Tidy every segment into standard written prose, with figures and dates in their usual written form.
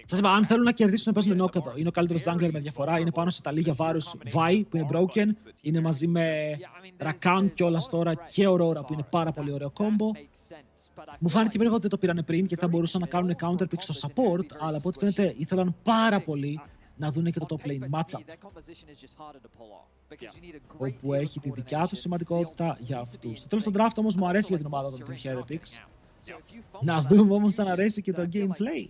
Σας είπα, αν θέλουν να κερδίσουν, παίζουν knock εδώ. Είναι ο καλύτερος jungler με διαφορά. Είναι πάνω σε τα λίγα βάρους Vi που είναι broken. Είναι μαζί με Rakan κιόλας τώρα και Aurora που είναι πάρα πολύ ωραίο combo. Μου φάνηκε πριν ότι δεν το πήρανε πριν και θα μπορούσαν να κάνουν counter pick στο support, αλλά από ό,τι φαίνεται ήθελαν πάρα πολύ να δουν και το top lane matchup. Όπου έχει τη δικιά του σημαντικότητα για αυτούς. Στο τέλος του draft όμως μου αρέσει για την ομάδα των Heretics. Να δούμε όμως αν αρέσει και το gameplay.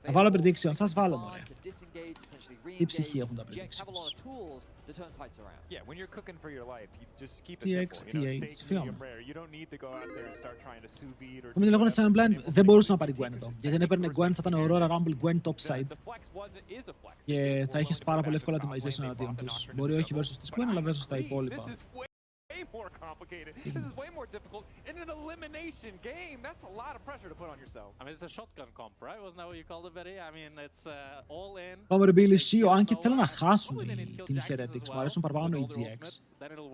Να βάλω prediction, σας βάλω μωρέ. Τι ψυχή έχουν τα predictions. TX, TH, φύγαμε. Το μην λέγοντα σε έναν blind, δεν μπορούσε να πάρει Gwen εδώ. Γιατί αν έπαιρνε Gwen θα ήταν Aurora Rumble Gwen topside. Και θα έχεις πάρα πολύ εύκολα optimization εναντίον τους. Μπορεί όχι versus της Gwen, αλλά versus τα υπόλοιπα. More complicated. This is way more difficult in an elimination game. That's a lot of pressure to put on yourself. I mean, it's a shotgun comp, right? Wasn't that what you called it, Betty? I mean, it's all in. Πάμε ρε Shio, αν και θέλω να χάσουν την Heretics, μου αρέσουν παραπάνω οι GX.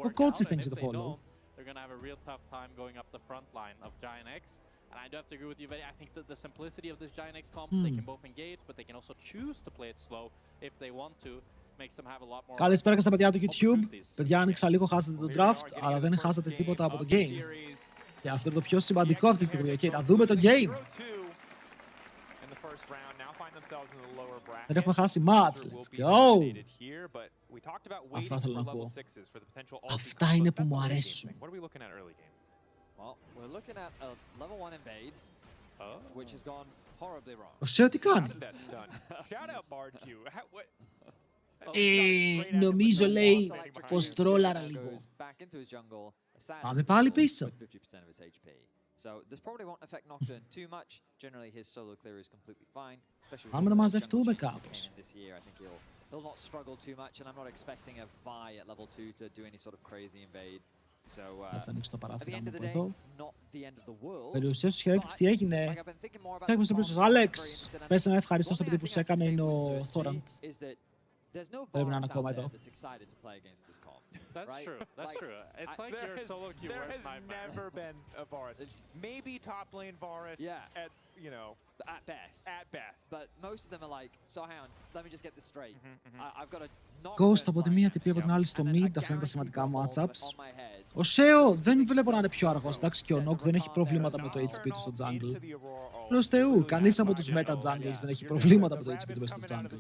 Ο coach thinks to follow. They're gonna have a real tough time going up the front line of Giant X. And I do have to agree with you, Betty. I think that the simplicity of this Giant X comp, they can both engage, but they can also choose to play it slow if they want to. Καλησπέρα και στα παιδιά του YouTube. Παιδιά, άνοιξα λίγο, χάσατε το draft, αλλά δεν χάσατε τίποτα από το game. Και αυτό είναι το πιο σημαντικό αυτή τη στιγμή. Okay, να δούμε το game. Δεν έχουμε χάσει match. Let's go. Αυτά θέλω να ακούω. Αυτά είναι που μου αρέσουν. Ο Σέο τι κάνει? Νομίζω λέει πως τρόλαρα λίγο. Πάμε πάλι πίσω. Πάμε να μαζευτούμε κάπως. Θα ανοίξω το παράθυρο μου από εδώ. Περιουσία στους Heretics τι έγινε? Έχουμε στο πλούσιο. Άλεξ, πες ένα ευχαριστώ στο παιδί που σε έκανε, είναι ο Θόραντ. Πρέπει να είναι ακόμα εδώ. That's true. That's true. It's like your solo queue worst nightmare. There has never been a Varus. Maybe top lane Varus at, you know, at best. At best. But most of them are like, so hang on, let me just get this straight. I've got a Ghost από τη μία, τυπή από την άλλη στο mid, αυτά είναι τα σημαντικά matchups. Ο Σέο δεν βλέπω να είναι πιο αργός, εντάξει, και ο Νοκ δεν έχει προβλήματα με το HP του στο jungle. Προς Θεού, κανείς από τους meta junglers δεν έχει προβλήματα με το HP του μέσα στο jungle.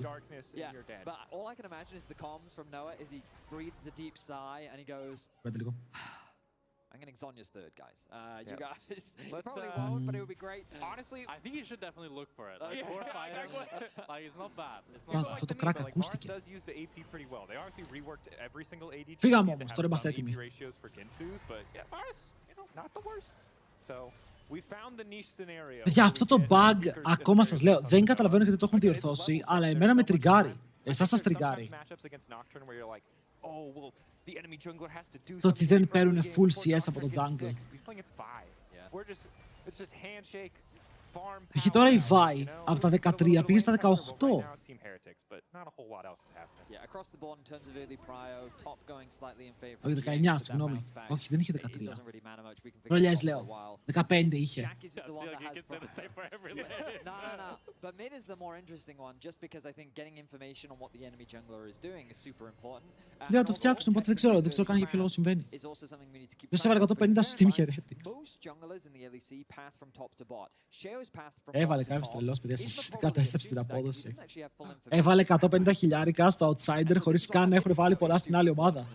Πέντε λίγο. I'm getting Sonya's third, guys. You guys probably won't, but it would be great. Honestly, I think you should definitely look for it. Like, poor fighter. Like, it's not bad. It's not bad. Αυτό το crack ακούστηκε. Φύγαμε Φύγαμε όμως, τώρα είμαστε έτοιμοι. Για αυτό το bug, ακόμα σας λέω, δεν καταλαβαίνω γιατί το έχουν διορθώσει, αλλά εμένα με τριγκάρει. Εσάς σας τριγκάρει. Το ότι δεν παίρνουν full CS από το jungle. Έχει τώρα η Vi από τα 13 πήγε στα 18. Όχι, 19, συγγνώμη. Όχι, δεν είχε 13. Ρολιές λέω. 15 είχε. Δεν θα το φτιάξουν, οπότε δεν ξέρω καν για ποιο λόγο συμβαίνει. Δεν σε έβαλε 150 στο Team Heretics. Έβαλε κάποιος τρελός, παιδιά, σας κατέστρεψε την απόδοση. Έβαλε 150 χιλιάρικα στο Outsider χωρίς καν να έχουν βάλει πολλά στην άλλη ομάδα.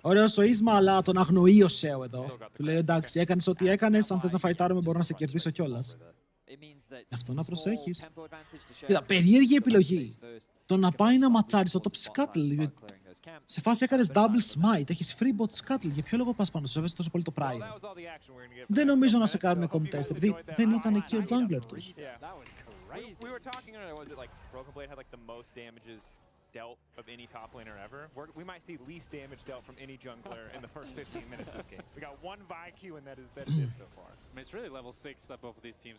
Ωραίος ο Ίσμα, αλλά τον αγνοεί ο Σέο εδώ. Του λέει εντάξει, έκανες ό,τι έκανες, αν θες να φαϊτάρουμε μπορώ να σε κερδίσω κιόλας. Γι' αυτό να προσέχεις. Κοίτα, περίεργη επιλογή. Το να πάει να ματσάρει στο top scuttle. Σε φάση έκανες double smite, έχεις free bot scuttle. Για ποιο λόγο πας πάνω, σου έβεσαι τόσο πολύ το prime. Δεν νομίζω να σε κάνουν contest, επειδή δεν ήταν εκεί ο jungler τους. Dealt of any top laner ever. We might see least damage dealt from any jungler in the first 15 minutes of this game. We got one VIQ and that is it so far. I mean, it's really level 6 that both of these team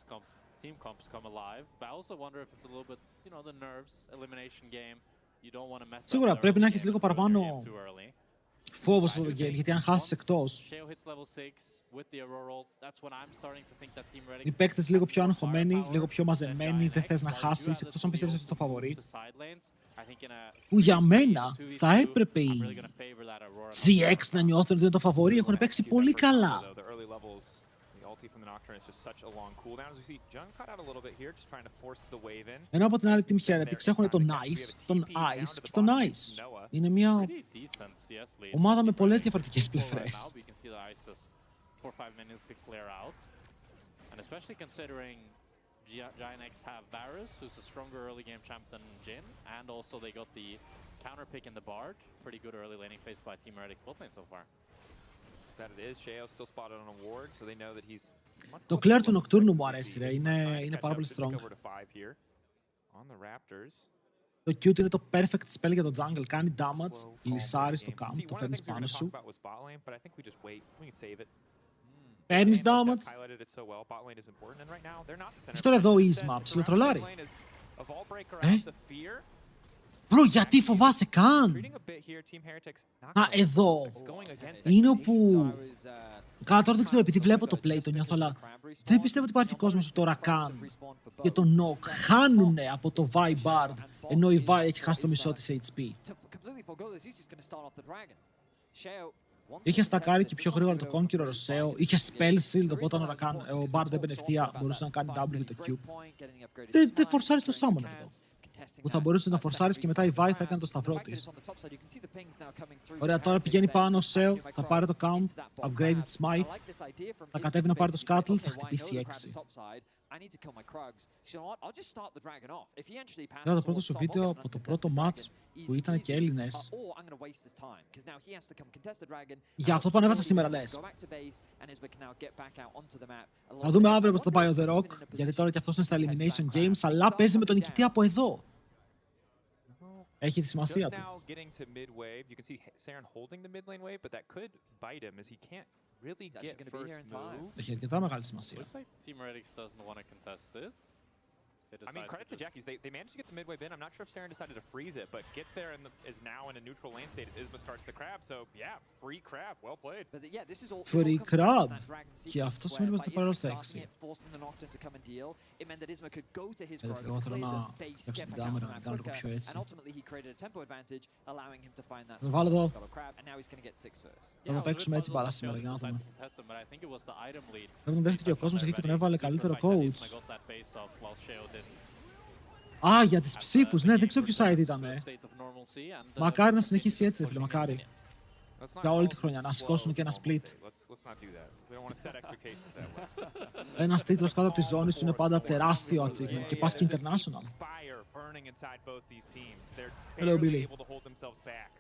comps come alive. But I also wonder if it's a little bit, you know, the nerves, elimination game. You don't want to mess up. Σίγουρα πρέπει να έχεις λίγο παραπάνω Φόβος αυτό το game, γιατί αν χάσεις εκτός, οι παίκτες λίγο πιο αγχωμένοι, λίγο πιο μαζεμένοι, δεν θες να χάσεις, εκτός αν πιστεύεις ότι το φαβορεί. Που για μένα θα έπρεπε οι GX να νιώθουν ότι είναι το φαβορεί, έχουν παίξει πολύ καλά. Ενώ από την άλλη Team Heretics έχουν τον Ice, τον Ice και τον Ice. Είναι μια ομάδα με πολλές διαφορετικές πλευρές. And especially considering Giant have Varus, who's a stronger early game champ than Jhin, and also they got the counter pick in the Bard. Pretty good early laning phase by Team Heretics bot lane so far. That it is. Sheo still spotted on a ward, so they know that he's. Το Claire του Nocturne μου αρέσει, ρε. Είναι πάρα πολύ strong. Το Q είναι το perfect spell για το jungle. Κάνει damage, λυσάρεις το camp, το φέρνεις πάνω σου. Παίρνεις damage. Έχει τώρα εδώ Isma, ψιλοτρολάρει. Μπρο, γιατί φοβάσαι καν. Α, εδώ. Είναι όπου... Καλά, τώρα δεν ξέρω, επειδή βλέπω το play, το νιώθω, αλλά δεν πιστεύω ότι υπάρχει κόσμος που τώρα καν και το knock χάνουνε από το Vi Bard, ενώ η Vi έχει χάσει το μισό της HP. Είχε στακάρει και πιο γρήγορα το Conqueror ο Σέο, είχε spell shield, οπότε όταν ο Bard έμπαινε ευθεία μπορούσε να κάνει W για το Cube. Δεν φορσάρεις το Summoner εδώ, που θα μπορούσε να φορσάρεις και μετά η Vi θα έκανε το σταυρό της. Ωραία, τώρα πηγαίνει πάνω ο Σέο, θα πάρει το Count, upgraded Smite, θα κατέβει να πάρει το Scuttle, θα χτυπήσει 6. Είδα το πρώτο σου βίντεο από το πρώτο match που ήταν και Έλληνες. Για αυτό που ανέβασα σήμερα λες. Να δούμε αύριο πώς θα πάει ο The Rock, γιατί τώρα και αυτός είναι στα Elimination Games, αλλά παίζει με τον νικητή από εδώ. Έχει τη σημασία του. Έχει αρκετά μεγάλη σημασία. I mean, credit to Jackies. They managed to get the midway bin. I'm not sure if Saren decided to freeze it, but gets there and is now in a neutral lane state as Isma starts to crab. So, yeah, free crab. Well played. Free crab. Και αυτό σημαίνει πως το πάρω στα 6. Εγώ θέλω να φτιάξω την κάμερα, να κάνω λίγο πιο έτσι. Θα βάλω εδώ. Θα το παίξουμε έτσι παρά σήμερα, για να δούμε. Πρέπει να δέχεται και ο κόσμος εκεί και τον έβαλε καλύτερο coach. Α, για τις ψήφους, ναι, δεν ξέρω ποιο site ήτανε. Μακάρι να συνεχίσει έτσι, φίλε, μακάρι. Για όλη τη χρονιά, να σηκώσουν και ένα split. Ένας τίτλος κάτω από τη ζώνη σου είναι πάντα τεράστιο achievement και πας και international. Hello, Billy.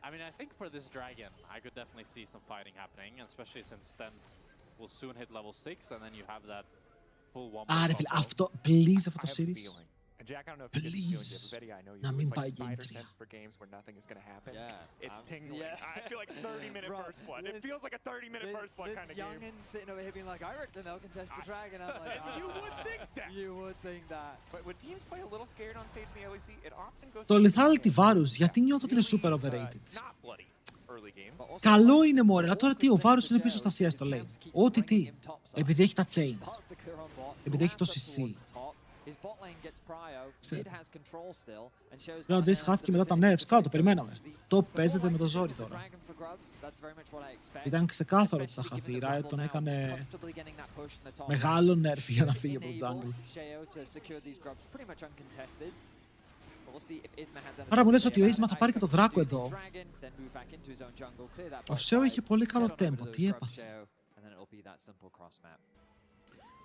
I mean, I think for this dragon, I could definitely see some fighting happening, especially since Sten will soon hit level 6, and then you have that full one. Άρε φίλε, αυτό, please, αυτό το series. Please, να μην πάει Game 3. It's tingling. I feel like 30-minute first blood. It feels like a 30-minute first blood kind of game. This youngin sitting over here being like, I reckon they'll contest the dragon. I'm like, you would think that. You would think that. But when teams play a little scared on stage in the LEC, it often goes. Το lethality Varus, γιατί νιώθω ότι είναι super overrated. Not bloody early games. Καλό είναι μωρέ, αλλά τώρα τι, ο Varus είναι πίσω στα CS στο lane. Ό,τι τι. Επειδή έχει τα chains. Επειδή έχει το CC. Ο Jace χάθηκε μετά τα nerfs, κάτω, το περιμέναμε. Το παίζεται με το ζόρι τώρα. Ήταν ξεκάθαρο ότι θα χαθεί. Η Riot τον έκανε μεγάλο nerf για να φύγει από το jungle. Άρα μου λες ότι ο Isma θα πάρει και το δράκο εδώ. Ο Seo είχε πολύ καλό tempo, τι έπαθε.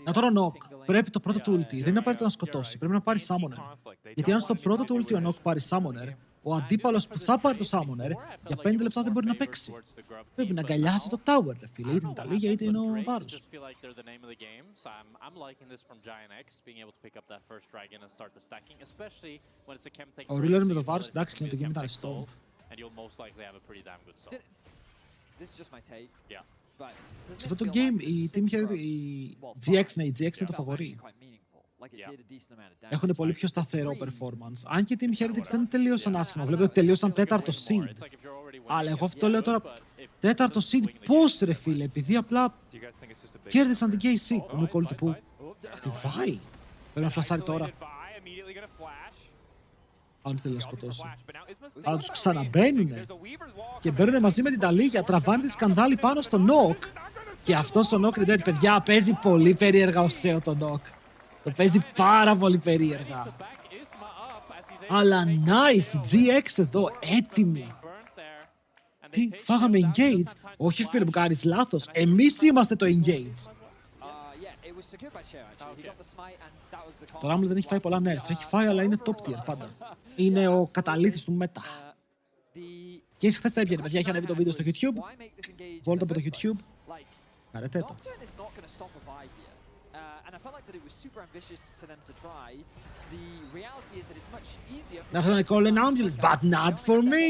Να τώρα knock. Πρέπει το πρώτο του ulti. Δεν είναι απαραίτητο να σκοτώσει. Πρέπει να πάρει summoner. Γιατί αν στο πρώτο του ulti ο knock πάρει summoner, ο αντίπαλος που θα πάρει το summoner για 5 λεπτά δεν μπορεί να παίξει. Πρέπει να αγκαλιάσει το tower, ρε φίλε. Είτε είναι τα λίγια είτε είναι ο Varus. Ο ruler με το Varus, εντάξει, και το game ήταν stone. Σε αυτό το game η Team Heretics, η GX, ναι, η GX είναι το φαβορί. Έχουν πολύ πιο σταθερό performance. Αν και η Team Heretics δεν τελείωσαν άσχημα. Βλέπετε ότι τελείωσαν τέταρτο seed. Αλλά εγώ αυτό λέω τώρα Τέταρτο seed, πώς ρε φίλε, επειδή απλά Do you guys think it's just a big κέρδισαν την KC. Ο Νουκ όλη τυπού. Τη Oh, βάει. Πρέπει να φλασάρει τώρα. Isolated by, immediately gonna flash. Αν θέλει να I'll just σκοτώσει. flash, but now Isma's Αλλά still τους got ξαναμπαίνουνε. There's a Weaver's wall Και coming μπαίνουνε in. μαζί με την Ταλίγια, τραβάνε τη σκανδάλη πάνω στο Νοκ. Και αυτός ο Νοκ είναι dead. Παιδιά, παίζει πολύ περίεργα ο Σέο το Νοκ. Το παίζει πάρα πολύ περίεργα. Αλλά nice, GX εδώ, έτοιμοι. Τι, φάγαμε engage. Όχι φίλε μου, κάνεις λάθος. Εμείς είμαστε το engage. yeah, it was secured by Sheo actually. He got the smite and that was the Το Rumble δεν έχει φάει πολλά nerf. Έχει φάει, αλλά είναι top tier πάντα. Είναι ο καταλήτης του Meta. Και χθες τα έπιανε, παιδιά, έχει ανέβει το βίντεο στο YouTube. Βόλτα από το YouTube. Καρετέ το. Nocturne is not going to stop a buy here. And I felt like that it was super ambitious for them to try. The reality is that it's much easier for Να θέλουν να call an ambulance, but not for me.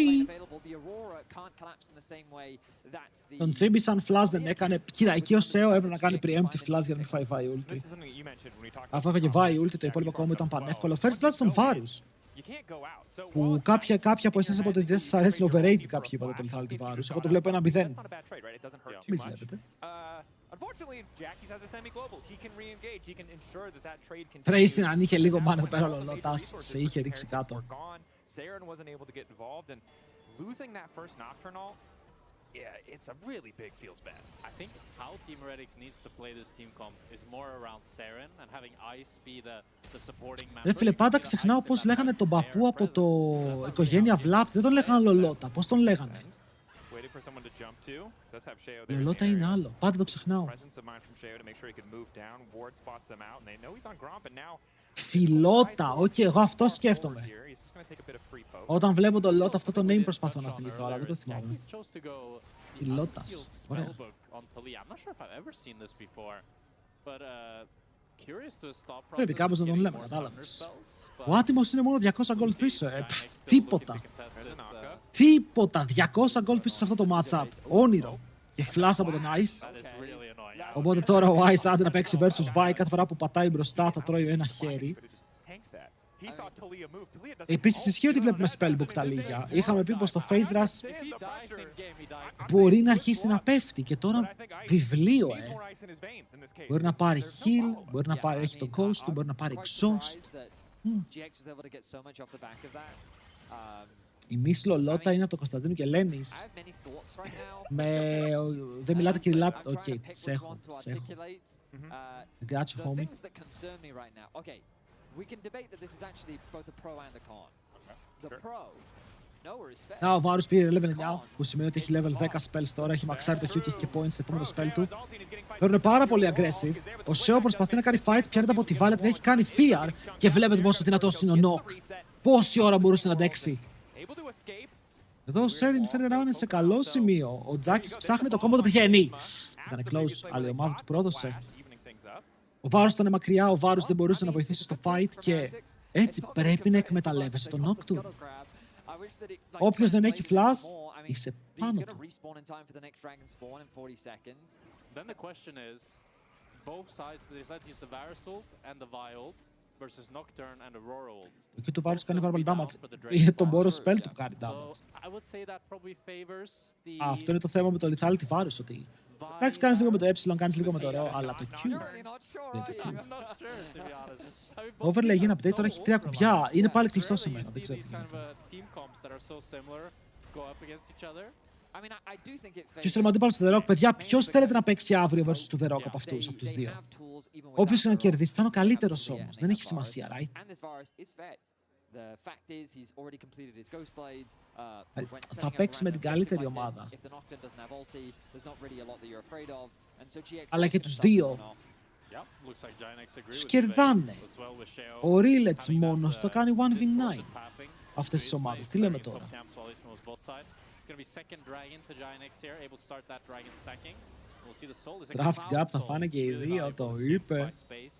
The Aurora can't collapse in the same way that the Τον τσίμπησαν flash, δεν έκανε. Κοίτα, εκεί ο Σέο έπρεπε να κάνει preemptive flash για να μην φάει βάει ulti. This is something that you mentioned when we talked Αφού έφαγε βάει ulti, το υπόλοιπο κόμμα ήταν πανεύκολο. First blood στον Varus. You can't go out. So Που κάποια από εσάς είπατε ότι δεν σας αρέσει είναι overrated κάποιοι είπατε το lethality Varus. Εγώ το βλέπω 1-0. That's not a bad trade, right? It doesn't hurt too Μη much. βλέπετε. Unfortunately, Jackie's has a semi-global. He can re-engage. He can ensure that that trade continues. Τρέισιν αν είχε λίγο μάνα εδώ πέρα ο Λολότας, σε είχε ρίξει κάτω. Saren wasn't able to get involved, and losing that first Nocturnal, yeah, it's a really big feels bad. I think how Team Heretics needs to play this team comp is more around Saren and having Ice be the supporting member. Ρε φίλε, πάντα ξεχνάω πώς λέγανε τον παππού από το οικογένεια Βλάπ. Δεν τον λέγανε Λολότα. Πώς τον λέγανε. Waiting for someone to jump to. Does have Sheo there. Λολότα είναι άλλο. Πάντα το ξεχνάω. Presence of mind from Sheo to make sure he can move down. Ward spots them out, and they know he's on Gromp, and now Φιλότα. Οκ, εγώ αυτό σκέφτομαι. here, he's just gonna take a bit of free poke. Όταν βλέπω τον Λότα, αυτό το name προσπαθώ να θυμηθώ, αλλά δεν το θυμάμαι. Jackie's chose to go the Pilotas. unsealed Ωραία. spellbook on Talia. I'm not sure if I've ever seen this before, but curious to stop process. Πρέπει κάπως να τον getting λέμε, more κατάλαβες. summoner spells, but Ο άτιμος είναι μόνο 200 gold πίσω. Giant X still Τίποτα. looking to contest this, Τίποτα. 200 gold πίσω σε αυτό το matchup. Όνειρο. Και flash από τον Ice. that is really annoying. Οπότε τώρα ο Ice άντε να παίξει versus Vi. Κάθε φορά που πατάει μπροστά θα τρώει ένα χέρι. Could've just tanked that. He saw Talia move. Talia doesn't Επίσης ισχύει ότι βλέπουμε spellbook τα λίγια. Είχαμε πει πως το face rush If he dies in game, he dies. μπορεί να αρχίσει να πέφτει. Και τώρα βιβλίο, Need more ice in his veins in this case. Μπορεί να πάρει heal, μπορεί να πάρει, έχει το ghost του, μπορεί να πάρει exhaust. GX was able to get so much off the back of that. Η Miss Λολότα είναι από το Κωνσταντίνου και Λένης. I have many thoughts right now. Δεν μιλάτε και I'm μιλάτε. trying Οκ, to pick σε which έχω, one to σε έχω. articulate. Γκάτσο, The homie. things that concern me right now. Okay, we can debate that this is actually both a pro and a con. The pro, nowhere is fair. Να, ο Βάρους πήρε level 9, που σημαίνει ότι έχει level 10 spells τώρα, έχει μαξάρει το Q και έχει και points στο επόμενο spell του. Παίρνουν πάρα πολύ aggressive. Ο Σέο προσπαθεί να κάνει fight, πιάνεται από τη βάλα, την έχει κάνει fear και βλέπετε πόσο δυνατός είναι ο Νοκ. Πόση ώρα μπορούσε να αντέξει. Able to escape. Εδώ ο Σέριν φαίνεται να είναι σε καλό σημείο. Ο Τζάκης ψάχνει το κόμπο του πηγαίνει. Ήταν close, αλλά η ομάδα του πρόδωσε. Evening things up. Ο Βάρος ήταν μακριά, ο Βάρος δεν μπορούσε να βοηθήσει στο fight και έτσι πρέπει να εκμεταλλεύεσαι τον Νοκ του. Όποιος δεν έχει flash, είσαι πάνω του. Then the question is, both sides they decided to use the Varus ult and the Vi ult versus Nocturne and Aurora ult. Το Q του Βάρους κάνει πάρα πολύ Down damage. for the Drake Είναι τον class. Boros spell του που κάνει damage. So I would say that probably favors the Αυτό είναι το θέμα με το lethality Βάρους, ότι εντάξει κάνεις λίγο με το ε, κάνεις λίγο με το ρο, αλλά το Q. Not sure, are you? I'm not sure to be honest. I mean, both Overlay γίνει teams update, τώρα so έχει 3 κουμπιά. overpowered. Είναι πάλι It's κλειστό rare σε that μένα, you δεν see ξέρω τι these kind γίνεται. of team comps that are so similar go up against each other. I mean, I do think it Ποιος θέλει να αντίπαλο στο The Rock, παιδιά, ποιος θέλετε να παίξει αύριο versus του The Rock από αυτούς, από τους δύο. Όποιος και να κερδίσει, θα είναι ο καλύτερος όμως. Δεν έχει σημασία, right? And this virus is fed. The fact is, he's already completed his ghost blades. When Θα setting up παίξει a με random την objective καλύτερη like this, ομάδα. if the Nocturne doesn't have ulti, there's not really a lot that you're afraid of. And so GX Αλλά και is τους gonna start δύο. this one off. Yeah, looks like Giant X agree Τους with κερδάνε. Vit as well with Sheo. Ο Ρίλετς Having that, μόνος το κάνει 1v9 pathing αυτές to τις Isma ομάδες. is Τι λέμε very τώρα. top camps while Isma was bot side. It's gonna be second dragon to Giant X here, able to start that dragon stacking. We'll see the soul. There's a Draft cloud gap θα soul, φάνε και οι really δύο, valuable το to skip είπε. by space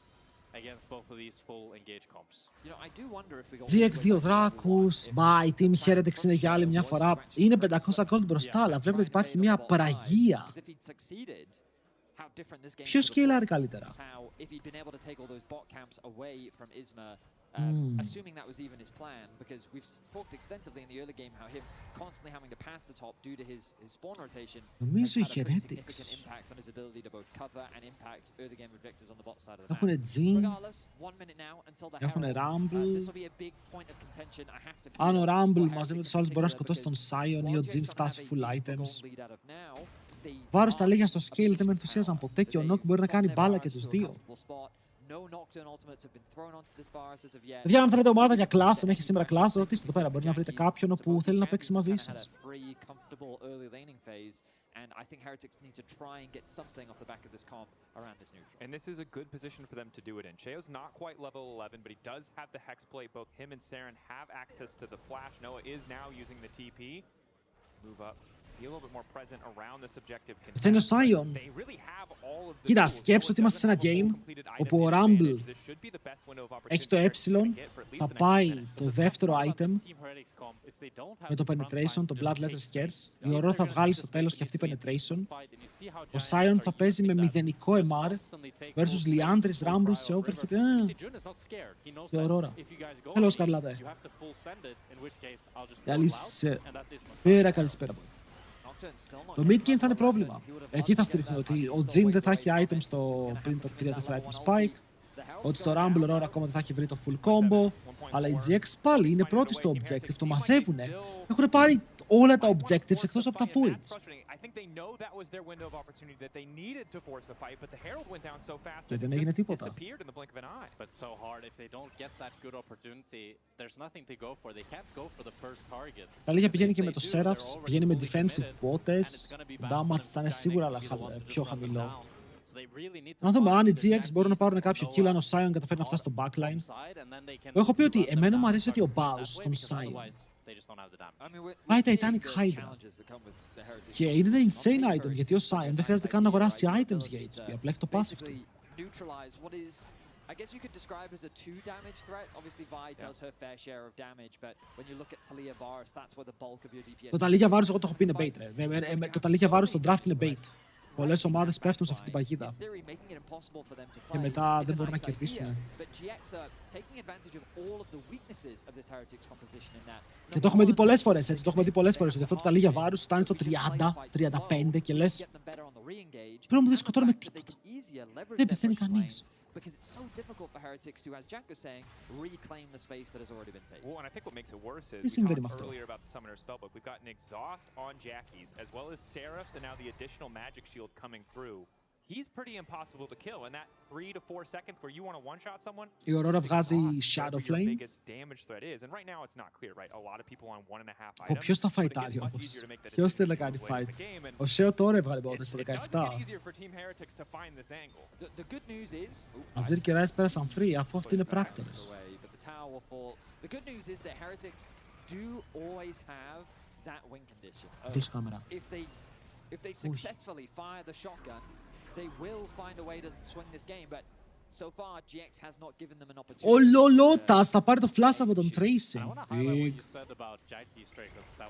against both of these full engage comps. You know, I do wonder if we got GX2 δράκους, bye, team Heretics είναι για άλλη μια φορά. Είναι 500 gold μπροστά, αλλά βλέπετε ότι υπάρχει μια πραγία. Because if he'd succeeded, how different this game Ποιος could have σκέιλάρει looked. καλύτερα. How if he'd been able to take all those bot camps away from Isma, assuming that was even his plan, because we've talked extensively in the early game how him constantly having to path to top due to his spawn rotation has Νομίζω οι had a pretty significant Heretics impact on his ability to both cover and impact early game objectives on the bot side of the map. έχουν Jhin, Regardless, 1 minute now until the έχουν Herald. Rumble. This will be a big point of contention. I have to Αν ο clear Rumble for μαζί με Heretics τους in άλλους μπορεί να particular, σκοτώσει τον because Sion ή ο while Jhin James don't φτάσει have a full meaningful items. gold lead out of now, they Βάρος τα are λίγα στο a scale δεν με position ενθουσίαζαν power. ποτέ και ο They've Νοκ μπορεί να gotten κάνει their μπάλα και Varus τους to a δύο. comfortable spot. No nocturne ultimates have been thrown onto this Varus as of yet. Παιδιά, αν θέλετε ομάδα για class, αν έχει σήμερα class, ρωτήστε εδώ πέρα. Μπορεί να βρείτε κάποιον που θέλει να παίξει μαζί σας. And I think Heretics need to try and get something off the back of this comp around this neutral. And this is a good position for them to do it in. Cheo's not quite level 11, but he does have the Hex plate. Both him and Saren have access to the flash. Noah is now using the TP. Move up. Be a little bit more present around this objective. Θα είναι ο Sion. They really have all of the Κοίτα, tools. σκέψου ότι είμαστε σε ένα game όπου ο Rumble έχει το θα πάει το δεύτερο item με το penetration, το blood letter scarce. Η Aurora θα βγάλει στο τέλος και αυτή penetration. Ο Sion θα παίζει με μηδενικό MR versus Liandry's Rumble σε overhit. Και Aurora. Hello, Scarlett. Καλησπέρα, καλησπέρα. Το mid game θα είναι πρόβλημα. Εκεί θα στηριχθούν ότι ο Jhin δεν θα έχει item πριν το 3-4 item spike, ότι το Rumble Aurora ακόμα δεν θα έχει βρει το full combo, αλλά οι GX πάλι είναι πρώτοι στο objective, το μαζεύουνε. Έχουν πάρει όλα τα objectives εκτός από τα voids. Και δεν έγινε τίποτα. Τα λίγα πηγαίνει και με το Seraphs, πηγαίνει με defensive botες, damage θα είναι σίγουρα πιο χαμηλό. Να δούμε αν οι GX μπορούν να πάρουν κάποιο kill, αν ο Sion καταφέρει να φτάσει στο backline. Εγώ έχω πει ότι εμένα μου αρέσει ότι ο Baus στον Sion πάει Titanic Hydra. Και είναι ένα insane item, γιατί ο Sion δεν χρειάζεται καν να αγοράσει items για HP, απλά έχει το passive του. I guess you could describe as a 2 damage threat. Obviously, Vi does her fair share of damage, but when you look at Talia Varus, that's where the bulk of your DPS. Το Talia Varus εγώ το έχω πει είναι bait, ρε. Το Talia Varus στο draft είναι bait. Πολλές ομάδες πέφτουν σε αυτή την παγίδα. Και μετά δεν μπορούν να κερδίσουν. Και το έχουμε δει πολλές φορές, έτσι. Το έχουμε δει πολλές φορές. Ότι αυτό το Talia Varus φτάνει στο 30-35 και λες πρέπει να μου δεν σκοτώνω με τίποτα. Δεν πεθαίνει κανείς. Because it's so difficult for Heretics to, as Jack was saying, reclaim the space that has already been taken. Well, and I think what makes it worse is we talked earlier about the Summoner's Spellbook. We've got an exhaust on Jackie's, as well as Seraph's, and now the additional magic shield coming through. He's pretty impossible to kill in that 3 to 4 seconds where you want to one-shot someone. Η Aurora βγάζει Shadow Flame. And right now it's not clear, right? A lot of people on 1.5 items. Ποιος θα φαϊτάρει όμως? Ποιος θέλει να κάνει fight? Ο Sheo τώρα έβγαλε πότε στο 17. Αζίρ και Ράις πέρασαν free, αφού αυτοί είναι πράκτορες. The good news is that Heretics do always have that win condition. Κλείσω κάμερα. If they successfully fire the shotgun, they will find a way to swing this game, but so far GX has not given them an opportunity. Ο Λολότας θα πάρει το flash από τον Tracy.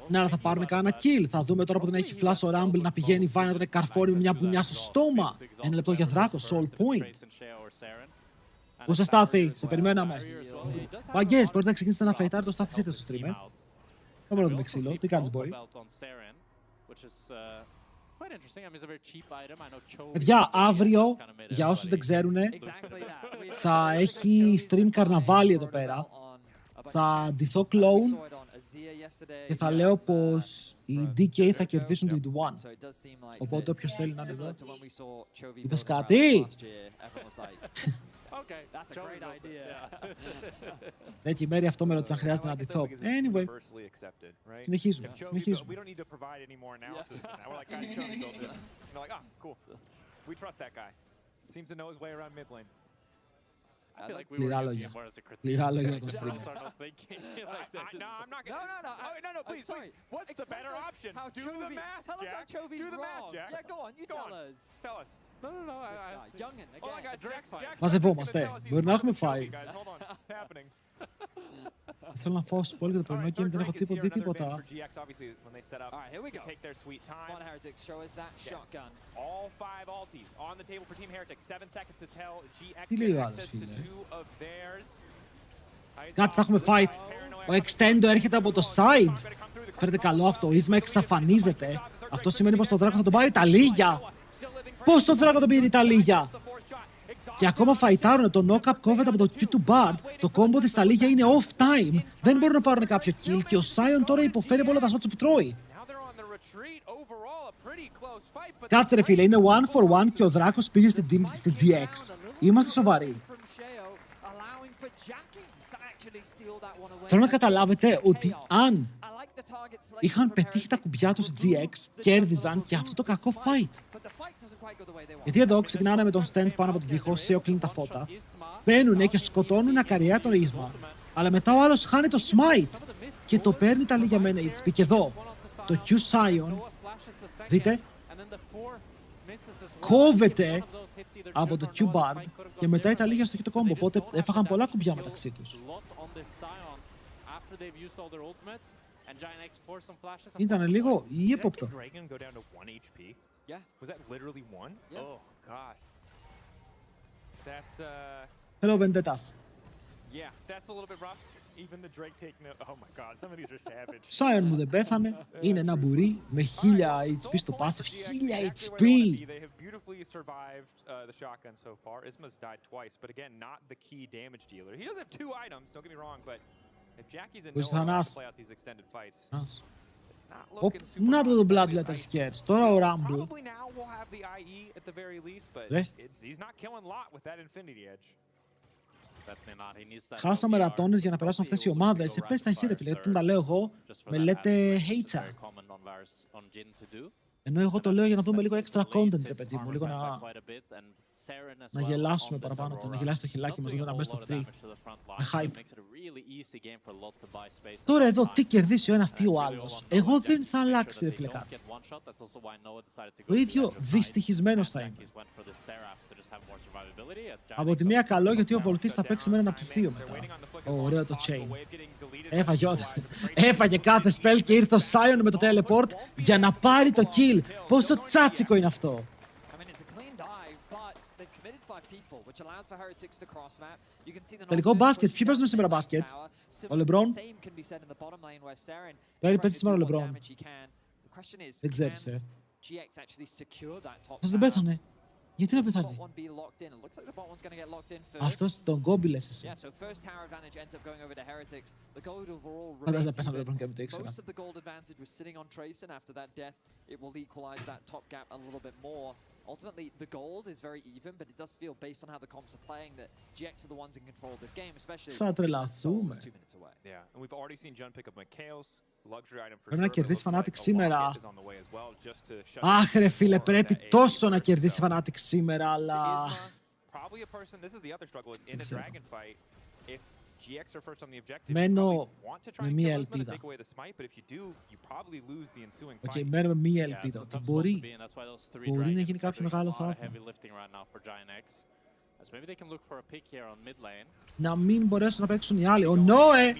Ναι, αλλά θα πάρουν κανένα kill. Θα δούμε τώρα που δεν έχει flash ο Rumble να πηγαίνει βάει να τον καρφώνει με μια μπουνιά στο στόμα. 1 λεπτό για δράκο, soul point. Πού σε Στάθη, σε περιμέναμε. Μαγκές, μπορείτε να ξεκινήσετε να φαϊτάρει το Στάθη ήρθε στο stream. Δεν μπορώ να δούμε ξύλο. Τι κάνεις, boy? Παιδιά, αύριο, για όσους δεν ξέρουν, θα έχει stream καρναβάλι εδώ πέρα. Θα ντυθώ clone και θα λέω πως οι DK θα κερδίσουν την 1. Οπότε όποιος θέλει να είναι εδώ. Είπες κάτι? Τέτοιη μέρη αυτό με ρωτήσει αν χρειάζεται να ντυθώ. Anyway, συνεχίζουμε. Λιρά λόγια. Λιρά λόγια για τον streamer. No, please. What's the better option? Do the math, Tell us how Jack. Chovy's Do the math, wrong. Jack. Yeah, go on, you tell us. Tell us. No. Youngin, Hold on, guys. Jack's Μαζευόμαστε. Μπορεί να έχουμε φάει. Hold on. It's happening. Θέλω να φάω spoil για το πρωινό και δεν έχω δει τίποτα. Alright, here we go. Come on, Heretics, show us that shotgun. All 5 ultis on the table for Team Heretics. 7 seconds to tell GX Τι λέει ο get άλλος, access to φίλε? 2 of theirs. Κάτσε, θα έχουμε fight. Ο Extendo έρχεται από το side. Φέρετε καλό αυτό. Ο Ίσμα εξαφανίζεται. Αυτό σημαίνει πως το Δράκο θα τον πάρει τα λίγια. Πώς το Δράκο τον πήρε τα λίγια. Και ακόμα φαϊτάρουν. Το knock-up κόβεται από το Q του Bard. Το κόμπο της τα λίγια είναι off-time. Δεν μπορούν να πάρουν κάποιο kill. Και ο Sion τώρα υποφέρει από όλα τα shots που τρώει. Κάτσε ρε φίλε, είναι 1 for 1 και ο Δράκος πήγε στην GX. Είμαστε σοβαροί. Θέλω να καταλάβετε ότι αν είχαν πετύχει τα κουμπιά τους GX, κέρδιζαν και αυτό το κακό fight. Γιατί εδώ ξεκινάνε με τον stand πάνω από το τοίχο, Σέο κλείνει τα φώτα, μπαίνουνε και σκοτώνουν ακαριά τον Ίσμα, αλλά μετά ο άλλος χάνει το smite και το παίρνει τα λίγα με ένα HP. Και εδώ, το Q Sion, δείτε, κόβεται από το Q Bard και μετά η Ταλίγια στο το κόμπο, οπότε έφαγαν πολλά κουμπιά μεταξύ τους. Ήταν λίγο ύποπτο. Hello, Vendettas. Sion μου δεν πέθανε, είναι ένα μπουρί με 1000 HP στο passive, 1000 HP! Πώς θα νας. Να το Bloodletter Scares, τώρα ο Rumble. Χάσαμε ρατώνες για να περάσουν αυτές οι ομάδες. Πες τα εσύ ρε φίλε, γιατί τα λέω εγώ, με λέτε hater. Ενώ εγώ το λέω για να δούμε λίγο extra content, ρε παιδί μου, λίγο να γελάσουμε παραπάνω, να γελάσει το χιλάκι μας, να best of 3, με hype. Τώρα εδώ τι κερδίσει ο ένας, τι ο άλλος. Εγώ δεν θα αλλάξει, ρε φίλε, κάτι. Το ίδιο δυστυχισμένος θα είμαι. Από τη μία καλό, γιατί ο Βολτής θα παίξει με έναν από τους δύο μετά. Ωραίο το chain. Έφαγε κάθε spell και ήρθε ο Sion με το teleport για να πάρει το kill. Πόσο τσάτσικο είναι αυτό. Τελικό μπάσκετ. Ποιοι παίζουν σήμερα μπάσκετ? Ο Λεμπρόν. Παίζει σήμερα ο Λεμπρόν. Δεν ξέρεις, αυτός δεν πέθανε. Γιατί να πεθάνει? Αυτός τον κόμπι λες εσύ. Φαντάζε να πέθανε ο Λεμπρόν και μην το ήξερα. Ultimately, the gold is very even, but it does feel, based on how the comps are playing, that GX are the ones in control of this game, especially θα τρελαθούμε. Πρέπει να κερδίσει Fnatic σήμερα. Αχ ρε φίλε, πρέπει τόσο να κερδίσει Fnatic σήμερα, αλλά... Δεν ξέρω. Μένω με μία ελπίδα. Μένω με μία ελπίδα ότι μπορεί να γίνει κάποιο μεγάλο θαύμα. Να μην μπορέσουν να παίξουν οι άλλοι. Ο Νόε!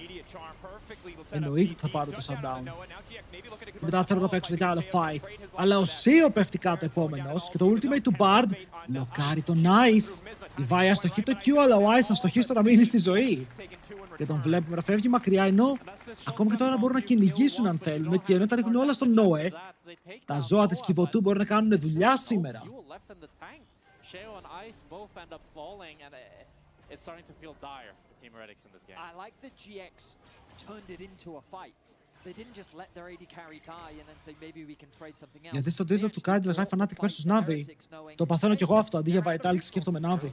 Εννοείται ότι θα πάρουν το shutdown. Μετά θέλουν να παίξουν και άλλο fight. Αλλά ο Σίο πέφτει κάτω επόμενος και το ultimate του Bard λοκάρει τον Ice. Η Βάη αστοχεί το Q, αλλά ο Ice αστοχεί στο να μείνει στη ζωή. Και τον βλέπουμε να φεύγει μακριά, ενώ ακόμα και τώρα μπορούν να κυνηγήσουν αν θέλουν, και ενώ τα ρίχνουν όλα στον Νόε, τα ζώα της Κιβωτού μπορούν να κάνουν δουλειά σήμερα. Γιατί στο τίτλο του Kyle γράφει Fnatic Vs Navi. Το παθαίνω κι εγώ αυτό, αντί για Vitality σκέφτομαι Navi.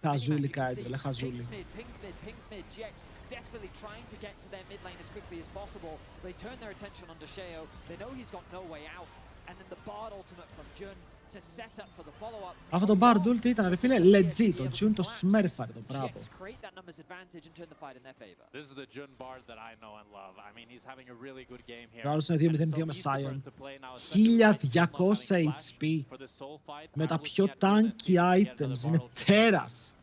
Χαζούλη Kyle, λέει χαζούλη. Desperately trying to get to their mid lane as quickly as possible. They turn their attention onto Sheo. They know he's got no way out. And then the Bard ultimate from Jun to set up for the follow-up. Αυτό το Bard ulti ήταν, ρε φίλε, legit. Το Jun το σμέρφαρε το πράγμα. Create that numbers advantage and turn the fight in their favor. This is the Jun Bard that I know and love. I mean, he's having a really good game here. Άλλος είναι 2-0-2 με Sion. 1200 HP. Με τα πιο tanky items. Είναι τέρας.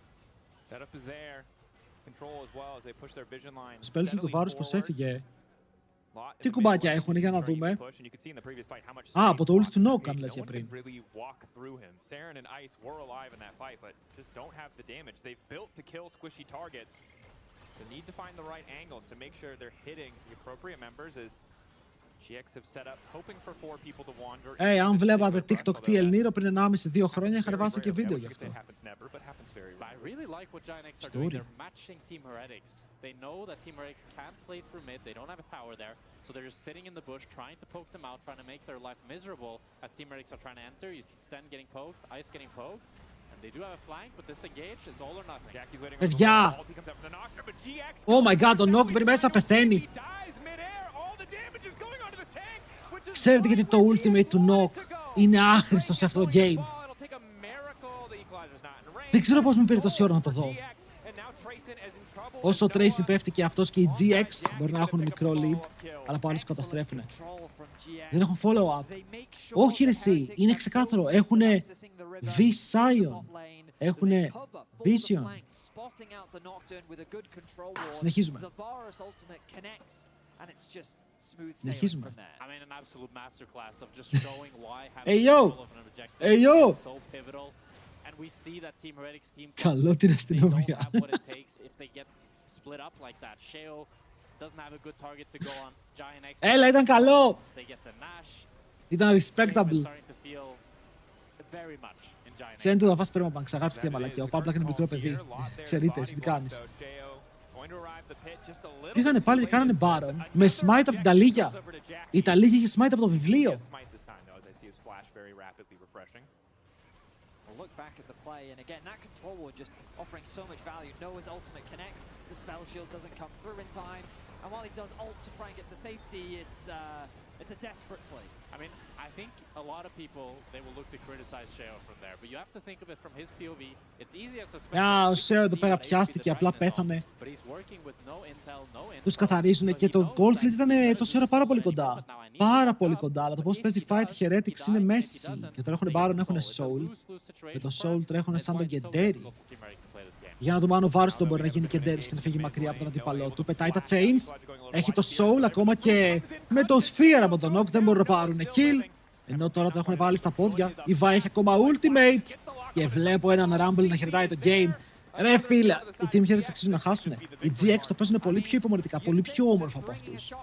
Ο Spellsing του Βάρους πως έφυγε. Τι κουμπάκια έχουν, για να δούμε. Α, από το ult του Nok, αν λες για πριν. Αν βλέπατε TikTok TL Nero πριν 1,5-2 χρόνια, είχα βάσει και βίντεο γι' αυτό. I really like what Giant X are doing. They're matching Team Heretics. They know that Team Heretics can't play through mid. They don't have a tower there. So they're just sitting in the bush, trying to poke them out, trying to make their life miserable as Team Heretics are trying to enter. You see Sten getting poked, Ice getting poked. And they do have a flank, but disengage, it's all or nothing. Παιδιά! Oh my god, ο Nok μπαίνει μέσα, πεθαίνει. Ξέρετε γιατί το ultimate του Nok είναι άχρηστο σε αυτό το game. Δεν ξέρω πώς μου πήρε τόση ώρα να το δω. Όσο ο Tracy πέφτει και αυτός και οι GX μπορεί να έχουν μικρό lead, αλλά πάλι τους καταστρέφουν. Δεν έχουν follow-up. Όχι ρε εσύ, είναι ξεκάθαρο. Έχουνε Vision. Έχουνε Vision. Συνεχίζουμε. Συνεχίζουμε. Hey yo! Hey yo! Καλό την αστυνομία. Έλα, ήταν καλό! Ήταν respectable. Ξέρετε του θα φας πέρμα μπανκ, ξαγάψτε και μαλακιά. Ο Παύλακ είναι μικρό παιδί. Ξέρετε, εσύ τι κάνεις. Πήγανε πάλι και κάνανε Baron με smite από την Ταλίγια. Η Ταλίγια είχε smite από το βιβλίο. Look back at the play, and again, that control ward just offering so much value. Noah's ultimate connects, the spell shield doesn't come through in time, and while he does ult to try and get to safety, it's a desperate play. I mean, I think a lot of people, they will look to criticize Sheo from there, but you have to think of it from his POV. It's easy as a spectator. Ο Sheo εδώ πέρα πιάστηκε, απλά πέθανε. Τους καθαρίζουν και το gold lead ήταν τόση ώρα πάρα πολύ κοντά. Πάρα πολύ κοντά, αλλά το πώς παίζει fight η Heretics είναι μέση. Και τώρα έχουν Baron, έχουν Soul. Με το Soul τρέχουν σαν τον Κεντέρι. Για να δούμε αν ο Varus τον μπορεί να γίνει Κεντέρις και να φύγει μακριά από τον αντίπαλό του. Πετάει τα chains, έχει το Soul, ακόμα και με το Sphere από τον Nok δεν μπορούν να πάρουν kill. Ενώ τώρα το έχουν βάλει στα πόδια. Η Vi έχει ακόμα ultimate. Και βλέπω έναν Rumble να χαιρετάει το game. Ρε φίλε, οι Team Heretics αξίζουν να χάσουν. Οι GX το παίζουν πολύ πιο υπομονετικά, πολύ πιο όμορφα από αυτούς.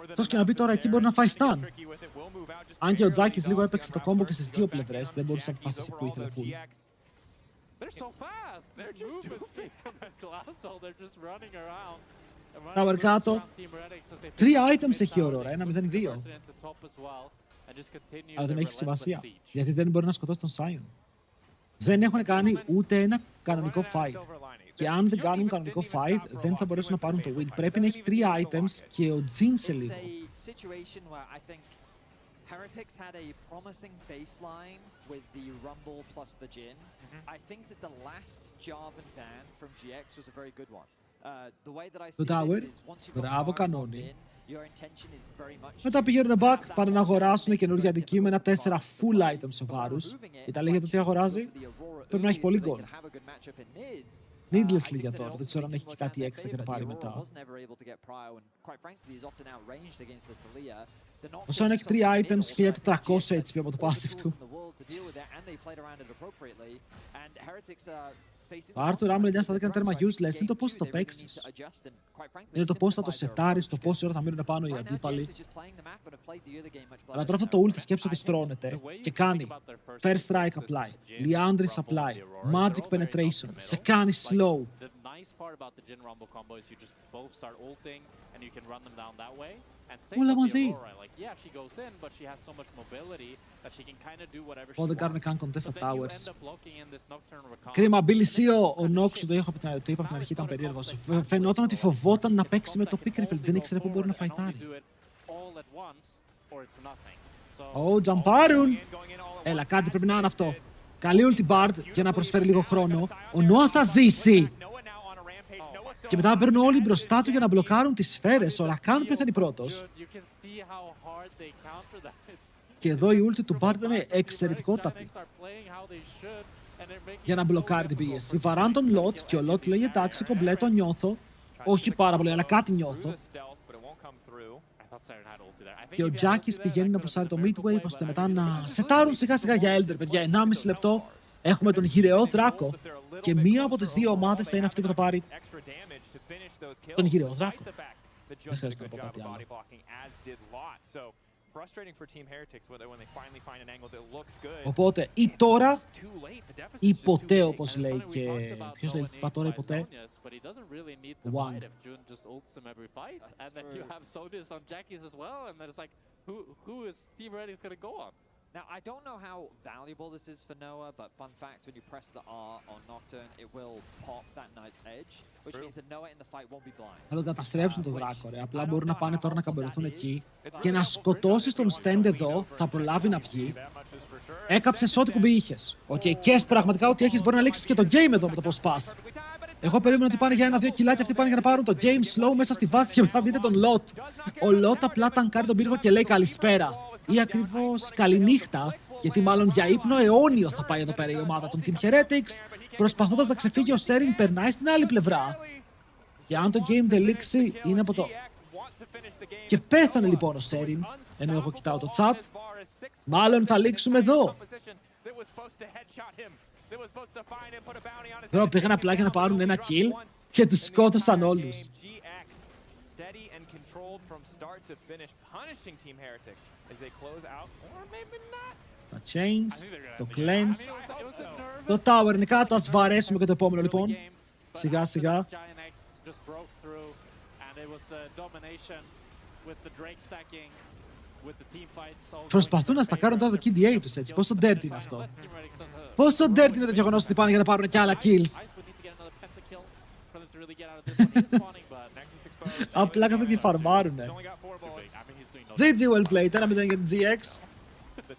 Αυτός και να πει τώρα εκεί μπορεί να φάει stun. Αν και ο Τζάκης λίγο έπαιξε το κόμπο και στις δύο πλευρές, δεν μπορούσε να αποφασίσει που ήθελε full. Tower κάτω. 3 items έχει ο Aurora, 1-0-2. Αλλά δεν έχει σημασία, γιατί δεν μπορεί να σκοτώσει τον Sion. Δεν έχουν κάνει ούτε ένα κανονικό fight. Και αν δεν κάνουν κανονικό fight, δεν θα μπορέσουν να πάρουν το win. Πρέπει να έχει 3 items και ο Jin σε λίγο. Heretics had a promising baseline with the Rumble plus the Jhin. I think that the last Jarvan ban from GX was a very good one. The way that I see this is once you've got Varus in, your intention is very much... Μετά πηγαίνουν back, πάνε να αγοράσουν καινούργια αντικείμενα, 4 full items ο Varus. Η Ιταλία για το τι αγοράζει, πρέπει να έχει πολύ gold. Needlessly για τώρα, δεν ξέρω αν έχει και κάτι έξτρα για να πάρει μετά. Ο Sion έχει 3 items, 1400 HP από το passive του. Το Arthur Rumble 9 στα 10 είναι τέρμα useless, είναι το πώς θα το παίξεις. Είναι το πώς θα το σετάρεις, το πόση ώρα θα μείνουν πάνω οι αντίπαλοι. Αλλά τώρα αυτό το ult σκέψου ότι στρώνεται και κάνει First Strike apply, Liandry's apply, Magic Penetration, σε κάνει slow. Όλα μαζί. Δεν κάνουμε καν contest στα towers. Κρίμα, Billy Seo, ο Nox, το είπα από την αρχή, ήταν περίεργος. Φαινόταν ότι φοβόταν να παίξει με το Pickerfield, δεν ήξερε πού μπορεί να φαϊτάρει. Ω, τζαμπάρουν! Έλα, κάτι πρέπει να είναι αυτό. Καλή ulti bard για να προσφέρει λίγο χρόνο. Ο Noah θα ζήσει! Και μετά παίρνουν όλοι μπροστά του για να μπλοκάρουν τις σφαίρες. Ο Rakan πέθανε πρώτος. Και εδώ η ulti του Bard είναι εξαιρετικότατη. για να μπλοκάρει την πίεση. Βαράν τον Λοτ και ο Λοτ λέει εντάξει, κομπλέ, το νιώθω. Όχι πάρα πολύ, αλλά κάτι νιώθω. Και ο Τζάκης πηγαίνει να πουσάρει το midwave ώστε μετά να σετάρουν σιγά σιγά για Elder, παιδιά. 1,5 λεπτό. Έχουμε τον γυρεό Δράκο. Και μία από τις δύο ομάδες θα είναι αυτή που θα πάρει τον γυρεό Δράκο. Δεν χρειάζεται να πω κάτι άλλο. Οπότε ή τώρα ή ποτέ, όπως λέει και... Ποιος λέει είπα τώρα ή ποτέ? One. Now, I don't know how valuable this is for Noah, but fun fact, when you press the R on Nocturne, it will pop that Knight's Edge, which means that Noah in the fight won't be blind. Θα τον καταστρέψουν τον Δράκο, ρε. Απλά μπορούν να πάνε τώρα να καμπερωθούν εκεί και να σκοτώσεις τον Stand εδώ, θα προλάβει να βγει. Έκαψες ό,τι κουμπί είχες. Και πραγματικά ό,τι έχεις μπορεί να λήξεις και το game εδώ με το πώς πας. Εγώ περίμενα ότι πάνε για 1-2 κιλά και αυτοί πάνε για να πάρουν το game slow μέσα στη βάση και μετά δείτε τον Lot. Ο Lot απλά τανκάρει τον πύργο και λέει καλησπέρα. Ή ακριβώς καληνύχτα, γιατί μάλλον για ύπνο αιώνιο θα πάει εδώ πέρα η ομάδα των Team Heretics, προσπαθώντας να ξεφύγει ο Σέριν, περνάει στην άλλη πλευρά. Και αν το game δεν λήξει, είναι από το... Και πέθανε λοιπόν ο Σέριν, ενώ εγώ κοιτάω το chat. Μάλλον θα λήξουμε εδώ. Τώρα πήγαν απλά για να πάρουν ένα kill και τους σκότωσαν όλους. Τα chains, το cleanse, το tower είναι κάτω, ας βαρέσουμε και το επόμενο λοιπόν. Σιγά σιγά. Προσπαθούν να στακάρουν τώρα το KDA τους έτσι, πόσο dirty είναι αυτό. Πόσο dirty είναι το γεγονός ότι πάνε για να πάρουν και άλλα kills. Απλά καθώς και φαρμάρουνε. GG well played, 1-0 για την GX.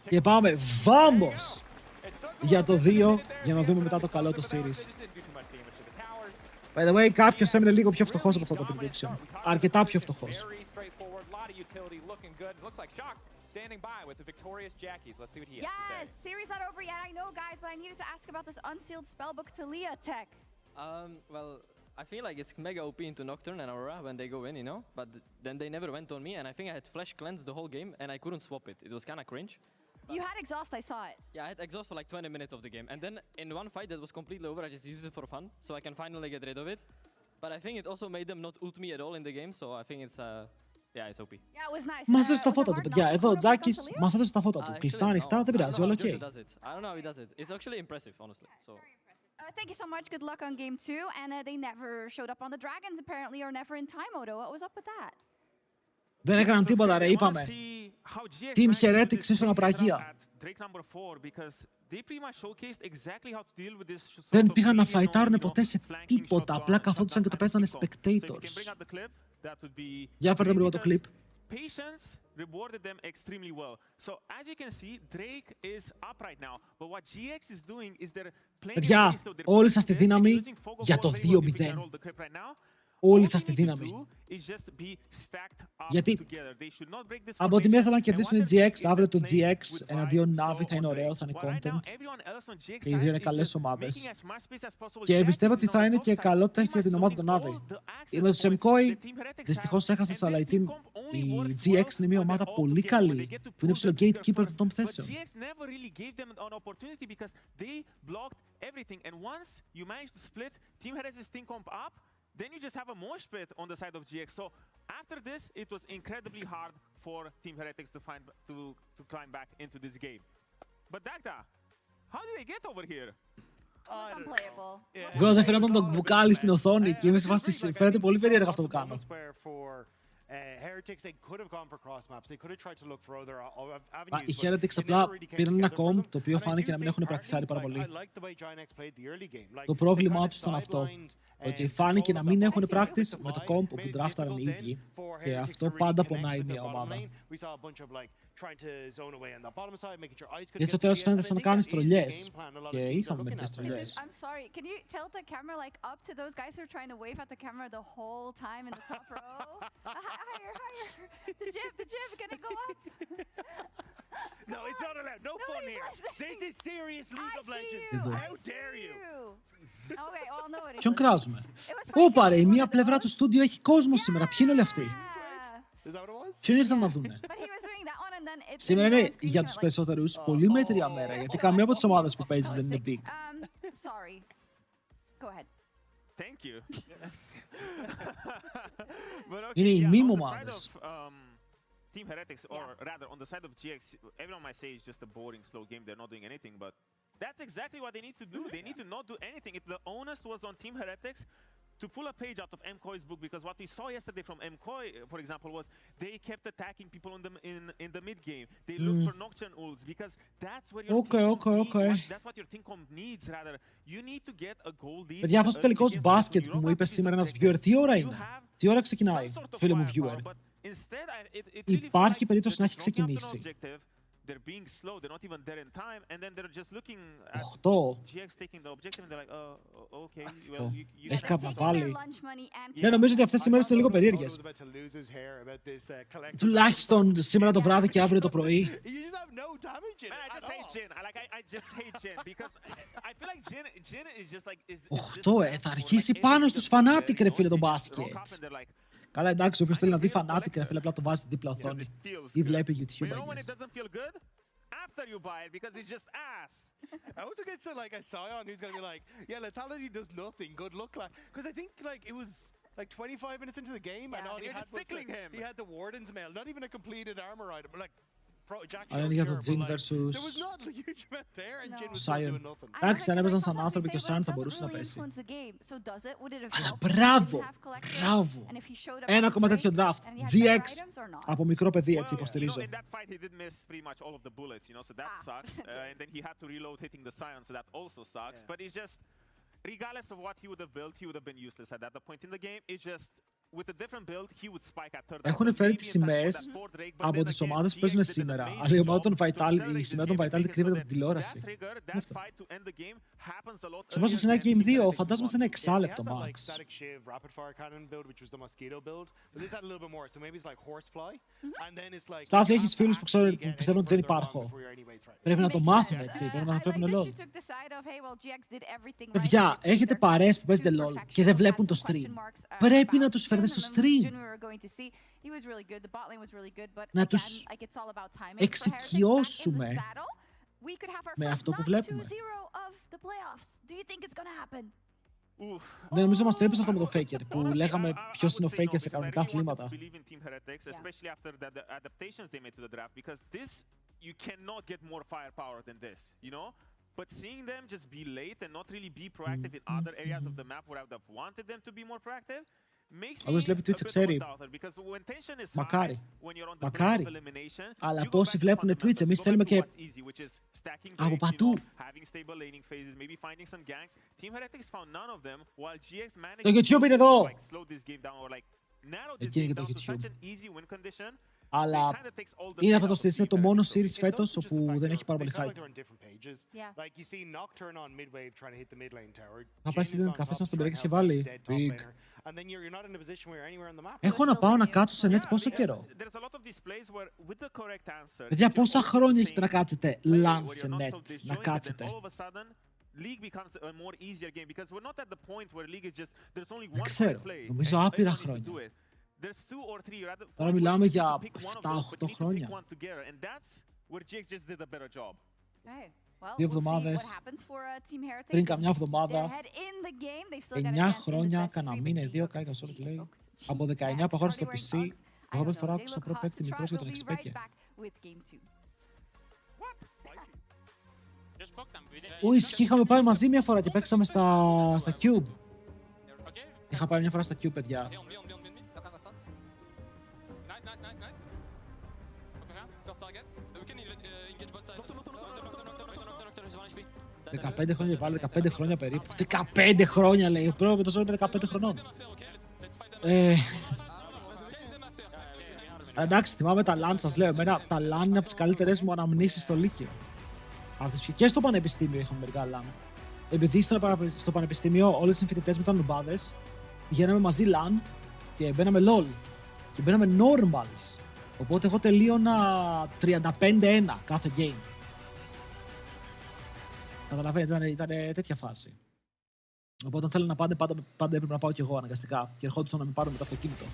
Και πάμε, vamos! Για το 2, για να δούμε μετά το καλό το series. By the way, κάποιος έμεινε λίγο πιο φτωχός από αυτό το prediction. Αρκετά πιο φτωχός. Yes, series not over yet, I know guys, but I needed to ask about this unsealed spellbook Talia tech. Well, I feel like it's mega OP into Nocturne and Aurora when they go in, you know? But then they never went on me, and I think I had Flash Cleanse the whole game, and I couldn't swap it. It was kind of cringe. You had exhaust, I saw it. Yeah, I had exhaust for like 20 minutes of the game. And then in one fight that was completely over, I just used it for fun, so I can finally get rid of it. But I think it also made them not ult me at all in the game, so I think it's, yeah, it's OP. Yeah, it was nice. Μας έδωσε τα φώτα του, παιδιά. Εδώ ο Τζάκης μας έδωσε τα φώτα του. Κλειστά, ανοιχτά, δεν πειράζει, όλο ok. I don't know how he does it. It's actually impressive, honestly. So. Thank you so much. Good luck on game 2. And they never showed up on the Dragons, apparently, or never in time moto. What was up with that? Δεν έκαναν τίποτα, ρε, είπαμε. Team Heretics ίσον απραγία. Δεν πήγαν να φαϊτάρουν ποτέ σε τίποτα, απλά καθόντουσαν και το παίζανε spectators. Για φέρτε μου λίγο το clip. Patience rewarded them extremely well. So as you can see, Drake is up right now. But what GX is doing is they're playing. Παιδιά, όλοι σας τη δύναμη για το 2-0. Όλοι σας τη δύναμη. Γιατί από τη μία θέλουν να κερδίσουν οι GX, αύριο το GX εναντίον Navi θα είναι ωραίο, θα είναι content. Και οι δύο είναι καλές ομάδες. Και πιστεύω ότι θα είναι και καλό τεστ για την ομάδα των Navi. Με τους MKOI, δυστυχώς έχασες, αλλά η GX είναι μια ομάδα πολύ καλή, που είναι ψηλό gatekeeper των top θέσεων. Then you just have a mosh pit on the side of GX. So after this, it was incredibly hard for Team Heretics to climb back into this game. But Dagda, how did they get over here? Unplayable. Βέβαια δεν φαίνονταν το μπουκάλι στην οθόνη και είμαι σε φάση φαίνεται πολύ περίεργο αυτό που κάνω. Οι Heretics απλά πήραν ένα comp το οποίο φάνηκε να μην έχουν πρακτισάρει πάρα πολύ. Το πρόβλημά τους ήταν αυτό. Ότι φάνηκε να μην έχουν practice με το comp που draftaren οι ίδιοι. Και αυτό πάντα πονάει μια ομάδα. Γιατί στο τέλος φαίνεται σαν να κάνεις τρολιές. Και είχαμε μερικές τρολιές. I'm sorry, can you tilt the camera like up to those guys who are trying to wave at the camera the whole time in the top row? Higher, higher. The jib, can it go up? No, it's not allowed. no fun here. This is serious League of Legends. How dare you? Okay, well, nobody. Ποιον κράζουμε? It was Ωπα ρε, η μία πλευρά του στούντιο έχει κόσμο σήμερα. Ποιοι είναι όλοι αυτοί? Yeah. Is that what it was? Ποιον ήρθαν να δούνε? But he was doing that one and then it Σήμερα didn't είναι go on για screen, τους like, περισσότερους πολύ μέτρια μέρα, γιατί καμία από τις ομάδες που παίζει δεν είναι big. sorry. Go ahead. Thank you. But okay, Είναι οι yeah, meme on the side ομάδες. of Team Heretics, or rather on the side of GX, everyone might say it's just a boring, slow game. They're not doing anything, but that's exactly what they need to do. They need to not do anything. If the onus was on Team Heretics to pull a page out of MKOI's book, because what we saw yesterday from MKOI, for example, was they kept attacking people in the mid game. They looked for Nocturne ults because that's where your that's what your team comp needs. Rather, you need to get a goal lead. Παιδιά, αυτός ο τελικός μπάσκετ που μου είπε σήμερα ένας viewer, τι ώρα είναι? Τι ώρα ξεκινάει, φίλε μου viewer? Υπάρχει περίπτωση να έχει ξεκινήσει. 8. Έχει κάπου να βάλει. Ναι, νομίζω ότι αυτές τις ημέρες είναι λίγο περίεργες. Τουλάχιστον σήμερα το βράδυ και αύριο το πρωί. Θα αρχίσει πάνω στους Fnatic, ρε φίλε, το μπάσκετ. Καλά, εντάξει, όποιος θέλει να δει Fnatic, ρε φίλε, απλά το βάζει στην δίπλα οθόνη. Ή βλέπει YouTube, I guess. After you buy it, because it's just ass. I also get to like a Sion who's gonna be like, yeah, lethality does nothing. Good luck, because I think like it was like 25 minutes into the game, and all he had was him. He had the Warden's Mail, not even a completed armor item, but like. Αλλά είναι για το Jin versus Sion. Εντάξει, αν έβαζαν σαν άνθρωποι και ο Sion θα μπορούσε να πέσει. Αλλά μπράβο! Μπράβο! Ένα ακόμα τέτοιο draft. GX από μικρό παιδί, έτσι υποστηρίζω. Regardless of what he would have built, he would have been useless at that point in the game. It's just with a different build, he would spike at third. Έχουν φέρει τις σημαίες από τις ομάδες που παίζουν σήμερα. Αλλά η ομάδα των Vitality, η σημαία των Vitality κρύβεται από την τηλεόραση. Σε πόσο ξεκινάει Game 2, φαντάζομαι σε ένα εξάλεπτο max. Στάθη, έχεις φίλους που πιστεύουν ότι δεν υπάρχω. Πρέπει να το μάθουν, έτσι. Πρέπει να βλέπουν LOL. Παιδιά, έχετε παρέες που παίζετε LOL και δεν βλέπουν το stream. Πρέπει να τους φέρετε στο stream. Να τους εξοικειώσουμε με αυτό που βλέπουμε. Ναι, νομίζω μας το είπες αυτό με το Faker, που λέγαμε ποιος είναι ο Faker σε κανονικά αθλήματα. But seeing them just be late and not really be proactive in other areas of the map where I would have wanted them to be more proactive makes me a bit doubtful because when tension is high, when you're on the brink of elimination, αλλά πόσοι βλέπουν Twitch, εμείς θέλουμε και από πατού. Το YouTube είναι εδώ! Εκεί είναι και το YouTube. Αλλά είναι αυτό το series, είναι το μόνο series φέτος όπου δεν έχει πάρα πολύ hype. Να πάει στην καφέ να στον περιέχει και βάλει. Έχω να πάω να κάτσω σε net πόσο καιρό. Παιδιά, πόσα χρόνια έχετε να κάτσετε LAN σε net, να κάτσετε. Δεν ξέρω, νομίζω άπειρα χρόνια. Τώρα μιλάμε για 7-8 χρόνια. 2 εβδομάδες, πριν καμιά εβδομάδα, 9 χρόνια, κανένα μήνα, 2, κάηκα solo play. Από 19 που αγόρασα στο PC, εγώ πρώτη φορά άκουσα πρώτο παίκτη μικρός για τον Expecke. Ισχύει, είχαμε πάει μαζί μια φορά και παίξαμε στα Cube. Είχα πάει μια φορά στα Cube, παιδιά. 15 χρόνια, βάλε 15 χρόνια περίπου. 15 χρόνια λέει, ο πρώτος με το ζόρι με 15 χρονών. Εντάξει, θυμάμαι τα LAN, σας λέω, εμένα τα LAN είναι από τις καλύτερες μου αναμνήσεις στο Λύκειο. Και στο πανεπιστήμιο είχαμε μερικά LAN. Επειδή στο πανεπιστήμιο όλες οι συμφοιτητές μου ήταν νουμπάδες, πηγαίναμε μαζί LAN και μπαίναμε LOL. Και μπαίναμε normals. Οπότε εγώ τελείωνα 35-1 κάθε game. Καταλαβαίνετε, ήταν τέτοια φάση. Οπότε όταν θέλω να πάτε, πάντα έπρεπε να πάω κι εγώ αναγκαστικά. Και ερχόντουσαν να με πάρουν με το αυτοκίνητο.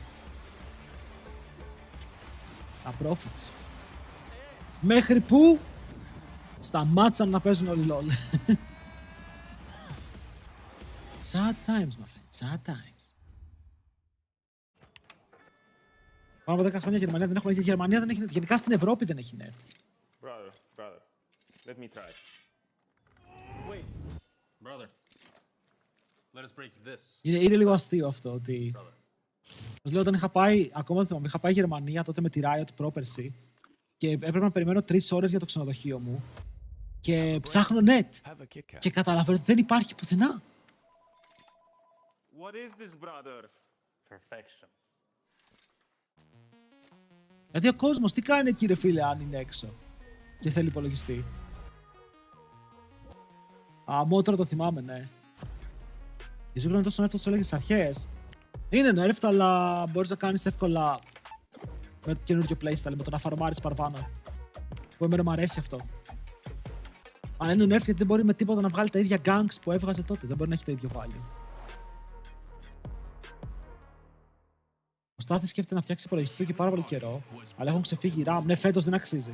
Τα profits. Μέχρι που σταμάτησαν να παίζουν όλοι LOL. Sad times, my friend. Sad times. Πάνω από 10 χρόνια Γερμανία δεν έχουμε. Η Γερμανία δεν έχει net. Γενικά στην Ευρώπη δεν έχει net. Brother, let me try. Wait, brother. Let us break this. Είναι λίγο αστείο αυτό ότι. Σας λέω, όταν είχα πάει, ακόμα θυμάμαι, είχα πάει Γερμανία τότε με τη Riot πρόπερση και έπρεπε να περιμένω 3 ώρες για το ξενοδοχείο μου και ψάχνω net. Και καταλαβαίνω ότι δεν υπάρχει πουθενά. What is this, brother? Perfection. Γιατί ο κόσμος τι κάνει εκεί, ρε φίλε, αν είναι έξω και θέλει υπολογιστή. Μότρο το θυμάμαι, ναι. Η ζούγκλα είναι τόσο nerf όσο έλεγες στις αρχές. Είναι nerf, αλλά μπορείς να κάνεις εύκολα με το καινούργιο playstyle, με το να φαρμάρεις παραπάνω. Που εμένα μου αρέσει αυτό. Αλλά είναι nerf γιατί δεν μπορεί με τίποτα να βγάλει τα ίδια ganks που έβγαζε τότε. Δεν μπορεί να έχει το ίδιο value. Ο Στάθης σκέφτεται να φτιάξει υπολογιστή του και πάρα πολύ καιρό, αλλά έχουν ξεφύγει RAM. Ναι, φέτος δεν αξίζει.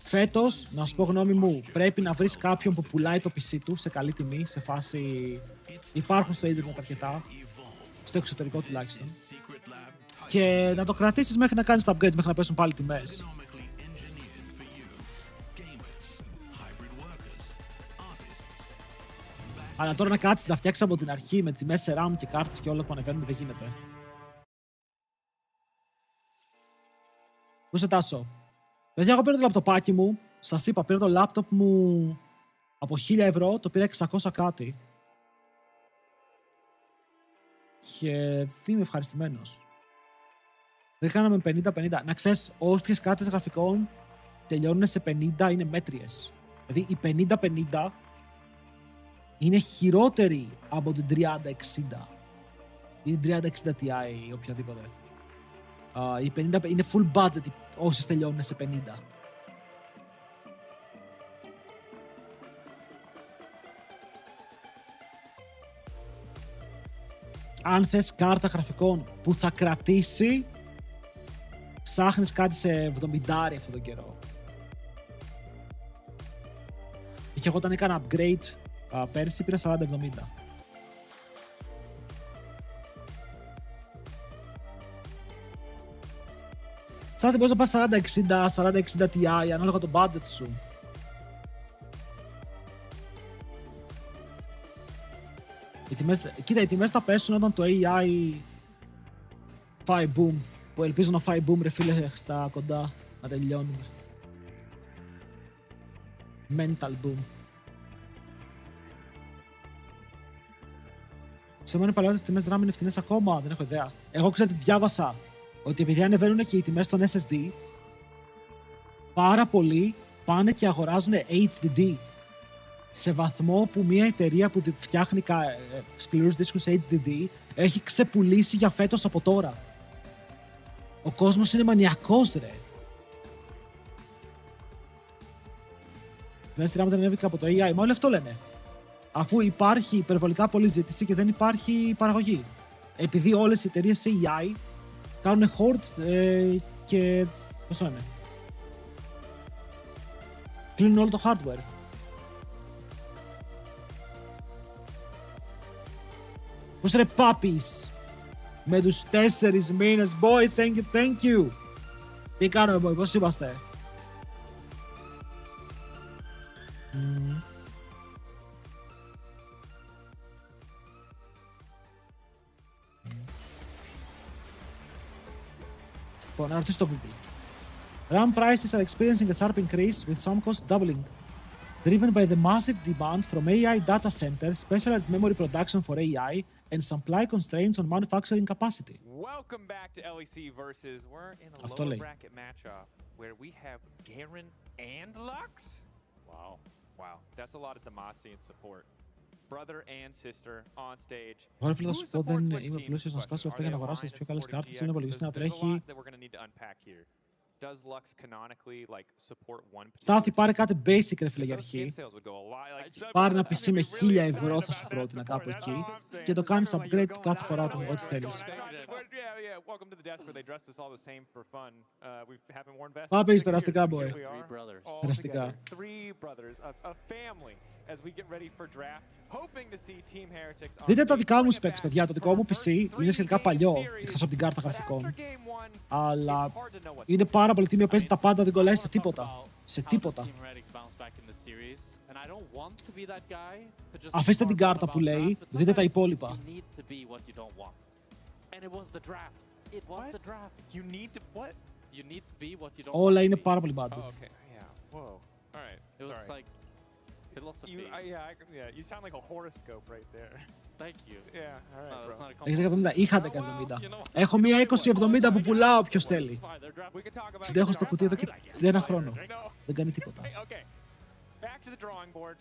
Φέτος, να σου πω γνώμη μου, πρέπει να βρεις κάποιον που πουλάει το PC του σε καλή τιμή, σε φάση. Υπάρχουν στο ίντερνετ αρκετά, στο εξωτερικό τουλάχιστον. Και να το κρατήσεις μέχρι να κάνεις τα upgrades, μέχρι να πέσουν πάλι τιμές. Αλλά τώρα να κάτσεις να φτιάξεις από την αρχή με τιμές σε RAM και κάρτες και όλα που ανεβαίνουν δεν γίνεται. Πού σε Τάσο? Παιδιά, εγώ πήρα το λαπτοπάκι μου. Σας είπα, πήρα το λάπτοπ μου από 1.000 ευρώ, το πήρα 600 κάτι. Και δεν είμαι ευχαριστημένος. Δεν κάναμε 50-50. Να ξέρεις, όποιες κάρτες γραφικών τελειώνουν σε 50 είναι μέτριες. Δηλαδή η 50-50 είναι χειρότερη από την 30-60 ή την 30-60 Ti ή οποιαδήποτε. Η 50 είναι full budget όσες τελειώνουν σε 50. Αν θες κάρτα γραφικών που θα κρατήσει, ψάχνεις κάτι σε 70 αυτόν τον καιρό. Και εγώ όταν έκανα upgrade πέρσι πήρα 40-70. Σαν μπορείς να πας 40-60, 40-60 Ti, ανάλογα το budget σου. Κοίτα, οι τιμές θα πέσουν όταν το AI φάει boom. Που ελπίζω να φάει boom, ρε φίλε, στα κοντά, να τελειώνουμε. Mental boom. Σε μένα παλαιότερα οι τιμές RAM είναι φθηνές ακόμα, δεν έχω ιδέα. Εγώ ξέρετε, διάβασα ότι επειδή ανεβαίνουν και οι τιμές των SSD, πάρα πολλοί πάνε και αγοράζουν HDD. Σε βαθμό που μια εταιρεία που φτιάχνει σκληρούς δίσκους HDD έχει ξεπουλήσει για φέτος από τώρα. Ο κόσμος είναι μανιακός, ρε. Δεν στηράμε δεν ανέβηκα από το AI, μα όλοι αυτό λένε. Αφού υπάρχει υπερβολικά πολλή ζήτηση και δεν υπάρχει παραγωγή. Επειδή όλες οι εταιρείες AI κάνουν hoard και πώς το λένε, κλείνουν όλο το hardware. Πώς ρε πάπης, με τους 4 μήνες, boy, thank you. Τι κάνουμε, boy, πώς είμαστε? Να ρωτήσω το Google. RAM prices are experiencing a sharp increase with some costs doubling, driven by the massive demand from AI data centers, specialized memory production for AI, and supply constraints on manufacturing capacity. Welcome back to LEC versus we're in a lower bracket matchup where we have Garen and Lux. Wow, that's a lot of Demacia and support. Brother and sister on stage. Εγώ φίλε θα σου πω, δεν είμαι πλούσιος να σκάσω αυτά για να αγοράσω τις πιο καλές κάρτες. Είναι υπολογιστή να τρέχει does Lux canonically like support one Στάθη, πάρε κάτι basic ρε φίλε για Those skin αρχή. sales would go a lot like Πάρε ένα PC με 1.000 θα σου πρότεινα κάπου εκεί και το κάνεις upgrade κάθε φορά ό,τι θέλεις. Yeah, welcome to the desk where they dressed us all the same for fun. We haven't worn vests. Πάμε περαστικά, boy. Περαστικά. Three brothers, a family as we get ready for draft, hoping to see Team Heretics. Δείτε τα δικά μου specs, παιδιά. Το δικό μου PC είναι σχετικά παλιό, εκτός από την κάρτα γραφικών. Αλλά είναι πάρα πολύ τίμιο, παίζει τα πάντα, δεν κολλάει σε τίποτα. Σε τίποτα. Αφήστε την κάρτα που λέει, δείτε τα υπόλοιπα. Όλα είναι πάρα πολύ budget. You sound like a horoscope right there. Thank you. Yeah, all right, bro. Έχεις 1070, είχα 1070. Έχω μία 2070 που πουλάω ποιος θέλει. Την έχω στο κουτί εδώ και ένα χρόνο. Δεν κάνει τίποτα. Okay. Back to the drawing board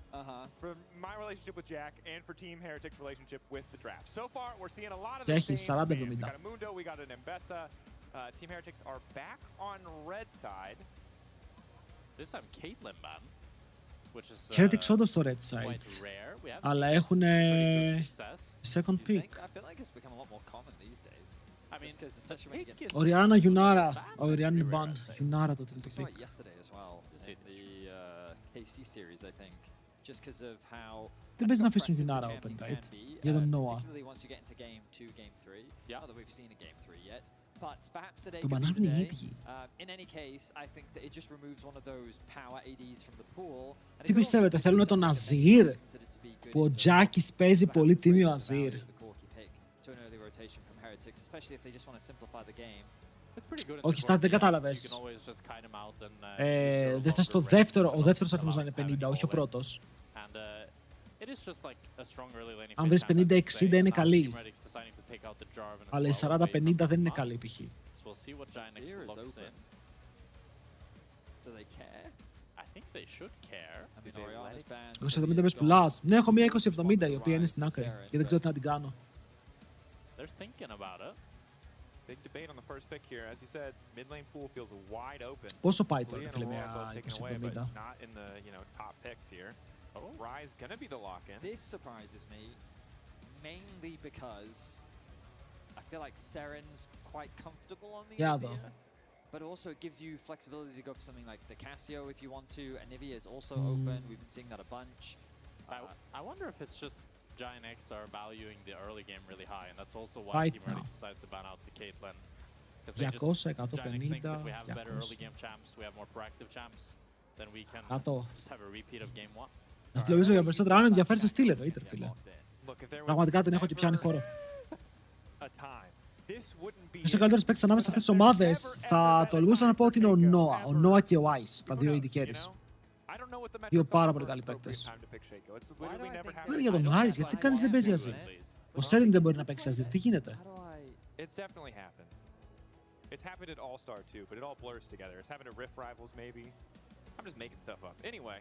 for my relationship with Jack and for Team Heretic's relationship with the draft. So far, we're seeing a lot of the same. We got a Mundo, we got an Mbessa. Team Heretics are back on red side. This time Caitlyn ban, which is Heretics όντως στο red side, αλλά έχουν second pick. Ο Ριάννα Γιουνάρα, ο Ριάννα είναι ban, Γιουνάρα το τρίτο pick. Δεν παίζει να αφήσουν Γιουνάρα open, right? Για τον Noah. Το μπανάρουν οι ίδιοι. Τι πιστεύετε, θέλουν τον Αζίρ? Που ο Τζάκης παίζει πολύ τίμιο Αζίρ. Όχι, Στάθη, δεν κατάλαβες. Δεν θες το δεύτερο, ο δεύτερος αριθμός να είναι 50, όχι ο πρώτος. Αν βρεις 50-60 είναι καλή. Αλλά η 40-50 δεν είναι καλή π.χ. Εγώ 70 μες πουλάς. Ναι, έχω μία 2070 η οποία είναι στην άκρη και δεν ξέρω τι να την κάνω. Πόσο πάει τώρα, φίλε, μια 2070? Rise gonna be the lock-in. This surprises me, mainly because I feel like Seren's quite comfortable on the Azir, but also it gives you flexibility to go for something like the Casio if you want to. Anivia is also open. We've been seeing that a bunch. I wonder if it's just Giant X are valuing the early game really high, and that's also why Right Team now. Heretics decided to ban out the Caitlyn. 200, 150, Giant X thinks if we have better early game champs, we have more proactive champs, then we can just have a repeat of game 1. Να στείλω πίσω για περισσότερα, αν ενδιαφέρει σε στείλε, εννοείται, φίλε. Πραγματικά την έχω και πιάνει χώρο. Ποιος είναι ο καλύτερος παίκτης ανάμεσα σε αυτές τις ομάδες? Θα τολμούσα να πω ότι είναι ο Noah. Ο Noah και ο Ice, τα δύο AD carries. Δύο πάρα πολύ καλοί παίκτες. Άρα για τον Ice, γιατί κανείς δεν παίζει Azir? Ο Serin δεν μπορεί να παίξει Azir, τι γίνεται? It's happened at All-Star too, but it all blurs together. It's happened at Rift Rivals maybe. I'm just making stuff up. Anyway.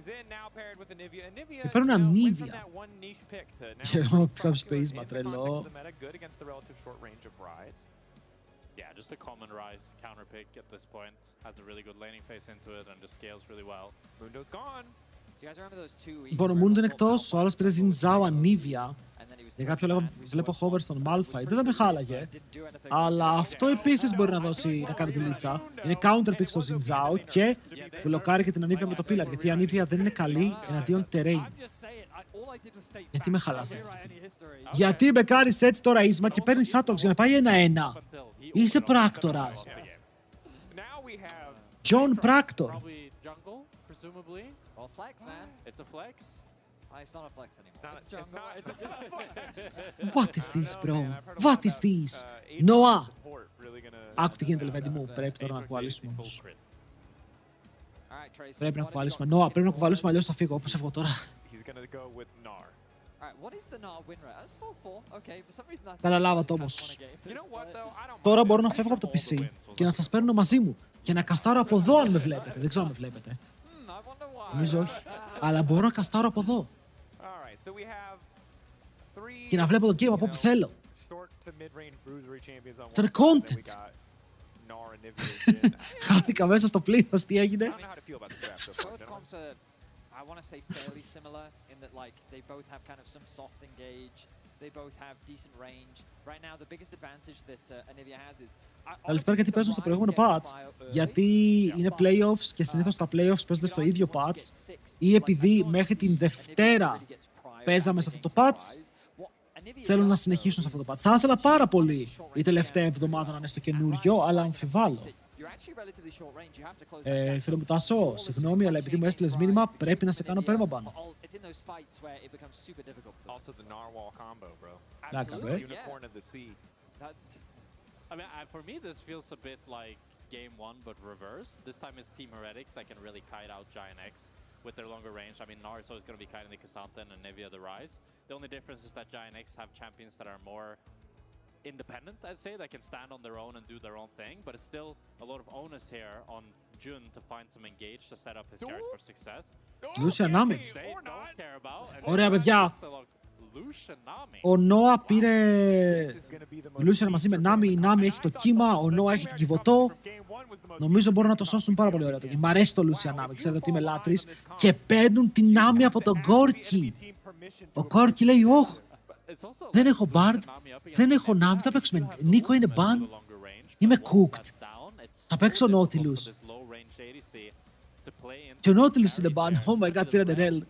Xin now paired with Anivia. Anivia Παίρνουν Anivia. from that one niche pick to now Κάποιος παίζει τρελό. good against the relative short range of Rise. Yeah, just a common Rise counter pick at this point. Has a really good laning phase into it and just scales really well. Mundo's gone. Λοιπόν, ο Mundo είναι εκτός, ο άλλος πήρε Zinzao Anivia. Για κάποιο λόγο βλέπω hover στον Malphite, δεν θα με χάλαγε. Αλλά αυτό επίσης μπορεί να κάνει τη λίτσα. Είναι counter pick στο Zinzao και μπλοκάρει και την Anivia με το Pillar. Γιατί η Anivia δεν είναι καλή εναντίον terrain. Γιατί με χαλάς έτσι? Γιατί με κάνεις έτσι τώρα Ίσμα και παίρνεις Atox για να πάει 1-1? Είσαι πράκτορας. John Practor. Well, flex, man. It's a flex. It's not a flex anymore. It's jungle. It's a jungle. What is this, bro? What is this? Noah! Άκου τι γίνεται, λεβέντη μου. Πρέπει τώρα να κουβαλήσουμε όμως. Πρέπει να κουβαλήσουμε. Noah, πρέπει να κουβαλήσουμε, αλλιώς θα φύγω. Όπως φεύγω τώρα. Καταλάβα το όμως. Τώρα μπορώ να φεύγω από το PC και να σας παίρνω μαζί μου. Και να καστάρω από εδώ αν με βλέπετε. Δεν ξέρω αν με βλέπετε. Νομίζω όχι. Αλλά μπορώ να καστάρω από εδώ. Και να βλέπω το game από όπου θέλω. Αυτό είναι content. Gnar and Nivea and Jhin. Χάθηκα μέσα στο πλήθος, τι I έγινε. don't know how to feel about the draft so far, Both gentlemen. comps are, I want to say, fairly similar in that like they both have kind of some soft engage. They both have decent range. Right now, the biggest advantage that Anivia has is. Καλησπέρα, γιατί παίζουν στο προηγούμενο patch. Γιατί είναι playoffs και συνήθως τα playoffs παίζονται στο ίδιο patch, ή επειδή μέχρι την Δευτέρα παίζαμε σε αυτό το patch, θέλουν να συνεχίσουν σε αυτό το patch. Θα ήθελα πάρα πολύ η τελευταία εβδομάδα να είναι στο καινούριο, αλλά αμφιβάλλω. Φίλε μου Τάσο, συγγνώμη, αλλά επειδή μου έστειλες μήνυμα, πρέπει να σε κάνω permaban. Also the narwhal combo, bro. Absolutely, Unicorn of the sea. I mean, for me, this feels a bit like game one, but reverse. This time it's Team Heretics that can really kite out Giant X with their longer range. I mean, Nar is always going to be kiting the Chrysanthemum and Nivea the Rise. The only difference is that Giant X have champions that are more independent, I'd say, that can stand on their own and do their own thing, but it's still a lot of onus here on Jun to find some engage to set up his character for success. Lucian Nami. They don't care about. Ωραία, παιδιά. Ο Νόα πήρε Lucian μαζί με Νάμι. Η Νάμι έχει το κύμα, ο Νόα έχει την κυβωτό. Νομίζω μπορούν να το σώσουν πάρα πολύ ωραία. Μ' αρέσει το Lucian Νάμι, ξέρετε ότι είμαι λάτρης. Και παίρνουν την Νάμι από τον Κόρκι. Ο Κόρκι λέει, όχ, δεν έχω Bard, δεν έχω Νάμι, θα παίξουμε. Νίκο είναι ban, είμαι cooked. Θα παίξω Nautilus. Και ο Nautilus είναι ban, oh my god, πήρανε Rel.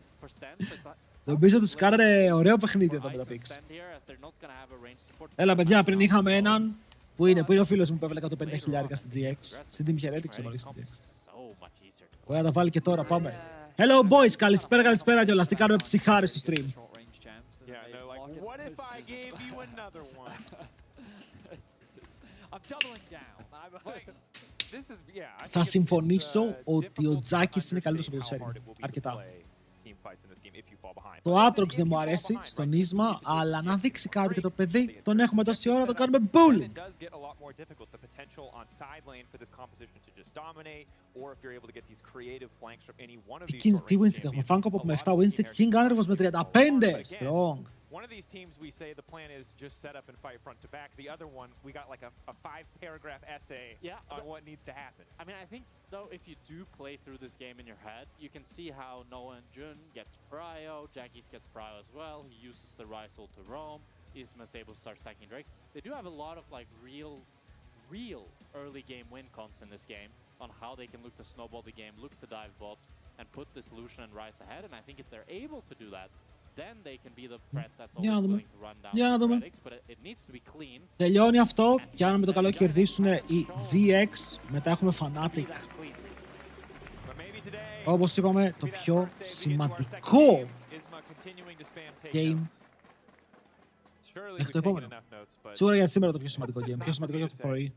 Νομίζω τους κάνανε ωραίο παιχνίδι εδώ με τα picks. Έλα παιδιά, πριν είχαμε έναν, που είναι ο φίλος μου που έβαλε 150.000 στην GX. Στην Team Heretics έβαλε στην GX. Ωραία, τα βάλει και τώρα, πάμε. Hello boys, καλησπέρα κιόλας, τι κάνουμε ψυχάρι στο stream. What if I gave you another one? I'm doubling down. Θα συμφωνήσω ότι ο Τζάκης είναι καλύτερος από το Σέρι. Αρκετά. Το Aatrox δεν μου αρέσει στον Ίσμα, αλλά να δείξει κάτι και το παιδί, τον έχουμε τόση ώρα, το κάνουμε bullying. Τι Winstic έχουμε, Funko Pop με 7 Winstic, King άνεργος με 35, strong. One of these teams, we say the plan is just set up and fight front to back. The other one, we got like a 5-paragraph essay on what needs to happen. I mean, I think, though, if you do play through this game in your head, you can see how Noah and Jun gets Prio, Jaggies gets Prio as well. He uses the Rise ult to roam. Isma's able to start stacking Drakes. They do have a lot of like real early game win cons in this game on how they can look to snowball the game, look to dive bot, and put this Lucian and Rise ahead. And I think if they're able to do that, then they can be the threat that's always willing to run down the Heretics, but it needs to be clean. Τελειώνει αυτό και αν με το καλό κερδίσουν οι GX, μετά έχουμε Fnatic. Όπως είπαμε, το πιο σημαντικό game μέχρι το επόμενο. Σίγουρα για σήμερα το πιο σημαντικό game, πιο σημαντικό για το πρωί.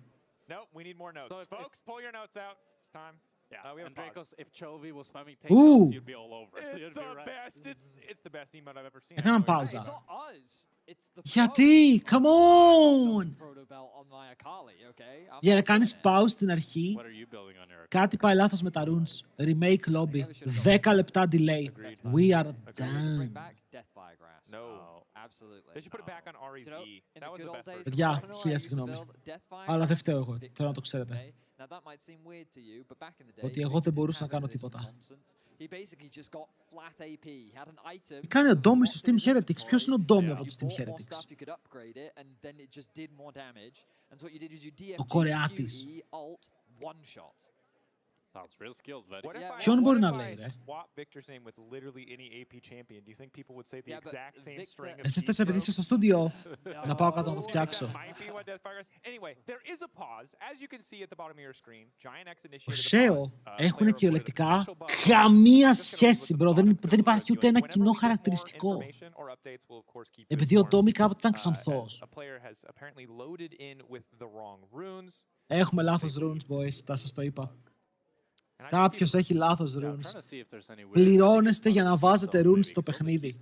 Yeah, and Dracos, if Chovy was spamming takedowns, you'd be all over it. It's the best emote I've ever seen. Έκαναν πάουζα. Γιατί, come on! Για να κάνεις pause στην αρχή, κάτι πάει λάθος με τα runes. Remake lobby. 10 λεπτά delay. We are done. No. Absolutely. They should put it back on Ari's E. That was the best version. Παιδιά, χίλια συγγνώμη. Αλλά δεν φταίω εγώ. Θέλω να το ξέρετε. Ότι εγώ δεν μπορούσα να κάνω τίποτα. Τι κάνει ο Ντόμι στο Team Heretics? Ποιος είναι ο Ντόμι από το Team Heretics? Ο Κορεάτης. Ποιον μπορεί να λέει, ρε? Εσείς τέσσερα επειδή είστε στο στούντιο. Να πάω κάτω να το φτιάξω. Ο Σέο έχουν κυριολεκτικά καμία σχέση, μπρο. Δεν υπάρχει ούτε ένα κοινό χαρακτηριστικό. Επειδή ο Ντόμι κάποτε ήταν ξανθός. Έχουμε λάθος runes, boys. Τα σας το είπα. Κάποιος έχει λάθος runes. Πληρώνεστε για να βάζετε runes στο παιχνίδι.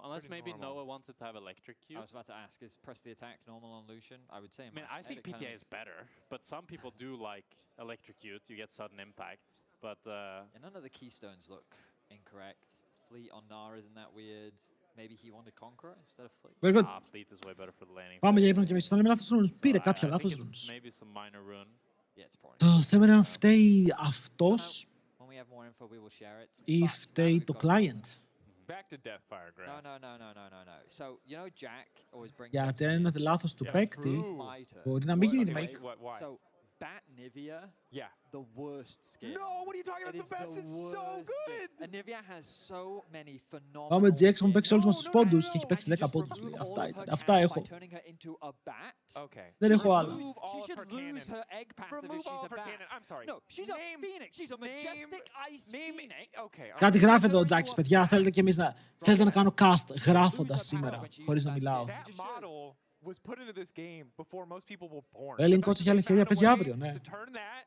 Unless maybe Noah wanted to have electrocute. I was about to ask, is press the attack normal on Lucian? I would say. I mean, I think PTA is better, but some people do like electrocute. You get sudden impact, but none of the keystones look incorrect. Fleet on Nara, isn't that weird? maybe he wanted Conqueror instead of Fleet. Very good. Fleet is way better for the laning. Πάμε για ύπνο και εμείς. Όταν λέμε λάθος runes, πήρε κάποια I think λάθος it's runes. Maybe some minor rune. Yeah, it's boring. Το θέμα είναι αν φταίει αυτός When we have more info, we will share it. ή But φταίει now το we've got- client. Back to Deathfire Grass. No. So, you know Jack always brings up Γιατί αν είναι λάθος του παίκτη, Smiter. μπορεί να μην γίνει Okay, remake. why? So, Bat Nivea, Yeah. the worst skin. No, what are you talking about? It It's is the best. the It's so worst skin. good. And Nivea has so many phenomenal Πάμε GX, έχουν skins. παίξει όλους μας τους πόντους και έχει And παίξει you 10 just πόντους. remove Αυτά all of ήταν. her Αυτά cannon έχω. by turning her into a bat. Okay. Δεν She έχω should άλλα. Remove all She of should her lose cannon. her egg passive if Remove she's all a of her bat. cannon. I'm sorry. No, she's a Name- phoenix. She's a majestic ice name- phoenix. Okay. Κάτι γράφει εδώ ο Τζάκης, παιδιά. Θέλετε κι εμείς να... Θέλετε να κάνω cast γράφοντας σήμερα, χωρίς να μιλάω. That model was put into this game before most people were born. Ο Έλλην Κότσο έχει άλλη ευκαιρία, παίζει αύριο, ναι. To turn that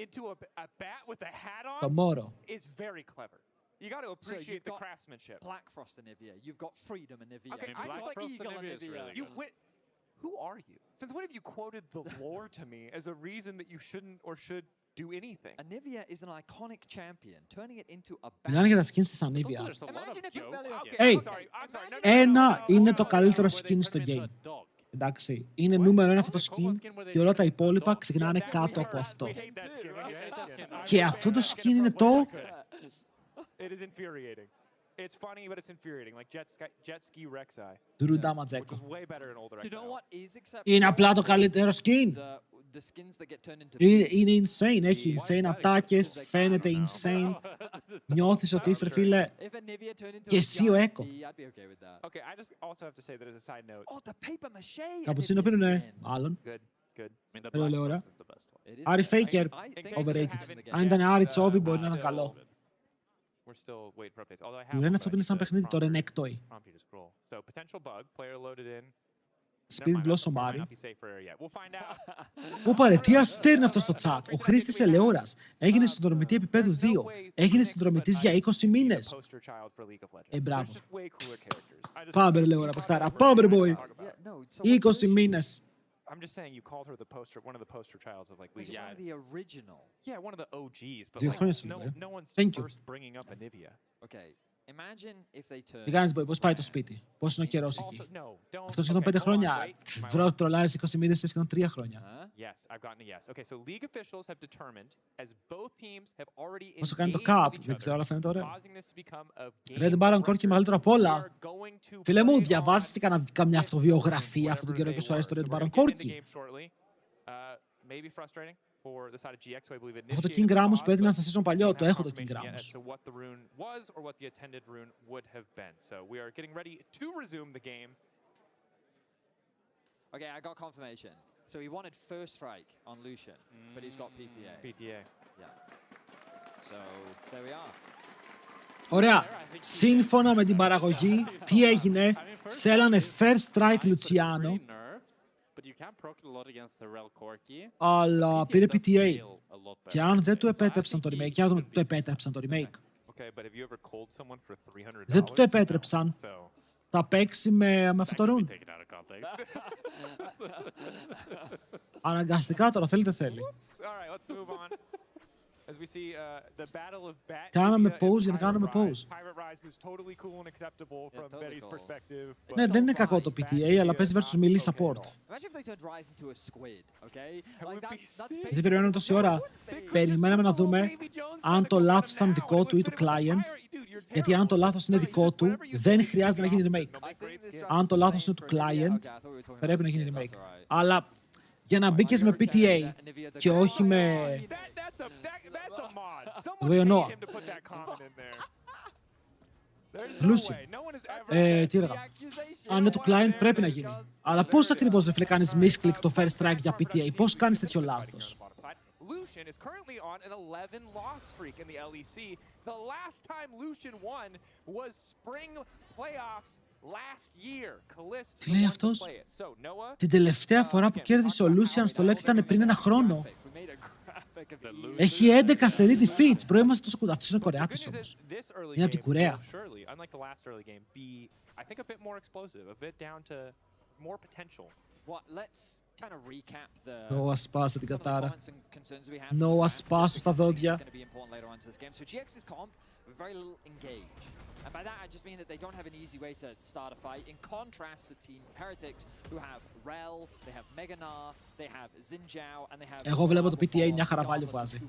into a bat with a hat on Το Μόρο. is very clever. You got to So appreciate you've the got craftsmanship. Black Frost and Nivea. You've got Freedom and Nivea. Okay, You've I got just like Eagle and Nivea is Nivea. really You went. Who are you? Since when have you quoted the lore to me as a reason that you shouldn't or should do anything? And Nivea is an iconic champion. Turning it into a bat. Μιλάνε για τα skins της Also, Ανίβια. there's a lot of Imagine if it fell jokes. in- Hey, I'm sorry. No, ένα είναι το No, καλύτερο where they skin turn στο him into game. a dog. Εντάξει, είναι νούμερο 1 αυτό το skin και όλα τα υπόλοιπα ξεκινάνε κάτω από αυτό. We hate that skin. We hate that skin. Και αυτό το skin είναι το... It is infuriating. It's funny, but it's infuriating. Like Jet Ski Rek'Sai, Ντουρούντά which Ματζέκο. was way better in older You know XL. what is acceptable? Είναι απλά το καλύτερο skin. The skins that get turned into Είναι insane, έχει insane ατάκες, φαίνεται insane. Νιώθεις ότι είσαι, φίλε, If a Nivea turned into και a εσύ ο giant Έκο. bee, I'd be okay with that. Okay, I just also have to say that as a side note. Oh, the paper mache. Καπουτσίνο Nivea πίνουνε, skin. μάλλον. Good, good. I mean, the Hello, Black Leora. Frost is the best one. It is Άρη good. Faker, I think it's overrated. in the game. Αν ήταν Άρη Τσόβι μπορεί να ήταν καλό. We're still waiting for updates. Although I have Του λένε one αυτό που είναι σαν that I παιχνίδι, το prompted- Renektoy. prompted you to scroll. So potential bug, player loaded in. Spirit Blossom Might Άρη. not be safe for air yet. We'll find out. Όπα ρε, τι αστέρι είναι αυτό στο chat. Ο Χρήστης Ελεόρας έγινε συνδρομητή επίπεδου 2. Έγινε συνδρομητής για 20 μήνες. Poster child for League of Legends. μπράβο. There's just way cooler characters. I just- Πάμε ρε Ελεόρα, παιχτάρα. Πάμε ρε boy. Yeah, no, so 20 μήνες. I'm just saying you called her the poster, one of the poster childs of like Which League is of one of Legends. the original. Yeah, one of the OGs, but Δύο like, χρόνια σου λέω, no one's Thank you. first bringing up Anivia. Okay, imagine if they turn. Τι κάνεις boy, πώς πάει το σπίτι. Πώς είναι ο καιρός εκεί. Also, no, don't. Αυτό σχεδόν okay, 5 hold on, χρόνια. wait. My Βρω τρολάρεις 20 μήνες, θες σχεδόν 3 χρόνια. Huh? Yes, I've gotten a yes. Okay, so league officials have determined, as both teams have already Όσο κάνει το engaged with cap, each δεν ξέρω, αλλά other, φαίνεται ωραίο. causing this to become a game Red of Baron record. Corki μεγαλύτερο απ' όλα. We are going to Φίλε μου, play διαβάζεις on και καμιά αυτοβιογραφία αυτόν τον whatever καιρό they και σου αρέσει το were. Red So we're Baron gonna get into Corki. game shortly. Maybe frustrating for the side of GX, who I believe Έχω το initiated King the Ramos pause, που έδιναν but στα season παλιό, don't το have έχω το King confirmation yet Ramos. as to what the rune was or what the attended rune would have been. So we are getting ready to resume the game. Okay, I got confirmation. So he wanted first strike on Lucian, but he's got PTA. PTA. Yeah. So there we are. Ωραία. Σύμφωνα με την παραγωγή, τι έγινε. Θέλανε first strike Luciano, Pretty nerfed, but you can proc it a lot against the Rel Corki. αλλά πήρε does PTA. scale a lot Και better. αν δεν του So I επέτρεψαν think το he remake, και αν should δεν be του επέτρεψαν το remake, Okay, but have you ever called someone for $300? δεν του το επέτρεψαν, So θα παίξει με αυτό το That can be rune. taken out of context. Αναγκαστικά τώρα, θέλει δεν θέλει. All right, let's move on. As we see the battle of Bat. Κάναμε Nivea and pause για να Pirate κάνουμε Rise. pause. Pirate Rise was totally cool and acceptable from totally Betty's cool. perspective. Ναι, but δεν είναι κακό το Bat PTA, αλλά Nivea παίζει versus not melee okay at support. all. Imagine if they turned Rise into a squid, okay? That would be That's sick. Γιατί περιμένουμε τόση ώρα. Περιμέναμε να δούμε αν το λάθος ήταν δικό του ή του client. Γιατί αν το λάθος είναι δικό του, δεν χρειάζεται να γίνει remake. Αν το λάθος είναι του client, πρέπει να γίνει remake. Αλλά για να μπήκες με PTA και όχι με... That's a mod. Βέβαια, Someone Noah. paid him to put that comment in there. There's Lucy. no way. No one has ever. Τι έλεγα. Αν είναι του client πρέπει να γίνει. Αλλά πώς ακριβώς δεν κάνεις misclick το first strike για PTA, πώς κάνεις τέτοιο λάθος. Lucian is currently on an 11 loss streak in the LEC. The last time Lucian won was spring playoffs last year. Kalist Τι λέει won to αυτός? play it. So Noah, Την τελευταία φορά που κέρδισε ο Lucian στο Lec ήταν πριν ένα χρόνο. Έχει 11 σερί defeats. Μπρο, είμαστε τόσο κοντά. Αυτός είναι Κορεάτης όμως. είναι από την Κορέα. Surely, unlike the last early game, be I think a bit more explosive, a bit down to more potential. What? Let's kind of recap the. Νόα σπάσε την some of the κατάρα. comments and concerns we had. Νόα σπάσου στα δόντια. It's going to be important later on to this game. So GX's comp, very little engage. And by that, I just mean that they don't have an easy way to start a fight. In contrast to Team Heretics, who have Rel, they have Meganar, they have Xinjiao, and they have... Εγώ βλέπω το PTA μια χαρά value βγάζει.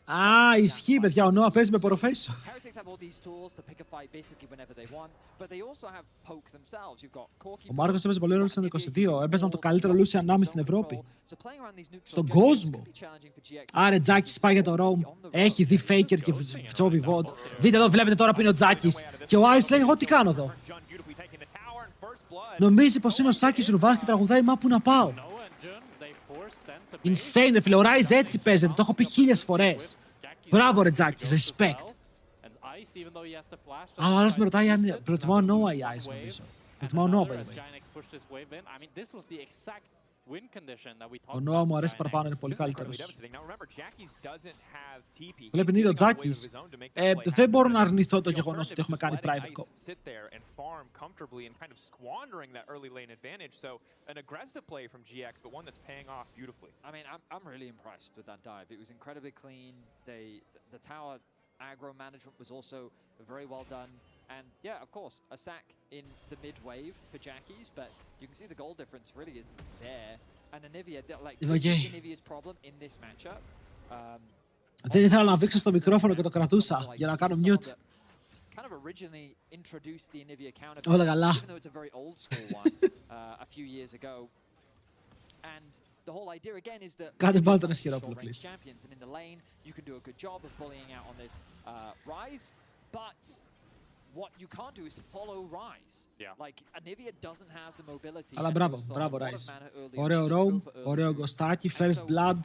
Α, ισχύει, παιδιά, ο Noah παίζει με Porofation. Heretics have all these tools to pick a fight basically whenever they want, but they also have poke themselves. You've got Corky. Ο Μάρκος έπαιζε πολύ ρόλο στο 22. Έπαιζαν το καλύτερο Lucian Nami στην Ευρώπη. Στον κόσμο. Άρε, Τζάκης πάει για το Rome. Έχει δει Faker και Vs Vots. Δείτε εδώ, βλέπετε τώρα που είναι ο Τζάκης. Και ο Ice λέει: εγώ τι κάνω εδώ. Νομίζει πως είναι ο Σάκης Ρουβάς και τραγουδάει «Μα πού να πάω». Insane, ρε φίλε. Ο Rise έτσι παίζεται. Το έχω πει 1000 φορές. Μπράβο, ρε Τζάκης. Respect. Α, ο άλλος με ρωτάει αν προτιμάω Noah ή Ice, νομίζω. Προτιμάω Noah, by the way. Ο Noah μου αρέσει παραπάνω, είναι πολύ καλύτερος. Βλέπει είναι ο Τζάκης. Δεν μπορώ να αρνηθώ το γεγονός ότι έχουμε κάνει private call. I mean, I'm really impressed with that dive. It was incredibly clean. The tower aggro management was also very well done. And yeah, of course, a sack in the mid wave for Jackies, but you can see the goal difference really isn't there. And Anivia, like, this is Anivia's problem in this matchup. Δεν ήθελα να βήξω στο μικρόφωνο και το κρατούσα για να κάνω mute. Kind of originally introduced the Anivia counter, Όλα καλά. even though it's a very old school one a few years ago. And the whole idea again is that Κάντε πάλι τον Εσχυρόπουλο, please. champions, and in the lane you can do a good job of bullying out on this Rise, but what you can't do is follow Rise. Like, Anivia doesn't have the mobility. Αλλά μπράβο, μπράβο Rise. Ωραίο Roam, ωραίο γκοστάκι, first blood.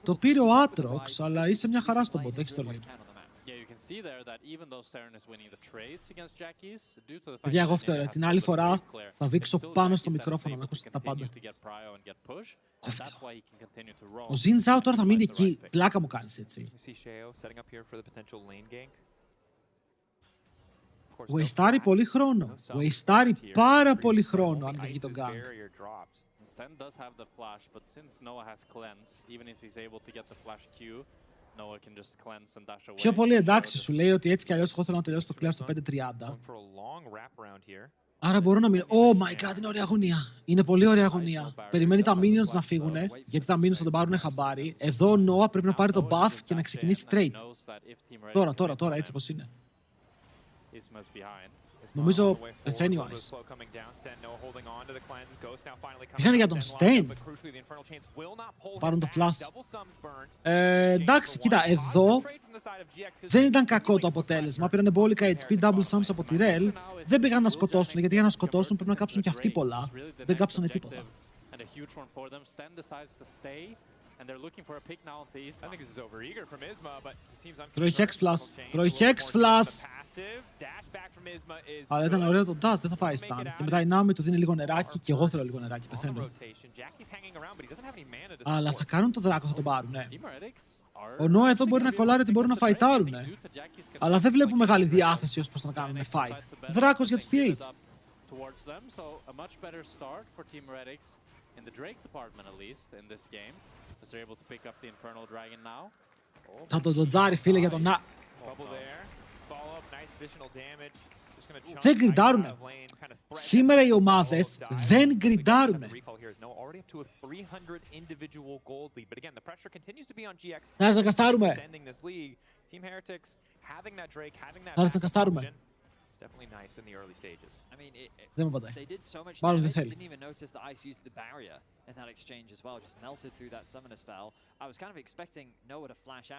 Το πήρε ο Aatrox, αλλά είσαι μια χαρά στον bot, έχεις το lead. Παιδιά, εγώ φταίω, την άλλη φορά θα βήξω πάνω στο μικρόφωνο να ακούσετε τα πάντα. Ο Xinjiao τώρα θα μείνει εκεί. Πλάκα μου κάνεις έτσι. Wasteάρει πολύ χρόνο. Wasteάρει πάρα πολύ χρόνο αν βγει τον gank. Πιο πολύ εντάξει, σου λέει ότι έτσι κι αλλιώς εγώ θέλω να τελειώσω το clear στο 5:30. Άρα μπορώ να μείνω. Oh my god, είναι ωραία αγωνία. Είναι πολύ ωραία αγωνία. Περιμένει τα minions να φύγουν, γιατί τα minions θα τον πάρουν χαμπάρι. Εδώ ο Noah πρέπει να πάρει το buff και να ξεκινήσει trade. Τώρα, έτσι πως είναι. Νομίζω πεθαίνει ο Ice. Πήγανε για τον Stand. Πάρουν το flash. Εντάξει, κοίτα, εδώ δεν ήταν κακό το αποτέλεσμα. Πήρανε μπόλικα HP, double sums από τη Rel. Δεν πήγαν να σκοτώσουν, γιατί για να σκοτώσουν πρέπει να κάψουν και αυτοί πολλά. Δεν κάψανε τίποτα. Τρώει Hex Flash. Αλλά ήταν ωραίο το dash, δεν θα φάει stun. Και μετά η Nami του δίνει λίγο νεράκι και εγώ θέλω λίγο νεράκι, πεθαίνω. Αλλά θα κάνουν το δράκο, θα τον πάρουν, ναι. Ο Noah εδώ μπορεί να κολλάρει ότι μπορούν να φαϊτάρουν, ναι. Αλλά δεν βλέπω μεγάλη διάθεση ως προς το να κάνουν fight. Δράκος για τους TH. Θα τον ντοτζάρει, φίλε, για τον να... Δεν γκριντάρουνε. Σήμερα οι ομάδες δεν γκριντάρουνε. Θα να καστάρουμε. Θα να καστάρουμε. Δεν μου πατάει. Μάλλον δεν θέλει. Τι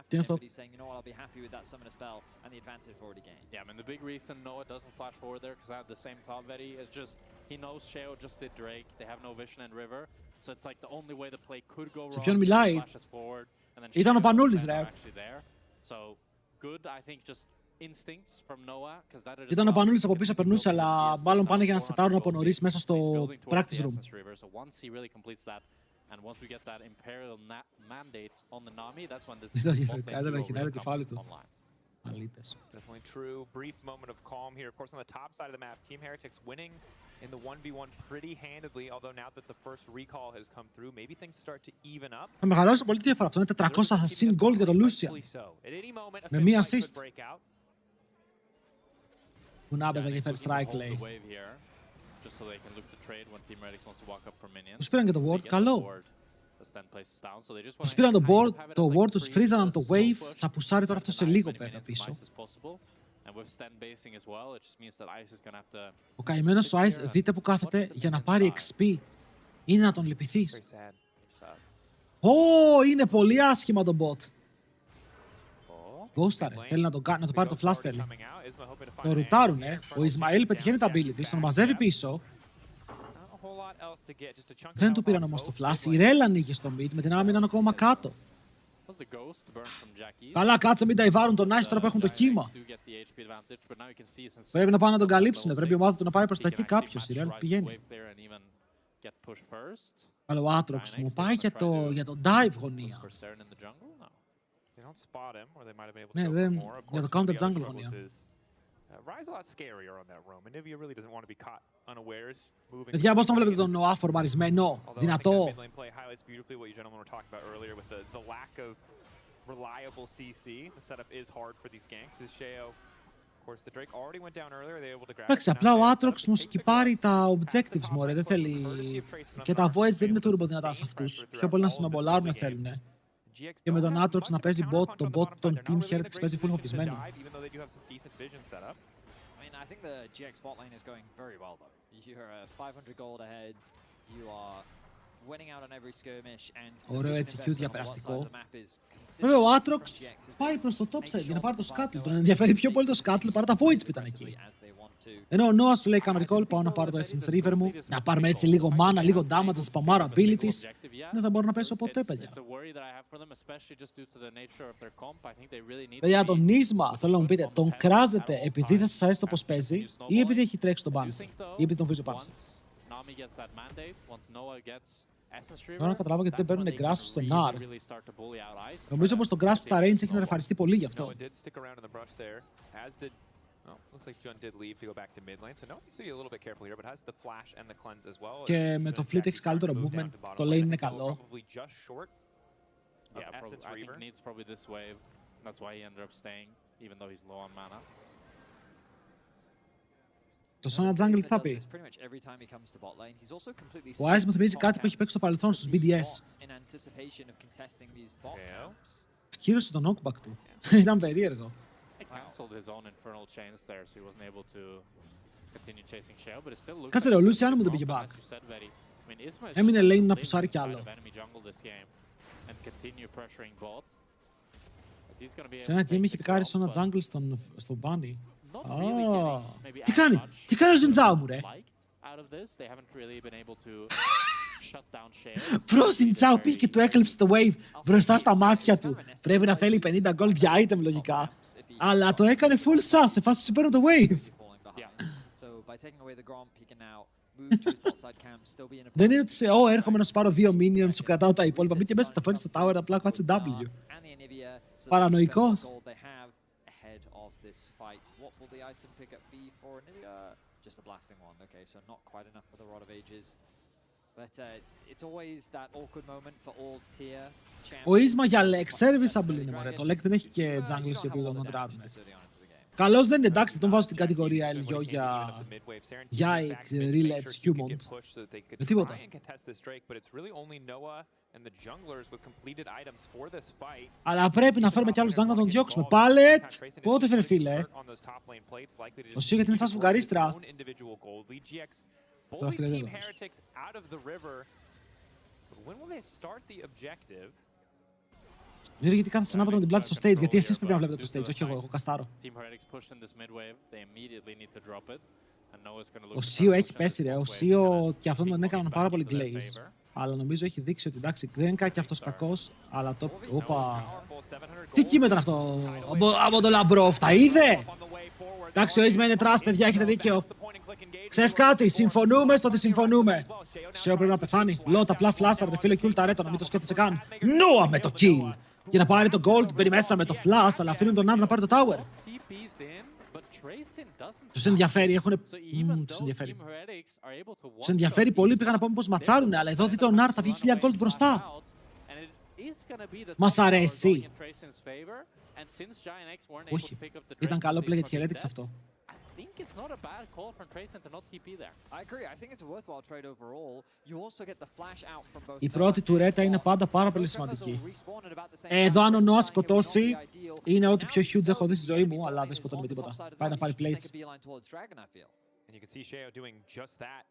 είναι αυτό? Yeah, I mean, the big reason Noah doesn't flash forward there because I have the same thought Veti is just he knows Sheo just did Drake. They have no vision in River, so it's like the only way the play could go wrong. Σε ποιον μιλάει? Ήταν ο Πανούλης, ρε. So good, I think, just instincts from Noah because that is. Ήταν ο Πανούλης από πίσω, περνούσε, αλλά μάλλον πάνε για να σετάρουν από νωρίς μέσα στο practice room. So once he really completes that, and once we get that Imperial mandate on the Nami, that's when this. Ήταν να χειράει το κεφάλι του. Αλήτες. Definitely true. Brief moment of calm here. Of course, on the top side of the map, Team Heretics winning in the 1v1 pretty handedly, although now that the first recall has come through, maybe things start to even up. Θα μεγαλώσει πολύ τη διαφορά. Αυτό είναι 400 assassin gold για τον Lucian. Με μία assist. Που να παίζα και first strike, λέει. Τους πήραν και το ward, καλό. Τους πήραν το ward, τους φρίζαναν το wave, θα πουσάρει τώρα αυτό σε λίγο πέρα πίσω. Ο καημένος ο Ice, δείτε που κάθεται για να πάρει XP. Είναι να τον λυπηθείς. Είναι πολύ άσχημα το bot. Ghostare, θέλει να το πάρει το flash, θέλει. Το ρουτάρουνε, ο Ισμαήλ πετυχαίνει τα abilities, τον μαζεύει πίσω. Δεν του πήραν όμως το flash, η Ρέλ ανοίγει στο mid με την άμυνα ακόμα κάτω. Καλά, κάτσε μην τα υβάρουν τον Ice τώρα που έχουν το κύμα. Πρέπει να πάνε να τον καλύψουν, πρέπει η ομάδα του να πάει προς τα εκεί κάποιος, η Ρέλ πηγαίνει. Αλλά ο Aatrox μου πάει για το dive γωνία. Ναι, για το counter jungle γωνία. Παιδιά, πώς τον βλέπετε τον Noah φορμαρισμένο, δυνατό. Εντάξει, απλά ο Aatrox μου σκυπάρει τα objectives, μωρέ, δεν θέλει. Και τα voids δεν είναι turbo δυνατά σε αυτούς. Πιο πολύ να συνομολάρουν θέλουνε. Και με τον Aatrox να παίζει bot, τον bot των Team Heretics παίζει full φωτισμένο. I think the GX bot lane is going very well though. You're 500 gold ahead. You are winning out on every skirmish and ωραίο έτσι cute διαπεραστικό. Βέβαια ο Aatrox πάει προς το top side για να πάρει το Scuttle. Τον ενδιαφέρει πιο πολύ το Scuttle παρά τα Voids που ήταν εκεί. Ενώ ο Noah σου λέει κάνω recall, πάω να πάρω το Essence River μου, να πάρουμε έτσι λίγο mana, λίγο damage, να σπαμάρω abilities. Δεν θα μπορώ να πέσω ποτέ, παιδιά. Παιδιά, τον Νίσμα, θέλω να μου πείτε, τον κράζετε επειδή δεν σας αρέσει το πώς παίζει ή επειδή έχει τρέξει τον Bouncer ή επειδή τον βρίσκει ο Bouncer. Τώρα να καταλάβω γιατί δεν παίρνουν grasp στον R. Νομίζω πως το grasp στα range έχει να ρεφαριστεί πολύ γι' αυτό. Και με το fleet έχεις καλύτερο movement, το lane είναι καλό. Το Sona Jungle τι θα πει? Ο Ice μου θυμίζει κάτι που έχει παίξει στο παρελθόν στους BDS. Κύρωσε τον knockback του. Ήταν περίεργο. Κάτσε ρε, ο Luciano μου δεν πήγε back. Έμεινε lane να πουσάρει κι άλλο. Σε ένα game είχε πικάρει Sona Jungle στον Bunny. Τι κάνει ο Ζινζάου μου, ρε. Μπρο, Ζινζάου πήγε και του έκλειψε το wave μπροστά στα μάτια του. Πρέπει να θέλει 50 gold για item λογικά. Αλλά το έκανε full sass σε φάση σου παίρνω το wave. Δεν είναι ότι έρχομαι να σου πάρω 2 minions, σου κρατάω τα υπόλοιπα. Μπήκε μέσα στα φέρνει στο tower, απλά κάτσε W. Παρανοϊκός. Ο Ίσμα για Lec serviceable είναι, μωρέ. Το Lec δεν έχει και junglers οι οποίοι τον τράβουν. Καλώς δεν είναι, εντάξει, τον βάζω στην κατηγορία LGO για Relets Human. Με τίποτα. Αλλά πρέπει να φέρουμε κι άλλους junglers να τον διώξουμε. Πάλετ! Πότε φέρε φίλε. Ο Σίγα είναι σαν σφουγγαρίστρα. Τώρα αυτό δεν είναι γιατί κάθεσαι να με την πλάτη στο stage, γιατί εσείς πρέπει να βλέπετε το stage, όχι εγώ καστάρω. Ο Σίο έχει πέσει ρε, ο Σίο και αυτόν τον έκαναν πάρα πολύ glaze. Αλλά νομίζω έχει δείξει ότι εντάξει, δεν είναι κάτι αυτός κακός, αλλά το... Όπα... Τι κύμα ήταν αυτό, από το Λαμπρόφ, τα είδε! Εντάξει, ο Ίσμα είναι τρας, παιδιά, έχετε δίκιο. Ξέρεις κάτι, συμφωνούμε στο ότι συμφωνούμε. Σίο πρέπει να πεθάνει. Λότ, απλά φλάσταρε, φίλε και ούλτα ρέτο, να μην το σκέφτεσαι καν. Νόα με το kill! Για να πάρει το gold, μπαίνει μέσα με το flash, αλλά αφήνουν τον Άρ να πάρει το tower. Τους ενδιαφέρει, έχουνε... Τους ενδιαφέρει. Τους ενδιαφέρει πολύ, πήγαν να πούμε πως ματσάρουνε, αλλά εδώ δείτε τον Άρ, θα βγει 1000 gold μπροστά. Μας αρέσει. Όχι, ήταν καλό play για τη Heretics αυτό. think it's not a bad call from Trayson to not TP there. I agree. I think it's a worthwhile trade overall. You also get the flash out from both. Η πρώτη τουρέτα είναι πάντα πάρα πολύ σημαντική. Εδώ αν ο Noah σκοτώσει, είναι ό,τι πιο huge έχω δει στη ζωή μου, αλλά δεν σκοτώνει με τίποτα. Πάει να πάρει plates. And you can see Sheo doing just that.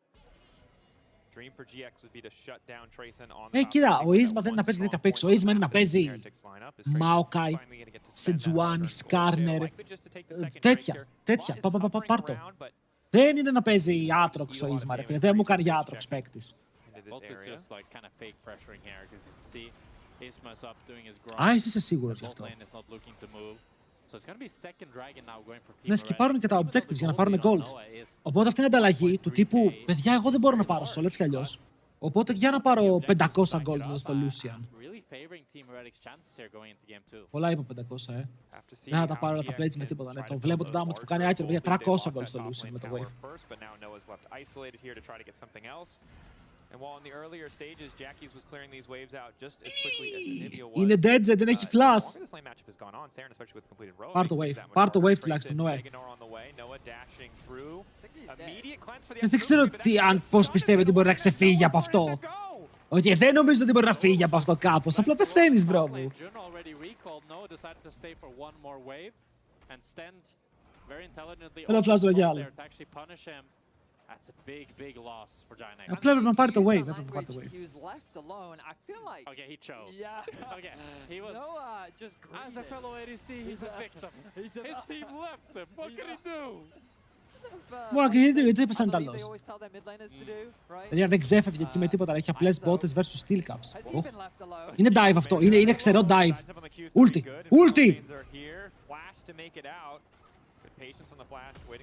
Dream for GX would be to shut down Trayson on the Κοίτα, ο Ίσμα δεν είναι να παίζει τέτοια απ' έξω. Ο Ίσμα είναι να παίζει Maokai, Sejuani, Skarner, τέτοια. Πάρ' το. Δεν είναι να παίζει Aatrox ο Ίσμα, ρε φίλε. Δεν μου κάνει για Aatrox παίκτης. Α, εσύ είσαι σίγουρος γι' αυτό. Ναι, και πάρουν και τα objectives για να πάρουν gold. Οπότε αυτή είναι ανταλλαγή του τύπου, παιδιά, εγώ δεν μπορώ να πάρω solo έτσι κι αλλιώς. Οπότε για να πάρω 500 gold στο Lucian. Πολλά είπα 500, Δεν θα τα πάρω όλα τα plates με τίποτα. Ναι. Το βλέπω το damage που κάνει άκυρο για 300 gold στο Lucian με το wave. Είναι dead, δεν έχει flash. Πάρ' το wave τουλάχιστον, Noah. Δεν ξέρω πώς πιστεύει ότι μπορεί να ξεφύγει από αυτό. Όχι, δεν νομίζω ότι μπορεί να φύγει από αυτό κάπως. Απλά πεθαίνεις, μπρο μου. Έλα flash royale. That's a big loss for Giant X. Απλά έπρεπε να πάρει το wave. He was left alone. I feel like. Okay, he chose. Yeah. Okay, he was. Noah just As a fellow ADC, he's a victim. His team left him. What can he do? What can he do? Γιατί είπες αντάλλος. Δηλαδή δεν ξέφευγε εκεί με τίποτα. Έχει απλές μπότες versus steel caps. Είναι dive αυτό. Είναι ξερό dive. Ulti.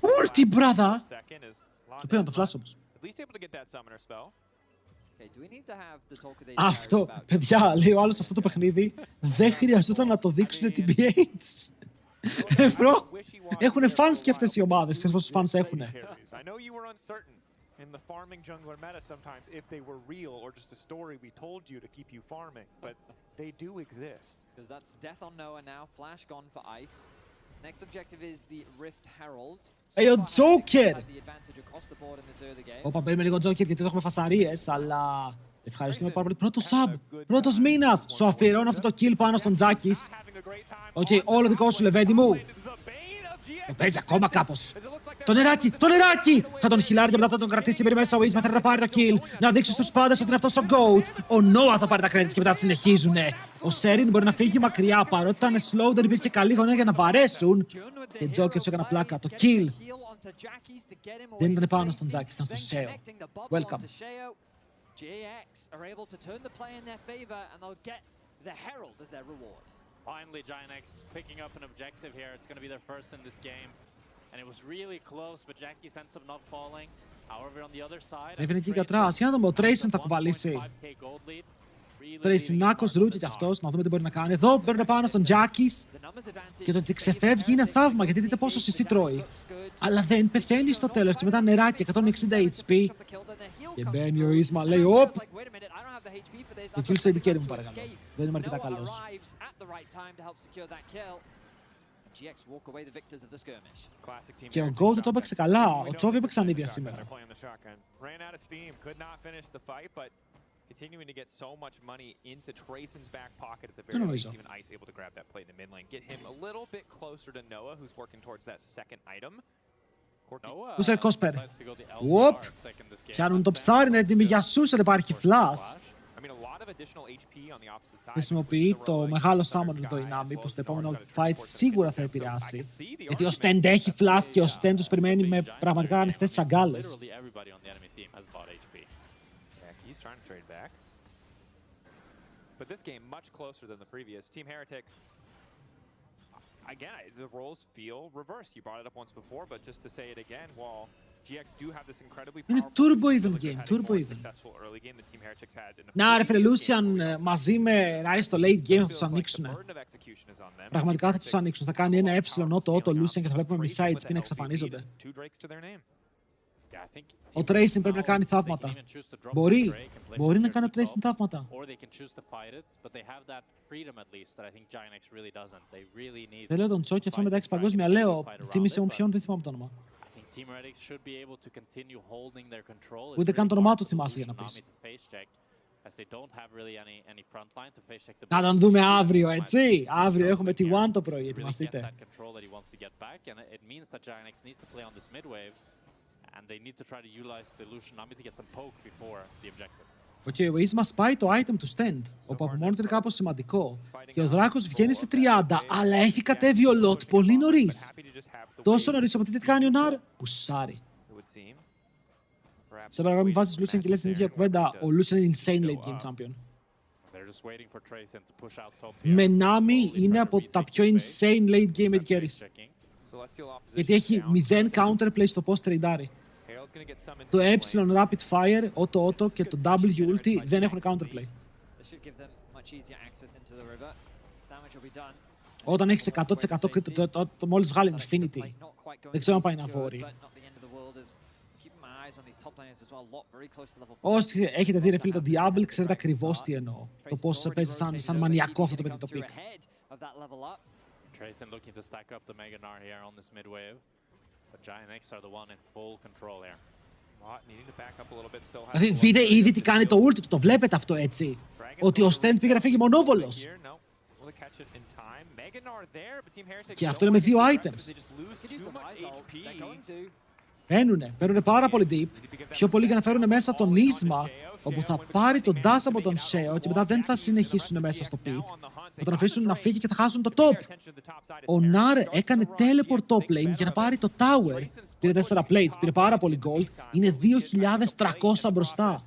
Ulti, brother. Του πήραν το flash όμως. Αυτό, παιδιά, λέει ο άλλος αυτό το παιχνίδι, δεν χρειαζόταν να το δείξουν TBH. Έχουνε fans και αυτές οι ομάδες. Ξέρεις πόσους fans έχουνε. In the farming jungler meta sometimes if they were real or just a story we told you to keep you farming, but they do exist. Because that's death on Noah now, flash gone for Ice. Next objective is the Rift Herald. Hey, ο Joker! Όπα, παίρνουμε λίγο Joker γιατί εδώ έχουμε φασαρίες, αλλά ευχαριστούμε πάρα πολύ. Πρώτο sub, πρώτος μήνας. Σου αφιερώνω αυτό το kill πάνω στον Τζάκης. Οκ, όλο δικό σου, Λεβέντη μου. Παίζει ακόμα κάπως. Το νεράκι! Θα τον χιλάρει και μετά θα τον κρατήσει περί μέσα ο Ίσμα, θέλει να πάρει το kill. Να δείξει στους πάντες ότι είναι αυτός ο GOAT. Ο Noah θα πάρει τα credits και μετά συνεχίζουνε. Ο Serin μπορεί να φύγει μακριά, παρότι ήταν slow, δεν υπήρχε καλή γωνία για να βαρέσουν. Και Joker σου έκανε πλάκα. Το kill δεν ήταν πάνω στον Τζάκη, ήταν στον Sheo. Welcome. GX are able to turn the play in their favor and they'll get the Herald as their reward. Finally, Giant X picking up an objective here. It's going to be their first in this game. And it was really close, but Jackie ends up not falling. However, on the other side... Έβαινε εκεί κατράς. Για να δούμε, ο Trayson θα κουβαλήσει. Τρεϊσινάκος, ρούκι κι αυτός, να δούμε τι μπορεί να κάνει. Εδώ παίρνουν πάνω στον Τζάκης και το ότι ξεφεύγει είναι θαύμα, γιατί δείτε πόσο CC τρώει. Αλλά δεν πεθαίνει στο τέλος και μετά νεράκι, 160 HP. Και μπαίνει ο Ίσμα, λέει, οπ! Το kill στο ειδικέρι μου παρακαλώ. Δεν είμαι αρκετά καλός. Και ο Goat το έπαιξε καλά. Ο Τσόβι έπαιξε ανήβια σήμερα. Continuing to get so much money into Trayson's back pocket at the Δεν very νομίζω. least, even Ice able to grab that play in the mid lane, get him a little bit closer to Noah, who's working towards that second item. Τους λέει Κόσπερ. Οπ! Πιάνουν το ψάρι, είναι έτοιμοι για σούσερ, υπάρχει flash. Χρησιμοποιεί το μεγάλο summon εδώ η Nami, που στο επόμενο fight σίγουρα θα επηρεάσει. Γιατί ο Stand έχει flash και ο Stand τους περιμένει με πραγματικά ανοιχτές τις αγκάλες. But this game much closer than the previous. Team Heretics, again, the roles feel reversed. You brought it up once before, but just to say it again, while GX do have this incredibly Είναι powerful turbo even game, turbo even. successful early game that Team Heretics had in the Να ρε φίλε, Lucian μαζί με Rai στο late game θα τους ανοίξουνε. Πραγματικά θα τους ανοίξουν. Θα κάνει ένα ότο Lucian και θα βλέπουμε μισά HP να εξαφανίζονται. Ο Trayson πρέπει να κάνει θαύματα. Μπορεί να κάνει ο Trayson θαύματα. Δεν λέω τον Τσόκι αυτό μετά 6 παγκόσμια. Λέω, θύμισε μου ποιον, δεν θυμάμαι το όνομα. Team Heretics should be able to continue holding their control. Ούτε καν το όνομά του θυμάσαι για να πεις. As they don't have really any front line to face check the Να τον δούμε αύριο, έτσι. Αύριο έχουμε τη One το πρωί, ετοιμαστείτε. Οκ, ο Ace μας πάει το item του stand, όπου από μόνο του είναι κάπως σημαντικό. Και ο Δράκος βγαίνει σε 30, αλλά έχει κατέβει ο Lot πολύ νωρίς. Τόσο νωρίς, οπότε τι κάνει ο Ναρ, πουσάρει. Σε παρακαλώ, μην βάζεις Lucian και λες την ίδια κουβέντα. Ο Lucian είναι insane late game champion. Με Nami είναι από τα πιο insane late game mid carries. Γιατί έχει 0 counterplay στο post tradeάρι. Το E rapid fire, auto και το W ulti δεν έχουν counterplay. Όταν έχεις 100% crit, το μόλις βγάλει Infinity. Δεν ξέρω αν πάει να βόρει. Όσοι έχετε δει ρε φίλε το Diablo, ξέρετε ακριβώς τι εννοώ. Το πώς παίζει σαν μανιακό αυτό το παιδί το pick. Trayson looking to stack up the Mega Gnar here on this mid wave, but GIANX are the one in full control here. Δηλαδή δείτε ήδη τι κάνει το ulti του, το βλέπετε αυτό έτσι. Ότι ο Stand πήγε να φύγει μονόβολος. Και αυτό είναι με 2 items. Παίρνουνε πάρα πολύ deep, πιο πολύ για να φέρουν μέσα τον Ίσμα, όπου θα πάρει τον dash από τον Sheo και μετά δεν θα συνεχίσουν μέσα στο pit. Θα τον αφήσουν να φύγει και θα χάσουν το top. Ο Nar έκανε teleport top lane για να πάρει το tower. Πήρε 4 plates, πήρε πάρα πολύ gold. Είναι 2.300 μπροστά.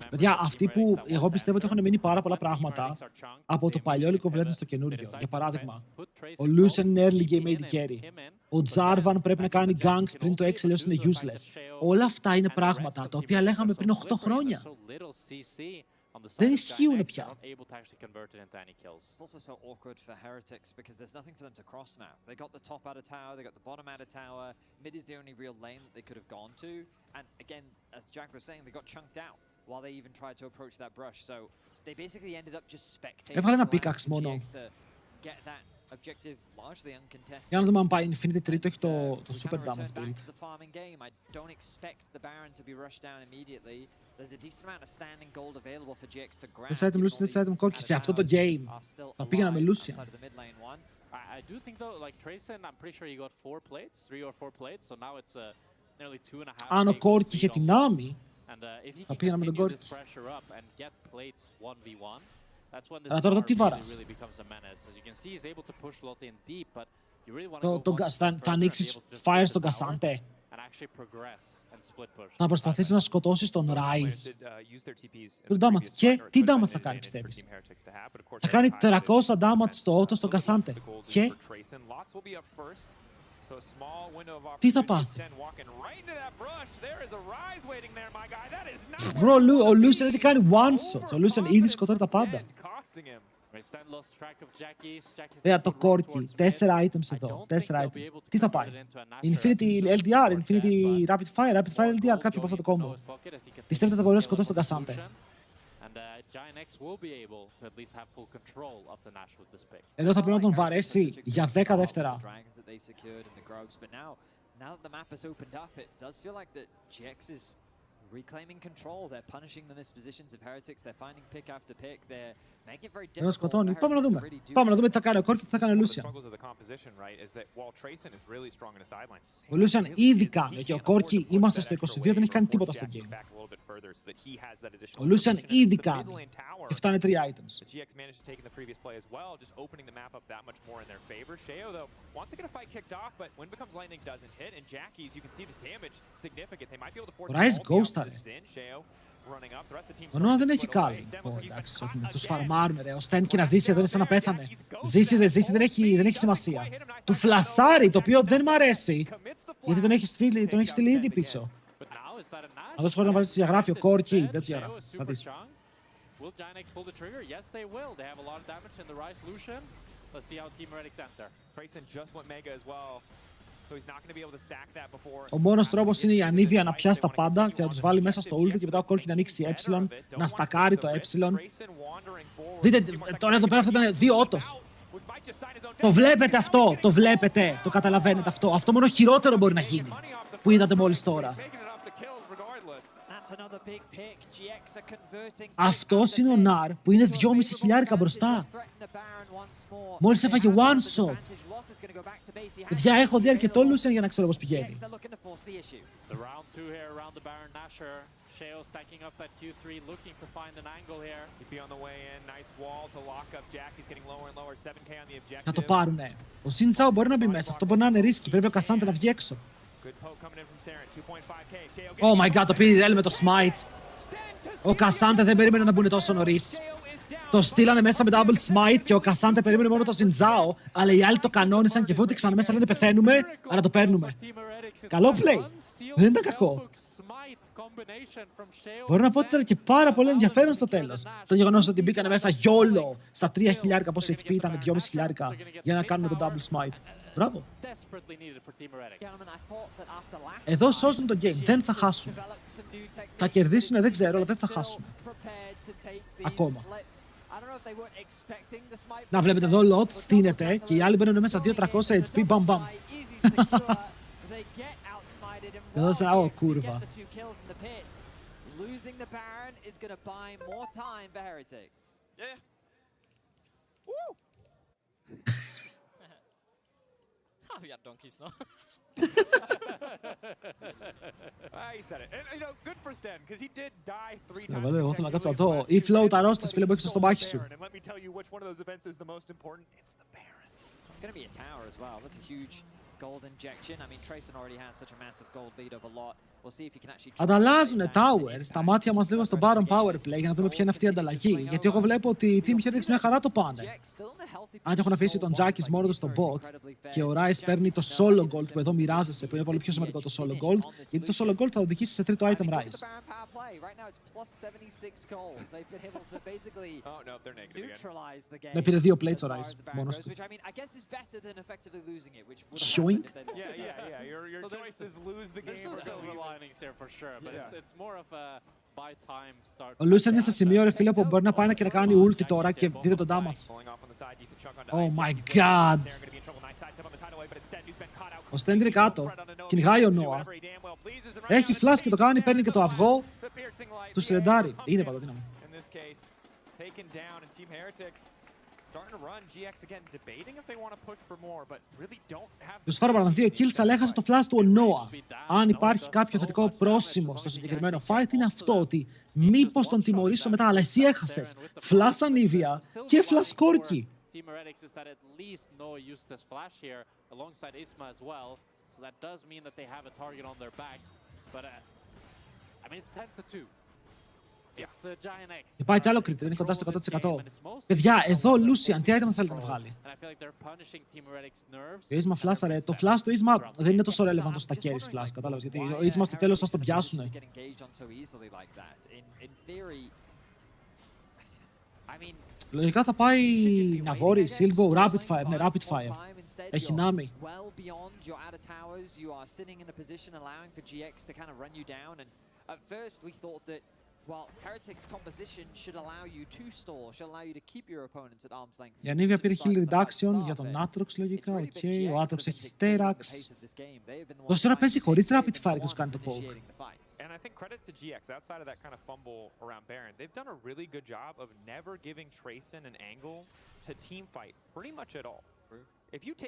Παιδιά, αυτοί που εγώ πιστεύω ότι έχουν μείνει πάρα πολλά πράγματα από το παλιό League of Legends στο καινούριο. Για παράδειγμα, ο Lucian είναι early game AD carry. Ο Jarvan πρέπει να κάνει ganks πριν το Excel είναι useless. Όλα αυτά είναι πράγματα τα οποία λέγαμε πριν 8 χρόνια. Δεν ισχύουν πια. It's also so awkward for Heretics because there's nothing for them to cross map. They got the top out of tower, they got the bottom out of tower. Mid is the only real lane that they could have gone to. And again, as Jack was saying, they got chunked out while they even tried to approach that brush. So they basically ended up just spectating. Έβαλε ένα pickaxe μόνο. Για να δούμε αν πάει Infinity τρίτο, έχει το super damage build. Δεν θα έτοιμο Lucian, δεν θα έτοιμο Corki σε αυτό το game. Θα πήγαινα με Lucian. I do think though, like Trayson, I'm pretty sure he got 4 plates, 3 or 4 plates, so now it's nearly 2.5. Αν ο Corki είχε την Nami, θα πήγαινα με τον Corki. Αλλά τώρα τι βάρας. Θα ανοίξεις fire στον Cassante. Θα προσπαθήσεις να σκοτώσεις τον Ryze. Το damage. Και τι damage θα κάνει, πιστεύεις? Θα κάνει 300 damage στο auto στον Cassante. Και τι θα πάθει? Bro, ο Lucian ήδη κάνει one shots. Ο Lucian ήδη σκοτώνει τα πάντα. Το Corki, 4 items εδώ, 4 items. Τι θα πάει? Infinity LDR, Infinity Rapid Fire LDR, κάποιο από αυτό το combo. Πιστεύετε ότι θα μπορεί να σκοτώσει τον Cassante? Εδώ θα πρέπει να τον βαρέσει για 10 δεύτερα. Reclaiming control, they're punishing the mispositions of Heretics, they're finding pick after pick, they're making it very difficult. Σκοτώνει. Πάμε να δούμε τι θα κάνει ο Corki και τι θα κάνει ο Lucian. Ο Lucian ήδη κάνει και ο Corki είμαστε στο 22, δεν έχει κάνει τίποτα στο game. Ο Lucian ήδη κάνει και φτάνει 3 items. Ο Ryze ghost ο Noah δεν έχει κάλυ. Εντάξει, τους φαρμάρουμε ρε. Ο Stand και να ζήσει εδώ είναι σαν να πέθανε. Ζήσει, δεν ζήσει, δεν έχει σημασία. Του φλασάρει, το οποίο δεν μ' αρέσει. Γιατί τον έχει στείλει ήδη πίσω. Να δώσω χώρο να βάλεις διαγράφει ο Corki. Δεν τους διαγράφει. Θα δεις. Ο μόνος τρόπος είναι η Ανίβια να πιάσει τα πάντα και να τους βάλει μέσα στο ulti και μετά ο Κόλκι να ανοίξει ε, να στακάρει το ε. Δείτε, τώρα εδώ πέρα αυτό ήταν 2 ότος. Το βλέπετε αυτό, το βλέπετε, το καταλαβαίνετε αυτό. Αυτό μόνο χειρότερο μπορεί να γίνει, που είδατε μόλις τώρα. Αυτός είναι ο Ναρ που είναι 2.500 μπροστά. Μόλις έφαγε one shot. Παιδιά, έχω δει αρκετό Lucian για να ξέρω πώς πηγαίνει. Θα το πάρουνε. Ο Σιντσάο μπορεί να μπει μέσα. Αυτό μπορεί να είναι ρίσκι. Πρέπει ο Κασάντε να βγει έξω. Oh my god, το πήρε η Ρέλ με το smite. Ο Κασάντε δεν περίμενε να μπουν τόσο νωρίς. Το στείλανε μέσα με double smite και ο Κασάντε περίμενε μόνο το Σιντσάο, αλλά οι άλλοι το κανόνισαν και βούτυξαν μέσα, λένε πεθαίνουμε, άρα το παίρνουμε. Καλό play. Δεν ήταν κακό. Μπορώ να πω ότι ήταν και πάρα πολύ ενδιαφέρον στο τέλος. Το γεγονός ότι μπήκανε μέσα γιόλο στα 3.000, πόσο HP ήταν, 2.500 για να κάνουν το double smite. Μπράβο. Εδώ σώζουν το game. Δεν θα χάσουν. Θα κερδίσουν, δεν ξέρω, αλλά δεν θα χάσουν. Ακόμα. Να βλέπετε εδώ, Lot στείνεται και οι άλλοι μπαίνουν μέσα 200-300 HP, μπαμ μπαμ. Εδώ σε άω, κούρβα. We are donkeys, no? Βάλε, εγώ θέλω να κάτσω εδώ. Ή float αρρώστες, φίλε, που έχεις στο μάχη σου. It's going to be a tower as well. That's a huge gold injection. I mean, Trayson already has such a massive gold lead over Lot. We'll see if he can actually... Ανταλλάζουνε tower στα μάτια μας λίγο στο Baron Power Play για να δούμε ποια είναι αυτή η ανταλλαγή. Γιατί εγώ βλέπω ότι η team Heretics μια χαρά το πάνε. Αν και έχουν αφήσει τον Jackis μόνο του στο bot και ο Rice παίρνει το solo gold που εδώ μοιράζεσαι, που είναι πολύ πιο σημαντικό το solo gold, γιατί το solo gold θα οδηγήσει σε τρίτο item Rice. Ναι, πήρε 2 plates ο Rice μόνος του. Shoink. Ο Lucian είναι σε σημείο, ρε φίλε, που μπορεί να πάει και να κάνει ulti τώρα και δείτε τον damage. Oh my god. Ο Stend είναι κάτω. Κυνηγάει ο Noah. Έχει flash και το κάνει, παίρνει και το αυγό. Του στρεντάρει. Είναι παντοδύναμο. Τους φάρω παρά 2 kills, αλλά έχασε το flash του ο Noah. Αν υπάρχει κάποιο θετικό πρόσημο στο συγκεκριμένο fight, είναι αυτό, ότι μήπως τον τιμωρήσω μετά, αλλά εσύ έχασες. Flash Anivia και flash Corki. Υπάρχει κι άλλο κριτήριο, είναι κοντά στο 100%. Παιδιά, εδώ Lucian, τι item θέλετε να βγάλει. Ο Isma φλάσαρε. Το flash του Isma δεν είναι τόσο relevant όσο τα carries flash, κατάλαβες. Γιατί ο Isma στο τέλος θα το πιάσουνε. Λογικά θα πάει Navori, Silbo, Rapid Fire. Ναι, Rapid Fire. Έχει Nami. Well, Heretic's composition should allow you to store, should allow you to keep your opponents at arm's length. Η Anivia πήρε heal reduction για τον Aatrox λογικά, οκ. Ο Aatrox έχει Sterax. Τόσο τώρα παίζει χωρίς Rapid Fire και τους κάνει το poke. And I think credit to GX, outside of that kind of fumble around Baron, they've done a really good job of never giving Trayson an angle to team fight pretty much at all.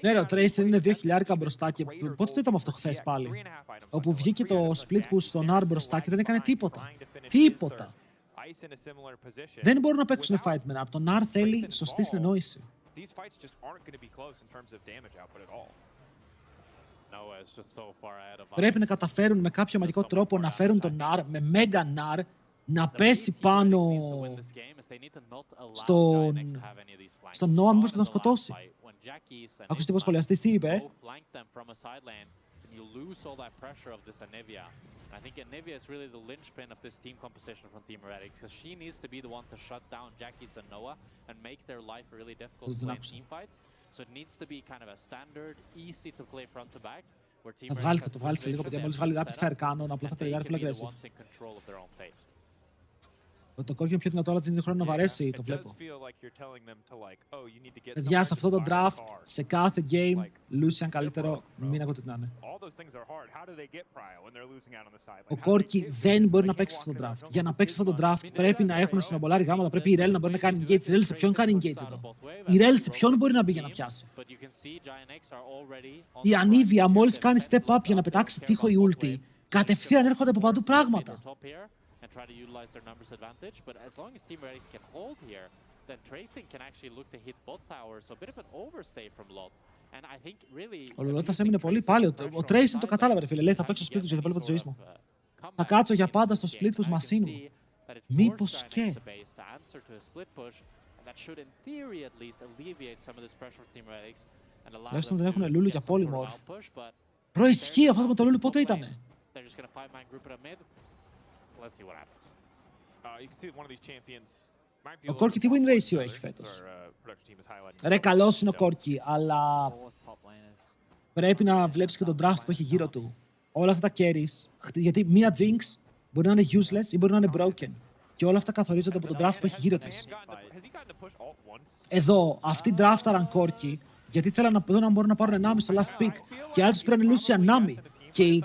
Ναι, ο Trayson είναι 2.000 μπροστά και πότε το είδαμε αυτό χθες πάλι. Όπου βγήκε το split push στον R μπροστά και δεν έκανε τίποτα. Τίποτα. Δεν μπορούν να παίξουν fight με R. Τον R θέλει σωστή συνεννόηση. Πρέπει να καταφέρουν με κάποιο μαγικό τρόπο να φέρουν τον R με Mega Nar να πέσει πάνω στον Noah, μήπως και τον σκοτώσει. Άκουσε τι σχολιαστής τι είπε. I think Anivia is really the linchpin of this team composition from Team Heretics, because she needs to be the one to shut down Jackie's and Noah and make their life really difficult to play in team fights. So it needs to be kind of a standard, easy to play front to back, Να βγάλει, θα το βγάλει σε λίγο, παιδιά. Μόλις βγάλει rapid fire cannon, απλά θα τελειάρει full aggressive. Το κόρκι είναι πιο δυνατό, αλλά δεν είναι χρόνο να βαρέσει, το βλέπω. Παιδιά, σε αυτό το draft, σε κάθε game, Lucian καλύτερο, μην ακούτε τι να είναι. Ο Κόρκι δεν μπορεί να παίξει αυτό το draft. Για να παίξει αυτό το draft πρέπει να έχουν συνομολάρει γάματα, πρέπει η Rel να μπορεί να κάνει engage. Η Rel σε ποιον κάνει engage εδώ? Η Rel σε ποιον μπορεί να μπει για να πιάσει? Η Anivia μόλις κάνει step up για να πετάξει τείχο η ulti, κατευθείαν έρχονται από παντού πράγματα. And try to utilize their numbers advantage, but as long as Team Heretics can hold here, then Tracing can actually look to hit both towers, so a bit of an overstay from Lot. And I think really... Ο Λολότας έμεινε πολύ πάλι. Ο Tracing το κατάλαβε, ρε φίλε. Λέει, θα παίξω στο split τους για το υπόλοιπο της ζωής μου. Θα κάτσω για πάντα στο split push μασίνου μου. Μήπως και... Τουλάχιστον δεν έχουν Λούλου για polymorph. Προισχύει αυτό με το Λούλου πότε ήτανε? Let's see what happens. You can see one of these champions might be Ο Κόρκι τι win ratio έχει φέτος? Ρε, καλός είναι ο Κόρκι, αλλά πρέπει να βλέπεις και τον draft που έχει γύρω του. Όλα αυτά τα carries, γιατί μία Jinx μπορεί να είναι useless ή μπορεί να είναι broken. Και όλα αυτά καθορίζονται από τον draft που έχει γύρω της. Εδώ, αυτοί draftαραν Κόρκι, γιατί θέλαν να δουν αν μπορούν να πάρουν Nami στο last pick. Και άλλοι τους πήραν Lucian Nami. Και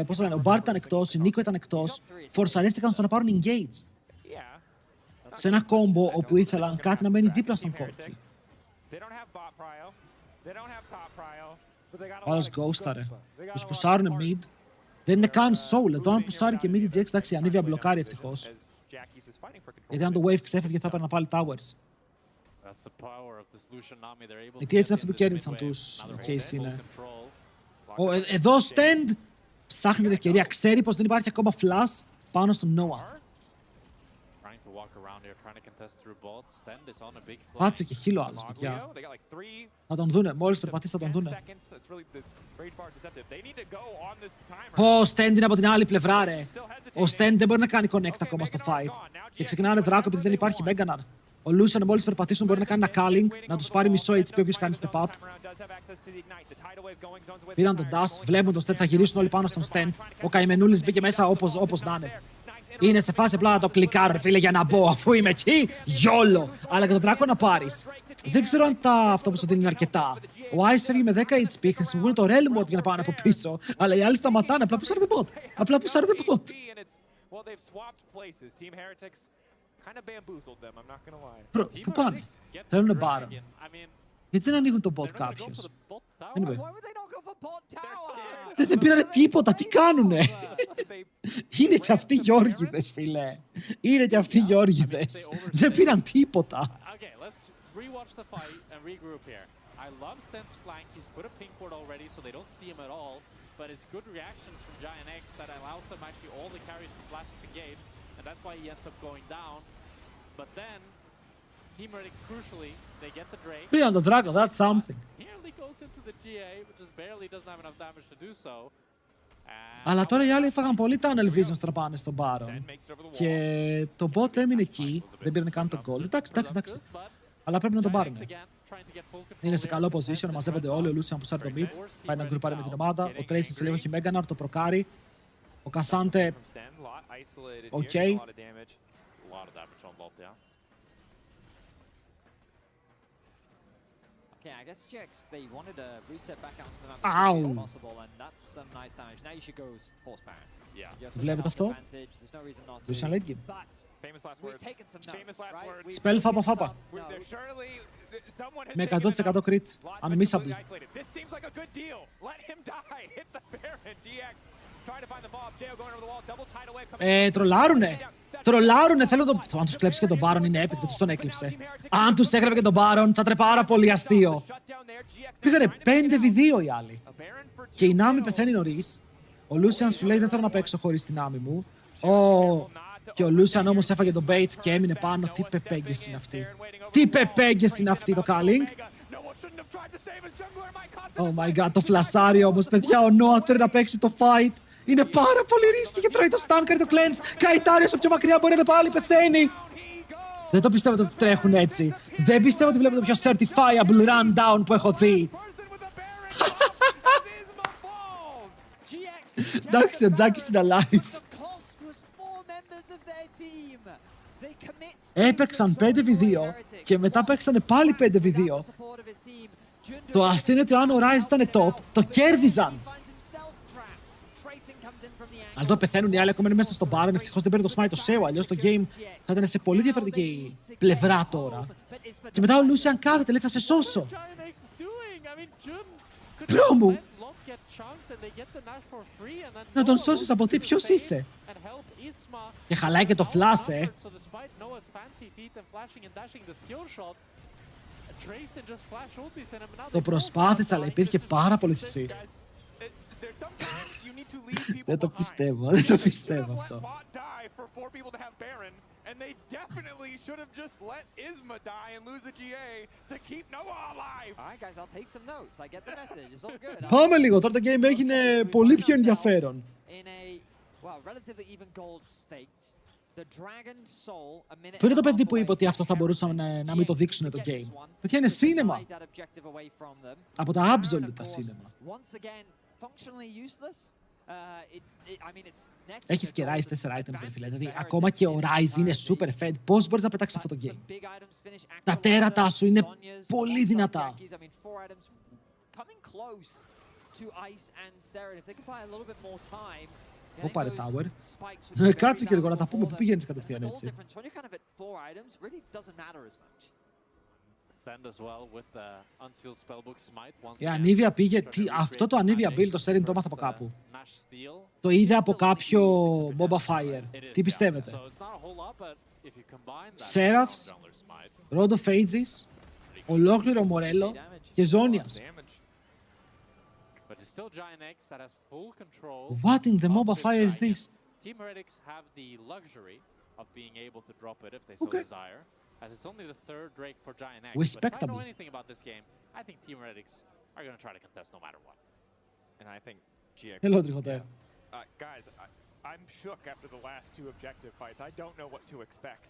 πώς το λένε, ο Bart ήταν εκτός, η Νίκο ήταν εκτός, φορσαρίστηκαν στο να πάρουν engage. Σε ένα κόμπο όπου ήθελαν κάτι να μένει δίπλα στον Κόρκι. Ο άλλος ghostare. Τους πουσάρουνε mid. Δεν είναι καν soul. Εδώ αν πουσάρει και mid η GX, εντάξει, η Anivia μπλοκάρει ευτυχώς. Γιατί αν το wave ξέφευγε θα έπαιρνα πάλι towers. Γιατί έτσι είναι αυτοί που κέρδισαν τους case είναι. Εδώ stand ψάχνει την ευκαιρία. Ξέρει πως δεν υπάρχει ακόμα flash πάνω στον Noah. Πάτσε και χείλο άλλος, παιδιά. Θα τον δούνε. Μόλις περπατήσει θα τον δούνε. Ο Stand είναι από την άλλη πλευρά, ρε. Ο Stand δεν μπορεί να κάνει connect ακόμα στο fight. Και ξεκινάνε δράκο επειδή δεν υπάρχει Meganar. Ο Lucian μόλις περπατήσουν μπορεί να κάνει ένα culling, να τους πάρει μισό HP όποιος κάνει step up. Πήραν τον dash, βλέπουν τον Stand, θα γυρίσουν όλοι πάνω στον Stand. Ο καημενούλης μπήκε μέσα όπως να είναι. Είναι σε φάση απλά να το κλικάρω, φίλε, για να μπω, αφού είμαι εκεί, γιόλο. Αλλά και τον Δράκο να πάρεις. Δεν ξέρω αν αυτό που σου δίνει είναι αρκετά. Ο Ice φεύγει με 10 HP, χρησιμοποιούν το Realm για να πάνε από πίσω. Αλλά οι άλλοι σταματάνε, απλά πουσάρετε bot. Απλά πουσάρετε bot. Πού πάνε? Θέλουνε Baron. Γιατί δεν ανοίγουν το bot κάποιος? Anyway. Δεν πήρανε τίποτα, τι κάνουνε? Είναι και αυτοί Γιώργιδες, φίλε. Είναι και αυτοί Γιώργιδες. Δεν πήραν τίποτα. I love Sten's flank. He's put a pink ward already, so they don't see him at all. But it's good reactions from Giant X that allows them actually all the carries to flash this engage, and that's why he ends up going down. But then, Team Heretics crucially, they get the Drake. Πήραν το Draco, that's something. Nearly goes into the GA, but just barely doesn't have enough damage to do so. Αλλά τώρα οι άλλοι έφαγαν πολύ tunnel vision στο να πάνε στον Baron. Και το bot έμεινε εκεί, δεν πήραν καν τον goal. Εντάξει. Αλλά πρέπει να τον πάρουν. Είναι σε καλό position, μαζεύονται όλοι. Ο Lucian που σάρει το mid, πάει να γκρουπάρει με την ομάδα. Ο Tracy σε λίγο έχει Meganar, το προκάρει. Ο Cassante, οκ. Okay, I guess GX, they wanted to reset back out to the map Ow. as soon as possible, and that's some nice damage. Now you should go horse Baron. Yeah. Βλέπετε αυτό? There's no reason not to. Lucian late game. But we've taken some notes, right? Spell φάπα φάπα. Με 100% crit. Unmissable. This seems like a good deal. Let him die. Hit the Baron. GX trying to find the ball. Jail going over the wall. Double tidal wave. Τρολάρουνε. Θέλω το... Αν τους κλέψει και τον Baron είναι epic, δεν τους τον έκλειψε. Αν τους έκλεβε και τον Baron θα ήταν πάρα πολύ αστείο. Πήγανε 5v2 οι άλλοι. Και η Nami πεθαίνει νωρίς. Ο Lucian σου λέει δεν θέλω να παίξω χωρίς την Nami μου. Και ο Lucian όμως έφαγε τον bait και έμεινε πάνω. Τι πεπέγγες είναι αυτή. Τι πεπέγγες είναι αυτή το calling. Oh my god, το φλασάρι όμως, παιδιά. Ο Noah θέλει να παίξει το fight. Είναι πάρα πολύ ρίσκι και τρώει το stun, κάνει το cleanse. Καϊτάριος από πιο μακριά μπορεί να πάλι πεθαίνει. Δεν το πιστεύω ότι τρέχουν έτσι. Δεν πιστεύω ότι βλέπω το πιο certifiable rundown που έχω δει. Εντάξει, ο Τζάκης είναι alive. Έπαιξαν 5v2 και μετά παίξανε πάλι 5v2. Το αστείο είναι ότι αν ο Rise ήταν top, το κέρδιζαν. Αλλά εδώ πεθαίνουν οι άλλοι ακόμα είναι μέσα στον Baron. Ευτυχώς δεν παίρνει το smite το Seo, αλλιώς το game θα ήταν σε πολύ διαφορετική πλευρά τώρα. Και μετά ο Lucian κάθεται, λέει θα σε σώσω. Μπρο μου! Να τον σώσεις από τι, ποιος είσαι? Και χαλάει και το flash, Το προσπάθησα, αλλά υπήρχε πάρα πολύ CC. Δεν το πιστεύω, δεν το πιστεύω αυτό. And they definitely should have just let Isma die and lose the GA to keep Noah alive. All right, guys, I'll take some notes. I get the message. It's all good. Πάμε λίγο, τώρα το game έγινε πολύ πιο ενδιαφέρον. In a relatively even gold state. The Dragon Soul, a minute. Πού είναι το παιδί που είπε ότι αυτό θα μπορούσαμε να μην το δείξουν το game? Παιδιά είναι σίνεμα. Από τα Absolute τα σίνεμα. Έχεις και Rise 4 items, ρε φίλε. Δηλαδή, ακόμα και ο Rise είναι super fed. Πώς μπορείς να πετάξεις αυτό το game? Τα τέρατα σου είναι πολύ δυνατά. Πού πάρε tower? Κάτσε και λίγο να τα πούμε. Πού πηγαίνεις κατευθείαν έτσι? Η Anivia πήγε... Αυτό το Anivia build το Serin το έμαθα από κάπου. Το είδε από κάποιο MOBA Fire. Τι πιστεύετε? Seraphs, Road of Ages, ολόκληρο Μορέλο και Zonias. What in the MOBA Fire is this? Team Heretics have the luxury of being able to drop it if they so desire, as it's only the third Drake for Giant X. But if I know anything about this game, I think Team Heretics are going to try to contest no matter what. And I think GX... Hello, Trichote. Guys, I'm shook after the last two objective fights. I don't know what to expect.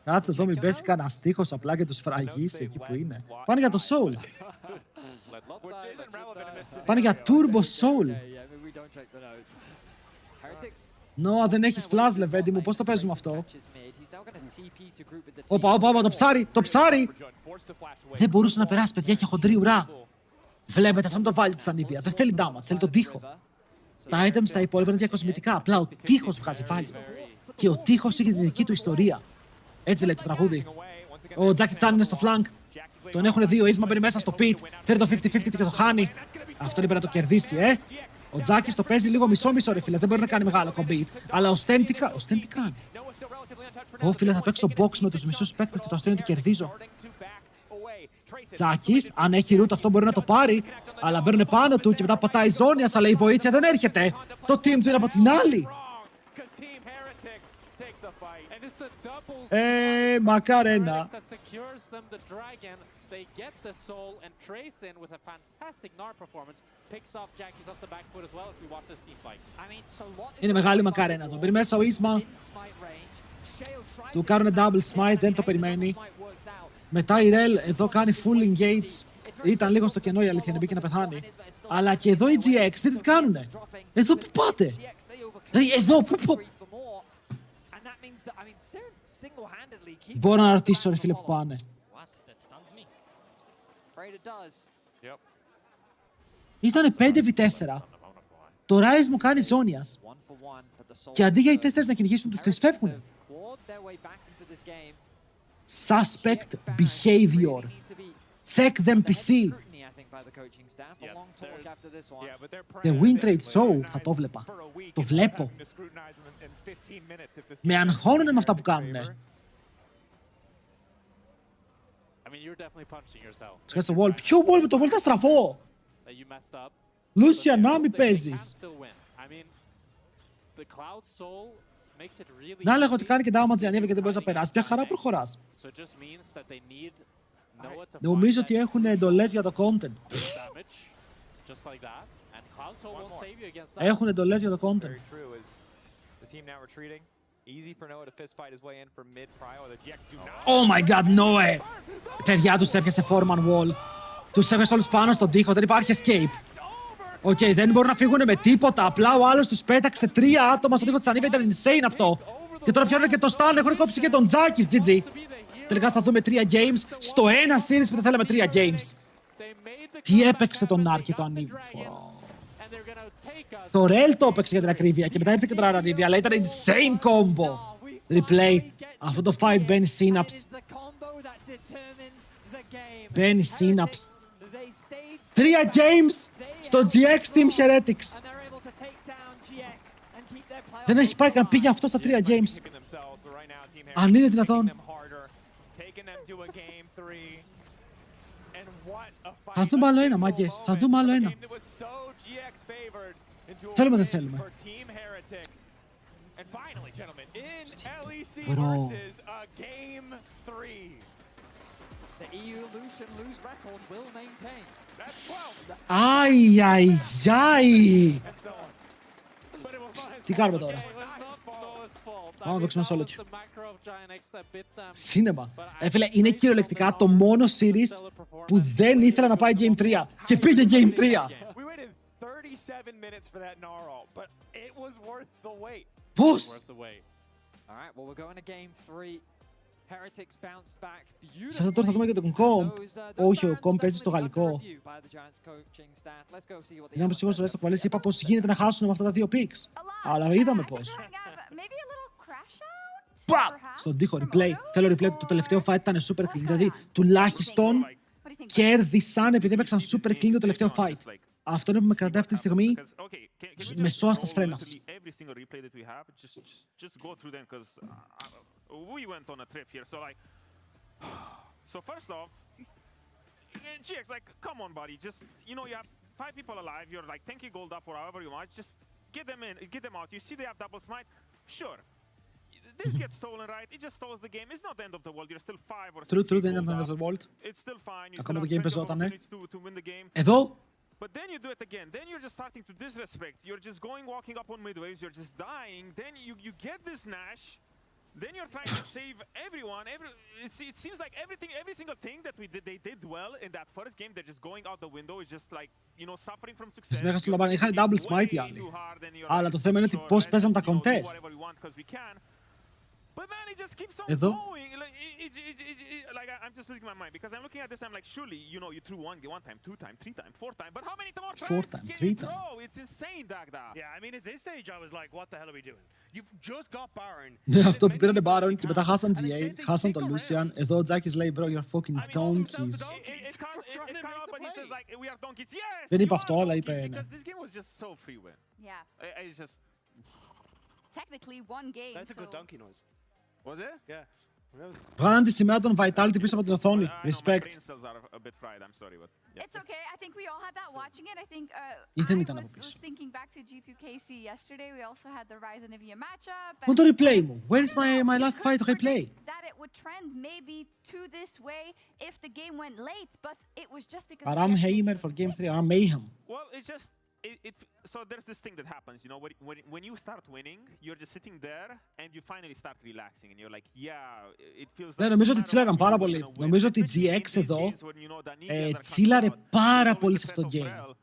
Κάτσε εδώ, μην πέσει κανένα στίχος απλά και τους φραγίσει εκεί που είναι. Πάνε για το Soul. Πάνε για Turbo Soul. Νόα, δεν έχεις flash, Λεβέντη μου. Πώς το παίζουμε αυτό? Όπα, το ψάρι, το ψάρι! Δεν μπορούσε να περάσει, παιδιά, είχε χοντρή ουρά. Βλέπετε, αυτό είναι το value της Anivia. Δεν θέλει damage, θέλει τον τοίχο. Τα items τα υπόλοιπα είναι διακοσμητικά. Απλά ο τοίχος βγάζει value. Και ο τοίχος είχε τη δική του ιστορία. Έτσι λέει το τραγούδι. Ο Τζάκι Τσάν είναι στο flank. Τον έχουν δύο. Ίσμα μπαίνει μέσα στο pit. Θέλει το 50-50 και το χάνει. Αυτό είπε να το κερδίσει, Ο Τζάκης το παίζει λίγο μισό-μισό, ρε φίλε. Δεν μπορεί να κάνει μεγάλο compete. Αλλά ο Στεν τι κάνει? Φίλε, θα παίξω box με τους μισούς παίκτες και το αστείο είναι ότι κερδίζω. Τζάκης, αν έχει root αυτό μπορεί να το πάρει. Αλλά μπαίνουν πάνω του και μετά πατάει Zonias, αλλά η βοήθεια δεν έρχεται. Το team του είναι από την άλλη. Μακαρένα. Είναι μεγάλη μακαρένα εδώ. Μπαίνει μέσα ο Ίσμα. Του κάνουν double smite, δεν το περιμένει. Μετά η Rel εδώ κάνει full engage. Ήταν λίγο στο κενό η αλήθεια, να μπήκε να πεθάνει. Αλλά και εδώ οι GX, τι κάνουνε? Εδώ που πάτε? Εδώ που... Μπορώ να ρωτήσω, ρε φίλε, που πάνε? Ήτανε 5v4. Το Rise μου κάνει Zonias. Και αντί για οι τεστές να κυνηγήσουν τους τρεις, φεύγουνε. Suspect behavior. Check them PC. The win trade show, θα το βλέπα. Το βλέπω. Με αγχώνουνε με αυτά που κάνουνε. Σκέφτε το wall. Ποιο wall? Με το wall ήταν στραβό. Lucian, να μην παίζεις. Να λέγω ότι κάνει και damage η Anivia και δεν μπορείς να περάσεις. Ποια χαρά προχωράς. Νομίζω ότι έχουν εντολές για το content. Έχουν εντολές για το content. Oh my god, Noe! Παιδιά, τους έπιασε 4-man wall. Τους έπιασε όλους πάνω στον τοίχο, δεν υπάρχει escape. Οκ, δεν μπορούν να φύγουν με τίποτα. Απλά ο άλλος τους πέταξε 3 άτομα στο δίχο της Ανίβα. Ήταν insane αυτό. Και τώρα πιάνουν και το stun. Έχουν κόψει και τον Τζάκης. GG. Τελικά θα δούμε 3 games στο ένα series που δεν θέλαμε 3 games. Τι έπαιξε τον Άρ και το Ανίβα. Το Ρέλ το έπαιξε για την ακρίβεια και μετά ήρθε και το Ανίβα, αλλά ήταν insane combo. Replay. Αυτό το fight μπαίνει Synapse. Μπαίνει Synapse. 3 games στο GX Team Heretics. Δεν έχει πάει καν, πήγε αυτό στα 3 games. Αν είναι δυνατόν. Θα δούμε άλλο ένα, μάγκες. Θα δούμε άλλο ένα. Θέλουμε, δεν θέλουμε. Bro. Αϊ, αϊ, αϊ. Τι κάνουμε τώρα. Πάμε να παίξουμε solo queue. Σίνεμα. Φίλε, είναι κυριολεκτικά το μόνο series που δεν ήθελα να πάει Game 3. Και πήγε Game 3. Πώς? Σε αυτό τώρα θα δούμε και τον Κομπ. Όχι, ο Κομπ παίζει στο γαλλικό. Για να πω σίγουρος στο κουβαλές, είπα πως γίνεται να χάσουν με αυτά τα 2 picks. Αλλά είδαμε πως. Πα! Στον τοίχο, replay. Θέλω replay, το τελευταίο fight ήταν super clean. Δηλαδή, τουλάχιστον κέρδισαν επειδή έπαιξαν super clean το τελευταίο fight. Αυτό είναι που με κρατάει αυτή τη στιγμή μεσόαστας φρένας. We went on a trip here, so first off, GX, like, come on, buddy, just, you know, you have 5 people alive, you're like 10k gold up or however you want, just get them in, get them out. You see they have double smite, sure. This gets stolen, right? It just stalls the game. It's not the end of the world. You're still 5 or 6 True, δεν είναι the end of the world. It's still fine. You Ακόμα still το game have plenty of παίζονταν, opportunities to win the game. Εδώ. But then you do it again. Then you're just starting to disrespect. You're just walking up on mid waves. You're just dying. Then you get this Nash. Then you're trying to save everyone. It seems like every single thing that they did well in that first game, they're just going out the window. It's just like, you know, suffering from success. Είχαν double smite οι άλλοι. Αλλά το θέμα είναι ότι πώς παίζαν τα contest. But man, it just keeps on Εδώ. going. Like I'm just losing my mind because I'm looking at this. I'm like, surely, you know, you threw one time, 2 time, 3 time, 4 time. But how many more times 4 time, can 3 you time. throw? It's insane, Dagda. Yeah, I mean, at this stage, I was like, what the hell are we doing? You've just got Baron. Αυτό που πήρανε Baron και μετά χάσαν GA, χάσαν τον Lucian. Εδώ ο Τζάκης λέει, bro, you're fucking donkeys. It can't help but he says like, we are donkeys. Yes, Δεν είπε you αυτό, are αλλά donkeys είπε, because this game was just so free win. Yeah. It's just. Technically one game. That's a good donkey noise. Was it? Yeah. Βγάλαν τη σημαία των Vitality πίσω από την οθόνη. Respect. It's okay. I think we all had that watching it. I think I was thinking back to G2KC yesterday. We also had the Ryzen Nvidia matchup. Πού το replay μου? Where is my last fight to replay? That it would trend maybe to this way if the game went late, but it was just because. Aram Heimer for game 3. Aram Mayhem. Well, it's just. So there's this thing that happens, you know, when you start winning, you're just sitting there and you finally start relaxing and you're like, yeah, it feels like... Ναι, νομίζω ότι τσίλαραν πάρα πολύ. Νομίζω ότι GX εδώ τσίλαρε πάρα πολύ σε αυτό το game.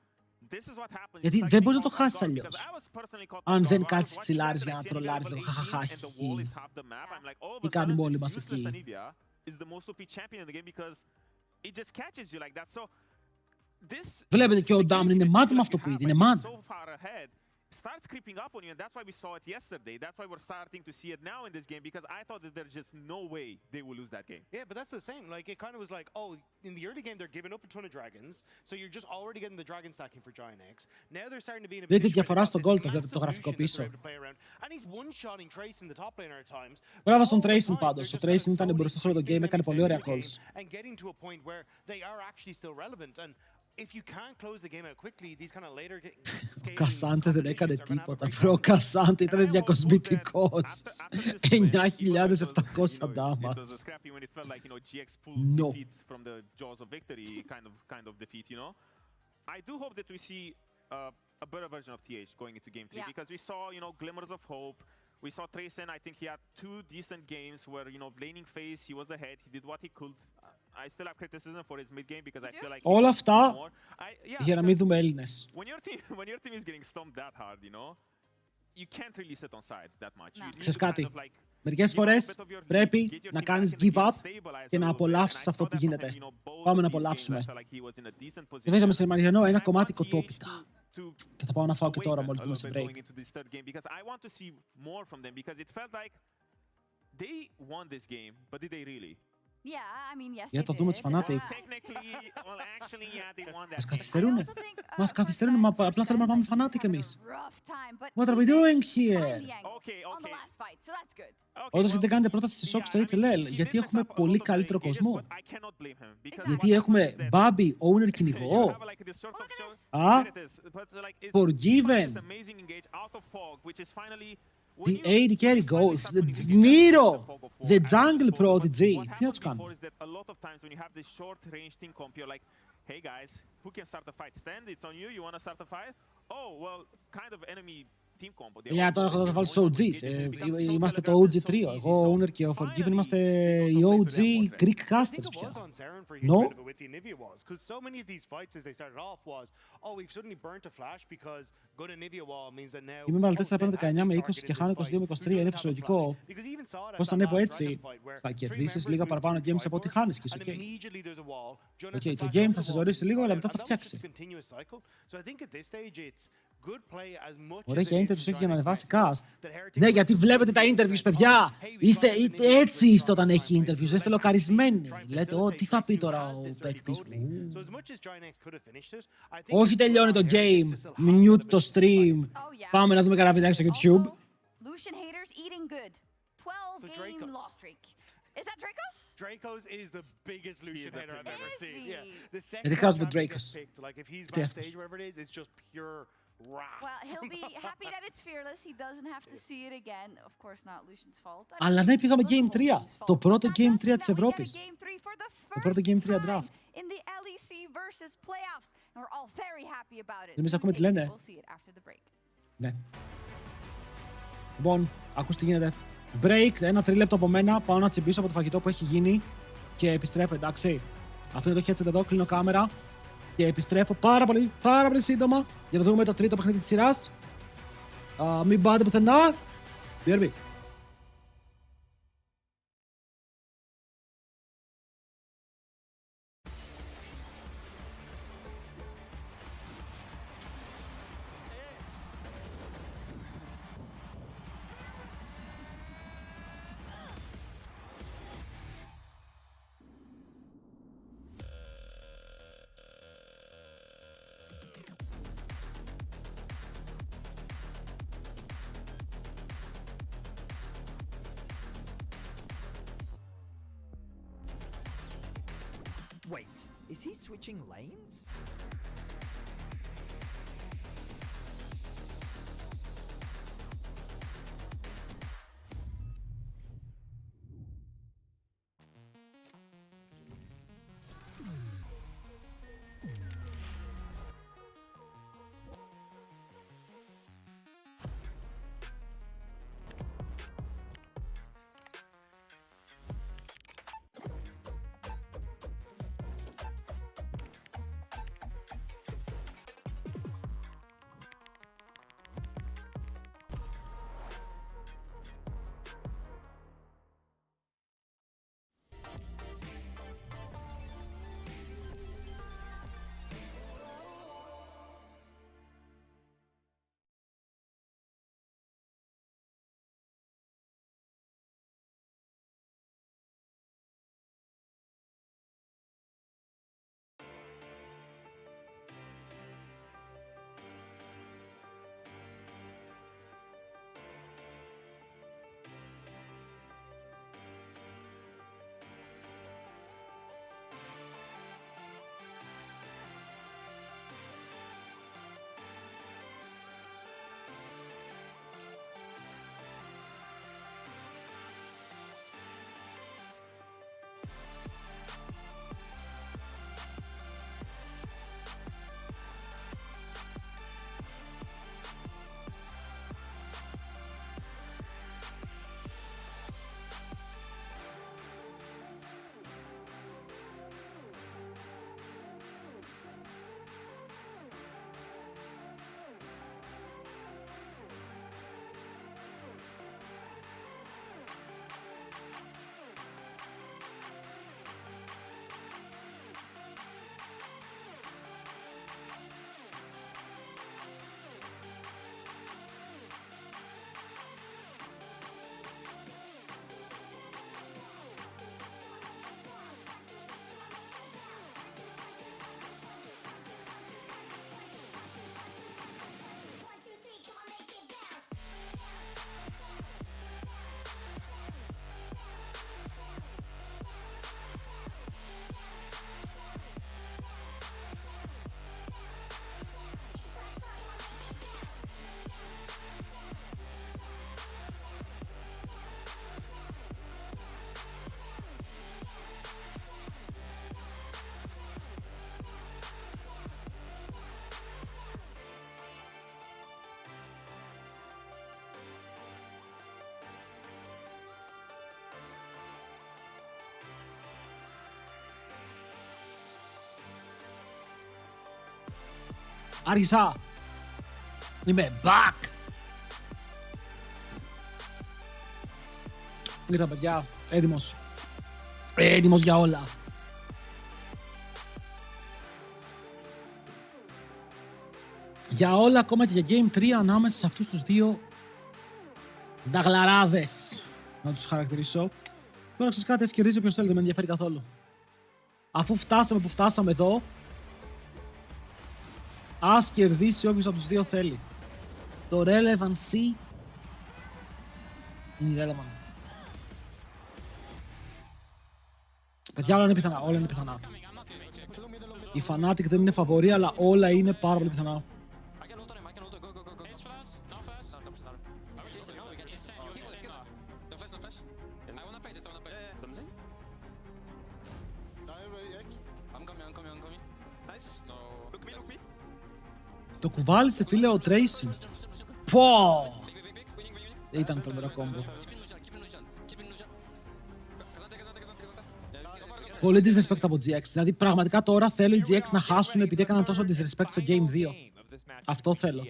Γιατί δεν μπορείς να το χάσεις αλλιώς. Αν δεν κάτσεις τσιλάρεις για να τρολάρεις λίγο χαχαχά χι. Τι κάνουμε όλοι μας εκεί. Βλέπετε και ο Ντάμν είναι mad με αυτό που είδε, είναι mad. Starts creeping up on you, and that's why we saw it yesterday. That's why we're starting to see it now in this game, because I thought that there's just no way they will lose that game. Yeah, but that's the same. Like, it kind of was like, oh, in the early game, they're giving up a ton of dragons, so you're just already getting the dragon stacking for Giant X. Now they're starting to be in a position. Δείτε διαφορά στον goal, το βλέπετε το γραφικό πίσω. And he's one-shotting Trace in the top laner at times. Μπράβο στον Tracing πάντως. Ο Tracing ήταν μπροστά σε όλο το game, έκανε πολύ ωραία calls. And getting to a point where they are actually still relevant. And if you can't close the game out quickly, these kind of later Ο Κασάντε δεν έκανε τίποτα. Ο Κασάντε ήταν διακοσμητικός. 9.700 damage. No. From the jaws of victory kind of defeat, you know. I do hope that we see a better version of TH going into game 3 because we saw, you know, glimmers of hope. We saw Trayson, I think he had 2 decent games where, you know, laning phase, he was ahead, he did what he could. I still have criticism for his mid game because I feel like Όλα αυτά yeah, για να μην δούμε Έλληνες. when your team is getting stomped that hard, you know, you can't really sit on side that much. You need Ξέρεις to kind κάτι, of like μερικές φορές πρέπει να κάνεις give up και να απολαύσεις αυτό που γίνεται. Πάμε να απολαύσουμε. Βάζαμε σε Μαριανό ένα κομμάτι κοτόπιτα. Και θα πάω να φάω και τώρα μόλις μπούμε σε break. They won this game, but did they really? Yeah, I mean, yes, Για they το δούμε did. τους Fnatic. Technically, well, actually, yeah, they won that Μας game. καθυστερούνε. Μας καθυστερούνε, μα απλά θέλουμε να πάμε Fnatic εμείς. Rough time, but What are he we did doing find here? the angle Okay, on the okay. last fight, so that's good. Όντως, γιατί δεν κάνετε πρόταση στη σόκ στο HLL, γιατί έχουμε πολύ καλύτερο κόσμο. Γιατί έχουμε Bobby, owner, κυνηγό. Α, Forgiven. The AD carry goes. Nero, the jungle prodigy. Τι να τους κάνω. Hey guys, who can start the fight? Stand, it's on you. You want to start the fight? Oh, well, kind of enemy team combo. Για τώρα θα βάλω τους OGs. Είμαστε το OG trio. Εγώ, Owner και ο Forgiven είμαστε οι OG Greek casters πια. No? Because so many of these fights as they started off was, oh, we've suddenly burnt a flash because good Nivea wall means that now... Είμαι με 4-5-19 με 20 και χάνω 22 με 23. Είναι φυσιολογικό. Πώς θα ανέβω έτσι, θα κερδίσεις λίγα παραπάνω games από ό,τι χάνεις και είσαι ok. Ok, το game θα σε ζωρίσει λίγο, αλλά μετά θα φτιάξει. Ωραία, για interviews έχει για να ανεβάσει cast. Ναι, γιατί βλέπετε τα interviews, παιδιά. Έτσι είστε όταν έχει interviews. Είστε λοκαρισμένοι. Λέτε, τι θα πει τώρα ο παίκτης μου. Όχι, τελειώνει το game. Mute το stream. Πάμε να δούμε κανένα βιντεάκι στο YouTube. Lucian haters eating good. 12-game loss streak. Is that Dracos? Dracos is the biggest Lucian hater I've ever seen. Yeah. The Γιατί second χρειάζονται round Dracos. gets picked, like if he's Τι backstage, αυτός. wherever it is, it's just pure wrath. Well, he'll be happy that it's fearless. He doesn't have to see it again. Of course, not Lucian's fault. I mean, Αλλά ναι, πήγαμε Game 3. Το πρώτο That Game does 3 mean της that we get a Ευρώπης. Game 3 for the Το πρώτο first Game 3 time draft. in the Lec Versus Playoffs. And we're all very happy about it. Εμείς Some ακούμε τι takes, λένε. We'll see it after the break. Ναι. Λοιπόν, ακούς τι γίνεται. Break, ένα τρίλεπτο από μένα. Πάω να τσιμπήσω από το φαγητό που έχει γίνει. Και επιστρέφω, εντάξει. Αφήνω το headset εδώ, κλείνω κάμερα. Και επιστρέφω πάρα πολύ σύντομα για να δούμε το τρίτο παιχνίδι της σειράς. Μην πάτε πουθενά. BRB. Wait, is he switching lanes? Άρχισα. Είμαι back. Ήρθα, παιδιά. Έτοιμος. Έτοιμος για όλα. Για όλα, ακόμα και για Game 3 ανάμεσα σε αυτούς τους δύο νταγλαράδες. Να τους χαρακτηρίσω. Τώρα ξέρεις κάτι, έτσι κερδίζει όποιος θέλει, δεν με ενδιαφέρει καθόλου. Αφού φτάσαμε που φτάσαμε εδώ, ας κερδίσει όποιος από τους δύο θέλει. Το relevancy είναι irrelevant. Παιδιά, όλα είναι πιθανά, όλα είναι πιθανά. Η Fnatic δεν είναι φαβορή, αλλά όλα είναι πάρα πολύ πιθανά. Το κουβάλισε, φίλε, ο Tracy. Πω! Ήταν τρομερό κόμπο. Πολύ disrespect από GX. Δηλαδή, πραγματικά τώρα θέλω οι GX να χάσουν επειδή έκαναν τόσο disrespect στο Game 2. Αυτό θέλω.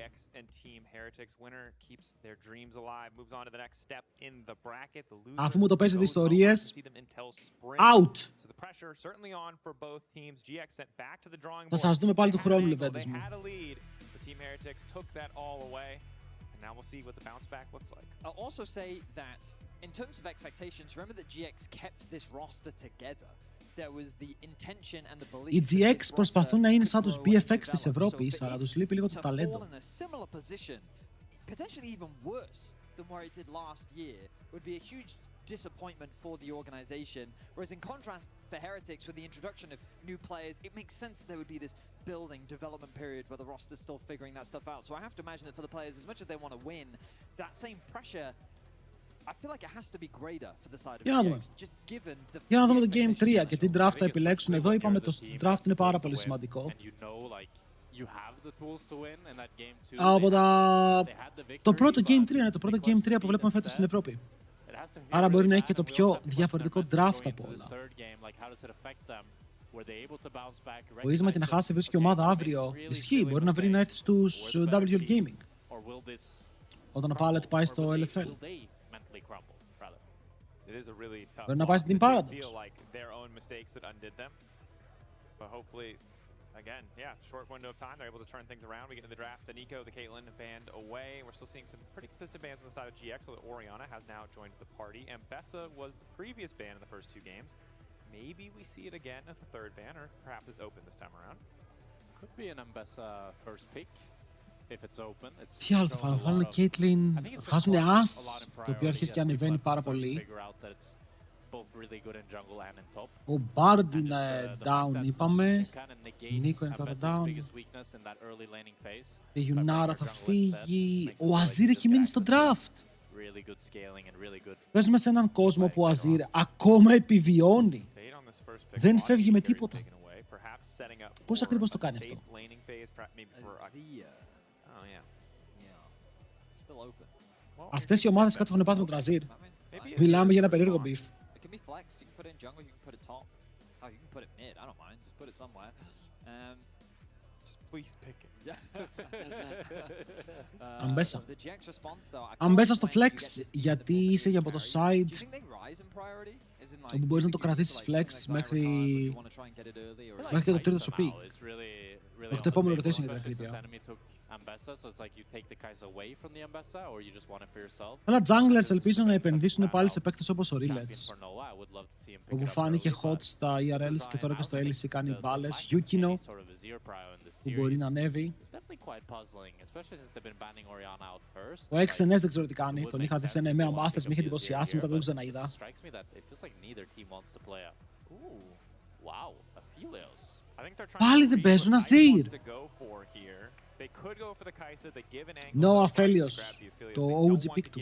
Αφού μου το παίζετε ιστορίες, out! Θα σας δούμε πάλι του χρόνου, λεβέντες μου. Now we'll see what the bounce back looks like. I'll also say that in terms of expectations, remember that GX kept this roster together. There was the intention and the belief. Οι GX προσπαθούν να είναι σαν τους BFX της Ευρώπης, αλλά τους λείπει λίγο το ταλέντο. Potentially even worse than where it did last year would be a huge disappointment for the organization. Whereas in contrast for Heretics, with the introduction of new players, it makes sense that there would be this building development period where the roster's still figuring that stuff out. So I have to imagine that for the players, as much as they want to win, that same pressure, I feel like it has to be greater for the side of GX, just given the... Για να δούμε το Game 3 και τι draft θα επιλέξουν εδώ. Είπαμε το draft είναι πάρα πολύ σημαντικό. Από το πρώτο Game 3 είναι το πρώτο Game 3 που βλέπουμε φέτος στην Ευρώπη. Άρα μπορεί να έχει και το πιο διαφορετικό draft από όλα. Ο Ίσμα και να χάσει βρίσκει ομάδα αύριο. Ισχύει, μπορεί να βρει να έρθει στους WL Gaming. Όταν ο Pallet πάει στο LFL. Μπορεί να πάει στην Team Paradox. Again, yeah, short window of time, they're able to turn things around. We get into the draft, the Nico, the Caitlyn band away. We're still seeing some pretty consistent bans on the side of GX, so that Oriana has now joined the party. And Bessa was the previous ban in the first two games. Maybe we see it again as the third ban, or perhaps it's open this time around. Could be an Ambessa first pick, if it's open. Τι άλλο θα βάλουν, βάλουν Caitlyn, βγάζουν As, το οποίο αρχίζει και ανεβαίνει πάρα πολύ. Ο Bard είναι down, είπαμε. Νίκο είναι τώρα down. Η Yunara θα φύγει. Ο Azir έχει μείνει στο draft. Παίζουμε σε έναν κόσμο που ο Azir ακόμα επιβιώνει. Δεν φεύγει με τίποτα. Πώς ακριβώς το κάνει αυτό? Αυτές οι ομάδες κάτι έχουν πάθει με τον Azir. Μιλάμε για ένα περίεργο beef. It can be flexed. You can put it in jungle, you can put it top. Oh, you can put it mid. I don't mind. Just put it somewhere. Just please pick it. Αμπέσα. Αμπέσα στο flex, γιατί είσαι για από το side όπου μπορείς να το κρατήσεις flex μέχρι και το τρίτο σου πει. Μέχρι το επόμενο rotation για την ακρίβεια. Αλλά junglers ελπίζω να επενδύσουν πάλι σε παίκτες όπως ο Rillets, όπου φάνηκε hot στα ERLs και τώρα και στο LEC κάνει μπάλες. Yukino, που μπορεί να ανέβει. Ο XNS δεν ξέρω τι κάνει, τον είχα δει σε ένα EMEA Masters, με είχε εντυπωσιάσει, μετά δεν τον ξαναείδα. Πάλι δεν παίζουν Azir. No, Aphelios, το OG pick του.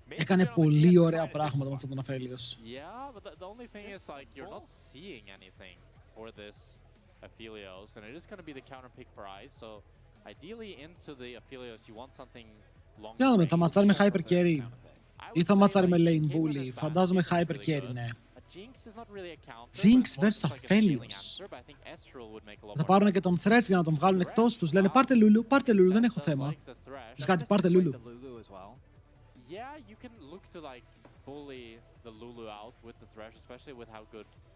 Έκανε πολύ ωραία πράγματα με αυτόν τον Aphelios. Yeah, but the only thing is like you're not seeing anything for this Aphelios, and it is going to be the counter pick prize. So ideally into the Aphelios you want something long. Για να δούμε, θα ματσάρει με Hyper Carry ή θα ματσάρει με Lane Bully? Φαντάζομαι Hyper Carry, ναι. Jinx versus Aphelios. Θα πάρουν και τον Thresh για να τον βγάλουν εκτός. Τους λένε πάρτε Lulu, δεν έχω θέμα. Λες κάτι, πάρτε Lulu.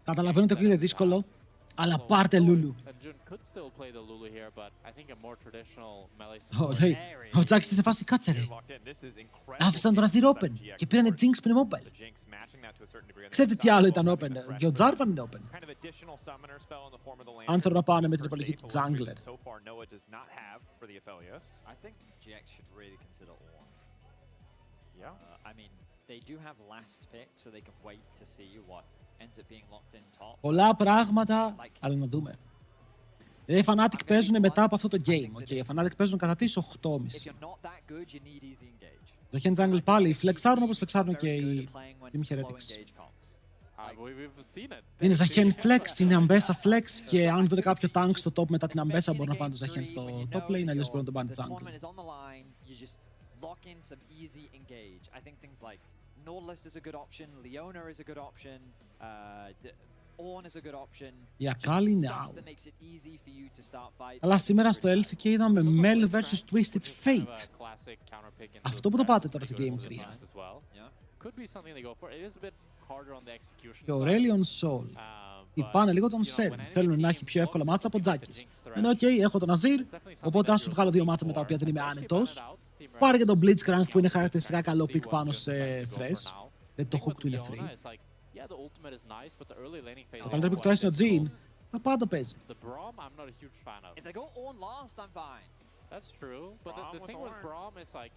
Καταλαβαίνω ότι είναι δύσκολο, αλλά πάρτε Lulu. Λέει, ο Τζάκης σε φάση κάτσε ρε. Άφησαν τον Azir open και πήρανε Jinx πριν mobile. Ξέρετε τι άλλο ήταν open, και ο Jarvan είναι open. Αν θέλουν να πάνε με την επιλογή του jungler. Πολλά πράγματα, αλλά να δούμε. Οι Fnatic παίζουν μετά από αυτό το game. Okay, οι Fnatic παίζουν κατά τις 8.30. Ζαχέν jungle πάλι, φλεξάρουν όπως φλεξάρουν και οι Team Heretics. Είναι Ζαχέν flex, είναι Αμπέσα flex και αν δείτε κάποιο tank στο top μετά την Αμπέσα μπορούν να πάνε το Ζαχέν στο top lane, αλλιώς μπορούν να τον πάνε jungle. Η Akali είναι out. Αλλά σήμερα στο LCK είδαμε Mel vs Twisted Fate. Αυτό που το πάτε τώρα σε Game 3. Και ο Aurelion Sol. Πάνε λίγο τον Shen. Θέλουν να έχει πιο εύκολα μάτσα από Τζάκης. Ενώ έχω τον Azir, οπότε ας σου βγάλω δύο μάτσα με τα οποία δεν είμαι άνετος. Πάρε και τον Blitzcrank που είναι χαρακτηριστικά καλό pick πάνω σε Thresh. Γιατί το hook του είναι free. Το καλύτερο pick του είναι ο Jhin. Τα πάντα παίζει. That's true, but the thing with Braum is like,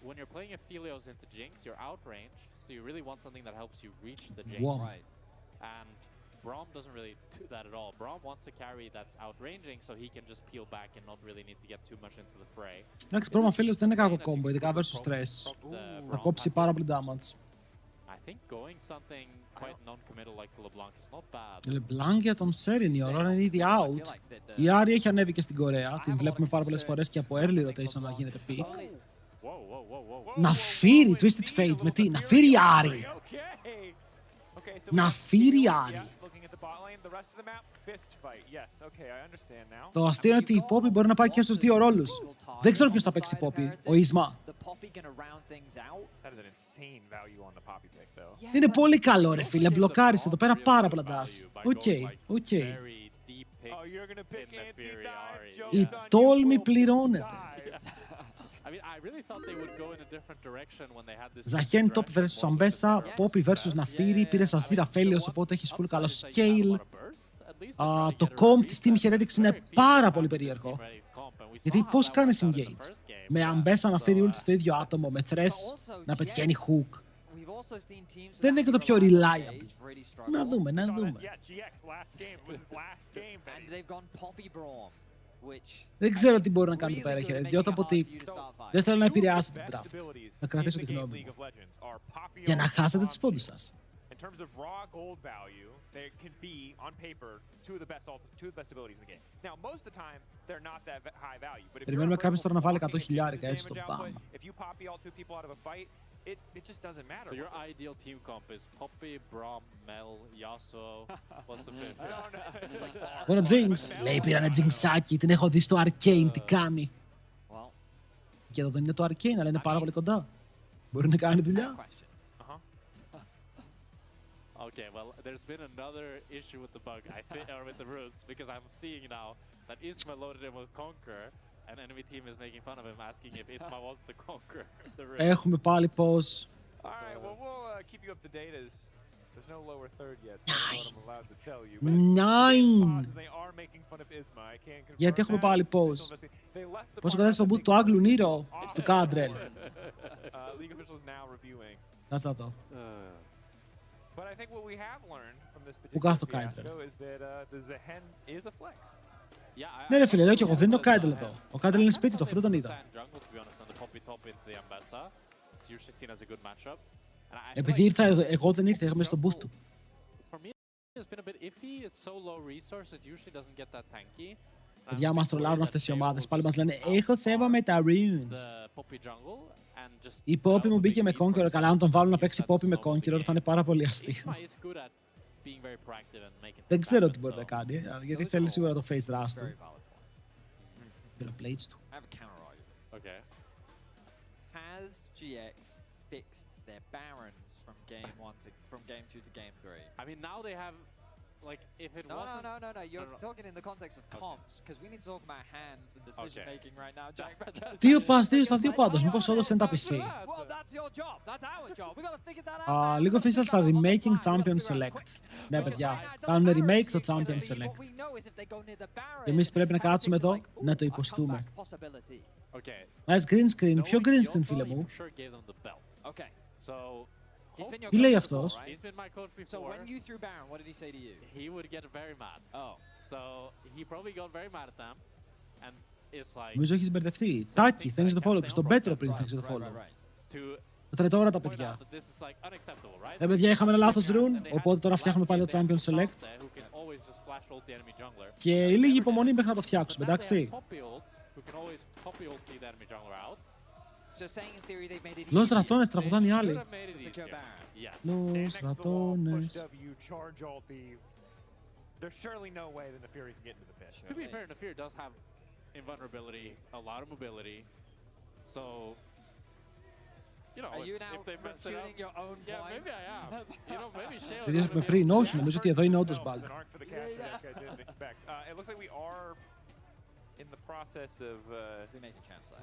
when you're playing Aphelios into Jinx, you're outranged, so you really want something that helps you reach the Jinx. Wow. Right. And Braum doesn't really do that at all. Braum wants a carry that's outranging, so he can just peel back and not really need to get too much into the fray. Εντάξει, Braum Aphelios δεν είναι κακό combo, ειδικά versus Thresh. Θα κόψει πάρα πολύ damage. I think going something quite non-committal like the LeBlanc is not bad. LeBlanc για τον Seren, η ώρα είναι ήδη out. Η Άρη έχει ανέβει και στην Κορέα, την βλέπουμε πάρα πολλές φορές και από early rotation να γίνεται pick. Να φύρει Twisted Fate με τι, να φύρει η Άρη. Να φύρει η Άρη. Το αστείο είναι ότι η Poppy μπορεί να πάει και στους δύο ρόλους. Δεν ξέρω ποιος θα παίξει Poppy, ο Ισμά. Είναι πολύ καλό ρε φίλε, μπλοκάρισε εδώ πέρα πάρα πολλά dash. Οκ. Η τόλμη πληρώνεται. Ζαχέν top vs Αμπέσα, Poppy vs Ναφίρι, πήρε Azir Aphelios, οπότε έχεις full καλό scale. Το comp της Team Heretics είναι πάρα πολύ περίεργο. Γιατί πώς κάνεις engage? Με Αμπέσα να φέρει ult στο ίδιο άτομο, με Thresh να πετυχαίνει hook. Δεν είναι και το πιο reliable. Να δούμε. Δεν ξέρω τι μπορούν να κάνουν εδώ πέρα, διότι από ότι δεν θέλω να επηρεάσω την draft. Να κρατήσω τη γνώμη μου. Για να χάσετε τους πόντους σας. They can be, on paper, two of the best abilities in the game. Now, most of the time, they're not that high value. But if περιμένουμε κάποιος τώρα να βάλει 100.000 έτσι στο μπαμ. If you poppy all two people out of a fight, it just doesn't matter. So your ideal team comp is Poppy, Braum, Mel, Yasuo. What's the fifth? Μόνο Jinx. Λέει πήρανε Jinxάκι, την έχω δει στο Arcane, τι κάνει. Και εδώ δεν είναι το Arcane, αλλά είναι πάρα πολύ κοντά. Μπορεί να κάνει δουλειά. Okay, well, there's been another issue with the bug, or with the roots, because I'm seeing now that Isma loaded him with Conquer, and enemy team is making fun of him, asking if Isma wants to conquer the roots. Έχουμε πάλι pause. Alright, well, we'll keep you up to date as there's no lower third yet, so I don't know what I'm allowed to tell you. Nine! They are making fun of Isma, I can't confirm. Γιατί έχουμε πάλι pause. Πώς κατέβει στο boot του Άγγλου Νίρο, του Κάντρελ. League officials now reviewing. Κάτσε να το. But I think what we have learned from this Που particular κάθεται το Κάντρελ. fiasco is that the Zehen is a flex. Ναι ρε φίλε, λέω και εγώ, δεν είναι ο Κάντρελ εδώ. Ο Κάντρελ είναι σπίτι του, αυτό δεν τον είδα. Επειδή ήρθα, εγώ δεν ήρθα, είχαμε στο booth του. Παιδιά μας τρολάρουν αυτές οι ομάδες, πάλι μας λένε έχω θέμα με τα runes. Η Poppy μου μπήκε με Conqueror, καλά αν τον βάλουν να παίξει Poppy με Conqueror θα είναι πάρα πολύ αστείο. being very proactive and making Δεν things ξέρω happen, τι μπορεί so- να κάνει, γιατί θέλει σίγουρα το face rush του. Very valid point. Και το plates του. I have a counter argument. Okay. Has GX fixed their barons from game 2 to game 3? I mean, now they have, like, if it No, wasn't... no. You're no. talking in the context of comps, because we need to talk about hands and decision making right now. Jack, 2 στα 2 πάντως, μήπως όντως είναι τα PC. well, that's your job. That's our job. We gotta figure that out. League officials are remaking Champion Select. Ναι, παιδιά, κάνουν remake το Champion Select. Εμείς πρέπει να κάτσουμε εδώ να το υποστούμε. Okay. Nice green screen. Ποιο green screen, φίλε μου? Sure gave them the belt. Okay. So, Τι λέει αυτός? he's been my coach before. So when you threw Baron, what did he say to you? He would get very mad. Oh. So, he probably got very mad at them. And it's like... Νομίζω έχεις μπερδευτεί. Τάκι, thanks to the follow. Και στον Πέτρο πριν thanks to the follow. To Τα τρε τώρα τα point out παιδιά. that this is like unacceptable, right? Παιδιά, είχαμε ένα λάθος rune, οπότε τώρα φτιάχνουμε πάλι το Champion Select. Who can always just flash ult the enemy jungler. Και λίγη υπομονή μέχρι να το φτιάξουμε, εντάξει. Who can always copy ult the enemy jungler out. So saying in theory they've made it Λόγω easy στρατώνες τραγουδάνε οι Should άλλοι. have made it to secure easier. Baron. Yes. Λόγω στρατώνες. charge ult the... There's surely no way that the Fury can get into the pit. To be fair, Nafir does have invulnerability, a lot of mobility. So, you know, Are you now if they mess it up... refuting your own Yeah, point? maybe I am. You know, maybe Shale... Παιδιά, με πριν, όχι, νομίζω ότι εδώ είναι όντως bug. An arc for the cash that I didn't expect. It looks like we are in the process of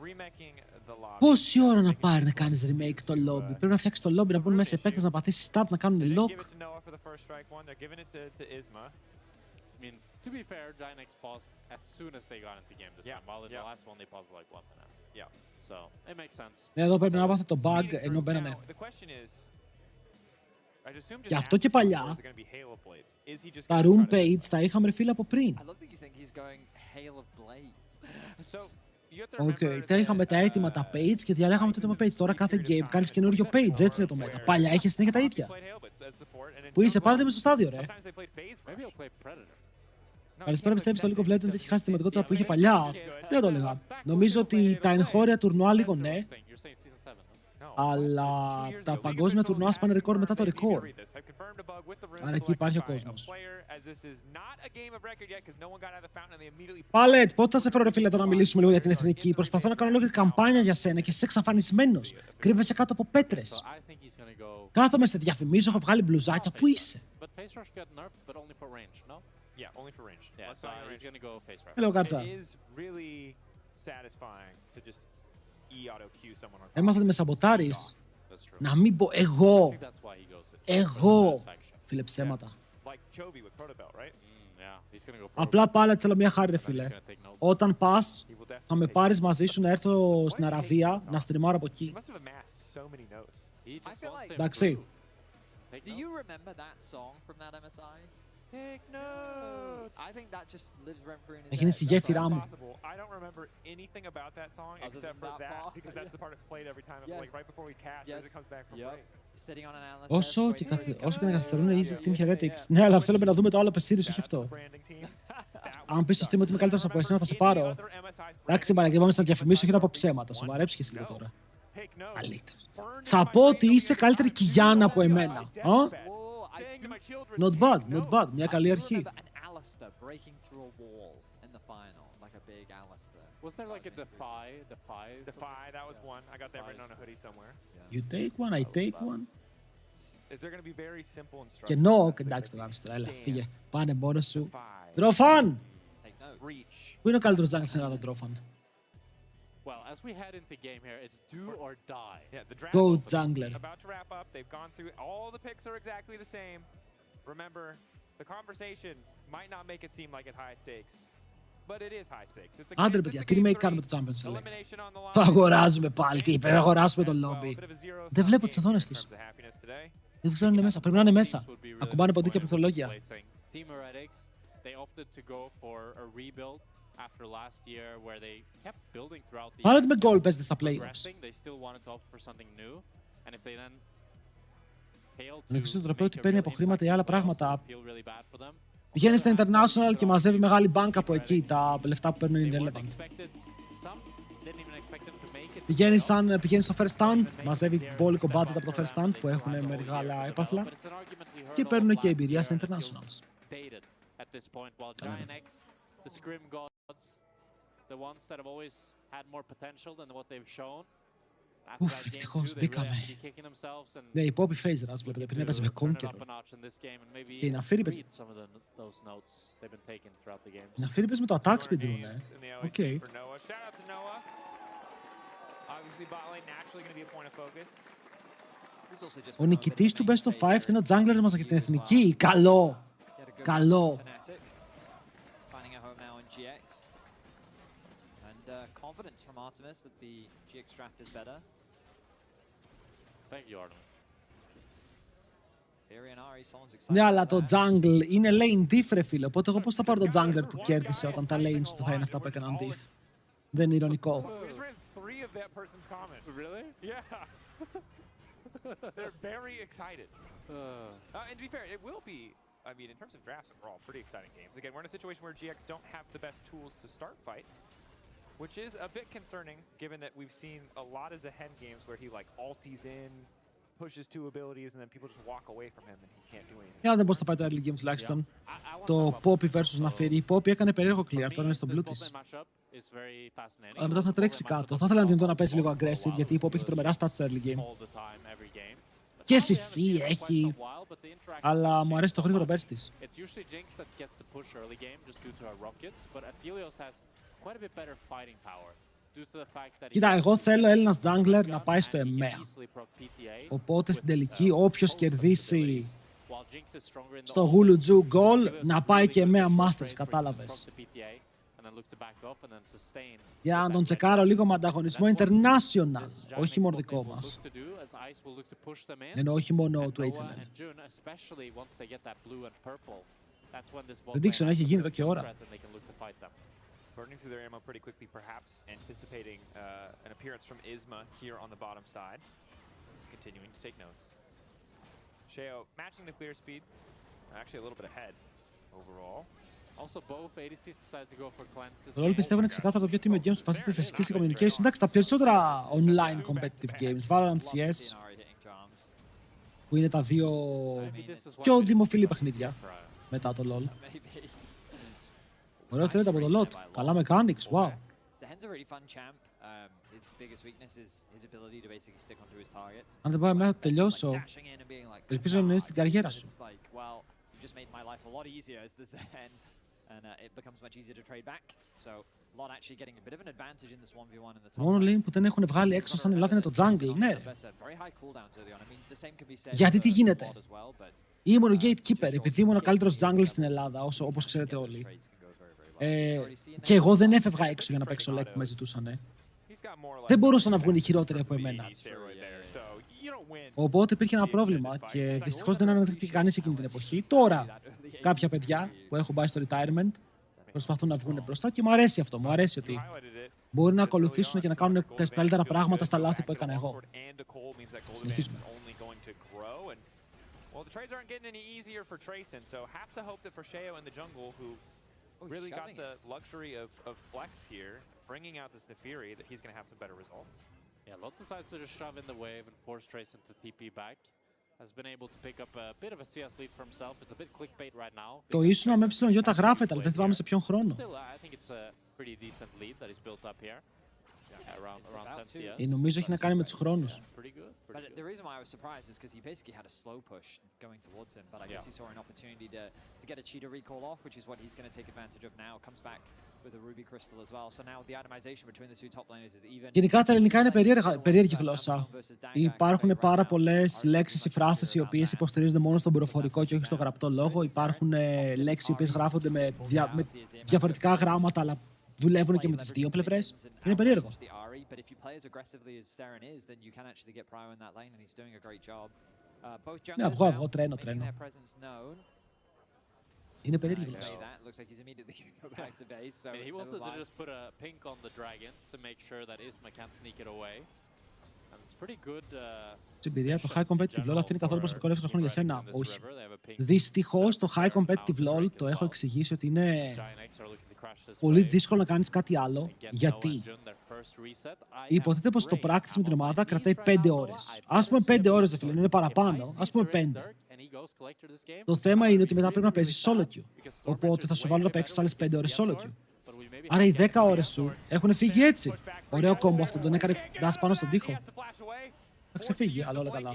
remaking the lobby. Πόση ώρα να πάρει να κάνεις remake το lobby? Πρέπει να φτιάξεις το lobby, να μπουν μέσα οι παίκτες, να πατήσεις start, να κάνουν They didn't lock. give it to Noah for the first strike one. They're giving it to Isma. I mean, to be fair, Ginex paused as soon as they got into the game this time, while in the last one they paused like 1 minute. Yeah. So, it makes sense. Εδώ πρέπει να μάθω το bug, ενώ μπαίνανε. The question is, I'd assume Γι' just αυτό και after παλιά, scores are gonna be Halo Blades. Is he just τα gonna room try to- page τα είχαμε ρε φίλε από πριν. I love that you think he's going Hail of Blades. So, you have to Οκ, remember τα είχαμε that, τα έτοιμα τα page και διαλέγαμε το έτοιμο page. Τώρα κάθε game κάνεις καινούριο page, έτσι είναι το meta. Παλιά είχε συνέχεια τα ίδια. Πού είσαι, πάλι με στο στάδιο, ρε. Sometimes they played phase Maybe rush. I'll play Predator. Καλησπέρα, πιστεύεις το League of Legends έχει χάσει τη δημοτικότητα που είχε παλιά? Δεν το έλεγα. Νομίζω ότι τα εγχώρια τουρνουά λίγο ναι, You're saying season 7, no? αλλά τα παγκόσμια τουρνουά σπάνε ρεκόρ μετά το ρεκόρ. Άρα εκεί υπάρχει ο κόσμος. Πάλετ, πότε θα σε φέρω ρε φίλε εδώ να μιλήσουμε λίγο για την εθνική? Προσπαθώ να κάνω ολόκληρη καμπάνια για σένα και είσαι εξαφανισμένος. Κρύβεσαι κάτω από πέτρες. I think he's gonna go... Κάθομαι σε διαφημίζω, έχω βγάλει μπλουζάκια. Πού είσαι? But Face Rush got nerfed, but only for range, no? Yeah, only for range. Yeah, Let's so not he's range. gonna go Face Rush. Hello, Κάρτσα. It is really satisfying to just E-auto queue someone on top. Έμαθα ότι με σαμποτάρεις. That's true. Να μην πω I εγώ. think that's why he goes it. Εγώ. Satisfaction. Φίλε ψέματα. Like Chovy with Protobelt, right? Yeah, he's gonna go Απλά πάλι θέλω μια χάρη ρε But he's φίλε. gonna take notes. Όταν πας, He will θα με definitely πάρεις μαζί σου να έρθω στην Αραβία να στριμάρω από He εκεί. must have amassed so many notes. He just feel wants like- to Εντάξει. improve. Take Do notes. you remember that song from that MSI? Take notes. I think that just lives rent free in his Έγινε head. στη That's γέφυρά why- μου. Possible. I don't remember anything about that song Other except than for that that part. because that's the part that's played every time. Like Yes. right before we cast, as it comes back from break. Sitting on an analyst Όσο desk και, waiting for όσο και να his καθυστερούν οι Yeah, Team yeah, Heretics. yeah. Ναι, αλλά θέλουμε να δούμε το άλλο πεσίριος, όχι Shout out to αυτό. the branding team. That Αν πεις στο stream ότι είμαι καλύτερος από εσένα, θα σε πάρω. Εντάξει, μαλακά, πάμε να διαφημίσω, όχι να πω ψέματα. Σοβαρέψου και εσύ λίγο τώρα. Καλύτερος. Θα πω ότι είσαι καλύτερη Κιγιάννα από εμένα. Not bad, not bad. Μια καλή αρχή. Was there like a defy? Defy, that was one. I got that written on a hoodie somewhere. You take one, I take one. They're going to be very simple instructions. Και no, That's the εντάξει, το difference. γάμισε τώρα. Έλα, Stand, φύγε. Πάνε μόνος σου. defy, Τροφάν! reach. Πού είναι ο καλύτερος jungle στην Ελλάδα, Τροφάν? Well, as we head into game here, it's do or die. Yeah, the draft Go opens. jungler. About to wrap up. They've gone through all the picks are exactly the same. Remember, the conversation might not make it seem like it's high stakes, but it is high stakes. It's a Άντε ρε it's παιδιά, a τι game remake three. κάνουμε το Champions Select? Elimination on the line. Το αγοράζουμε πάλι, τι πρέπει να αγοράσουμε το Well, lobby. bit of a zero-sum Δεν βλέπω τις game οθόνες in τους. terms of happiness today. Δεν ξέρω αν είναι μέσα, πρέπει να είναι μέσα. Teams would be really Ακουμπάνε ποντίκια disappointed with πληκτρολόγια. placing. Team Heretics, they opted to go for a rebuild after last year where they kept building throughout the Πάλι με goal παίζετε στα playoffs. progressing. They still wanted to opt for something new. And if they then fail to Να ξέρεις το τροπέο make ότι a παίρνει real από impact χρήματα ή in άλλα playoffs, πράγματα. it'll feel really bad for them. Πηγαίνει στα international και μαζεύει μεγάλη bank από εκεί, τα λεφτά που παίρνουν They είναι weren't irrelevant. expected. Some didn't even expect them to make it Πηγαίνει στο first stand, μαζεύει μπόλικο budget από το first stand που έχουν μεγάλα έπαθλα και παίρνουν και εμπειρία στα internationals. Ουφ, ευτυχώς μπήκαμε. Ναι, η Poppy phase rush βλέπετε, πριν έπαιζε με Conqueror. Και η Nafiri παίζει... Η Nafiri παίζει με το attack speed rune, Οκ. Ο νικητής του Best of 5 είναι ο jungler μας για την εθνική. Καλό! Καλό! Ναι, αλλά το jungle είναι lane diff, ρε φίλε. Οπότε εγώ πώς θα πάρω το jungler που κέρδισε όταν τα lanes του θα είναι αυτά που έκαναν diff. Δεν είναι ειρωνικό. They're very excited. And to be fair, it will be, I mean, in terms of drafts, overall, pretty exciting games. Again, we're in a situation where GX don't have the best tools to start fights, which is a bit concerning, given that we've seen a lot as a Hen games where he, like, ulties in, pushes two abilities, and then people just walk away from him and he can't do anything. Για να δούμε πώς θα πάει το early game τουλάχιστον. Το Poppy versus Nafiri. Η Poppy έκανε περίεργο clear, τώρα είναι στο blue της. Αλλά μετά θα τρέξει κάτω. Θα ήθελα να την δω να παίζει λίγο aggressive, γιατί η Poppy έχει τρομερά stats στο early game. Και CC έχει. Αλλά μου αρέσει το γρήγορο burst της. Κοίτα, εγώ θέλω Έλληνας jungler να πάει στο EMEA. Οπότε στην τελική, όποιος κερδίσει στο Gulu goal, να πάει και EMEA Masters, κατάλαβες. Για να τον τσεκάρω λίγο με ανταγωνισμό international, όχι μόνο δικό μας. Ενώ όχι μόνο του HLN. Prediction έχει γίνει εδώ και ώρα. Burning through their ammo pretty quickly, perhaps anticipating an appearance from Isma here on the bottom side. He's continuing to take notes. Sheo matching the clear speed, actually a little bit ahead overall. Also, both ADCs decided to go for cleanses. Το LoL πιστεύω είναι ξεκάθαρο το πιο team games που βασίζεται σε skills και communication. Εντάξει, τα περισσότερα online competitive games, Valorant, CS, που είναι τα δύο πιο δημοφιλή παιχνίδια μετά το LoL. Ωραίο trade από το Lot. Καλά mechanics, wow. Αν δεν πάει μέχρι να τελειώσω, ελπίζω να είναι στην καριέρα σου. Το μόνο lane που δεν έχουν βγάλει έξω σαν Ελλάδα είναι το jungle, ναι. Γιατί τι γίνεται. Ήμουν ο gatekeeper, επειδή ήμουν ο καλύτερος jungle στην Ελλάδα, όπως ξέρετε όλοι. Και εγώ δεν έφευγα έξω για να παίξω Lec που με ζητούσανε. Δεν μπορούσαν να βγουν οι χειρότεροι από εμένα. Οπότε υπήρχε ένα πρόβλημα και δυστυχώς δεν αναδείχθηκε κανείς εκείνη την εποχή. Τώρα, κάποια παιδιά που έχουν πάει στο retirement προσπαθούν να βγουν μπροστά και μου αρέσει αυτό. Μου αρέσει ότι μπορούν να ακολουθήσουν και να κάνουν τα καλύτερα πράγματα στα λάθη που έκανα εγώ. Συνεχίζουμε. Really got the luxury of flex here, bringing out this Nafiri that he's going to have some better results. Yeah, Lot decides to just shove in the wave and force Trace into TP back. Has been able to pick up a bit of a CS lead for himself. It's a bit clickbait right now. Το ίσονα με έψιλον γράφεται, αλλά δεν θυμάμαι σε ποιον χρόνο. Still, I think it's a pretty decent lead that he's built up here. Around 10 CS. Νομίζω έχει να κάνει με τους χρόνους. But the reason why I was surprised is because he basically had a slow push going towards him, but I guess he saw an opportunity to get a cheetah recall off, which is what he's going to take advantage of now. Comes back with a ruby crystal as well. So now the itemization between the two top laners is even. Γενικά τα ελληνικά είναι περίεργη γλώσσα. Υπάρχουν πάρα πολλές λέξεις ή φράσεις οι οποίες υποστηρίζονται μόνο στον προφορικό και όχι στο γραπτό λόγο. Υπάρχουν λέξεις οι οποίες γράφονται με διαφορετικά γράμματα, αλλά δουλεύουν και με τις δύο πλευρές. Είναι περίεργο. Ναι, αυγό, τρένο. Είναι περίεργη γλώσσα. He wanted to just put a pink on the dragon to make sure that Isma can't sneak it away. And it's pretty good. Στην εμπειρία το high competitive LoL αφήνει καθόλου προσωπικό ελεύθερο χρόνο για σένα. Όχι. Δυστυχώς το high competitive LoL το έχω εξηγήσει ότι είναι πολύ δύσκολο να κάνεις κάτι άλλο. Γιατί υποτίθεται πως το practice με την ομάδα κρατάει 5 ώρες. Ας πούμε 5 ώρες, φίλε, είναι παραπάνω. Ας πούμε 5. Το θέμα είναι ότι μετά πρέπει να παίζεις solo queue. Οπότε θα σου βάλω να παίξεις άλλες 5 ώρες solo queue. Άρα οι 10 ώρες σου έχουν φύγει έτσι. Ωραίο κόμπο αυτό, τον έκανε dash πάνω στον τοίχο. Θα ξεφύγει, αλλά όλα καλά.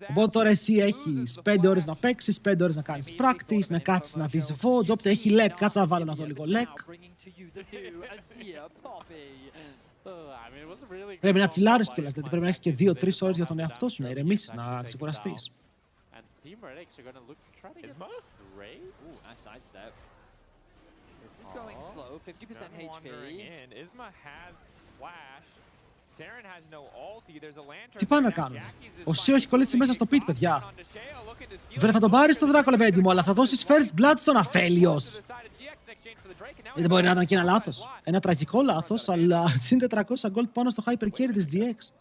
Οπότε τώρα εσύ έχεις 5 ώρες να παίξεις, 5 ώρες να κάνεις practice, να κάτσεις να δεις VODs, όποτε έχει Lec, κάτσε να βάλω να δω λίγο Lec. Πρέπει να τσιλάρεις κιόλας, δηλαδή πρέπει να έχεις και 2-3 ώρες για τον εαυτό σου, να ηρεμήσεις, να ξεκουραστείς. This is going slow, 50% HP. Isma has flash. Saren has no ulti. There's a lantern. Τι πάνε να κάνουν. Ο Σίο έχει κολλήσει μέσα στο pit, παιδιά. Βέβαια θα τον πάρεις το δράκο λεβέντι μου, αλλά θα δώσεις first blood στον Αφέλιος. Δεν μπορεί να ήταν και ένα λάθος. Ένα τραγικό λάθος, αλλά συν 400 gold πάνω στο hyper carry της GX.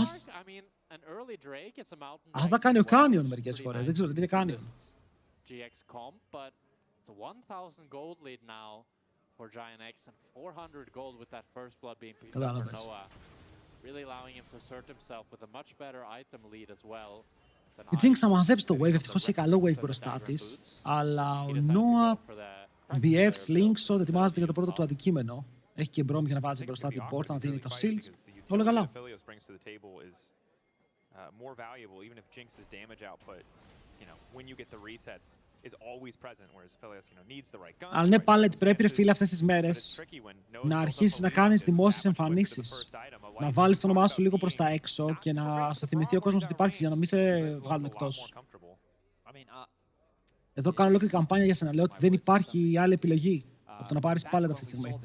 Ας. Αυτά τα κάνει ο Canyon μερικές φορές. Δεν ξέρω τι είναι Canyon. It's a 1,000 gold lead now for Giant X and 400 gold with that first blood being picked up for Noah. Really allowing him to assert himself with a much better item lead as well. Η Jinx θα μαζέψει το wave, ευτυχώς έχει καλό wave μπροστά της. Αλλά ο Noah, BF, Slingshot ετοιμάζεται για το πρώτο του αντικείμενο. Έχει και Brom για να βάζει μπροστά την πόρτα, να δίνει τα shields. Όλα καλά. Αλλά ναι, πάλι πρέπει, ρε φίλε, αυτές τις μέρες να αρχίσεις να κάνεις δημόσιες εμφανίσεις. Να βάλεις το όνομά σου λίγο προς τα έξω και να σε θυμηθεί ο κόσμος ότι υπάρχεις για να μην σε βγάλουν εκτός. Εδώ κάνω ολόκληρη καμπάνια για σένα. Λέω ότι δεν υπάρχει άλλη επιλογή από το να πάρεις πάλι αυτή τη στιγμή.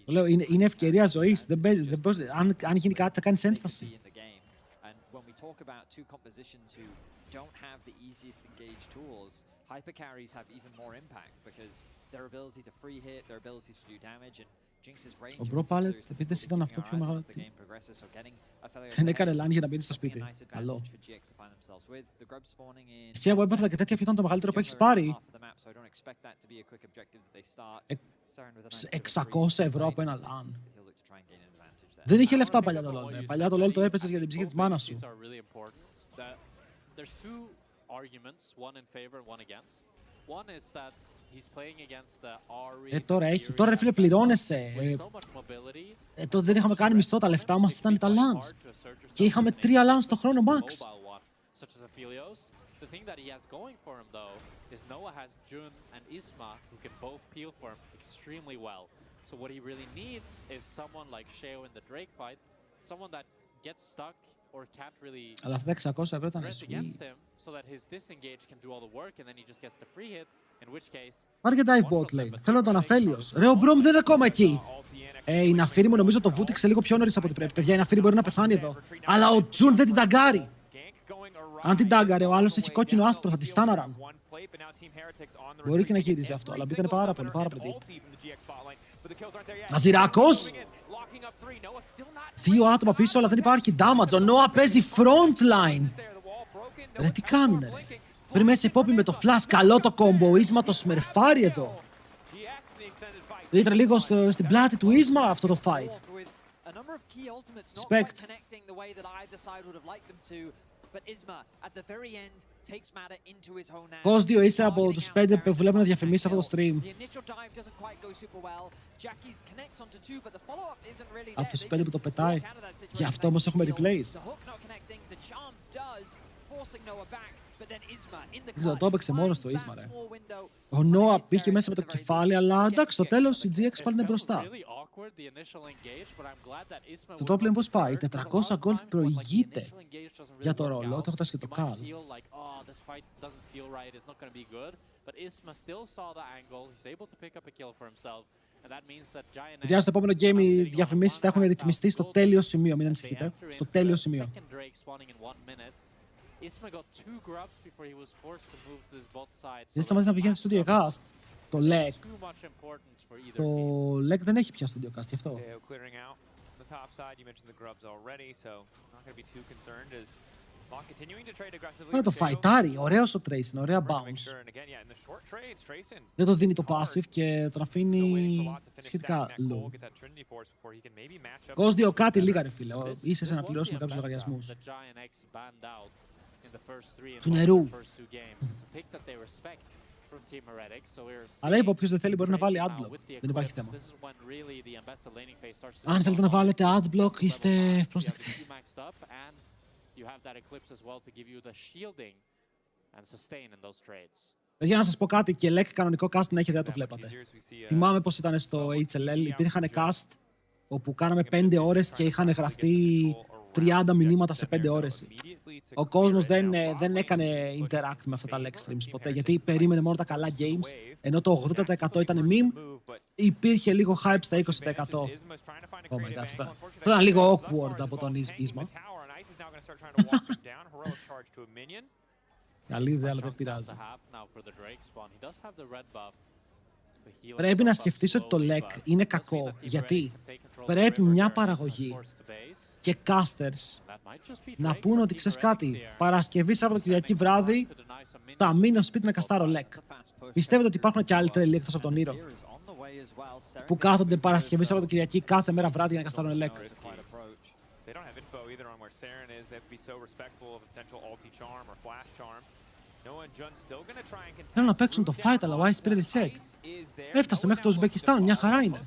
Λέω, είναι ευκαιρία ζωής. Αν γίνει κάτι, θα κάνεις ένσταση. When we talk about two compositions who don't have the easiest engage tools, hyper carries have even more impact because their ability to free hit, their ability to do damage, and Jinx's range. Ο Bro Pallet, επίτες ήταν αυτό πιο μεγάλο. Δεν έκανε λάνι για να μπει στο σπίτι. Καλό. Εσύ από έπαθα και τέτοια ποιο ήταν το μεγαλύτερο που έχεις πάρει. 600 ευρώ από ένα λάν. Δεν είχε λεφτά παλιά το LoL. Παλιά το LoL το έπαιζες για την ψυχή της μάνας σου. Τώρα έχει. Τώρα ρε φίλε πληρώνεσαι. Τότε δεν είχαμε κάνει μισθό, τα λεφτά μας ήταν τα LANs. Και είχαμε 3 LANs το χρόνο max. So what he really needs is someone like Sheo in the Drake fight, someone that gets stuck or can't really Αλλά αυτά 600 ευρώ ήταν against him so that his disengage can do all the work and then he just gets the free hit, in which case πάρε και dive bot lane. Θέλω τον Αφέλιος. Ρε, ο Brom δεν είναι ακόμα εκεί. Η Ναφίρι μου νομίζω το βούτυξε λίγο πιο νωρίς από ό,τι πρέπει. Παιδιά, η Ναφίρι μπορεί να πεθάνει εδώ. Αλλά ο Τζουν δεν την ταγκάρει. Αν την τάγκαρε, ο άλλος έχει κόκκινο άσπρο, θα τη στάναραν. Μπορεί και να γύριζε αυτό, αλλά μπήκανε πάρα πολύ deep. Αζιράκος! 2 άτομα πίσω, αλλά δεν υπάρχει damage. Ο Noah παίζει frontline. Ρε, τι κάνουνε, ρε. Πριν μέσα υπόπι με το flash, καλό το combo. Ο Isma το σμερφάρει εδώ. Ήταν λίγο στην πλάτη του Isma αυτό το fight. Respect. Πώς δύο είσαι από τους 5 που βλέπουν να διαφημίσεις αυτό το stream. Από τους 5 που το πετάει. Γι' αυτό όμως έχουμε replays. Δεν ξέρω, το έπαιξε μόνος του Isma, ρε. Ο Noah πήγε μέσα με το κεφάλι, αλλά εντάξει, στο τέλος η GX πάλι είναι μπροστά. Το top lane πώς πάει, 400 gold προηγείται για το ρόλο, το έχω τάσει και το Cal. Για στο επόμενο game οι διαφημίσεις θα έχουν ρυθμιστεί στο τέλειο σημείο, μην ανησυχείτε, στο τέλειο σημείο. Δεν σταματήσει να πηγαίνει στο Studio Cast. Το Lec. Το Lec δεν έχει πια Studio Cast, γι' αυτό. Να το φαϊτάρει, ωραίος ο Trace, ωραία bounce. Δεν το δίνει το passive και τον αφήνει σχετικά low. Κος 2 κάτι λίγα ρε φίλε, είσαι σε να πληρώσουμε κάποιους λογαριασμούς. Του νερού. Αλλά είπα, όποιος δεν θέλει μπορεί να βάλει adblock. Δεν υπάρχει θέμα. Αν θέλετε να βάλετε adblock, είστε πρόσδεκτοι. Για να σας πω κάτι, και Lec κανονικό cast να έχετε, δεν το βλέπατε. Θυμάμαι πως ήταν στο HLL, υπήρχαν cast όπου κάναμε 5 ώρες και είχαν γραφτεί 30 μηνύματα σε 5 ώρες. Ο κόσμος δεν έκανε interact με αυτά τα Lec streams ποτέ, γιατί περίμενε μόνο τα καλά games, ενώ το 80% ήταν meme, υπήρχε λίγο hype στα 20%. Oh my God, αυτό ήταν λίγο awkward από τον Ίσμα. Καλή ιδέα, αλλά δεν πειράζει. Πρέπει να σκεφτείς ότι το Lec είναι κακό, γιατί πρέπει μια παραγωγή και casters να πούν ότι ξέρεις κάτι, Παρασκευή, Σαββατοκυριακή βράδυ θα μείνω σπίτι να καστάρω Lec. Πιστεύετε ότι υπάρχουν και άλλοι τρελοί εκτός από τον Ήρο που κάθονται Παρασκευή, Σαββατοκυριακή κάθε μέρα βράδυ για να καστάρουν Lec? Θέλουν να παίξουν το fight, αλλά ο Ice πήρε reset. Έφτασε μέχρι το Ουσμπεκιστάν, μια χαρά είναι.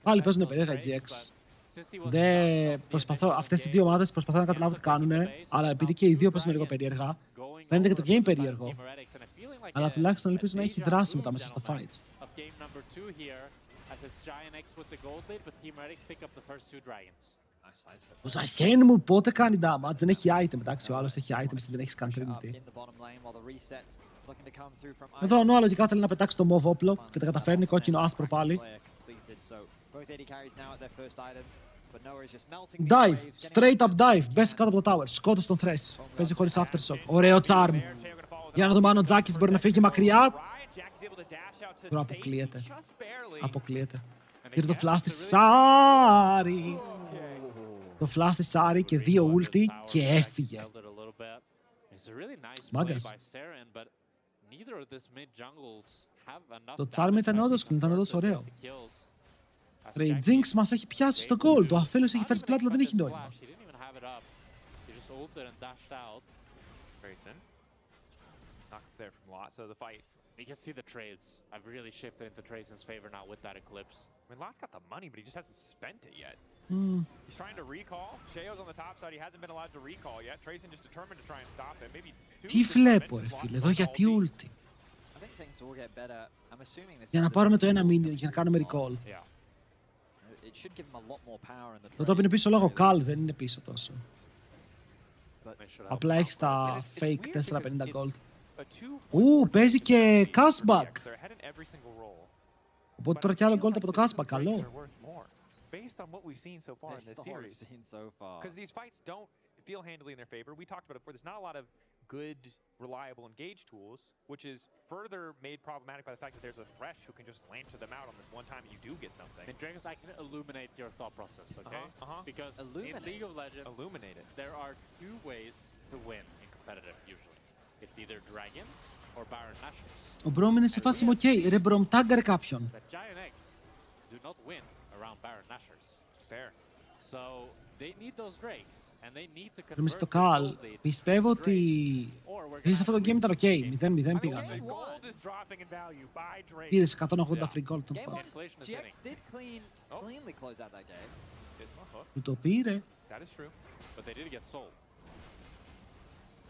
Πάλι παίζουν περίεργα οι GX. Αυτές οι δύο ομάδες προσπαθούν να καταλάβουν τι κάνουν, αλλά επειδή και οι δύο παίζουν λίγο περίεργα, φαίνεται και το game περίεργο. Αλλά τουλάχιστον ελπίζω να έχει δράση μετά μέσα στα fights. Ο Ζαχέν μου πότε κάνει damage, δεν έχει item, εντάξει, ο άλλος έχει item, εσύ δεν έχεις καν Trinity. Εδώ ο Noah λογικά θέλει να πετάξει το move όπλο και τα καταφέρνει, κόκκινο άσπρο πάλι. Dive, straight up dive, μπες κάτω από το tower, σκότωσε τον Thresh, παίζει χωρίς aftershock, ωραίο charm. Για να δούμε αν ο Τζάκης μπορεί να φύγει μακριά. Τώρα αποκλείεται. Αποκλείεται. Πήρε το flash της Σάρι. Το flash της Σάρι και 2 ulti και έφυγε. Μάγκας. Το charm ήταν όντως clean, ήταν όντως ωραίο. Ρε, η Jinx μας έχει πιάσει στο goal. Το αφέλος έχει first blood, αλλά δεν έχει νόημα. You can see the trades. I've really shifted into Tracen's favor now with that Eclipse. I mean, Lot's got the money, but he just hasn't spent it yet. He's trying to recall. Sheo's on the top side. He hasn't been allowed to recall yet. Tracen just determined to try and stop it. Maybe Τι βλέπω, ρε φίλε, εδώ γιατί ulti? Για να πάρουμε το ένα minion για να κάνουμε recall. Το top είναι πίσω λόγω Cal, δεν είναι πίσω τόσο. Απλά έχεις τα fake 450 gold. Παίζει και cashback. Οπότε τώρα κι άλλο gold από το cashback, καλό. Based on what we've seen so far in this series. Because these fights don't feel handily in their favor. We talked about it before. There's not a lot of good, reliable engage tools, which is further made problematic by the fact that there's a Thresh who can just lantern them out on this one time that you do get something. And Dragons, I can illuminate your thought process, okay? Because in League of Legends, there are 2 ways to win in competitive usually. It's either Dragons or Baron Nashors. Ο Μπρόμ είναι σε φάση μου, οκ, ρε Μπρόμ, τάγκαρε κάποιον. The Giant X do not win around Baron Nashors. Fair. So they need those Drakes and they need to convert Στο Cal, πιστεύω ότι σε αυτό το game ήταν οκ, 0-0 πήγανε. Πήρε 180 free gold τον Pat. Του το πήρε.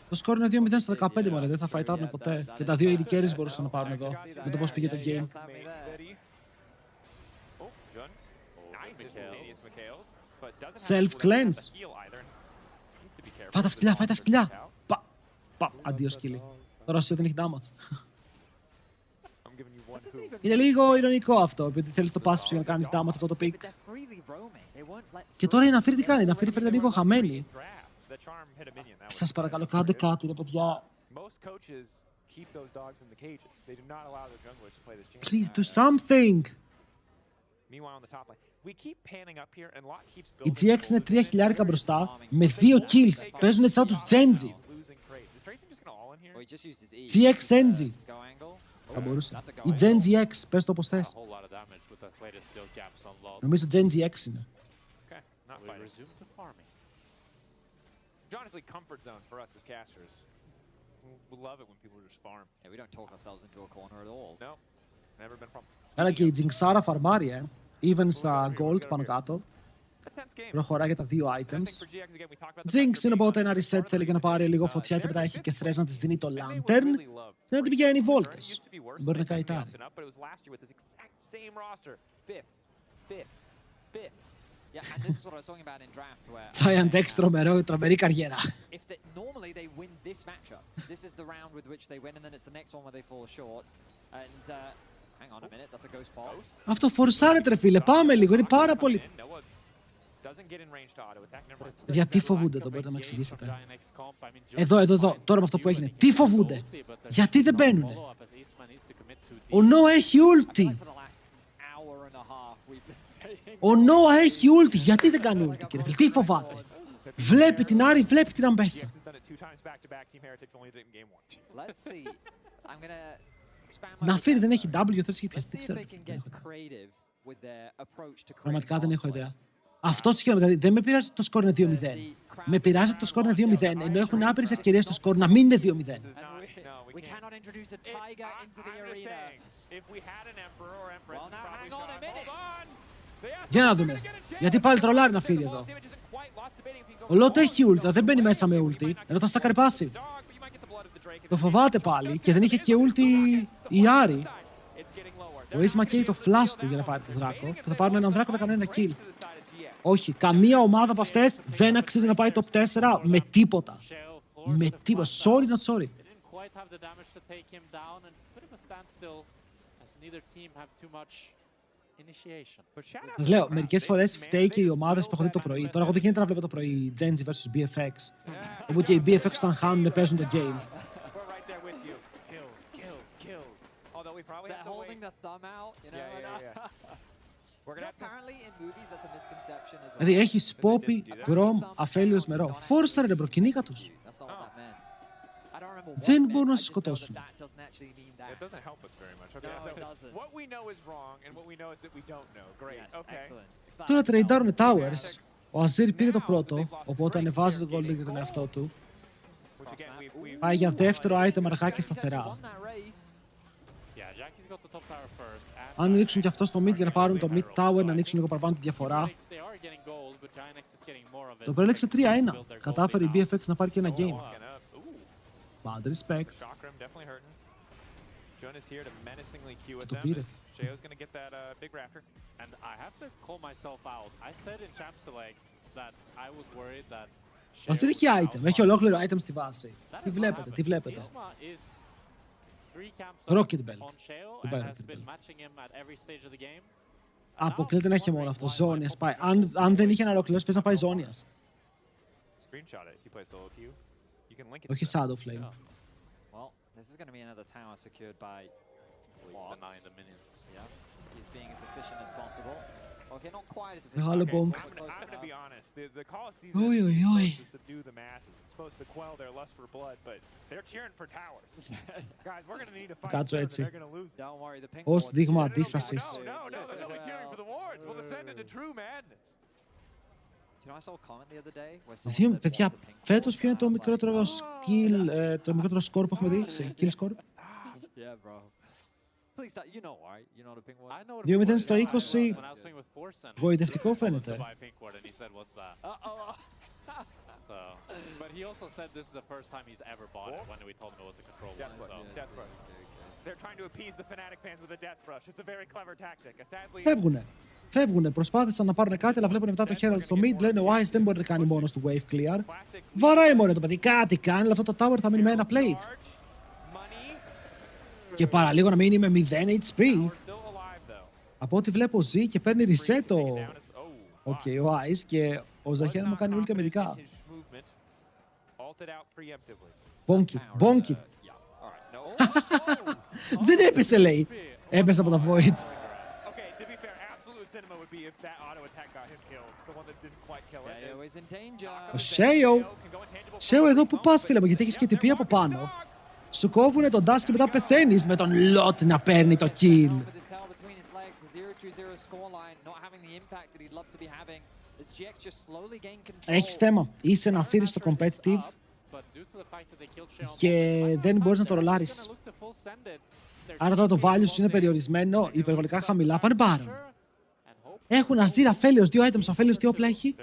Το σκορ είναι 2-0 στο 15, μωρέ, δεν θα φαϊτάρουν ποτέ. Και τα 2 AD carries μπορούσαν να πάρουν εδώ, με το πώς πήγε το game. Self-cleanse. Φάει τα σκυλιά, φάει τα σκυλιά. Αντίο σκύλι. Τώρα εσύ δεν έχει damage. Είναι λίγο ειρωνικό αυτό, επειδή θέλει το passive για να κάνεις damage αυτό το pick. Και τώρα η Ναφύρη τι κάνει, η Ναφύρη φαίνεται λίγο χαμένη. Σας παρακαλώ, κάντε κάτι, ρε παιδιά. Please do something. Meanwhile, on the top line, we keep panning up here, and Lot keeps Η building. GX είναι 3.000 μπροστά, με 2 kills. Παίζουν σαν τους Genji. Well, he just used his E. GX Genji. Go angle. Θα μπορούσε. That's a go Η angle. Genji X, πες το όπως A θες. whole lot of damage with the latest skill gaps on Lot. Νομίζω Genji X είναι. Okay, not We fighting. resume to farming. Honestly, comfort zone for us as casters. We love it when people just farm. Yeah, we don't talk ourselves into a corner at all. No, never been a problem. Αλλά και η Jinxara φαρμάρει, even στα gold πάνω κάτω. Προχωράει για τα 2 items. Jinx είναι οπότε ένα reset, θέλει και να πάρει λίγο φωτιά και μετά έχει και θρες να της δίνει το lantern. Και να την πηγαίνει βόλτες. Μπορεί να καητάρει. Yeah, and this is what I was talking about in draft, where Giant X τρομερή καριέρα. normally they win this matchup. This is the round with which they win, and then it's the next one where they fall short. And hang on a minute, that's a ghost ball. Αυτό φορσάρεται ρε φίλε, πάμε λίγο, είναι πάρα πολύ. Γιατί φοβούνται εδώ, μπορείτε να με εξηγήσετε. Εδώ, τώρα με αυτό που έγινε. Τι φοβούνται, γιατί δεν μπαίνουνε. Ο Noah έχει ulti. Ο Noah έχει ulti, γιατί δεν κάνει ulti κύριε φίλε, τι φοβάται. Βλέπει την Άρη, βλέπει την Αμπέσα. Να φύρει, δεν έχει W, θέλεις και πιαστεί, ξέρω. Πραγματικά δεν έχω ιδέα. Αυτό συγχαίρομαι, δηλαδή δεν με πειράζει ότι το σκορ είναι 2-0. Με πειράζει ότι το σκορ είναι 2-0, ενώ έχουν άπειρες ευκαιρίες στο σκορ να μην είναι 2-0. We cannot introduce a tiger into the arena. Well, now hang on a minute. Για να δούμε. Γιατί πάλι τρολάρει να φύγει εδώ. Ο Lot έχει ult, δεν μπαίνει μέσα με ulti, ενώ θα στα καρπάσει. Το φοβάται πάλι και δεν είχε και ulti η Άρη. Ο Ίσμα καίει το flash του για να πάρει τον δράκο και θα πάρουν έναν δράκο, θα κάνει ένα kill. Όχι, καμία ομάδα από αυτές δεν αξίζει να πάει top 4 με τίποτα. Με τίποτα. Sorry, not sorry. Σας λέω, μερικές φορές φταίει και οι ομάδες που έχω δει το πρωί. Τώρα εγώ δεν γίνεται να βλέπω το πρωί Fnc Vs VFX. Όπου και οι VFX όταν χάνουν παίζουν το game. They're holding the thumb out, you know. Apparently in movies that's a misconception as well. Δηλαδή έχει σπόπι, προμ, αφέλιος μερό. Φόρσαρε ρε μπροκινίκα τους. Δεν μπορούν να σε σκοτώσουν. Τώρα τρεϊντάρουν towers. Ο Αζίρ πήρε το πρώτο, οπότε ανεβάζει τον gold για τον εαυτό του. Πάει για δεύτερο item αργά και σταθερά. Αν ρίξουν και αυτό στο mid για να πάρουν το mid tower, να ανοίξουν λίγο παραπάνω τη διαφορά. Το προέλεξε 3-1. Κατάφερε η BFX να πάρει και ένα game. Bad respect. Το πήρε. Μας δεν έχει item, έχει ολόκληρο item στη βάση. Τι βλέπετε, τι βλέπετε. Rocket Belt. Αποκλείται να έχει μόνο αυτό. Ζώνιας πάει. Αν δεν είχε να ολοκληρώσει, πες να πάει ζώνιας. Όχι Shadow Flame. Well, this is going to be another tower secured by Lot. Yeah, he's being as efficient as possible. Okay, not quite as efficient. Μεγάλο bonk. I'm gonna be honest. The call of season is supposed to subdue the masses. It's supposed to quell their lust for blood, but they're cheering for towers. Guys, we're gonna need to fight Κάτσω soon, έτσι. they're gonna lose. Don't worry, the pink Ως ward- δείγμα αντίστασης. No, they're only cheering for the wards. We'll descend into true madness. Do you know, I saw a comment the other day where someone Δύο, said, παιδιά, "What's a pink φέτος ward?" ποιο είναι το I was like, μικρότερο skill, το μικρότερο score που έχουμε δει σε kill score. Yeah, bro. Please, you know, right? You know the pink ward? 2-0 στο 20. Γοητευτικό φαίνεται. But he also said this is the first time he's ever bought it when we told him it was a control one. So. Death Rush. They're trying to appease the Fnatic fans with a Death Rush. It's a very clever tactic. Sadly, Φεύγουνε. Προσπάθησαν να πάρουν κάτι, αλλά βλέπουν μετά το Herald στο mid. Λένε ο Ice δεν μπορεί να κάνει μόνος του wave clear. Βαράει μόνο το παιδί. Κάτι κάνει, αλλά αυτό το tower θα μείνει με ένα plate. Και παραλίγο να μείνει με 0 HP. Από ό,τι βλέπω ζει και παίρνει reset ο Ice και ο Ζαχένα μου κάνει ulti αμυντικά. Bonk it. Δεν έπεσε λέει. Έπεσε από τα voids. Ο Σέο εδώ που πας φίλε μου, γιατί έχεις και TP από πάνω. Σου κόβουνε τον dash και μετά πεθαίνεις με τον Λότ να παίρνει το kill. Έχεις θέμα. Είσαι να φύρεις στο competitive και δεν μπορείς να το ρολάρεις. Άρα τώρα το value σου είναι περιορισμένο, υπερβολικά χαμηλά. Πάνε πάρουν. Έχουν Azir αφέλειος, 2 items αφέλειος, 2 όπλα έχει.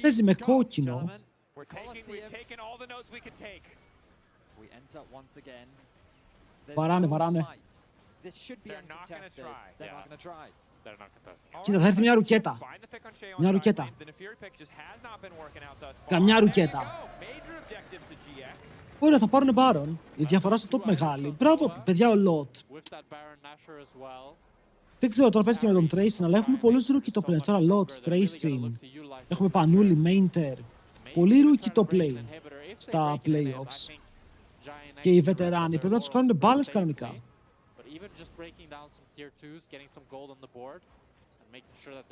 Παίζει με κόκκινο. Βαράνε. Κοίτα, θα έρθει μια ρουκέτα. Καμιά ρουκέτα. Ωραία, θα πάρουν Baron. Η διαφορά στο top μεγάλη. Μπράβο, παιδιά, ο Lot. Δεν ξέρω, τώρα παίζει και με τον Tracing, αλλά έχουμε πολλούς rookie top lanes. Τώρα Lot, Tracing. Έχουμε Πανούλη, Mainter. Πολύ rookie top lane στα playoffs. Και οι βετεράνοι πρέπει να τους κάνουν μπάλες κανονικά.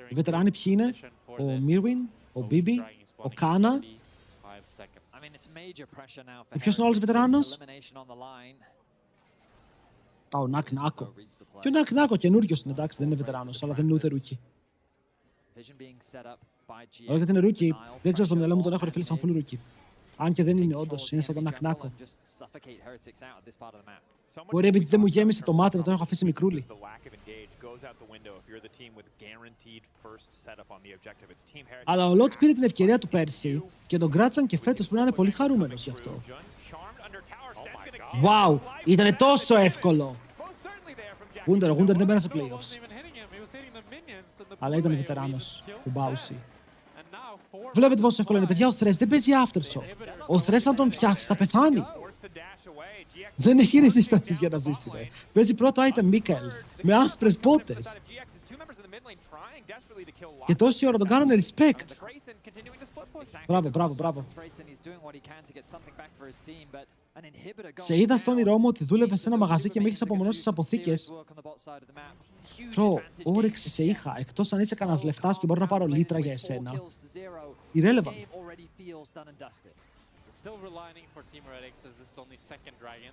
Οι βετεράνοι ποιοι είναι? Ο Mirwin, ο Bibi, ο Κάνα. Και ποιος είναι ο άλλος βετεράνος? Ο Νακ-Νάκο. Και ο Νακ-Νάκο καινούριος είναι, εντάξει, δεν είναι βετεράνος, αλλά δεν είναι ούτε rookie. Όχι γιατί είναι rookie, δεν ξέρω στο μυαλό μου τον έχω ρεφίλει σαν full rookie. Αν και δεν είναι όντως, είναι σαν τον Νακ-Νάκο. Μπορεί επειδή δεν μου γέμισε το μάτι να τον έχω αφήσει μικρούλι. Αλλά ο Λότ πήρε την ευκαιρία του πέρσι και τον κράτησαν και φέτος πρέπει να είναι πολύ χαρούμενος γι' αυτό. Wow, ήταν τόσο εύκολο. Ο Gunter δεν πέρασε playoffs. Αλλά ήταν βετεράνος του Μπάουσι. Βλέπετε πόσο εύκολο είναι, παιδιά, ο Thresh δεν παίζει aftershock. Ο Thresh αν τον πιάσει θα πεθάνει. Δεν έχει resistance για να ζήσει, ρε. Παίζει πρώτο item Michaels, με άσπρες πότες. Και τόση ώρα τον κάνανε respect. Μπράβο. Σε είδα στο όνειρό μου ότι δούλευε σε ένα μαγαζί και με είχες απομονώσει στις αποθήκες. Όρεξη σε είχα, εκτός αν είσαι κανένας λεφτάς και μπορώ να πάρω λίτρα για εσένα. Irrelevant. Silver lining for Team Heretics as this is only second dragon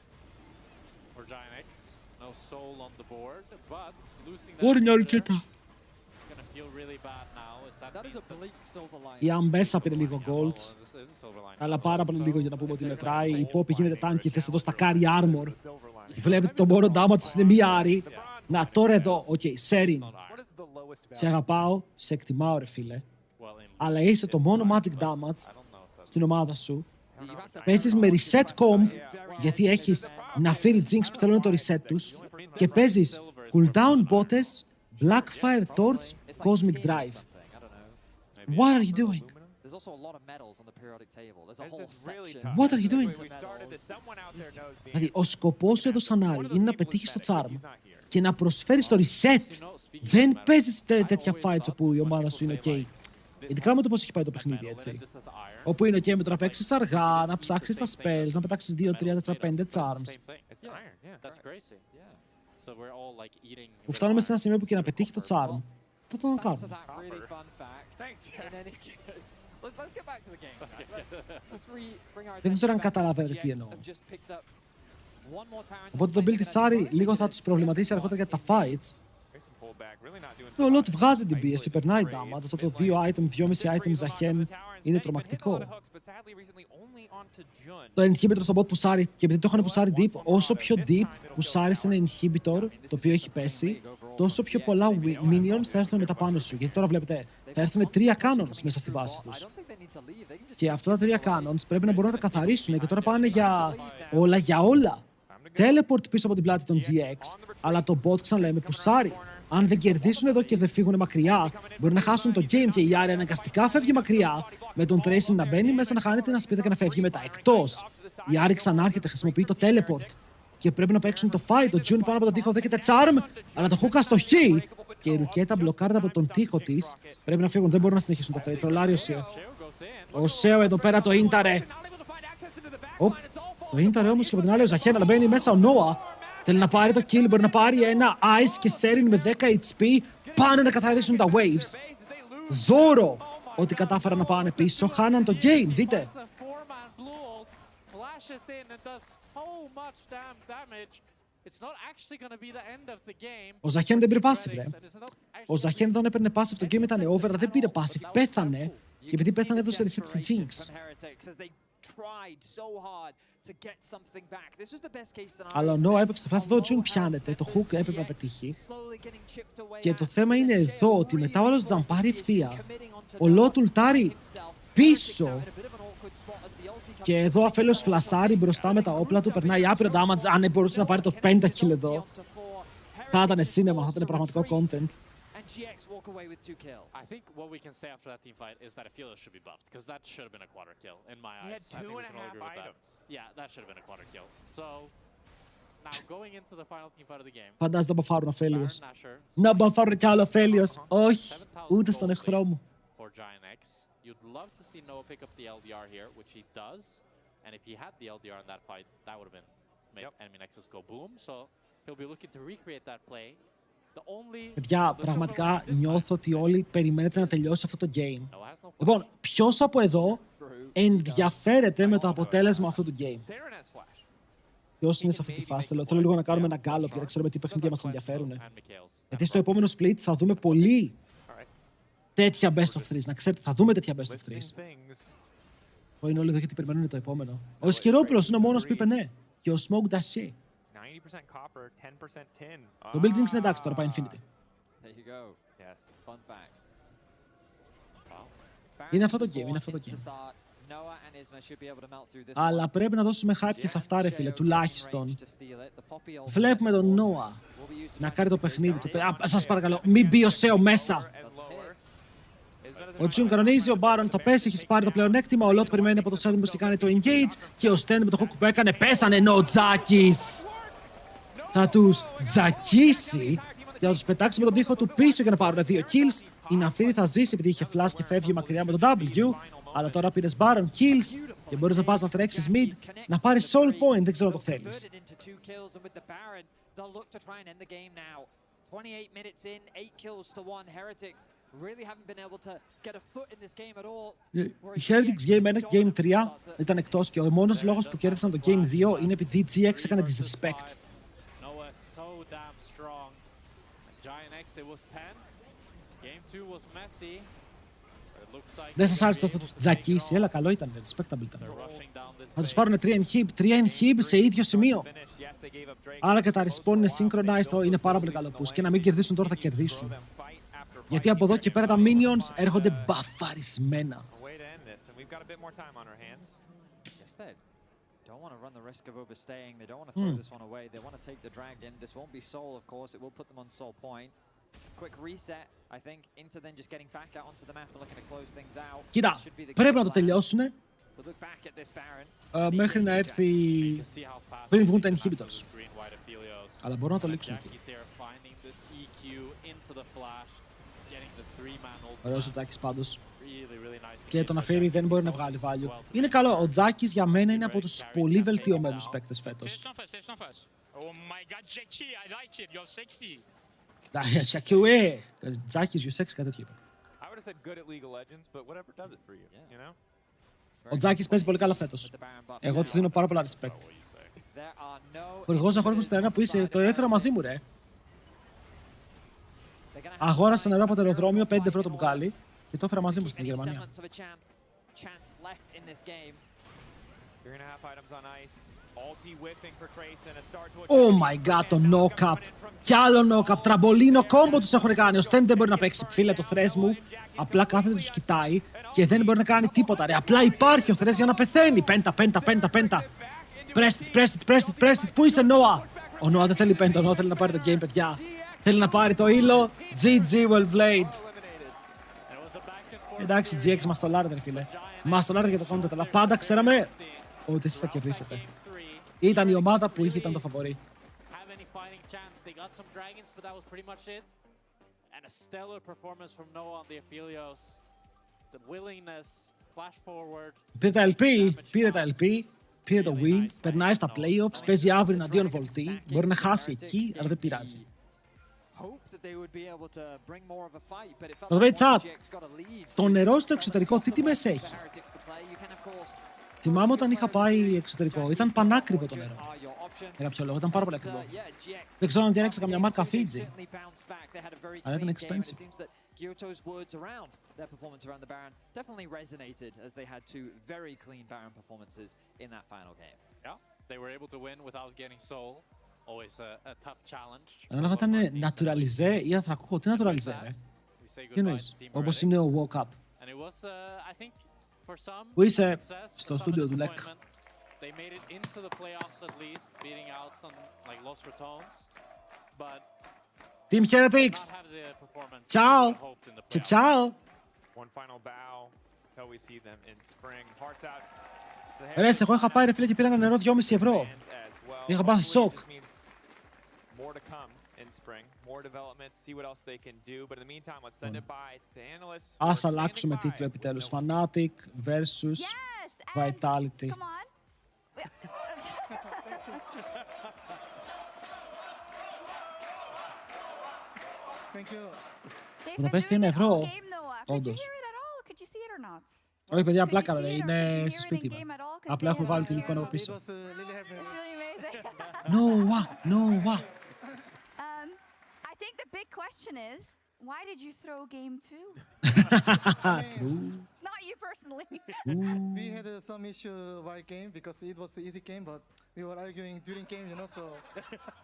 for Giant X. No soul on the board, but losing that it's gonna feel really bad now. That is a bleak silver line. Η Αμπέσα πήρε λίγο gold, αλλά πάρα πολύ λίγο για να πούμε ότι μετράει. Η Poppy γίνεται tanky, θες εδώ στα carry armor. Βλέπετε το μόνο damage είναι μία άρη. Να τώρα εδώ, Serin. Σε αγαπάω, σε εκτιμάω ρε φίλε. Αλλά είσαι το μόνο magic damage στην ομάδα σου. Παίζεις με reset comb, γιατί έχεις να φέρει Jinx που θέλουν το reset τους, και παίζεις cooldown bottes, Blackfire Torch, Cosmic Drive. What are you doing? What are you doing? Δηλαδή, ο σκοπός σου εδώ σαν Άρη είναι να πετύχεις το charm και να προσφέρεις το reset. Δεν παίζεις τέτοια fights όπου η ομάδα σου είναι ok. Ειδικά με το πώς έχει πάει το παιχνίδι, έτσι. Όπου είναι ok με το να παίξεις αργά, να ψάξεις τα spells, να πετάξεις 2, 3, 4, 5 charms. Που φτάνουμε σε ένα σημείο που και να πετύχει το charm, θα το κάνουμε. Δεν ξέρω αν καταλαβαίνετε τι εννοώ. Οπότε το build της Άρη λίγο θα τους προβληματίσει αργότερα για τα fights. Ο Lot βγάζει την πίεση, περνάει damage. Αυτό το 2 item, 2,5 item Zahen είναι τρομακτικό. Το inhibitor στον bot πουσάρει, και επειδή το είχαν πουσάρει deep, όσο πιο deep πουσάρεις ένα inhibitor, το οποίο έχει πέσει, τόσο πιο πολλά minions θα έρθουν μετά πάνω σου. Γιατί τώρα βλέπετε, θα έρθουν 3 cannons μέσα στη βάση τους. Και αυτά τα 3 cannons πρέπει να μπορούν να τα καθαρίσουν, και τώρα πάνε για όλα για όλα. Teleport πίσω από την πλάτη των GX, αλλά το bot, ξαναλέμε, πουσάρει. Αν δεν κερδίσουν εδώ και δεν φύγουν μακριά, μπορεί να χάσουν το game, και η Άρη αναγκαστικά φεύγει μακριά, με τον Tracing να μπαίνει μέσα, να χάνεται ένα σπίτι και να φεύγει μετά εκτός. Η Άρη ξανάρχεται, χρησιμοποιεί το teleport και πρέπει να παίξουν το fight. Το June πάνω από τον τοίχο δέχεται charm, αλλά το Hookah στο χ. Και η Ρουκέτα μπλοκάρεται από τον τοίχο της. Πρέπει να φύγουν, δεν μπορούν να συνεχίσουν το trade. Τρολάρει ο Σέο. Ο Σέο εδώ πέρα το ίνταρε. Το ίνταρε όμως και από την άλλη ο Zahen, αλλά μπαίνει μέσα ο Noah. Θέλει να πάρει το kill, μπορεί να πάρει ένα ice και Serin με 10 HP. Πάνε να καθαρίσουν τα waves. Δώρο ότι κατάφεραν να πάνε πίσω. Χάναν το game, δείτε. Ο Ζαχέν δεν πήρε passive, ρε. Ο Ζαχέν δεν έπαιρνε passive, το game ήταν over, αλλά δεν πήρε passive. Πέθανε. Και επειδή πέθανε έδωσε reset στη Jinx. Αλλά ο Noah έπαιξε το fast, εδώ ο June πιάνεται, το hook έπρεπε να πετύχει. Και το θέμα είναι εδώ ότι μετά ο άλλος τζαμπάρει ευθεία. Ο Lot ultάρει πίσω. Και εδώ αφέλος φλασάρει μπροστά με τα όπλα του, περνάει άπειρο damage. Αν μπορούσε να πάρει το pentakill εδώ, θα ήταν σίνεμα, θα ήταν πραγματικό content. GX walk away with 2 kills. I think what we can say after that team fight is that Aphelios should be buffed, because that should have been a quarter kill in my eyes. He had 2.5 items. Yeah, that should have been a quarter kill. So now going into the final team fight of the game. Φαντάζεται να μπαφάρουν Aphelios. Να μπαφάρουν κι άλλο Aphelios. Όχι, ούτε στον εχθρό μου. For Giant X, you'd love to see Noah pick up the LDR here, which he does. And if he had the LDR in that fight, that would have been made enemy Nexus go boom. So he'll be looking to recreate that play. Παιδιά, πραγματικά νιώθω ότι όλοι περιμένετε να τελειώσει αυτό το game. Λοιπόν, ποιος από εδώ ενδιαφέρεται με το αποτέλεσμα αυτού του game? Ποιος είναι σε αυτή τη φάση? Θέλω λίγο να κάνουμε ένα γκάλωπ γιατί δεν ξέρουμε τι παιχνίδια μας ενδιαφέρουν. Γιατί στο επόμενο split θα δούμε πολύ τέτοια best of 3. Να ξέρετε, θα δούμε τέτοια best of 3. Είναι όλοι εδώ γιατί περιμένουν το επόμενο. Ο Σκυρόπουλος είναι ο μόνος που είπε ναι. Και ο Smoke Dash. 90% copper, 10% tin. Το build Jinx είναι εντάξει τώρα, πάει Infinity. Είναι αυτό το game, είναι αυτό το game. Αλλά πρέπει να δώσουμε hype και σε αυτά, ρε φίλε, τουλάχιστον. Βλέπουμε τον Noah να κάνει το παιχνίδι του. Σας παρακαλώ, μην μπει ο Σέο μέσα. Ο June κανονίζει, ο Baron θα πέσει, έχει πάρει το πλεονέκτημα. Ο Lot περιμένει από το Sandbox και κάνει το engage. Και ο Stand με το hook που έκανε πέθανε, ενώ ο Τζάκης θα τους τζακίσει για να τους πετάξει με τον τοίχο του πίσω για να πάρουν 2 kills. Η Ναφίδη θα ζήσει επειδή είχε flash και φεύγει μακριά με τον W. Αλλά τώρα πήρες Baron kills και μπορείς να πας να τρέξεις mid, να πάρεις soul point, δεν ξέρω αν το θέλεις. 28 minutes in, 8 kills to 1. Heretics really haven't been able to get a foot in this game at all. Η Heretics Game 1 και Game 3 ήταν εκτός και ο μόνος λόγος που κέρδισαν το Game 2 είναι επειδή GX έκανε disrespect. Δεν σας άρεσε το θα τους τζακίσει, έλα καλό ήταν, respectable ήταν. Θα τους πάρουν 3 inhib σε ίδιο σημείο. Άρα και τα respawn είναι synchronized, είναι πάρα πολύ καλό push. Και να μην κερδίσουν τώρα θα κερδίσουν. Γιατί από εδώ και πέρα τα minions έρχονται μπαφαρισμένα. Don't want to run the risk of overstaying. They don't want to throw this one away. They want to take the dragon. This won't be soul, of course. It will put them on soul point. Quick reset, I think, into then just getting back out onto the map and looking to close things out. Κοίτα, πρέπει να το τελειώσουν μέχρι να έρθει πριν βγουν τα inhibitors. Αλλά μπορούν να το λήξουν εκεί. Ωραίος ο Τζάκης πάντως. Και το να φέρει δεν μπορεί να βγάλει value. Είναι καλό. Ο Τζάκης για μένα είναι από τους πολύ βελτιωμένους παίκτες φέτος. Τζάκης, you sexy, κάτι τέτοιο είπε. Ο Τζάκης παίζει πολύ καλά φέτος. Εγώ του δίνω πάρα πολλά respect. Χορηγός να χωρίσουν στην αρένα που είσαι, το έφερα μαζί μου, ρε. Αγόρασα νερό από το αεροδρόμιο, 5 ευρώ το μπουκάλι και το έφερα μαζί μου στην Γερμανία. Oh my god, το knock-up. Κι άλλο knock-up, τραμπολίνο κόμπο τους έχουν κάνει. Ο Stem δεν μπορεί να παίξει, φίλε, το Thresh μου. Απλά κάθεται, τους κοιτάει και δεν μπορεί να κάνει τίποτα, ρε. Απλά υπάρχει ο Thresh για να πεθαίνει. Πέντα. Press it. Πού είσαι, Noah? Ο Noah δεν θέλει πέντα, ο Noah θέλει να πάρει το game, παιδιά. Θέλει να πάρει το ήλο. GG, well played. Εντάξει, GX μας το λάρετε, ρε φίλε. Μας το λάρετε για το content, αλλά πάντα ξέραμε ότι εσείς θα κερδίσετε. Ήταν η ομάδα που ήταν το φαβορί. Πήρε τα LP, Πήρε το win, περνάει στα playoffs, παίζει αύριο εναντίον Volti. Μπορεί να χάσει εκεί, αλλά δεν πειράζει. Να το πει chat. Το νερό στο εξωτερικό τι τιμές έχει? Θυμάμαι όταν είχα πάει εξωτερικό, ήταν πανάκριβο το νερό. Για κάποιο λόγο, ήταν πάρα πολύ ακριβό. Δεν ξέρω αν διάλεξα καμιά μάρκα Fiji. Αλλά ήταν expensive. Kyoto's words around their performance around the Baron definitely resonated as they had two very clean Baron performances in that final game. Yeah, they were able to win without getting soul. Always a tough challenge. Αλλά ήταν naturalisé ή αθρακούχο. Τι naturalisé, ρε? Τι εννοείς? Όπως είναι ο Woke Up. Που είσαι στο στούντιο του Lec. They made it into the playoffs at least, beating out some like lost retones, but Team Heretics! Ciao! Ciao! One final bow until we see them in spring. Hearts out. Ρε, εγώ είχα πάει ρε φίλε και πήρα ένα νερό 2,5 ευρώ. Είχα πάθει σοκ. More to come in spring, more development, see what else they can do. But in the meantime, let's send it by the analysts. Ας αλλάξουμε τίτλο επιτέλους. Fnatic Versus Vitality. Θα πες τι είναι ευρώ, όντως. Όχι παιδιά, απλά καλά, είναι στο σπίτι μου. Απλά έχουμε βάλει την εικόνα από πίσω. Noah. I think the big question is, why did you throw game 2? True. Not you personally. We had some issue while game because it was an easy game, but we were arguing during game, you know, so...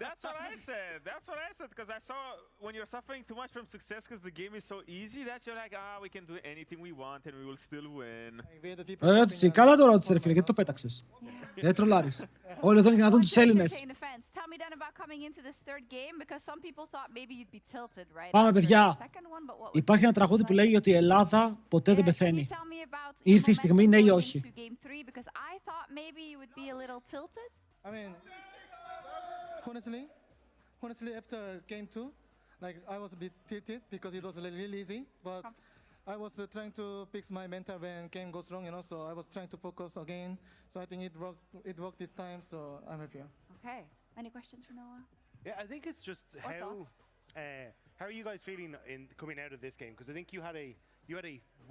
That's what I said. That's what I said, because I saw when you're suffering too much from success because the game is so easy, that's you're like, we can do anything we want and we will still win. Ερώτηση, καλά το ρώτησε ρε φίλε, γιατί το πέταξες? Δεν τρολάρεις. Όλοι εδώ είναι για να δουν τους Έλληνες. Πάμε παιδιά. Υπάρχει ένα τραγούδι που λέει ότι η Ελλάδα ποτέ δεν πεθαίνει. Ήρθε η στιγμή, ναι ή όχι? I mean, honestly, after game 2, like I was a bit tilted because it was really easy, but I was trying to fix my mental when game goes wrong, you know, so I was trying to focus again. So I think it worked this time, so I'm happy. Okay. Any questions for Noah? Yeah, I think it's just how are you guys feeling in coming out of this game? Because I think you had a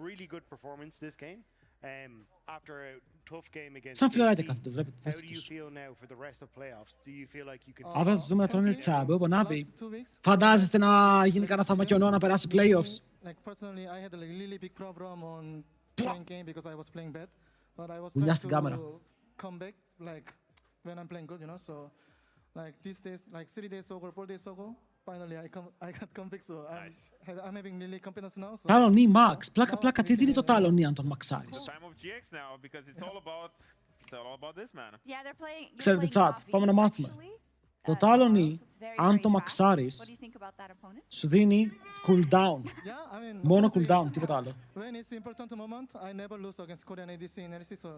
really good performance this game. After a tough game against Σαν φιλαράκια κάθονται, βλέπετε. How do you feel now for the rest of playoffs? Do you feel like you can... Άβρα τους δούμε να τρώνε τσάμπο, πονάβει. Φαντάζεστε να γίνει κανένα θαυμακιονό να περάσει playoffs? Like personally, I had a really big problem on playing game because I was playing bad, but I was trying to come back like when I'm playing good, you know. So like these days, like 3 days ago, 4 days ago, finally I got come back, so I'm having really confidence now. So Τάλονι, Max. Πλάκα, τι δίνει το Τάλονι αν τον μαξάρεις? Time of GX now because it's all about this man. Ξέρετε chat, πάμε να μάθουμε. Το Τάλονι, αν το μαξάρεις, σου δίνει cooldown. Μόνο cooldown, τίποτα άλλο. when it's important moment, I never lose against Korean ADC in LC, so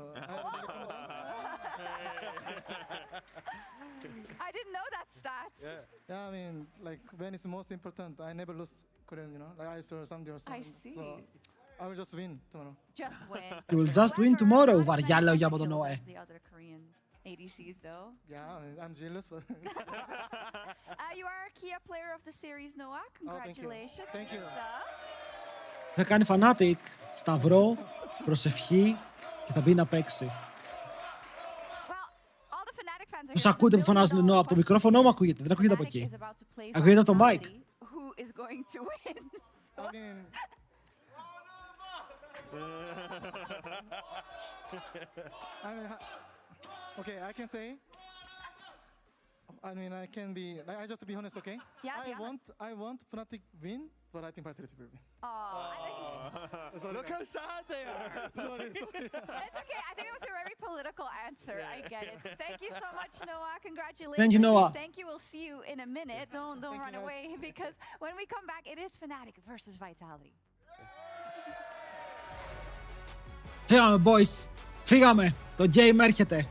I didn't know that stat. yeah, I mean, like when it's most important, I never lose Korean, you know, like I saw something or something. I see. So I will just win tomorrow. Just win. You will just win tomorrow. Βαριά λόγια από τον Νοέ. The other Korean ADCs though. Yeah, I'm jealous. You are a Kia player of the series, Noah. Congratulations. Thank you. Θα κάνει Fnatic, σταυρό, προσευχή και θα μπει να παίξει. Τους ακούτε που φωνάζουν Noah από το μικρόφωνο μου, ακούγεται, δεν ακούγεται από εκεί. Ακούγεται από το mic. Okay, I can say. I mean, I can be. I just be honest, okay? Yeah. I want Fnatic win, but I think Vitality will win. Look how sad they are. Sorry. It's okay. I think it was a very political answer. I get it. Thank you so much, Noah. Congratulations. Thank you, Noah. Thank you. We'll see you in a minute. Don't run away because when we come back, it is Fnatic versus Vitality. Φύγαμε, boys. Φύγαμε. Το game έρχεται.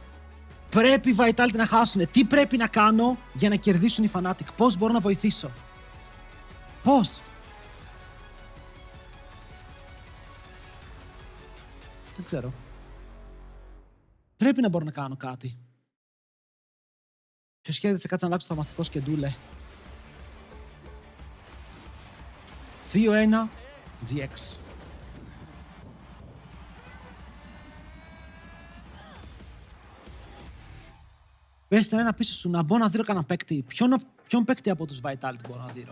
Πρέπει οι Vitality να χάσουνε. Τι πρέπει να κάνω για να κερδίσουν οι Fnatic? Πώς μπορώ να βοηθήσω? Πώς? Δεν ξέρω. Πρέπει να μπορώ να κάνω κάτι. Ποιος χαίρεται κάτσε να αλλάξω το θαυμαστικό σκεντούλε. 2-1 GX. Πες την ένα πίσω σου να μπω να δείρω κανένα παίκτη. Ποιον παίκτη από τους Vitality μπορώ να δείρω.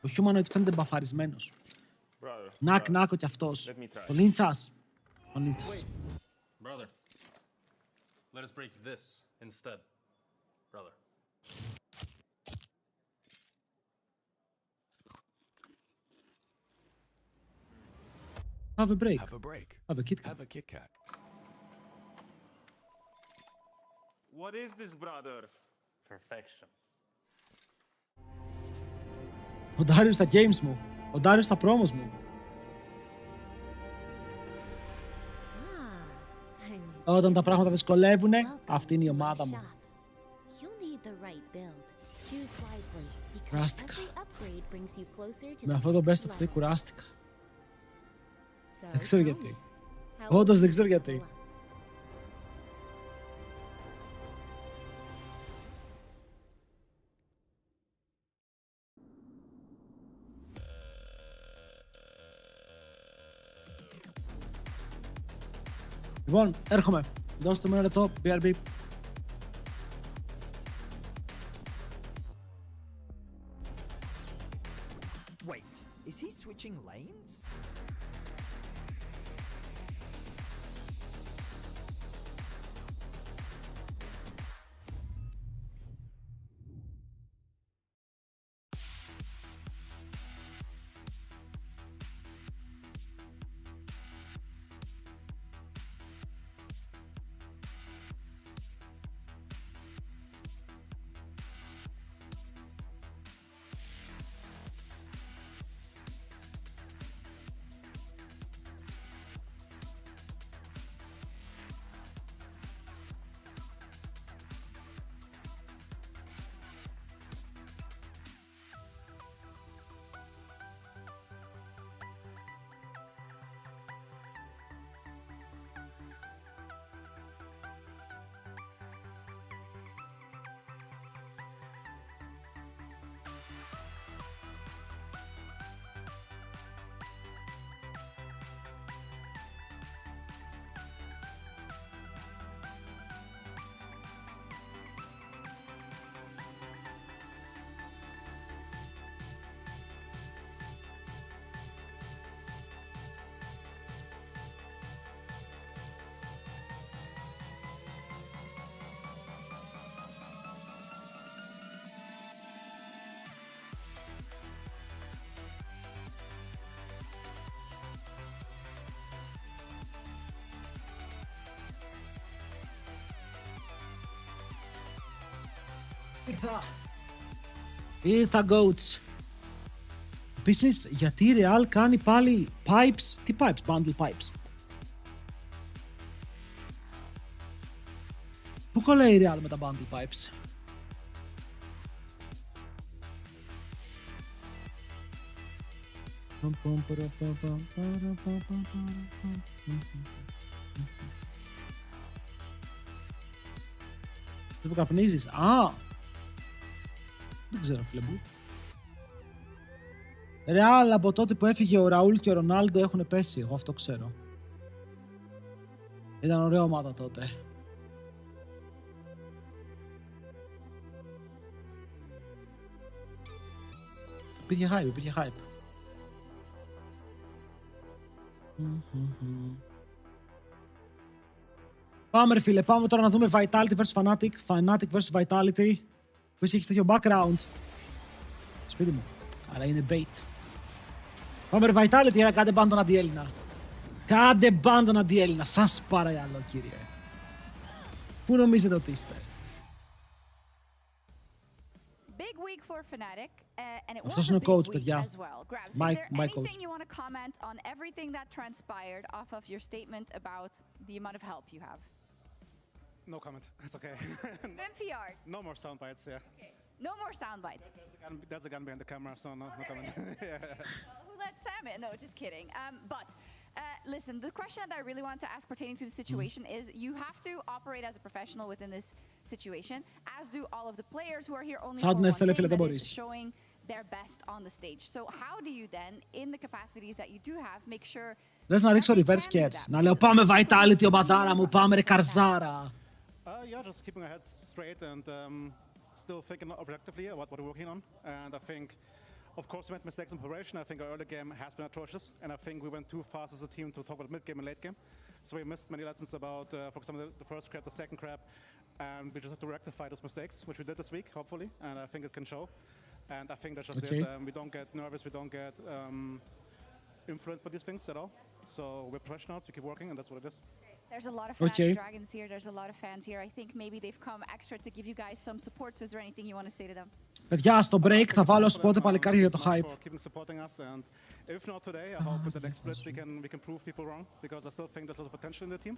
Ο Humanoid φαίνεται μπαφαρισμένος. Νάκο κι αυτός. Ο Λίντσας. Ο Λίντσας. Brother, let us break this instead, brother. Have a break. Have a break. Have a Kit Kat. Have a Kit Kat. What is this, brother? Perfection. Ο Ντάριος στα games μου. Ο Ντάριος στα promos μου. Όταν τα πράγματα δυσκολεύουνε, αυτή είναι η ομάδα μου. Κουράστηκα. Με αυτό το best of 3 κουράστηκα. Δεν ξέρω γιατί. Όντως δεν ξέρω γιατί. Λοιπόν, έρχομαι. Δώστε μου ένα λεπτό, BRB. Wait, is he switching lanes? Ήρθα goats. Επίσης, γιατί η Real κάνει πάλι pipes. Τι pipes, bundle pipes. Πού κολλάει η Real με τα bundle pipes. Τι που καπνίζεις. Α! Δεν ξέρω, φίλε μου. Ρεάλ από τότε που έφυγε ο Ραούλ και ο Ρονάλντο έχουν πέσει. Εγώ αυτό ξέρω. Ήταν ωραία ομάδα τότε. Υπήρχε hype, υπήρχε hype. Πάμε ρε φίλε, πάμε τώρα να δούμε Vitality vs Fnatic. Fnatic vs Vitality. Που εσύ έχεις τέτοιο background. Σπίτι μου. Αλλά είναι bait. Πάμε ρε Vitality, κάντε μπαν τον αντιέλληνα. Κάντε μπαν τον αντιέλληνα. Σας παρακαλώ κύριε. Πού νομίζετε ότι είστε. Big week for Fnatic, and it Αυτός was είναι a ο big coach, week παιδιά. as well. Grabs, My is there coach. anything you want to comment on everything that transpired off of your statement about the amount of help you have? No comment. It's okay. Fnc art. No more sound bites, yeah. Okay. No more sound bites. There's a gun behind the camera, so no comment. Yeah. Well, who let Sam in? No, just kidding. But listen, the question that I really wanted to ask pertaining to the situation is you have to operate as a professional within this situation, as do all of the players who are here only for one game that is showing their best on the stage. So how do you then, in the capacities that you do have, make sure... Λες να ρίξω reverse cares. Να λέω πάμε Vitality οπαδάρα μου, πάμε ρε καρζάρα. Yeah, just keeping our heads straight and still thinking objectively about what we're working on. And I think, of course, we made mistakes in preparation. I think our early game has been atrocious, and I think we went too fast as a team to talk about mid game and late game. So we missed many lessons about, for example, the first crab, the second crab, and we just have to rectify those mistakes, which we did this week, hopefully, and I think it can show. And I think that's just it. We don't get nervous, we don't get influenced by these things at all. So we're professionals, we keep working, and that's what it is. There's a lot of Fnatic Dragons here, there's a lot of fans here. I think maybe they've come extra to give you guys some support. So is there anything you want to say to them? Παιδιά, στο break θα βάλω spot παλικάρια για το hype. Keeping supporting us, and if not today, I hope with the next split we can prove people wrong, because I still think there's a lot of potential in the team.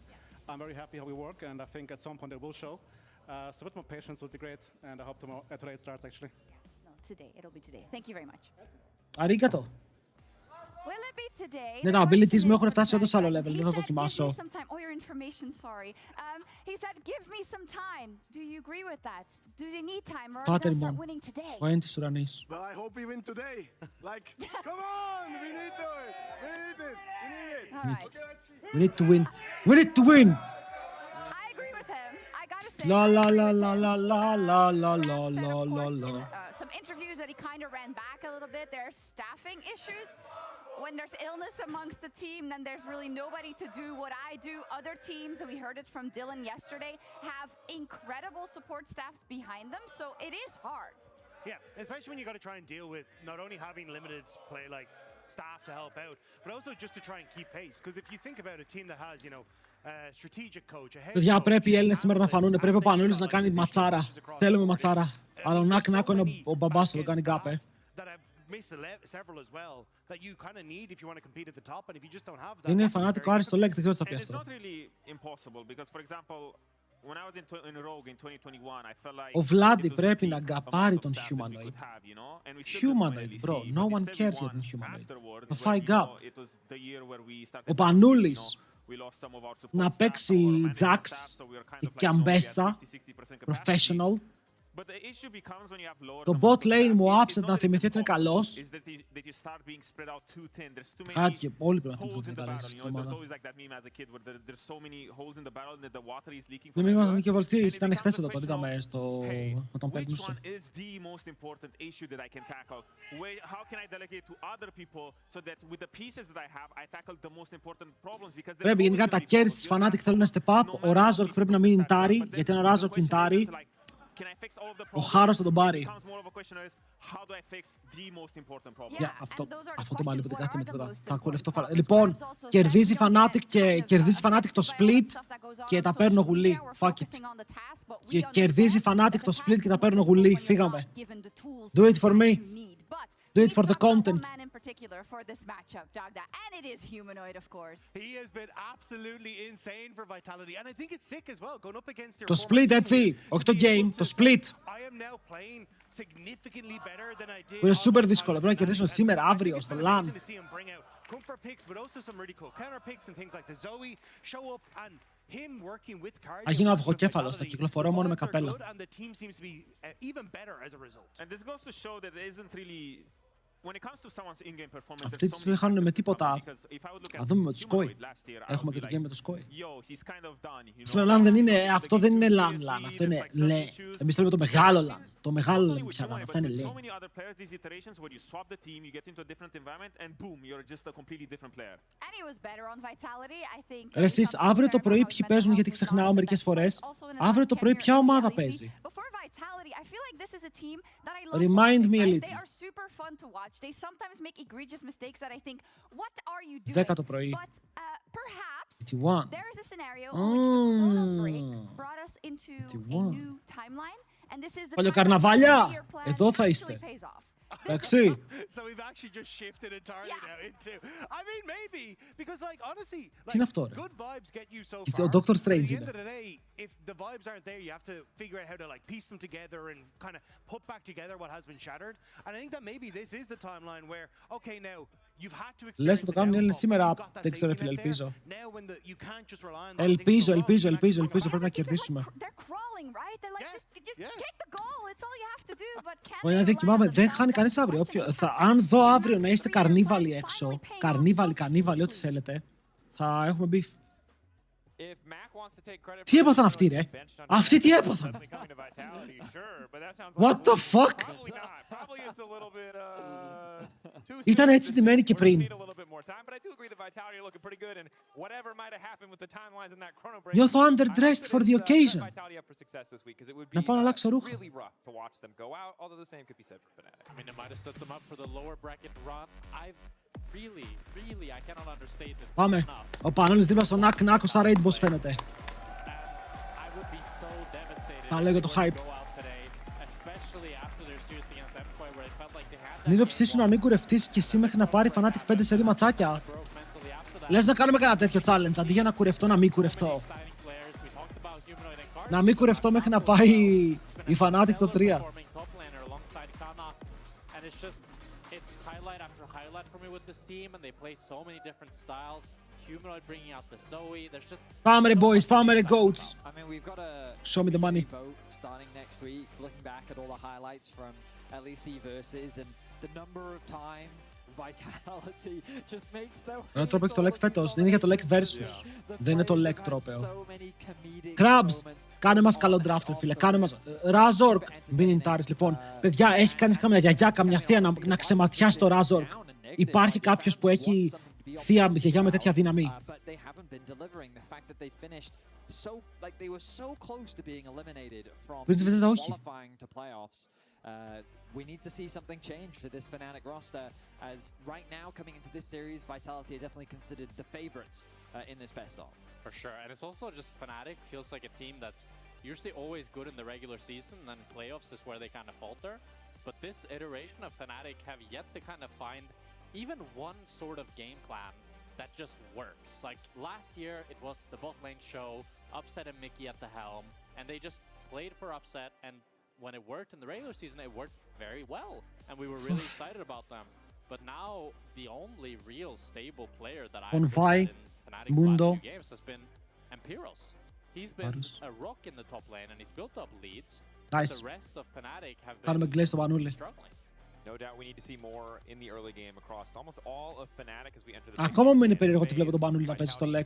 I'm very happy how we work, and I think at some point it will show. So a bit more patience would be great, and I hope today it starts actually. No, today. It'll be today. Thank you very much. Arigato. Will it be today? Ναι, τα abilities μου έχουν φτάσει όντως άλλο level. Δεν θα δοκιμάσω. Oh, your information, sorry. He said, give me some time. Do you agree with that? Do they need time, or are they gonna start winning today? Ο έντης ουρανής. Well, I hope we win today. Like, come on, we need to it. We need it. We need it. All right. We need to win. We need to win. I agree with him. I gotta say. La la la la la la la la la la la la. Some interviews that he kind of ran back a little bit. There's staffing issues. When there's illness amongst the team, then there's really nobody to do what I do. Other teams, and we heard it from Dylan yesterday, have incredible support staffs behind them, so it is hard. Yeah, especially when you got to try and deal with not only having limited play, like staff to help out, but also just to try and keep pace. Because if you think about a team that has, you know, a strategic coach, a head coach... Παιδιά, πρέπει οι Έλληνες σήμερα να φανούν, πρέπει ο Πανούλης να κάνει ματσάρα. Θέλουμε ματσάρα. Αλλά ο Νάκ είναι ο μπαμπάς του, το κάνει γκάπε. several as well that you kind of need if you want to compete at the top, and if you just don't have that. Είναι Fnatic ο Άριστο Lec, δεν ξέρω τι θα πει αυτό. It's not really impossible because, for example, when I was in Rogue in 2021, I felt like ο Βλάντι πρέπει να γκαπάρει τον Humanoid. Humanoid, bro. No one cares για τον Humanoid. Θα φάει γκαπ. Ο Πανούλης να παίξει Jax και Αμπέσα, professional. Το bot lane μου άψε να θυμηθεί ότι είναι καλός. Κάτι, όλοι πρέπει να θυμηθούν ότι είναι καλός στο μάνα. Δεν μήνυμα να και βολθείς, ήταν χθες εδώ, το είδαμε με τον παίγνουσε. Πρέπει γενικά τα carries της Fnatic θέλουν να step up, ο Razork πρέπει να μείνει τάρι, γιατί είναι ο Razork που είναι τάρι. Ο Χάρος θα τον πάρει. Αυτό το μάλλον δεν κάθεται με τίποτα. Θα ακούω αυτό. Λοιπόν, κερδίζει Fnatic και κερδίζει Fnatic το split και τα παίρνω γουλή. Fuck it. Και κερδίζει Fnatic το split και τα παίρνω γουλή. Φύγαμε. Do it for me. Do it for the content. For this matchup, Dogda, and it is Humanoid, of course. He has been absolutely insane for Vitality, and I think it's sick as well going up against your. Το split έτσι, όχι το game, το split. I am now playing significantly better than I did. Είναι super δύσκολο, πρέπει να κερδίσουν σήμερα, αύριο, στο LAN. Comfort picks, but also some really cool counter picks and things like the Zoe show up and him working with cards. Θα γίνω αυγοκέφαλος, θα κυκλοφορώ μόνο με καπέλα. And the team seems to be even better as a result. And this goes to show that there isn't really. When it comes to someone's in-game performance, Αυτοί τους δεν χάνουν με τίποτα. Να δούμε με το Σκόι. Έχουμε και το game με το Σκόι. Στο LAN δεν είναι, αυτό δεν είναι LAN, αυτό είναι LE. Εμείς θέλουμε το μεγάλο LAN. Το μεγάλο λέμε πια LAN, αυτά είναι LE. Ρε εσείς, αύριο το πρωί ποιοι παίζουν, γιατί ξεχνάω μερικές φορές. Αύριο το πρωί ποια ομάδα παίζει. Remind me a little. They sometimes make egregious mistakes that I think, what are you doing? 10 το πρωί. But perhaps 81. there is a scenario in which the Chrono break brought us into a new timeline, and this is the Παλιοκαρναβάλια, εδώ θα είστε. Εντάξει. So we've actually just shifted entirely now into. I mean, maybe because like honestly, Τι είναι αυτό, ρε? good vibes get you so far. Ο Doctor Strange At the είναι. end of the day, if the vibes aren't there, you have to figure out how to like piece them together and kind of put back together what has been shattered. And I think that maybe this is the timeline where, okay, now Λες θα το κάνουν οι Έλληνες σήμερα, δεν ξέρω φίλε, ελπίζω. Ελπίζω, πρέπει να κερδίσουμε. Όχι, δεν κοιμάμαι, δεν χάνει κανείς αύριο. Αν δω αύριο να είστε καρνίβαλοι έξω, καρνίβαλοι, ό,τι θέλετε, θα έχουμε μπιφ. Τι έπαθαν αυτοί, ρε! Αυτοί τι έπαθαν! What the fuck! Ήταν έτσι ντυμένοι και πριν. Νιώθω underdressed for the occasion. Να πάω να αλλάξω ρούχα. Πάμε. Ο Πανόλης δίπλα στο Νακ Νακ, σαν raid boss φαίνεται. Θα λέω για το hype. Είναι ψήσου να μην κουρευτείς και εσύ μέχρι να πάρει Fnatic 5 σερί ματσάκια. Λες να κάνουμε κανένα τέτοιο challenge, αντί για να κουρευτώ, να μην κουρευτώ. Να μην κουρευτώ μέχρι να πάει η Fnatic το 3. Πάμε ρε boys, πάμε ρε goats. Show me the money. Starting next week, looking back at all the highlights from Lec Versus and the number of time Vitality just makes their way. Το τρόπο το Lec φέτος, δεν είναι για το Lec Versus. Δεν είναι το Lec τρόπαιο. Crabs, κάνε μας καλό draft, φίλε, κάνε μας. Razork, μην Taris, λοιπόν. Παιδιά, έχει κανείς καμιά γιαγιά, καμιά θεία να ξεματιάσει το Razork? Υπάρχει κάποιος που έχει θεία γιαγιά με τέτοια δύναμη? Βέβαια, όχι. We need to see something change for this Fnatic roster, as right now, coming into this series, Vitality are definitely considered the favorites in this best-of. For sure, and it's also just Fnatic feels like a team that's usually always good in the regular season, and then playoffs is where they kind of falter. But this iteration of Fnatic have yet to kind of find even one sort of game plan that just works. Like last year, it was the bot lane show, Upset and Mickey at the helm, and they just played for Upset, and when it worked in the regular season, it worked very well, and we were really excited about them. But now, the only real stable player that I've played in Fnatic's last few games has been Empiros. He's been a rock in the top lane, and he's built up leads. Nice. The rest of Fnatic have been struggling. No doubt we need to see more in the early game across almost all of Fnatic as we enter the Ακόμα μου είναι περίεργο ότι βλέπω τον Πανούλη να παίζει στο Lec.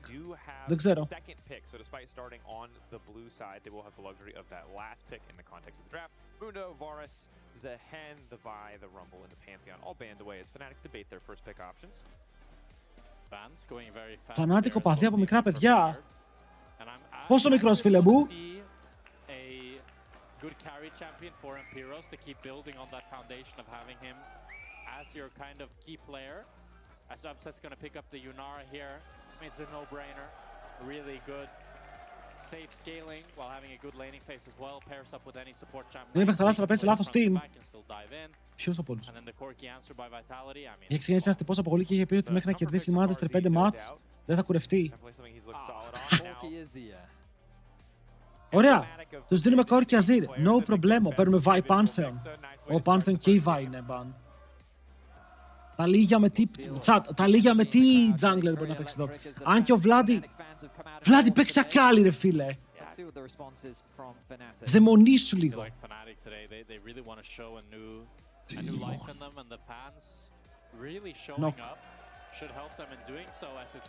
Δεν ξέρω. Second pick, so despite starting on the blue side, they will have the luxury of that last pick in the context of the draft. Mundo, Varus, Zehen, the Vi, the Rumble, and the Pantheon all banned away as Fnatic debate their first pick options. Fnatic οπαδία από μικρά παιδιά. Πόσο μικρός, φίλε μου? Good carry champion for Empiros to keep building on that foundation of having him as your kind of key player. As Upset's going to pick up the Yunara here. I mean, it's a no-brainer. Really good. Safe scaling while having a good laning phase as well. Pairs up with any support champion. Δεν είπε χθαράς να πέσει λάθος team. Ποιος από όλους? Έχει ξεκινήσει ένας τυπός από πολύ και είχε πει ότι μέχρι να κερδίσει η Manchester 5 μάτς δεν θα κουρευτεί. Ωραία, τους δίνουμε Corki και Azir. No problemo. Παίρνουμε Vi Pantheon. Ο Pantheon και η Vi είναι μπαν. Τα λίγια με τι jungler μπορεί να παίξει εδώ. Αν και ο Vladi παίξει ακάλι ρε φίλε. Δαιμονίσου λίγο. Νοκ.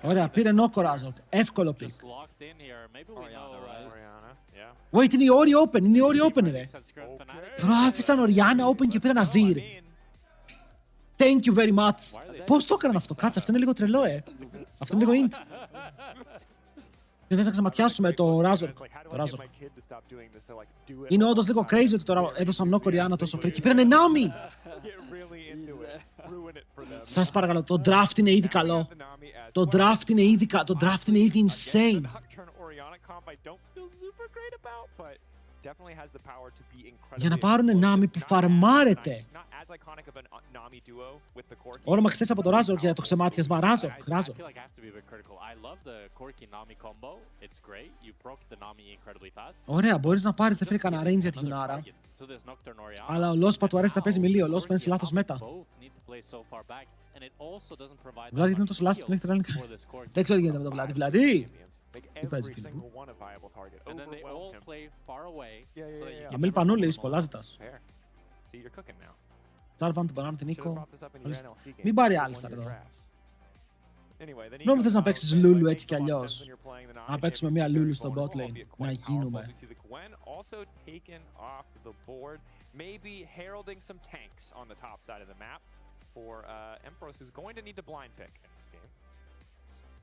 Ωραία, πήρε νόκο Razork. Εύκολο pick. Wait, είναι η Ori open, είναι η Ori open ρε. Άφησαν Orianna open και πήραν Azir. Thank you very much. Πώς το έκαναν αυτό? Κάτσε, αυτό είναι λίγο τρελό Αυτό είναι λίγο int. Δεν θες να ξεματιάσουμε το Razork. Είναι όντως λίγο crazy ότι τώρα έδωσαν νόκο Orianna τόσο free και πήραν Nami. Σας παρακαλώ, το draft είναι ήδη καλό. Το draft είναι ήδη insane. Για να πάρουν Nami που φαρμάρεται. Όνομα ξέρεις από το Razork για το ξεμάτιασμα. Razork. Ωραία, μπορείς να πάρεις δεν φέρει κανένα range για τη Yunara. Αλλά ο Lospa του αρέσει να παίζει μιλή, ο Lospa είναι σε λάθος μέτα. and it also doesn't provide Βλάδι that είναι much τόσο last heal που δεν for this core Δεν team. ξέρω τι γίνεται με τον Βλάδι. Βλάδι! Make Τι παίζει every φίλε μου. single one a viable target. And then they Overwhelm all him. play far away. Yeah, yeah, so that yeah, you yeah. Για μέλη πανούλης, πολλά ζητάς. Fair. See, you're cooking now. Τσάρβαν τον Πανάμ, την Should have Νίκο. brought this up in your NLC game. Μην πάρει You Άλισταρ won your εδώ. drafts. Anyway, then Νόμου θες να Nico παίξεις Gonzalez, Λούλου it έτσι κι makes a lot of sense αλλιώς. when you're playing the Να Na'Vi παίξουμε champion, μια very Λούλου στο vulnerable, bot lane. albeit Να quite powerful. γίνουμε. We see the Gwen also taken off the board, maybe heralding some tanks on the top side of the map for Empress, who's going to need to blind pick in this game.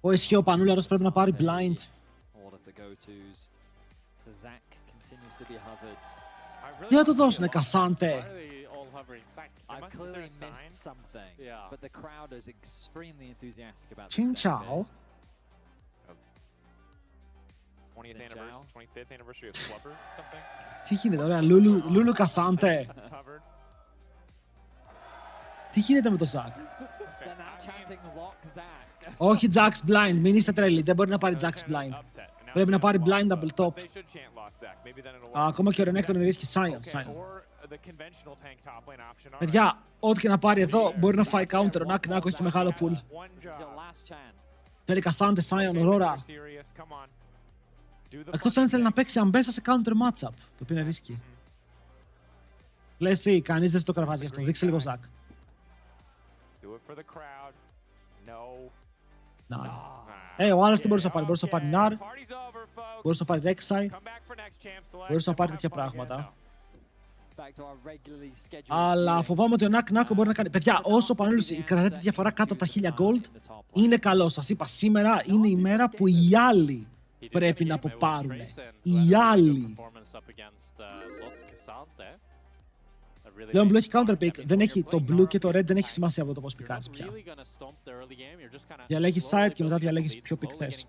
Ο ισχύο Πανούλαρος πρέπει να πάρει blind. All of the go-tos. The Zac continues to be hovered. Τι να του δώσουνε, Κασάντε. I've clearly missed something, but the crowd is extremely enthusiastic about this. Τσιν τσάο. 20th anniversary, 25th anniversary of Flubber, something. Τι γίνεται, ωραία, Λούλου Κασάντε. Covered. Τι γίνεται με το Ζακ. They're now chanting lock Zac. Όχι Jack's blind, μην είστε τρελοί, δεν μπορεί να πάρει Jack's blind. Πρέπει να πάρει blind double top. Ακόμα και ο Renekton ρίσκει Sion. Παιδιά, ό,τι και να πάρει εδώ μπορεί να φάει counter. Ο Νάκ έχει μεγάλο pool. Θέλει Κασάντε, Sion, Aurora. Εκτός αν θέλει να παίξει αμπέσα σε counter matchup, το οποίο είναι ρίσκι. Λες εσύ, κανείς δεν το κραβάζει γι' αυτό. Δείξε λίγο Ζακ. Ο άλλος τι μπορούσε να πάρει. Μπορούσε να πάρει Nar, μπορούσε να πάρει Rek'Sai, μπορούσε να πάρει τέτοια πράγματα. Αλλά φοβάμαι ότι ο Νάκο μπορεί να κάνει. Παιδιά, όσο Πανούλης κρατάει τη διαφορά κάτω από τα 1000 gold, είναι καλό. Σας είπα, σήμερα είναι η μέρα που οι άλλοι πρέπει να αποπάρουν. Οι άλλοι. Λέω Blue έχει counter pick, δεν έχει, το Blue και το Red δεν έχει σημασία από το πώς πικάρεις πια. Διαλέγεις side και μετά διαλέγεις ποιο pick θες.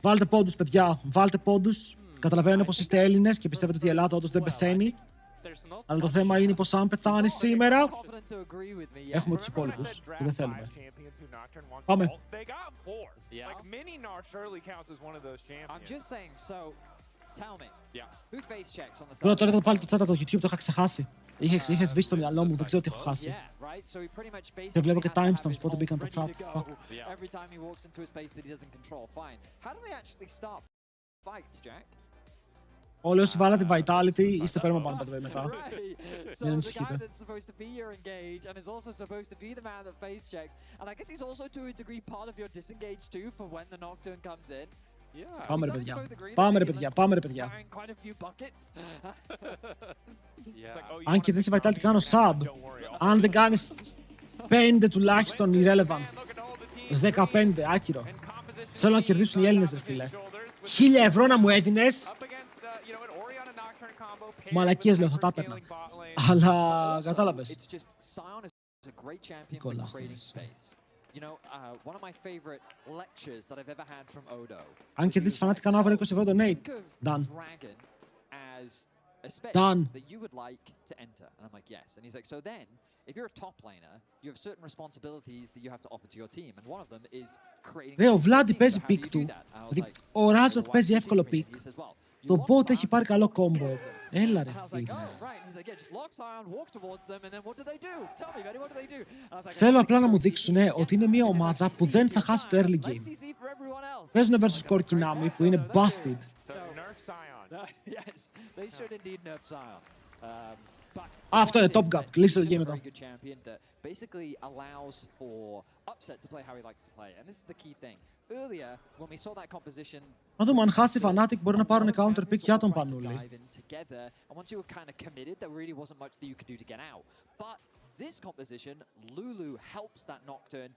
Βάλτε πόντους, παιδιά, βάλτε πόντους. Καταλαβαίνω πως είστε Έλληνες και πιστεύετε ότι η Ελλάδα όντως δεν πεθαίνει. Αλλά το θέμα είναι πως αν πεθάνει σήμερα, έχουμε τους υπόλοιπους που δεν θέλουμε. Πάμε. Τώρα είδα πάλι το chat από το YouTube, το είχα ξεχάσει. Είχε σβήσει στο μυαλό μου, δεν ξέρω τι έχω χάσει. Και βλέπω και timestamps πότε μπήκαν τα chat. Fuck. Όλοι όσοι βάλατε Vitality, είστε πέρα πάνω από μετά. Μην ανησυχείτε. Πάμε ρε παιδιά. Πάμε ρε παιδιά. Πάμε ρε παιδιά. Αν και δεν είσαι Vitality, κάνω sub. Αν δεν κάνεις 5 τουλάχιστον irrelevant. 15, άκυρο. Θέλω να κερδίσουν οι Έλληνες ρε φίλε. 1000 ευρώ να μου έδινες. Μαλακίες λέω, θα τα έπαιρνα. Αλλά κατάλαβες. Αν κερδίσεις Fnatic, κάνω αύριο 20 ευρώ donate. Done. Done. Ρε, ο Βλάντι παίζει pick του. Δηλαδή, ο Ράζοκ παίζει εύκολο pick. Το bot έχει πάρει καλό combo. Έλα ρε φίλε. Θέλω απλά να μου δείξουν ότι είναι μια ομάδα που δεν θα χάσει το early game. Παίζουν versus core Kinami που είναι busted. Αυτό είναι top gap. Κλείστε το game εδώ. Να δούμε, αν χάσει Fnatic μπορεί να πάρουν counter pick για τον Πανούλη. This composition, Lulu helps that Nocturne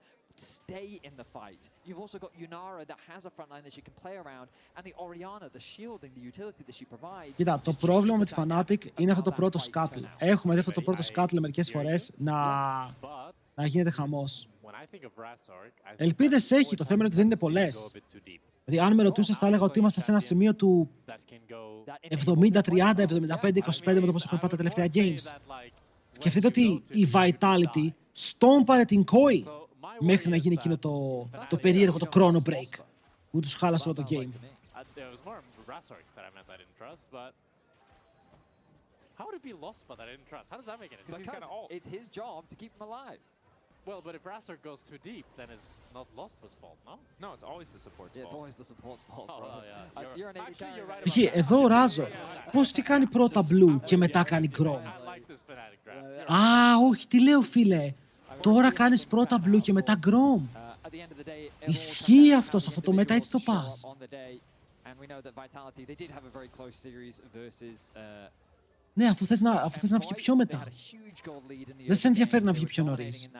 stay in the fight. You've also got Yunara that has a front line that she can play around, and the Orianna, the shielding, the utility that she provides. Κοίτα, το πρόβλημα με τη Fnatic είναι αυτό το πρώτο scuttle. Έχουμε δει αυτό το πρώτο scuttle μερικές φορές να γίνεται χαμός. Ελπίδες έχει, το θέμα είναι ότι δεν είναι πολλές. Δηλαδή, αν με ρωτούσες, θα έλεγα ότι είμαστε σε ένα σημείο του 70-30, 75-25 με το πώς έχουν πάει τα τελευταία games. Σκεφτείτε ότι η Vitality στόμπαρε την Koi μέχρι να γίνει εκείνο το περίεργο, το chrono break που τους χάλασε όλο το game. How would it be lost but that I didn't trust? How does that make any sense? Because it's his job to keep him alive. Well, but if Razor goes too deep, then it's not Lostbot's fault, no? No, it's always the support's Yeah, it's fault. always the support's fault, Oh, bro. well, yeah. You're an AD Actually, you're right Έχει about that. εδώ ο Ράζο. Πώς τι κάνει πρώτα blue και μετά κάνει chrome. I like this Fnatic draft. Α, όχι, τι λέω φίλε. Τώρα κάνεις πρώτα blue και μετά chrome. At the end of the day, Ισχύει αυτό, σε αυτό το μετά έτσι το πας. And we know that Vitality, they did have a very close series versus Ναι, αφού θες να βγει πιο μετά. Δεν σε ενδιαφέρει να βγει πιο νωρίς.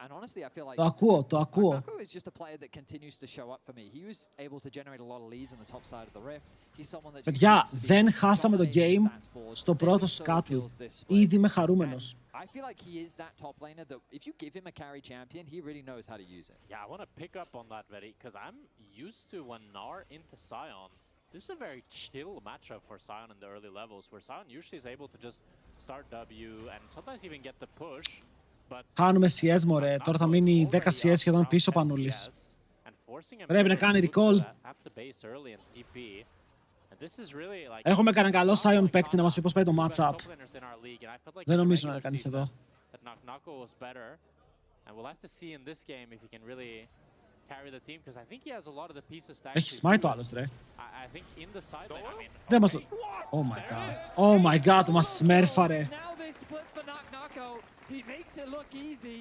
And honestly, I feel like Το ακούω, το ακούω. Nako is just a player that continues to show up for me. He was able to generate a lot of leads on the top side of the rift. He's someone that Παιδιά, δεν χάσαμε το game στο πρώτο scuttle. Ήδη είμαι χαρούμενος. I feel like he is that top laner that if you give him a carry champion, he really knows how to use it. Yeah, I want to pick up on that, Veri, because I'm used to when Gnar into Sion, this is a very chill matchup for Sion in the early levels, where Sion usually is able to just start W and sometimes even get the push. Χάνουμε CS, μωρέ. Τώρα θα μείνει 10 CS σχεδόν πίσω Πανούλης. Πρέπει να κάνει recall. Έχουμε κανένα καλό Sion παίκτη να μας πει πώς πάει το matchup. Δεν νομίζω να κάνεις εδώ. Έχει smite το άλλος, ρε. Δεν μας το... Oh my god. Oh my god, μας σμέρφαρε. He makes it look easy.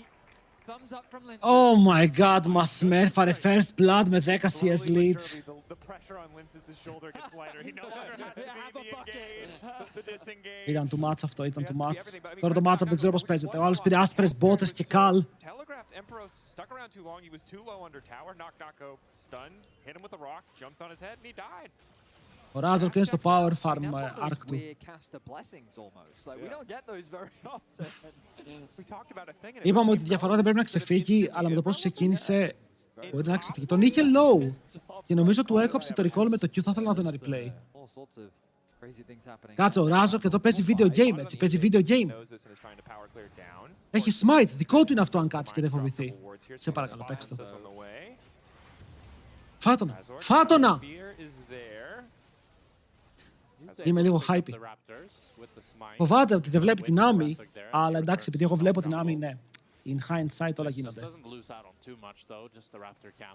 Thumbs up from Lince. Oh my god, μας σμέρφαρε first blood με 10 CS lead. Ήταν too much αυτό, ήταν too much. Τώρα το matchup δεν ξέρω πώς παίζεται. Ο άλλος πήρε άσπρες μπότες και καλ. Ο Ράζορ είναι στο power farm arc του. Είπαμε ότι η διαφορά δεν πρέπει να ξεφύγει, αλλά με το πώς ξεκίνησε μπορεί να ξεφύγει. Τον είχε low και νομίζω του έκοψε το recall με το Q. Θα ήθελα να δω ένα replay. Κάτσε, ο Ράζορ και εδώ παίζει video game, έτσι. Παίζει video game. Έχει smite. Δικό του είναι αυτό αν κάτσει και δεν φοβηθεί. Σε παρακαλώ, παίξτε το. Φάτονα. Φάτονα! Είμαι λίγο hype. Φοβάται ότι δεν βλέπει την Άμι, αλλά εντάξει, επειδή εγώ βλέπω την Άμι, ναι. In hindsight όλα γίνονται.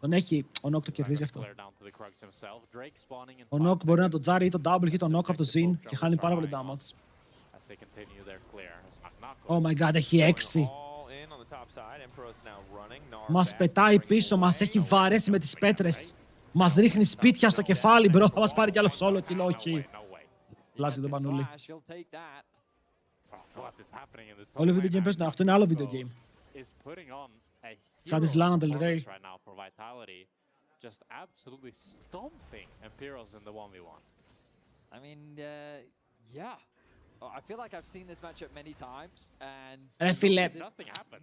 Τον έχει, ο Νοκ το κερδίζει αυτό. Ο Νοκ μπορεί να το τζάρει ή τον double ή τον Νοκ από το Zin και χάνει πάρα πολύ damage. Oh my god, έχει 6. Μας πετάει πίσω, μας έχει βαρέσει με τις πέτρες. Μας ρίχνει σπίτια στο κεφάλι, μπρο, θα μας πάρει κι άλλο solo kill, όχι. Λάζει τον Πανούλη. Όλο video game παίζουν, αυτό είναι άλλο video game. Σαν της Lana Del Rey. I mean, yeah. I feel like I've seen this matchup many times and Ρε φίλε,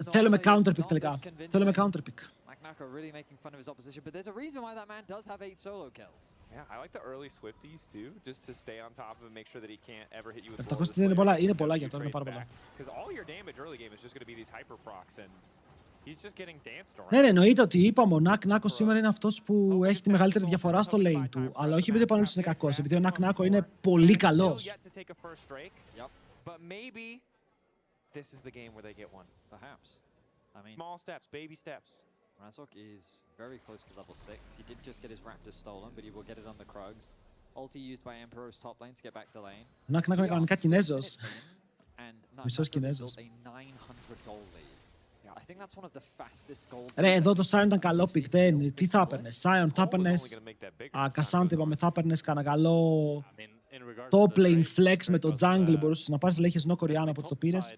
θέλουμε counter pick τελικά. Θέλουμε counter pick. Nako really making fun of his opposition, but there's a reason why that man does have 8 solo kills. Yeah, I like the early Swifties too, just to stay on top of him, make sure that he can't ever hit you with 700 είναι πολλά για τώρα, είναι πάρα πολλά. Because all your damage early game is just going to be these hyper procs and he's just getting danced around. Ναι, ρε, εννοείται ότι είπαμε ο Νάκ σήμερα είναι αυτός που έχει τη μεγαλύτερη διαφορά στο lane του, αλλά όχι επειδή ο Πανούλης είναι κακός, επειδή ο Νάκ είναι πολύ καλός. But maybe this is the game where they get one. Perhaps. I mean, small steps, baby steps. Razork is very close to level 6. He did just get his Raptor stolen, but he will get it on the Krugs. Ulti used by Emperor's top lane to get back to lane. Ο Νάκ είναι κανονικά Κινέζος. Μισός Κινέζος. Ρε, εδώ το Sion ήταν καλό pick, δεν. Τι θα έπαιρνες, Sion θα έπαιρνες. Κασάντε είπαμε, θα έπαιρνες κανένα καλό top lane flex με το jungle, μπορούσες να πάρεις, λέει, είχες no Koreano από το πήρες.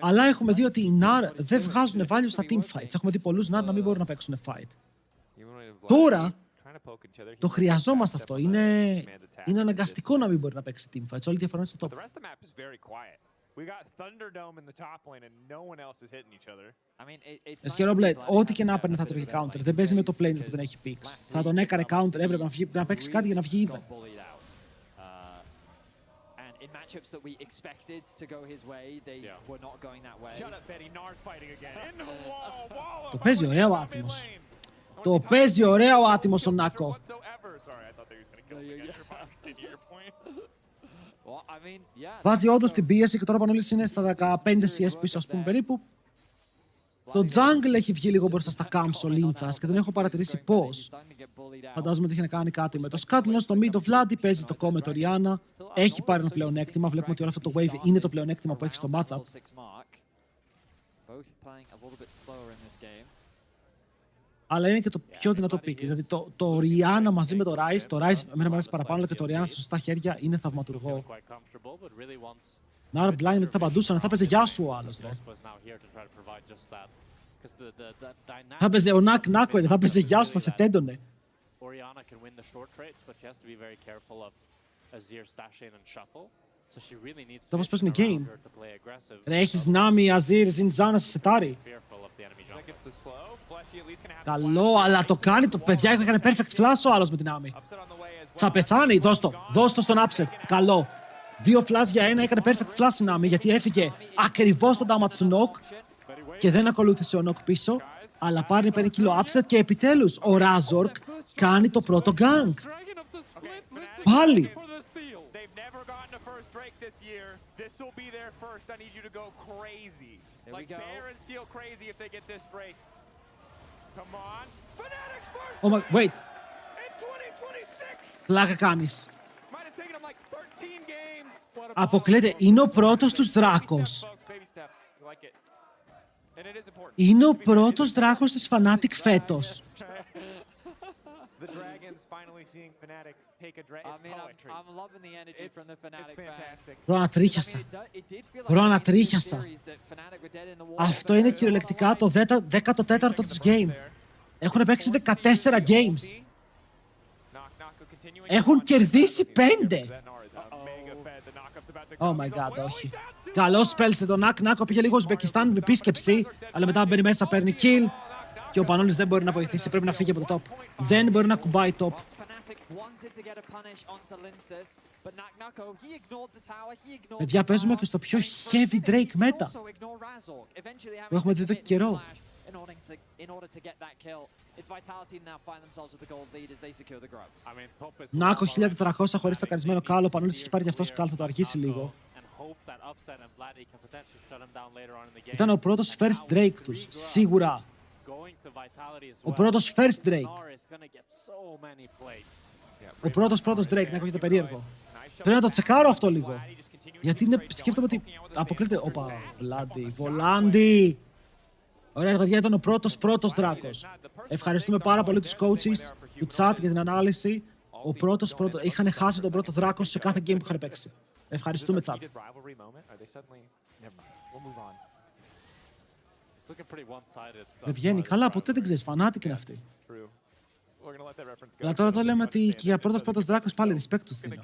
Αλλά έχουμε δει ότι οι NAR δεν βγάζουν value στα team fights. Έχουμε δει πολλούς NAR να μην μπορούν να παίξουν fight. Τώρα το χρειαζόμαστε αυτό. Είναι αναγκαστικό να μην μπορεί να παίξει team fights. Όλη η διαφορά είναι στο top. Σκερόμπλετ, ό,τι και να έπαιρνε θα το έχει counter. Δεν παίζει με το plane που δεν έχει picks. Θα τον έκανε counter, έπρεπε να παίξει κάτι για να βγει even. In matchups that we expected to go his way, they were not going that way. Shut up, Betty. Nar's fighting again. In the wall. Το παίζει ωραίο άτιμος. Το παίζει ωραίο άτιμος ο Νάκο. Βάζει όντως την πίεση και τώρα Πανόλης είναι στα 15 CS πίσω, ας πούμε, περίπου. Το jungle έχει βγει λίγο μπροστά στα camps ο Λίντσας και δεν έχω παρατηρήσει πώς. Φαντάζομαι ότι είχε να κάνει κάτι με το Scuttle, στο mid ο Vladi παίζει το κόμμα με το Rihanna. Έχει πάρει ένα πλεονέκτημα, βλέπουμε ότι όλο αυτό το wave είναι το πλεονέκτημα που έχει στο matchup. Αλλά είναι και το πιο δυνατό pick. Δηλαδή το Rihanna μαζί με το Ryze, το Ryze εμένα μου αρέσει παραπάνω, αλλά και το Rihanna στα σωστά χέρια είναι θαυματουργό. Να blind δεν θα απαντούσαν, θα παίζει γεια σου ο άλλος. Θα παίζει ο Νάκ, θα παίζει γεια σου, θα σε τέντωνε. Θα πώς παίζουν game. Ρε, έχεις Νάμι, Αζίρ, Ζινζάν να σε σετάρει. Καλό, αλλά το κάνει, το παιδιά έκανε perfect flash ο άλλος με την Νάμι. Θα πεθάνει, δώσ' το στον upset. Καλό. 2 flash για 1, έκανε perfect flash η Νάμι, γιατί έφυγε ακριβώς τον damage του Knock και δεν ακολούθησε ο Knock πίσω, αλλά παίρνει κιλό upset και επιτέλους ο Razork κάνει το πρώτο gank. Πάλι. Oh my, wait. Πλάκα κάνεις. Αποκλείεται, είναι ο πρώτος τους δράκος. Είναι ο πρώτος δράκος της Fnatic φέτος. Μπρο, ανατρίχιασα. Αυτό είναι κυριολεκτικά το 14ο τους game. Έχουν παίξει 14 games. Έχουν κερδίσει 5. Oh my god, όχι. Καλός spell τον Νάκο, πήγε λίγο Ουσμπεκιστάν με επίσκεψη, αλλά μετά μπαίνει μέσα, παίρνει kill και ο Πανόλης δεν μπορεί να βοηθήσει, πρέπει να φύγει από το top. Δεν μπορεί να κουμπάει top. Παιδιά, παίζουμε και στο πιο heavy Drake μέτα που έχουμε δει εδώ και καιρό. Νάκο 1400 χωρίς τακαρισμένο κάλο, ο Πανόλης έχει πάρει γι' αυτό σκάλ, θα το αργήσει λίγο. Ήταν ο πρώτος first Drake τους, σίγουρα. Ο πρώτος first Drake. Ο πρώτος Drake, να έχετε περίεργο. Πρέπει να το τσεκάρω αυτό λίγο. Γιατί σκέφτομαι ότι αποκλείται. Όπα, Βολάντι. Ωραία, παιδιά, ήταν ο πρώτος δράκος. Ευχαριστούμε πάρα πολύ τους coaches του chat για την ανάλυση. Είχαν χάσει τον πρώτο δράκο σε κάθε game που είχαν παίξει. Ευχαριστούμε, chat. Δεν βγαίνει καλά, ποτέ δεν ξέρεις. Fnatic είναι αυτή. Αλλά τώρα εδώ λέμε ότι και για πρώτος δράκος πάλι respect του δίνω.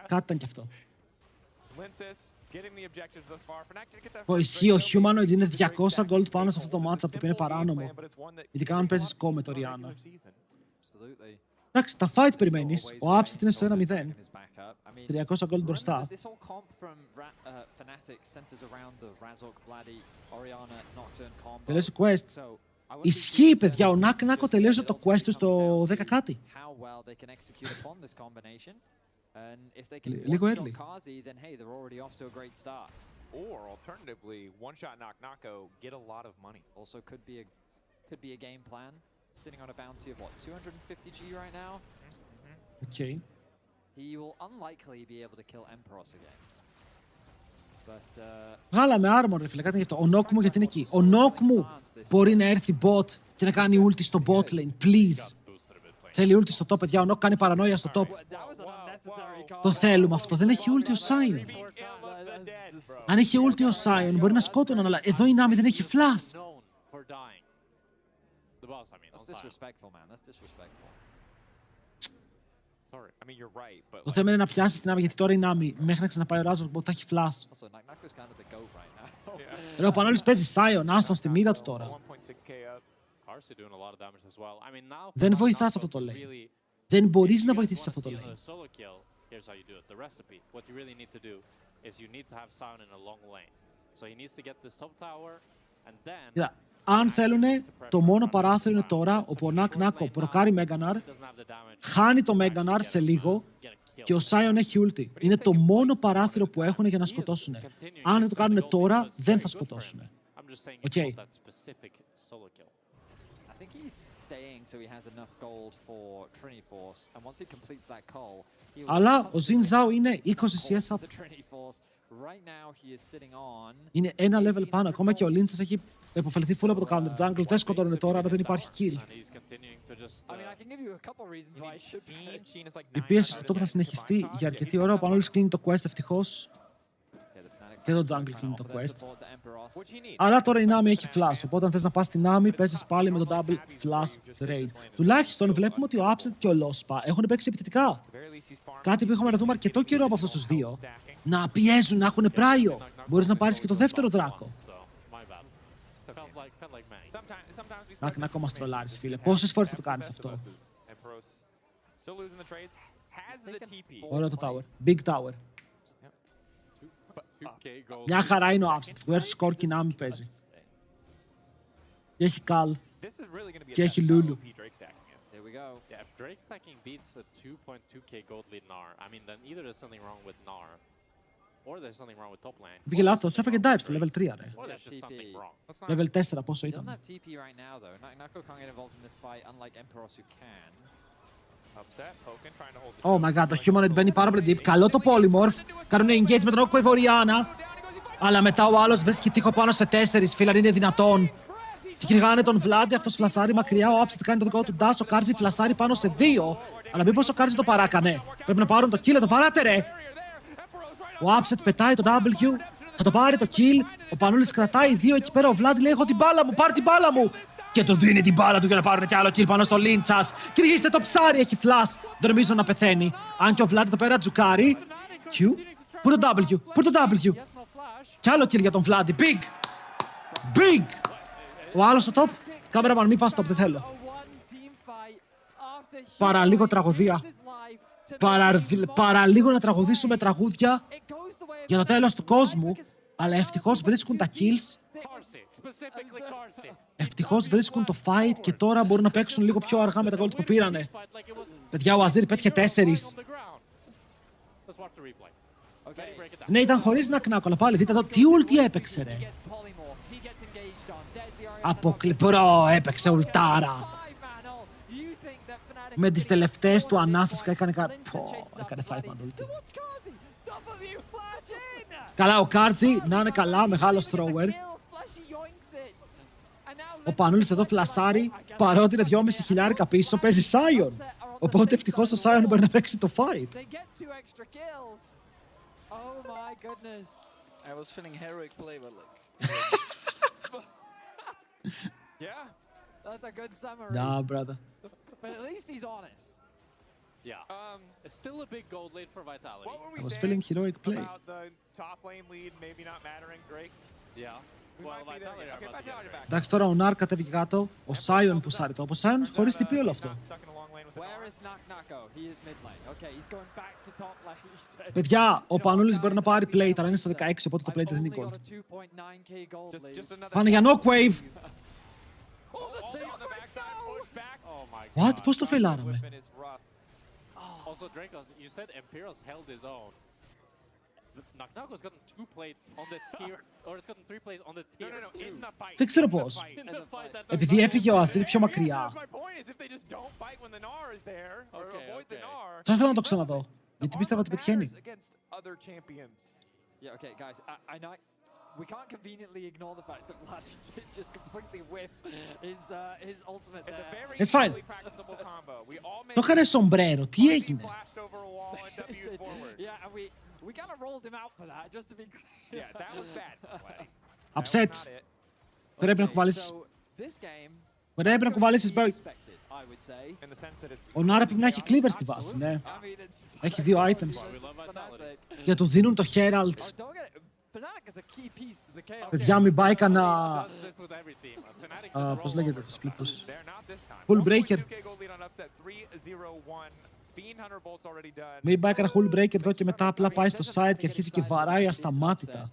Κάτι ήταν κι αυτό. Ισχύει, ο Humanoid είναι 200 gold πάνω σε αυτό το matchup, το οποίο είναι παράνομο. Ειδικά αν παίζεις κόμμα με το Rihanna. Εντάξει, τα fight περιμένεις. Ο upset είναι στο 1-0. 300 gold μπροστά. Τελείωσε quest. Ισχύει, παιδιά, ο Νάκο τελείωσε το quest του στο 10 κάτι. Λίγο early. Or alternatively, one-shot Nako, get a lot of money. Also could be a game plan. Sitting on a bounty of what, 250 G right now? Okay. He will unlikely be able to kill Emperos again. But βγάλαμε armor, ρε φίλε, κάτι γι' αυτό. Ο Knock μου γιατί είναι εκεί. Ο Knock μου μπορεί να έρθει bot και να κάνει ulti στο bot lane, please. Θέλει ulti στο top, παιδιά. Ο Knock κάνει παρανόια στο top. Το θέλουμε αυτό. Δεν έχει ulti ο Sion. Αν είχε ulti ο Sion, μπορεί να σκότωναν, αλλά εδώ η Nami δεν έχει flash. that's disrespectful, man. That's disrespectful. Sorry, I mean you're right, but το θέμα είναι να πιάσει την Nami, γιατί τώρα η Nami μέχρι να ξαναπάει ο Razork που θα έχει flash. Ρε, ο Πανόλης παίζει Sion, άστον στη μοίρα του τώρα. Δεν βοηθάς αυτό το lane. Δεν μπορείς να βοηθήσεις αυτό το lane. Here's how you do it. The recipe. What you really need to do is you need to have Sion in a long lane. So he needs to get this top tower, Κοίτα, αν θέλουν, το μόνο παράθυρο είναι τώρα, όπου ο Νακ Νάκο προκάρει Μέγαναρ, χάνει το Μέγαναρ σε λίγο και ο Σάιον έχει ulti. Είναι το μόνο παράθυρο που έχουν για να σκοτώσουν. Αν δεν το κάνουν τώρα, δεν θα σκοτώσουν. Οκ. I think he's staying so he has enough gold for Trinity Force, and once he completes that call, he will Αλλά ο Ζιν Ζάο είναι 20 CS up. the Trinity Force. Right now he is sitting on. Είναι ένα level πάνω. Ακόμα και ο Λίντσας έχει επωφεληθεί full από το counter jungle. Δεν σκοτώνουν τώρα, αλλά δεν υπάρχει kill. I mean, I can give you a couple reasons why I should bet. Η πίεση στο top θα συνεχιστεί για αρκετή ώρα. Ο Πανόλης κλείνει το quest ευτυχώς. Και το jungle κλείνει το quest. Αλλά τώρα η Nami έχει flash. Οπότε αν θες να πας στην Nami, παίζεις πάλι με το double flash trade. Τουλάχιστον βλέπουμε ότι ο Upset και ο Lospa έχουν παίξει επιθετικά. Κάτι που είχαμε να δούμε αρκετό καιρό από αυτούς τους δύο. Να πιέζουν, να έχουν πράιο. Μπορείς να πάρεις και το δεύτερο δράκο. Να ακόμα στρολάρεις, φίλε. Πόσες φορές θα το κάνεις αυτό? Ωραίο το tower. Big tower. Μια χαρά είναι ο Upset. Versus Score και Nami παίζει. Και έχει Cal. Και έχει Lulu. Here we go. Yeah, if Drake stacking beats a 2.2k gold lead Gnar, I mean, then either there's something wrong with Gnar, or there's something wrong with top lane. Πήγε λάθος, έφαγε dive στο level 3, ρε. Or there's just something wrong. Level 4, πόσο He doesn't ήταν? have TP right now though. Nako can't get involved in this fight, unlike Emperos who can. Oh my god, το Humanoid μπαίνει πάρα πολύ deep. Καλό το Polymorph. Κάνουν engage με τον Όκο Ευωριάνα. Αλλά μετά ο άλλος βρίσκει τείχο πάνω σε 4, φίλε, αν είναι δυνατόν. Και κυνηγάνε τον Vlad, αυτός φλασάρει μακριά. Ο Upset κάνει το δικό του dash. Ο Κάρζι φλασάρει πάνω σε 2. Αλλά μήπως ο Κάρζι το παράκανε? Πρέπει να πάρουν το kill, το βαράτε, ρε! Ο Upset πετάει το W. Θα το πάρει το kill. Ο Πανούλης κρατάει 2 εκεί πέρα. Ο Vlad λέει: έχω την μπάλα μου, πάρ' την μπάλα μου! Και του δίνει την μπάλα του για να πάρουν κι άλλο kill πάνω στο Λίντσας. Κυνηγήστε το ψάρι, έχει flash. Δεν νομίζω να πεθαίνει. Αν και ο Vlad εδώ πέρα τζουκάρει. Q. Πού το W, πού το W. Κι άλλο kill για τον Vlad. Big! Big! Ο άλλος στο top. Κάμεραμαν, μη πας στο top, δεν θέλω. Παραλίγο τραγωδία. Παραλίγο να τραγουδήσουμε τραγούδια για το τέλος του κόσμου. Αλλά ευτυχώς βρίσκουν τα kills. Ευτυχώς βρίσκουν το fight και τώρα μπορούν να παίξουν λίγο πιο αργά με τα gold που πήρανε. Παιδιά, ο Αζίρ πέτυχε 4. Ναι, ήταν χωρίς να κνάκω, αλλά πάλι δείτε εδώ τι ulti έπαιξε, ρε. Αποκλειπρό έπαιξε ουλτάρα. Με τις τελευταίες του ανάσες και έκανε έκανε 5-man ulti. Καλά, ο Κάρτζι να είναι καλά, μεγάλος thrower. Ο Πανούλης εδώ φλασάρει, παρότι είναι 2.500 πίσω, παίζει Sion. Οπότε ευτυχώς ο Sion μπορεί να παίξει το fight. I was feeling heroic play, but like... Yeah, that's a good summary. Nah, brother. But at least he's honest. Yeah. It's still a big gold lead for Vitality. What were we I was saying feeling heroic play. about the top lane lead maybe not mattering, Drake? Yeah. Well, Vitality are about to get there. Εντάξει, τώρα ο Νάρ κατέβηκε κάτω. Ο Σάιον πουσάρει το. Ο Σάιον χωρίς TP όλο αυτό. Where is Nako? He is mid lane. Okay, he's going back to top lane. He said. Παιδιά, ο Πανούλης μπορεί να πάρει plate, αλλά είναι στο 16, οπότε το plate δεν είναι gold. Πάνε για knockwave! What? Πώς το φελάραμε? Also, Drake, you said Empiros held his own. Naknako's gotten 2 plates on the tier, or it's gotten 3 plates on the tier. No, in the fight. Δεν ξέρω πώς. Επειδή έφυγε ο Αζίρ πιο μακριά. Θα ήθελα να το ξαναδώ. Γιατί πίστευα ότι πετυχαίνει. Yeah, okay, guys. I know we can't conveniently ignore the fact that Vlad did just completely whiff his ultimate there. It's fine. Το έκανε σομπρέρο. Τι έγινε? Yeah, and we kind of rolled him out for that, just to be clear. Yeah, that was bad play. Upset. Πρέπει να κουβαλήσεις. Πρέπει να κουβαλήσεις. Ο Νάρα πρέπει να έχει cleaver στη βάση, ναι. Έχει 2 items. Και του δίνουν το Herald. Παιδιά, μην πάει κανένα... Πώς λέγεται το split τους. Hull Breaker. Μην πάει κανένα Hull Breaker εδώ και μετά απλά πάει στο side και αρχίζει και βαράει ασταμάτητα.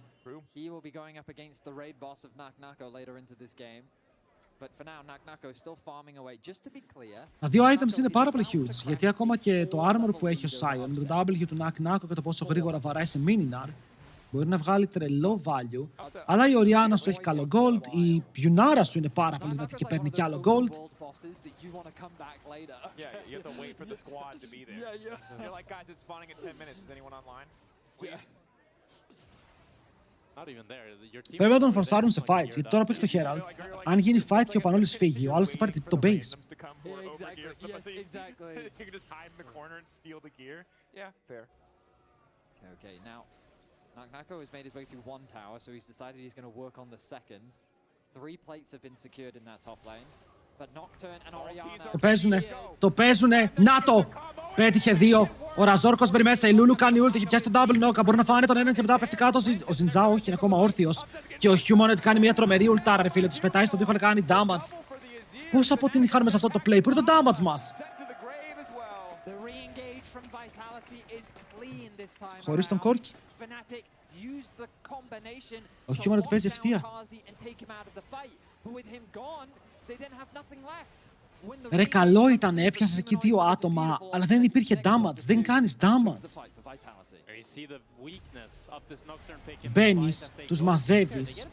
he will be going up against the raid boss of Naknako later into this game. But for now, Naknako is still farming away. Just to be clear, Τα δύο items είναι πάρα πολύ huge, γιατί ακόμα και το armor που έχει ο Sion με το W του Naknako και το πόσο γρήγορα βαράει σε Mininar μπορεί να βγάλει τρελό value. Αλλά η Orianna σου έχει καλό gold, η Yunara σου είναι πάρα πολύ δυνατή και παίρνει κι άλλο gold. Πρέπει να τον φορσάρουν σε fights, γιατί τώρα που έχει το Herald, αν γίνει fight και ο Πανόλης φύγει, ο άλλος θα πάρει το base. Okay, now Naknako has made his way through one tower, so he's decided he's going to work on the second. 3 plates have been secured in that top lane, but Nocturne and Orianna... Το παίζουνε, να το! Πέτυχε 2, ο Ραζόρκος μπαίνει μέσα, η Λούλου κάνει ult, έχει πιάσει τον double knock, μπορεί να φάνε τον έναν και μετά πέφτει κάτω, ο Ζινζάο όχι, είναι ακόμα όρθιος. Και ο Humanoid κάνει μια τρομερή ultara, ρε φίλε, τους πετάει στον τοίχο, κάνει damage. Πώς αποτύχαμε σε αυτό το play, πού είναι το damage μας? Χωρίς τον Κόρκι. Ο Humanoid παίζει ευθεία. Ρε καλό ήταν, έπιασες εκεί 2 άτομα, αλλά δεν υπήρχε damage, δεν κάνεις damage. Μπαίνεις, τους μαζεύεις.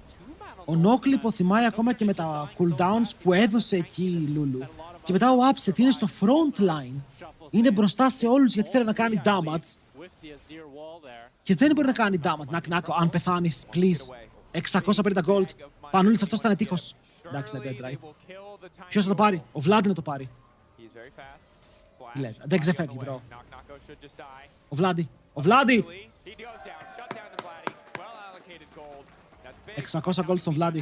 Ο Νόκλ υποθυμάει ακόμα και με τα cooldowns που έδωσε εκεί η Λούλου. Και μετά ο Upset είναι στο front line. Είναι μπροστά σε όλους γιατί θέλει να κάνει damage. Και δεν μπορεί να κάνει damage. Naknako, αν πεθάνεις, please. 650 gold. Πανούλης, αυτός ήταν τείχος. Εντάξει, είναι dead, right. Ποιος θα το πάρει? Ο Vlad να το πάρει. Λες, δεν ξεφεύγει, bro. Ο Vladi. Ο Vladi! 600 gold στον Vladi.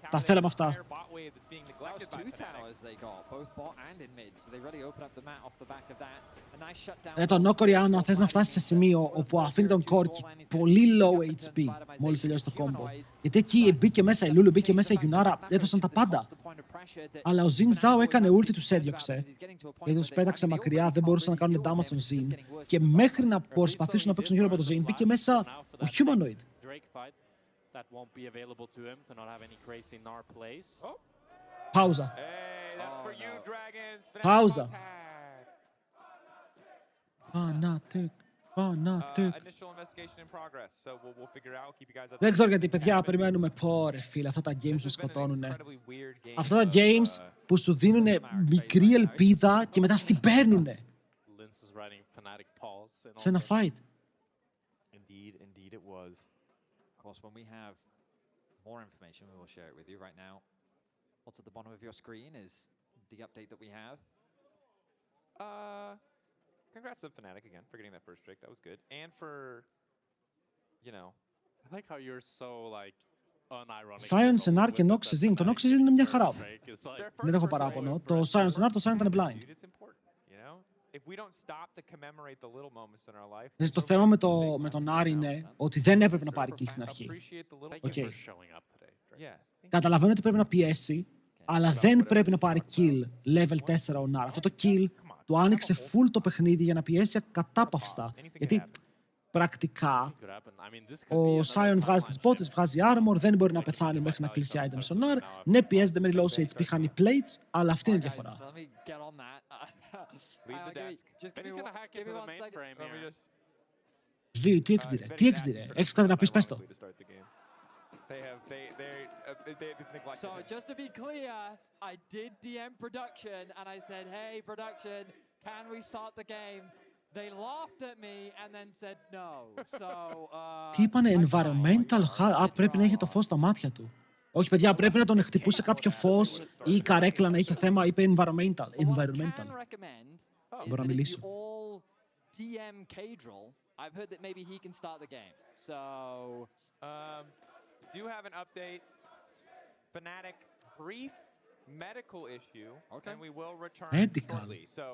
Τα θέλαμε αυτά. Το knock Orianna θες να φτάσεις σε σημείο όπου αφήνει τον Corki πολύ low HP μόλις τελειώσει το combo. Γιατί εκεί μπήκε μέσα η Lulu, μπήκε μέσα η Yunara, έδωσαν τα πάντα. Αλλά ο Zin Zhao έκανε ulti, τους έδιωξε. Γιατί τους πέταξε μακριά, δεν μπορούσαν να κάνουν damage στον Zin. Και μέχρι να προσπαθήσουν να παίξουν γύρω από το Zin, μπήκε μέσα ο Humanoid. Πάουζα. Πάουζα. Fnatic. Δεν ξέρω γιατί, παιδιά, περιμένουμε. Πω, ρε φίλε, αυτά τα games που σκοτώνουνε. Αυτά τα games που σου δίνουνε μικρή ελπίδα και μετά στην παίρνουνε. Σε ένα fight. Indeed it was. Of course, when we have more information, we will share it with you. Right now, what's at the bottom of your screen is the update that we have. Congrats to Fnatic again for getting that first pick. That was good. And for, you know... I like how you're so, like, unironic. Sion, Senar και Nox Zin. Το Nox Zin είναι μια χαρά. Δεν έχω παράπονο. Το Sion, Senar, το Sion ήταν blind. Το θέμα με τον Άρη είναι ότι δεν έπρεπε να πάρει kill στην αρχή. Okay. Καταλαβαίνω ότι πρέπει να πιέσει, αλλά δεν πρέπει να πάρει kill level 4 ο Νάρ. Αυτό το kill του άνοιξε full το παιχνίδι για να πιέσει ακατάπαυστα. Γιατί πρακτικά ο Sion βγάζει τις μπότες, βγάζει armor, δεν μπορεί να πεθάνει μέχρι να κλείσει items στο Νάρ. Ναι, πιέζεται με low HP, χάνει plates, αλλά αυτή είναι η διαφορά. Τι έξι ρε, έχεις κάτι να πεις, πες το. So just to be clear, I did DM production and I said, "Hey production, can we start the game?" They laughed at me and then said no. So Τι είπανε, environmental, πρέπει να είχε το φως στα μάτια του. Όχι παιδιά, πρέπει να τον χτυπούσε κάποιο φως ή η καρέκλα να είχε θέμα, είπε environmental. Μπορώ να μιλήσω. I've heard that maybe he can start the game. So, do have an update. Fnatic brief medical issue, and we will return shortly. So,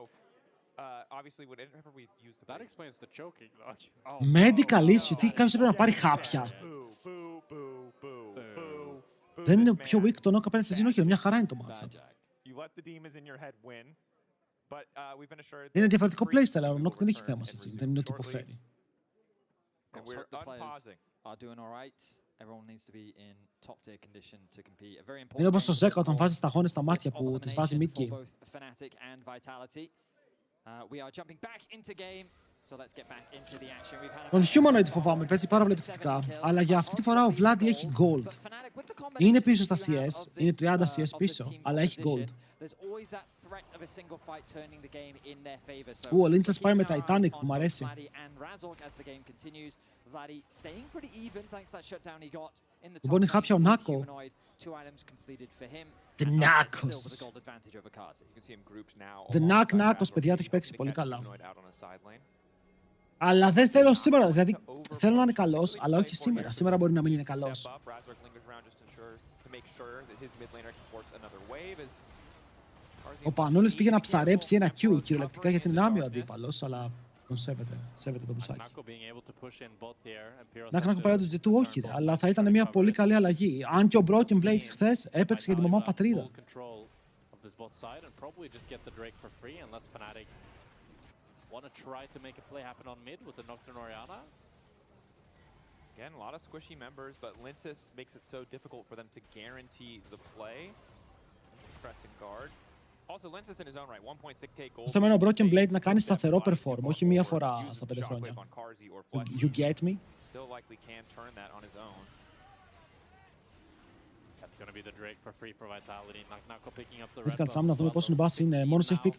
obviously, whenever we use the that explains the choking, though. Medical issue, τι κάποιος πρέπει να πάρει χάπια. Δεν είναι πιο weak το knock απέναντι σε Zin, όχι, μια χαρά είναι το matchup. Είναι διαφορετικό playstyle, αλλά ο knock δεν έχει θέμα σε Zin, δεν είναι ότι υποφέρει. are doing all right. Everyone needs to be in top tier condition to compete. A very important Είναι όπως το game Ζέκα όταν for βάζει σταγόνες στα μάτια of που τις βάζει elimination mid for game. both Fnatic and Vitality. We are jumping back into game. So let's get back into the action. We've had a Τον massive Humanoid φοβάμαι, παίζει πάρα πολύ 7 επιθετικά. kills. Αλλά για αυτή τη φορά ο Vladi έχει gold. But Fnatic, with the Είναι combination πίσω that στα you have CS, of είναι this, 30 CS of this πίσω, team αλλά έχει gold. composition, there's always that threat of a single fight turning the game in their favor. So Ο Lynch we're πάει με keeping our Titanic eyes που μου on αρέσει. Vladi and Razork as the game continues. Vladi staying pretty even thanks to that shutdown he got in the top Μπορεί lane χάπια ο with Νάκο. Humanoid. 2 items completed for him. The And Razork Knuckles. still with a gold advantage over Kazi. You can see him grouped now. The Knuckles, παιδιά, το έχει παίξει πολύ καλά. Αλλά δεν θέλω σήμερα, δηλαδή θέλω να είναι καλός, αλλά όχι σήμερα. Σήμερα μπορεί να μην είναι καλός. Ο Πανόλης πήγε να ψαρέψει ένα Q κυριολεκτικά γιατί είναι άμυο αντίπαλος, αλλά τον σέβεται. Σέβεται το μπουσάκι. Νάκ πάει όντως G2, όχι ρε, αλλά θα ήταν μια πολύ καλή αλλαγή. Αν και ο Broken Blade χθες έπαιξε για τη μαμά πατρίδα. Want to try to make a play happen on mid with the Nocturne Orianna. Again, a lot of squishy members, but Linsis makes it so difficult for them to guarantee the play. Pressing guard. Also, Linsis in his own right, 1.6k gold. Το θέμα είναι ο Broken Blade να κάνει σταθερό perform, όχι μία φορά στα 5 χρόνια. You get me? Still likely can turn that on his own. That's going to be the Drake for free for Vitality. Nako picking up the red. Δεν κάτσαμε να δούμε πόσο είναι μπάση, είναι μόνος έχει pick.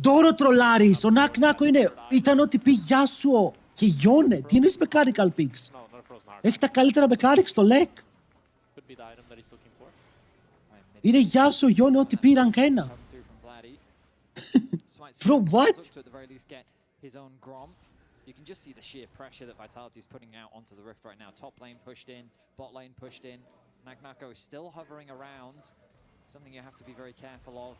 Ντόρο τρολάρης, ο Νακ Νάκο ήταν ότι πει γεια σου και γιώνε. Τι εννοείς mechanical picks? Έχει τα καλύτερα mechanics στο Lec. Είναι γεια σου γιώνε ότι πει rank 1. Bro, what? You can just see the sheer pressure that Vitality is putting out onto the Rift right now. Top lane pushed in, bot lane pushed in. Nagnako is still hovering around. Something you have to be very careful of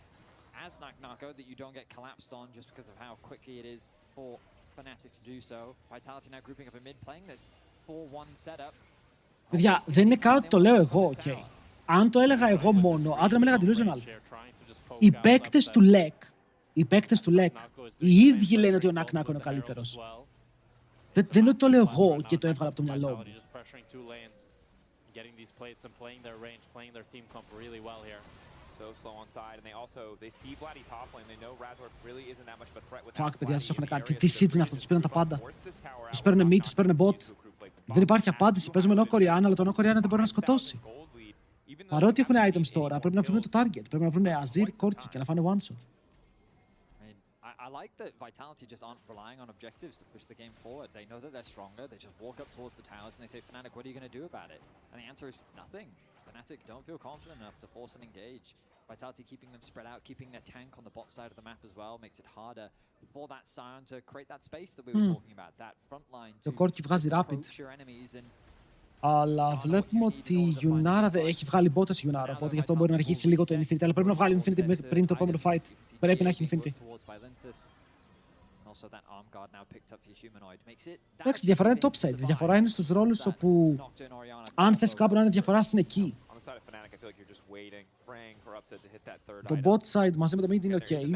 as Nagnako, that you don't get collapsed on just because of how quickly it is for Fnatic to do so. Vitality now grouping up in mid, playing this 4-1 setup. Παιδιά, δεν είναι καν ότι το λέω εγώ, okay. Αν το έλεγα εγώ μόνο, άντρα με έλεγα delusional. Οι παίκτες του Lec, οι ίδιοι λένε ότι ο Νακ Νάκο είναι ο καλύτερος. Δεν είναι ότι το λέω εγώ και το έβγαλα από το μυαλό μου. Getting these plates and playing their range, playing their team comp really well here. So slow on side, and they see Vladdy top lane. They know Razork really isn't that much of a threat with Fuck, παιδιά, τους έχουν κάνει. Τι seeds είναι αυτό, τους πήραν τα πάντα. Τους παίρνουν mid, τους παίρνουν bot. Δεν υπάρχει απάντηση. Παίζουμε no Korean, αλλά το no Korean δεν μπορεί να σκοτώσει. Παρότι έχουν items τώρα, πρέπει να βρουν το target. Πρέπει να βρουν Azir, Corki και να φάνε one shot. I like that Vitality just aren't relying on objectives to push the game forward. They know that they're stronger. They just walk up towards the towers and they say, Fnatic, what are you going to do about it? And the answer is nothing. Fnatic don't feel confident enough to force an engage. Vitality keeping them spread out, keeping their tank on the bot side of the map as well, makes it harder for that Sion to create that space that we were talking about, that front line to approach your enemies. And αλλά βλέπουμε ότι η Yunara δεν έχει βγάλει bot η Yunara, οπότε γι' αυτό μπορεί να αργήσει λίγο το Infinity, αλλά πρέπει να βγάλει Infinity πριν το επόμενο fight. Πρέπει να έχει Infinity. Εντάξει, η διαφορά είναι topside. Η διαφορά είναι στους ρόλους όπου αν θες κάπου να είναι διαφορά, είναι εκεί. Το bot side μαζί με το mid είναι ok.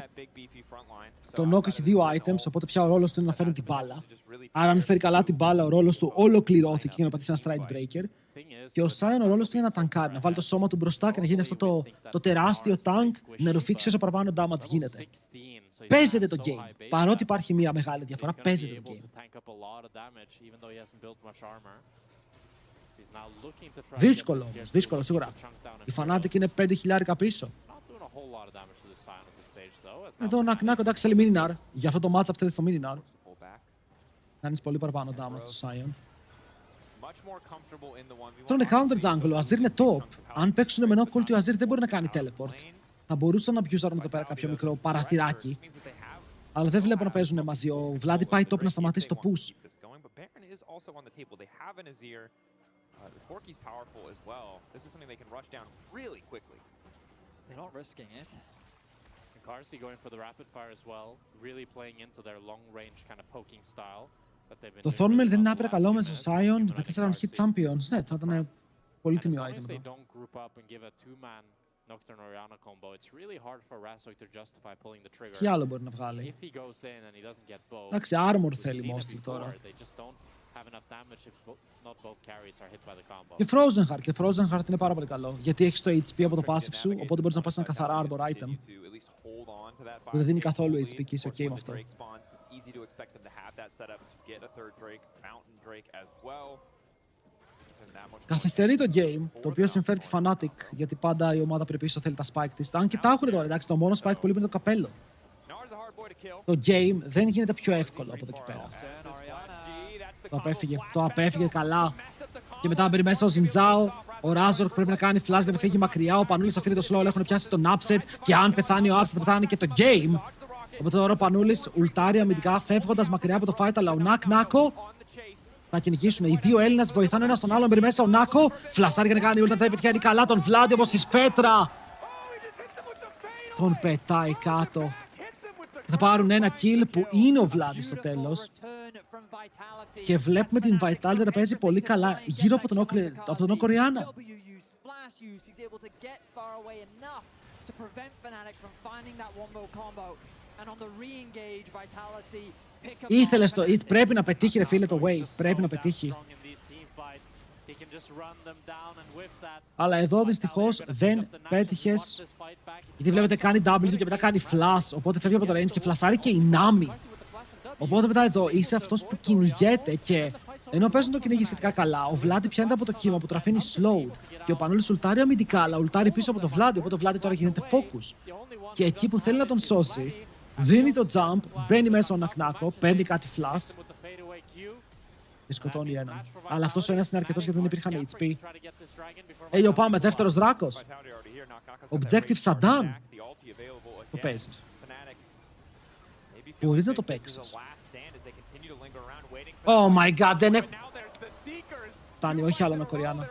Το Nock έχει 2 items, οπότε πια ο ρόλος του είναι να φέρνει την μπάλα. Άρα αν φέρει καλά την μπάλα, ο ρόλος του ολοκληρώθηκε για να πατήσει ένα stride breaker. Και ο Sion ο ρόλος του είναι να ταγκάρει, να βάλει το σώμα του μπροστά και να γίνει αυτό το τεράστιο tank, να ρουφήξει όσο παραπάνω damage γίνεται. Παίζεται το game. Παρότι υπάρχει μια μεγάλη διαφορά, παίζεται το game. Δύσκολο όμως, δύσκολο σίγουρα. Η Fnatic είναι 5.000 πίσω. Εδώ να κνάκω, εντάξει, θέλει Mininar. Για αυτό το matchup θέλει το Mininar. Κάνεις πολύ παραπάνω damage στο Sion. Τώρα είναι counter jungle, ο Azir είναι top. Αν παίξουν με no ulti, ο Azir δεν μπορεί να κάνει teleport. Θα μπορούσαν να μπιουζάρουν εδώ πέρα κάποιο μικρό παραθυράκι. Αλλά δεν βλέπω να παίζουν μαζί. Ο Vladi πάει top να σταματήσει το push. The Corki's powerful as well. This is something they can rush down really quickly. They're not risking it. And Karsi going for the rapid fire as well, really playing into their long-range kind of poking style that they've been doing. Το Thornmail δεν είναι άπειρα καλό μέσα στο Sion, με 4 hit champions. Ναι, θα ήταν πολύ τιμίο item εδώ. Nocturne Orianna combo, it's really hard for Razork to justify pulling the trigger. Τι άλλο μπορεί να βγάλει. If he goes in and he doesn't get both. Εντάξει, armor θέλει mostly τώρα. They just don't have enough damage if not both carries are hit by the combo. Και Frozenheart. Και Frozenheart είναι πάρα πολύ καλό. Γιατί έχεις το HP από το passive σου, οπότε μπορείς να πας ένα καθαρά arbor item. Που δεν δίνει καθόλου HP και είσαι ok με αυτό. Καθυστερεί το game, το οποίο συμφέρει τη Fnatic, γιατί πάντα η ομάδα πριν πίσω θέλει τα spike της. Αν και τα έχουν τώρα, εντάξει, το μόνο spike που λείπει είναι το καπέλο. Το game δεν γίνεται πιο εύκολο από εδώ και πέρα. Το απέφυγε καλά. Και μετά μπαίνει μέσα ο Ζιντζάο. Ο Razork πρέπει να κάνει flash για να φύγει μακριά. Ο Πανούλης αφήνει το slow, έχουν πιάσει τον upset. Και αν πεθάνει ο upset, θα πεθάνει και το game. Οπότε τώρα ο Πανούλης ουλτάρει αμυντικά, φεύγοντας μακριά από το fight, αλλά ο Νάκο θα κυνηγήσουν. Οι δύο Έλληνες βοηθάνε ένα τον άλλον. Μπαίνει μέσα ο Νάκο. Φλασάρει για να κάνει ούλτα, δεν πετυχαίνει καλά τον Βλάντι, όπως η σπέτρα. Τον πετάει κάτω. Θα πάρουν ένα kill που είναι ο Βλάντι στο τέλος. Και βλέπουμε την Vitality να παίζει πολύ καλά γύρω από τον Κοριάνα. Ήθελες το hit, πρέπει να πετύχει ρε φίλε το wave, πρέπει να πετύχει. Αλλά εδώ δυστυχώς δεν πέτυχες. Γιατί βλέπετε κάνει W και μετά κάνει flash, οπότε φεύγει από το range και φλασάρει και η Nami. Οπότε μετά εδώ είσαι αυτός που κυνηγέται και ενώ παίζουν το κυνήγι σχετικά καλά, ο Βλάντι πιάνεται από το κύμα που το αφήνει slowed και ο Πανούλης ουλτάρει αμυντικά, αλλά ουλτάρει πίσω από το Βλάντι, οπότε ο Βλάντι τώρα γίνεται focus. Και εκεί που θέλει να τον σώσει, δίνει το jump, μπαίνει μέσα ο Νακνάκο, παίρνει κάτι flash και σκοτώνει έναν. Αλλά αυτός ο ένας είναι αρκετός γιατί δεν υπήρχαν HP. Έλιο πάμε, δεύτερος δράκος. Objective Sadan. Το παίζεις. Μπορείς να το παίξεις. Oh my god, δεν έχω... Φτάνει, όχι άλλο ένα Κοριάνα.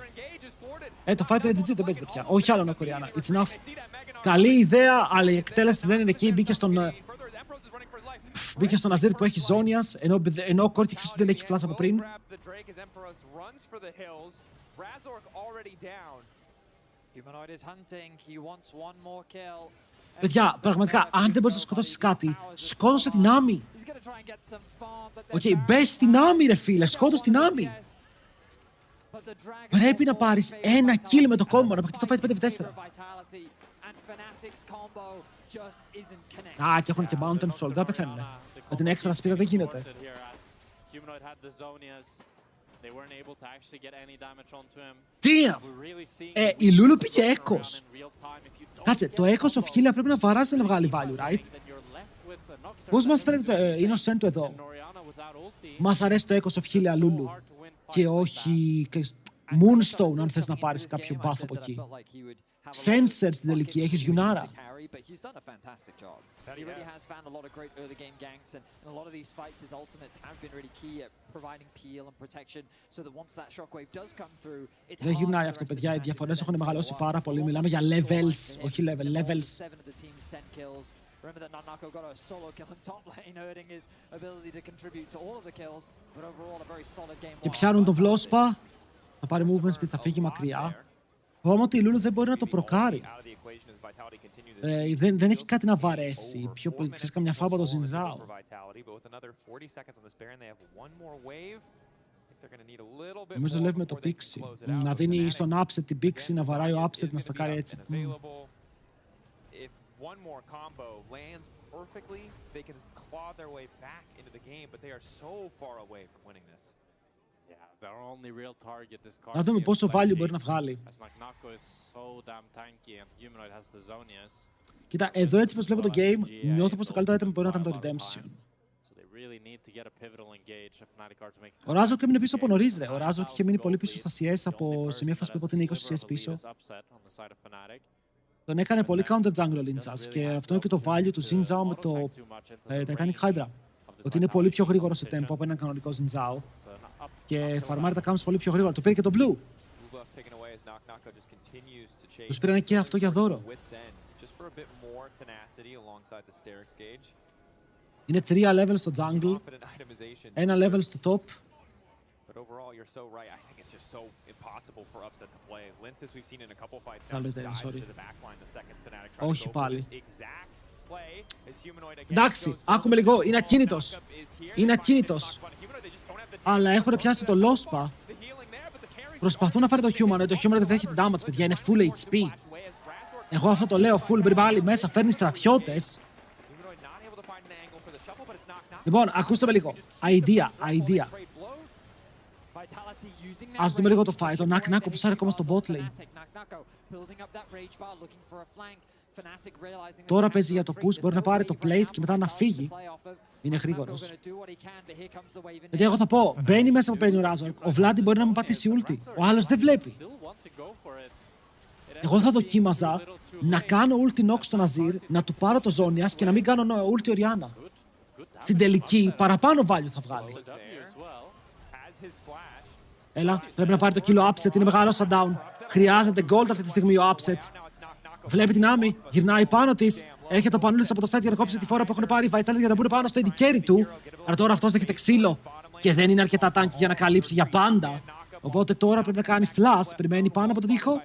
Το fight είναι GG, δεν παίζεται πια. Όχι άλλο ένα Κοριάνα. It's enough. Καλή ιδέα, αλλά η εκτέλεση δεν είναι εκεί. Μπήκε στον Αζίρ που έχει ζώνιας, ενώ ο Κόρκιξ δεν έχει φλάσσα από πριν. Παιδιά, πραγματικά, αν δεν μπορείς να σκοτώσεις κάτι, σκότωσε την Άμι. Οκ, μπες στην Άμι ρε φίλε, σκότωσε την Άμι. Πρέπει να πάρεις ένα kill με το combo, να παιχτεί το fight 5v4. Α, και έχουν και Mountain Soul, δεν πεθαίνουν. Με την έξτρα σπίδα δεν γίνεται. Damn! Η Λούλου πήγε έκος. Κάτσε, το έκος of Healer πρέπει να βαράσει να βγάλει value, right? Πώς μας φαίνεται το innocent του εδώ? Μας αρέσει το έκος of Healer Λούλου. Και όχι Moonstone, αν θες να πάρεις κάποιο buff από εκεί. Sensor στην τελική, έχεις Γιουνάρα. Δεν γυρνάει αυτό, παιδιά. Οι διαφορές έχουν μεγαλώσει πάρα πολύ. Μιλάμε για levels, όχι levels. Remember that Nanako got a solo kill in top lane, hurting his ability to contribute to all of the kills, but overall a very solid game. Και πιάνουν τον Βλόσπα, θα πάρει movement speed, θα φύγει μακριά. Όμως ότι η Λούλου δεν μπορεί να το προκάρει. Δεν έχει κάτι να βαρέσει. Πιο πολύ, ξέρεις, καμιά φάμπα από το Ζινζάο. Εμείς δουλεύουμε το Pixie. Να δίνει στον Upset την Pixie, να βαράει ο Upset, να στακάρει έτσι. One more combo lands perfectly, they can claw their way back into the game, but they are so far away from winning this. Yeah, their only real target is Να δούμε πόσο value μπορεί να βγάλει. Κοίτα, εδώ έτσι πως βλέπω το game, νιώθω πως το καλύτερο item μπορεί να ήταν το Redemption. Ο Razork έμεινε πίσω από νωρίς, ρε. Ο Razork είχε μείνει πολύ πίσω στα CS σε μια φάση που είπε ότι είναι 20 CS πίσω. Τον έκανε πολύ counter jungle ο Linchas και αυτό είναι και το value του Xin Zhao με το Titanic Hydra. Ότι είναι πολύ πιο γρήγορο σε tempo από έναν κανονικό Xin Zhao και φαρμάρει τα camps πολύ πιο γρήγορα. Το πήρε και το Blue. Τους πήρανε και αυτό για δώρο. Είναι 3 levels στο jungle, 1 level στο top. So impossible for Upset to play. Linces we've seen in a couple fights now sorry. to the back line the second Fnatic Όχι πάλι. Εντάξει, άκουμε λίγο, είναι ακίνητος. Είναι ακίνητος. Αλλά έχουν πιάσει το Λόσπα. Προσπαθούν να φέρουν το Humanoid. Το Humanoid δεν δέχεται damage, παιδιά, είναι full HP. Εγώ αυτό το λέω, full μπριμπάλι μέσα, φέρνει στρατιώτες. Λοιπόν, ακούστε με λίγο. Idea. Ας δούμε λίγο το fight. Το Knock που σάρει ακόμα στο bot lane. Τώρα παίζει για το push, μπορεί να πάρει το plate και μετά να φύγει. Είναι γρήγορος. Γιατί εγώ θα πω, μπαίνει μέσα που παίρνει ο Razork. Ο Vladi μπορεί να μου πατήσει ulti. Ο άλλος δεν βλέπει. Εγώ θα δοκίμαζα να κάνω ulti knock στον Azir, να του πάρω το Zonias και να μην κάνω ulti Orianna. Στην τελική, παραπάνω value θα βγάλει. Έλα, πρέπει να πάρει το kill ο Upset, είναι μεγάλο shutdown. Χρειάζεται gold αυτή τη στιγμή ο Upset. Βλέπει την Άμι, γυρνάει πάνω της. Έχει το πανούλης από το site για να κόψει τη φόρα που έχουν πάρει οι Vitality για να μπουν πάνω στο AD carry του. Αλλά τώρα αυτός δέχεται ξύλο και δεν είναι αρκετά tanky για να καλύψει για πάντα. Οπότε τώρα πρέπει να κάνει flash, περιμένει πάνω από τον τοίχο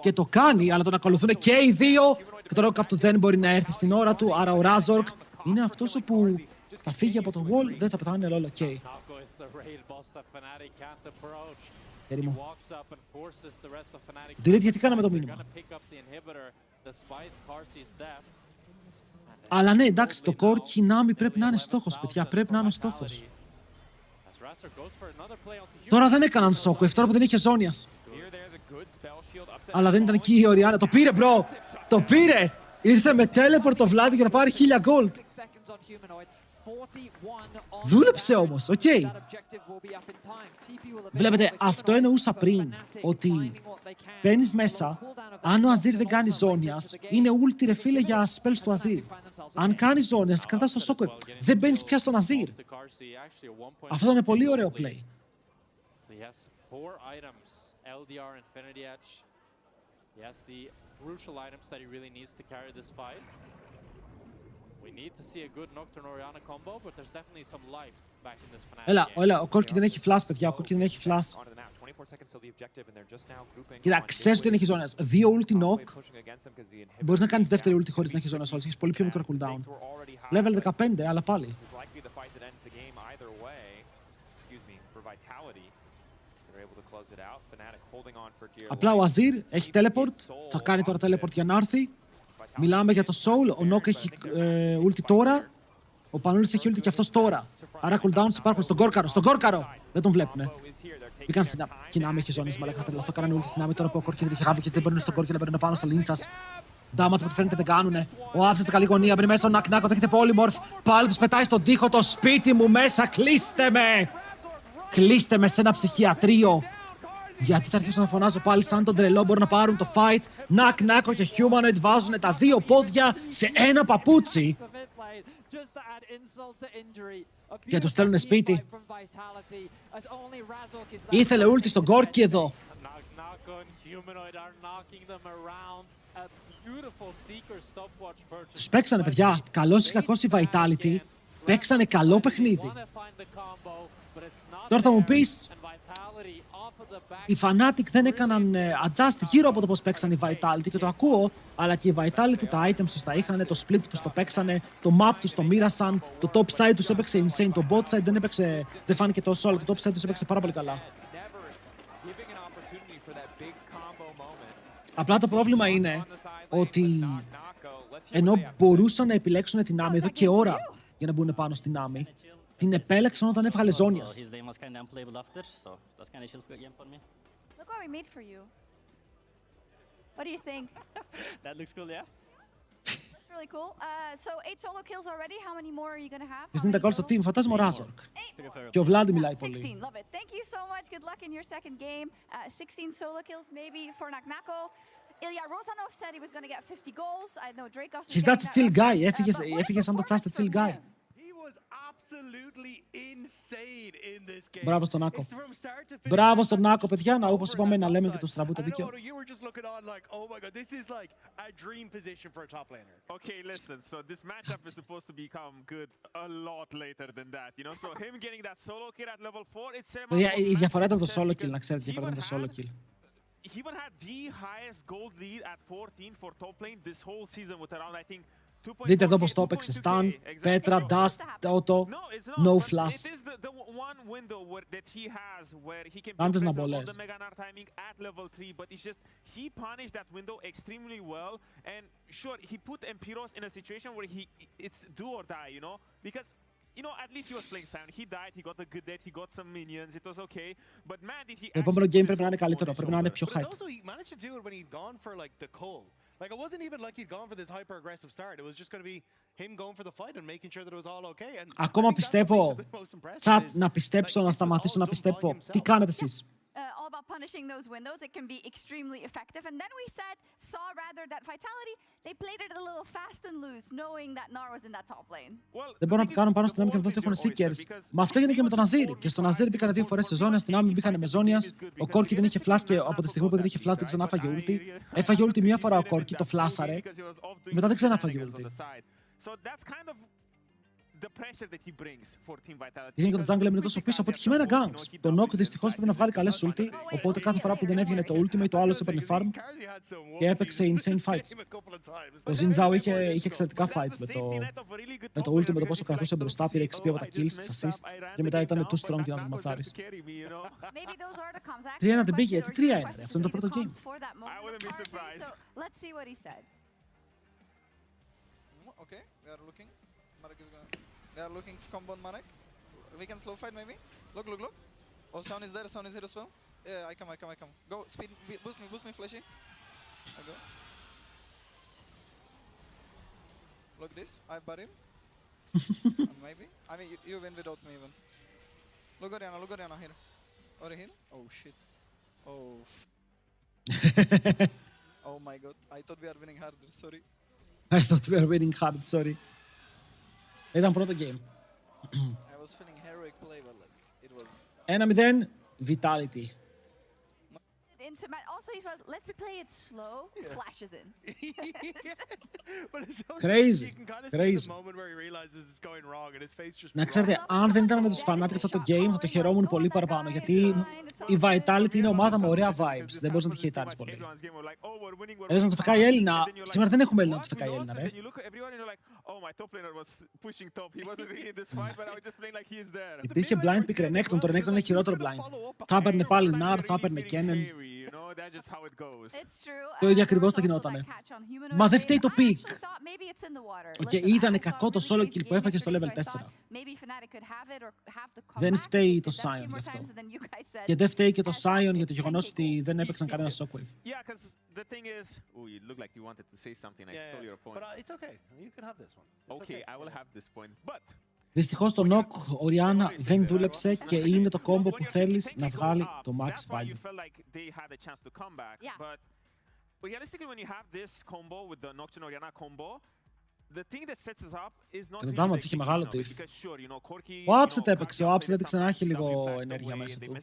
και το κάνει, αλλά τον ακολουθούν και οι δύο. Και τώρα ο Captain δεν μπορεί να έρθει στην ώρα του, άρα ο Razork είναι αυτός που θα φύγει από το wall, δεν θα πεθάνει αλλά όλα ok. Περίμενε. Delete, γιατί κάναμε το μήνυμα. Αλλά ναι, εντάξει, το core Kinami πρέπει να είναι στόχος, παιδιά, πρέπει να είναι στόχος. Τώρα δεν έκαναν σόκο, τώρα που δεν είχε Zonias. Αλλά δεν ήταν εκεί η Orianna. Το πήρε, bro! Το πήρε! Ήρθε με teleport το Vladi για να πάρει 1000 gold. Δούλεψε όμως, οκ. Βλέπετε, αυτό εννοούσα πριν, ότι μπαίνεις μέσα, αν ο Azir δεν κάνει Zonias, είναι ulti ρε φίλε για spells του Azir. Αν κάνει Zonias, κρατάς το Shockwave. Δεν μπαίνεις πια στον Azir. Αυτό είναι πολύ ωραίο play. Έλα, ο Corki δεν έχει flash, παιδιά, ο Corki δεν έχει flash. Κοίτα, ξέρεις ότι δεν έχει Zonias. 2 ulti knock. Μπορείς να κάνεις δεύτερη ulti χωρίς να έχει Zonias όλες. Έχεις πολύ πιο μικρό cooldown. Level 15, αλλά πάλι. Απλά ο Azir έχει teleport. Θα κάνει τώρα teleport για να έρθει. Μιλάμε για το Soul. Ο Nock έχει ulti τώρα. Ο Πανούλης έχει ulti και αυτός τώρα. Άρα cooldowns υπάρχουν στον Κόρκαρο. Στον Κόρκαρο! Δεν τον βλέπουνε. Μπήκαν στην Kinami, έχει ζώνες. Μα λέγα τρελαθώ. Κάνανε ulti στην Άμι τώρα που ο Corki δεν είχε γάβει και δεν μπορούν στον Corki να μπαίνουν πάνω στο Lynchas. Damage που φαίνεται δεν κάνουνε. Ο Upset σε καλή γωνία. Μπαίνει μέσα ο Knock δέχεται Polymorph. Πάλι τους πετάει στον τοίχο το σπίτι μου μέσα. Κλείστε με! Κλείστε με σε ένα ψυχιατρίο. Γιατί θα αρχίσω να φωνάζω πάλι σαν τον τρελό, μπορούν να πάρουν το fight. Knock και Humanoid βάζουν τα δύο πόδια σε ένα παπούτσι. Και τους στέλνουν σπίτι. Ήθελε ulti στον Corki εδώ. Τους παίξανε, παιδιά. Καλός ή κακός η Vitality. Παίξανε καλό παιχνίδι. Τώρα θα μου πεις, οι Fnatic δεν έκαναν adjust γύρω από το πώς παίξαν οι Vitality και το ακούω, αλλά και οι Vitality τα items τους τα είχαν, το split τους το παίξανε, το map τους το μοίρασαν, το top side τους έπαιξε insane, το bot side δεν φάνηκε τόσο, αλλά το top side τους έπαιξε πάρα πολύ καλά. Απλά το πρόβλημα είναι ότι ενώ μπορούσαν να επιλέξουν την Άμι εδώ και ώρα για να μπουν πάνω στην Άμι, την επέλεξαν όταν έβγαλε Zonias. Look what we made for you. What do you think? That looks cool, yeah. That's really cool. So 8 solo kills already. How many more are you gonna have? Ποιος είναι τα goal στο team, φαντάζομαι ο Razork. Και ο Vladi μιλάει πολύ. 16, love it. Thank you so much. Good luck in your second game. 16 solo kills maybe for Naknako. Ilya Rozanov said he was gonna get 50 goals. I know Dracos is He's that chill guy. Έφυγε σαν το τσάστε chill guy. Μπράβο στον Νάκο. Μπράβο στον Νάκο, παιδιά. Να, όπως είπαμε, να λέμε και το στραβού το δίκαιο. Okay, listen. So this matchup is supposed to become good a lot later than that, you know. So him getting that solo kill at level 4, it's Η διαφορά ήταν το solo kill, να ξέρετε. Η διαφορά ήταν το solo kill. He even had the highest gold lead at 14 for top lane this whole season with around, I think, Δείτε εδώ πως το έπαιξε. Stun, πέτρα, dust, auto, no flash. Πάντες να μπολές. He punished that window extremely well, and sure, he put Empiros in a situation where it's do or die, you know, because at least he was playing sound. He died, he got a good death, he got some minions, it was okay. But man, did he. Το επόμενο game πρέπει να είναι καλύτερο, πρέπει να είναι πιο hype. But also, he managed to do it when he'd gone for like the coal. Like, it wasn't even like he'd gone for this hyper-aggressive start. It was just going to be him going for the fight and making sure that it was all okay. And ακόμα πιστεύω, chat, να πιστέψω, να σταματήσω να πιστεύω. Τι κάνετε εσείς? All about punishing those windows, it can be extremely effective. And then we saw rather that Vitality, they played it a little fast and loose, knowing that Nar was in that top lane. Δεν μπορούν να κάνουν πάνω στην άμυνα και να έχουν seekers. Μα αυτό έγινε και με τον Ναζίρ. Και στο Ναζίρ μπήκαν 2 φορές σε ζώνια, στην άμυνα μπήκαν με ζώνιας. Ο Κόρκι δεν είχε flash και από τη στιγμή που δεν είχε flash δεν ξανά φάγε ulti. Έφαγε ulti μία φορά ο Κόρκι, το flashαρε. Μετά δεν ξανά φάγε ulti. Είναι και το jungle είναι τόσο πίσω, αποτυχημένα ganks. Το Nock δυστυχώς πρέπει να βγάλει καλές ulti, οπότε κάθε φορά που δεν έβγαινε το ultimate, το άλλος έπαιρνε farm και έπαιξε insane fights. Ο Xin Zhao είχε εξαιρετικά fights με το ulti, με το πόσο κρατούσε μπροστά, πήρε XP από τα kills, τις assist και μετά ήταν too strong για να τον ματσάρεις. 3-1 δεν πήγε, τι 3 είναι, αυτό είναι το πρώτο game. Okay, we are looking. Marek is going. They are looking combo on Marek. We can slow fight maybe. Look. Oh, Sound is there. Sound is here as well. Yeah, I come. Go, speed, boost me, flashy. I go. Look this. I bury him. Maybe. I mean, you win without me even. Look Oriana here. Or here. Oh shit. Oh. Oh my god. I thought we are winning harder. Sorry. I thought we were winning hard, sorry. Ήταν πρώτο game. I was feeling heroic play, but like, it was... 1-0, Vitality. Also, he says, let's play it slow, flashes in. But it's so Crazy, you can kind of crazy. see the moment where he realizes it's going wrong and his face just Να ξέρετε, αν δεν ήταν με τους Fnatic αυτό το game, θα το χαιρόμουν πολύ παραπάνω, γιατί η Vitality είναι ομάδα με ωραία vibes. Δεν μπορείς να τη χαιτάρεις πολύ. Έλες να το φεκάει Έλληνα. Σήμερα δεν έχουμε Έλληνα να το φεκάει Έλληνα, ρε. Υπήρχε blind pick Renekton, το Renekton είναι χειρότερο blind. Θα έπαιρνε πάλι Nar, θα έπαιρνε Kennen. Το ίδιο ακριβώς θα γινότανε. Μα δεν φταίει το pick. Ήταν κακό το solo kill που έφαγε στο level 4. Δεν φταίει το Sion γι' αυτό. Και δεν φταίει και το Sion για το γεγονός ότι δεν έπαιξαν κανένα shockwave. Δυστυχώς το knock Oriana δεν δούλεψε και είναι το combo που θέλεις να βγάλει το max value. Και το damage είχε μεγάλο diff. Ο Upset έπαιξε, ο Upset έδειξε να έχει λίγο ενέργεια μέσα του.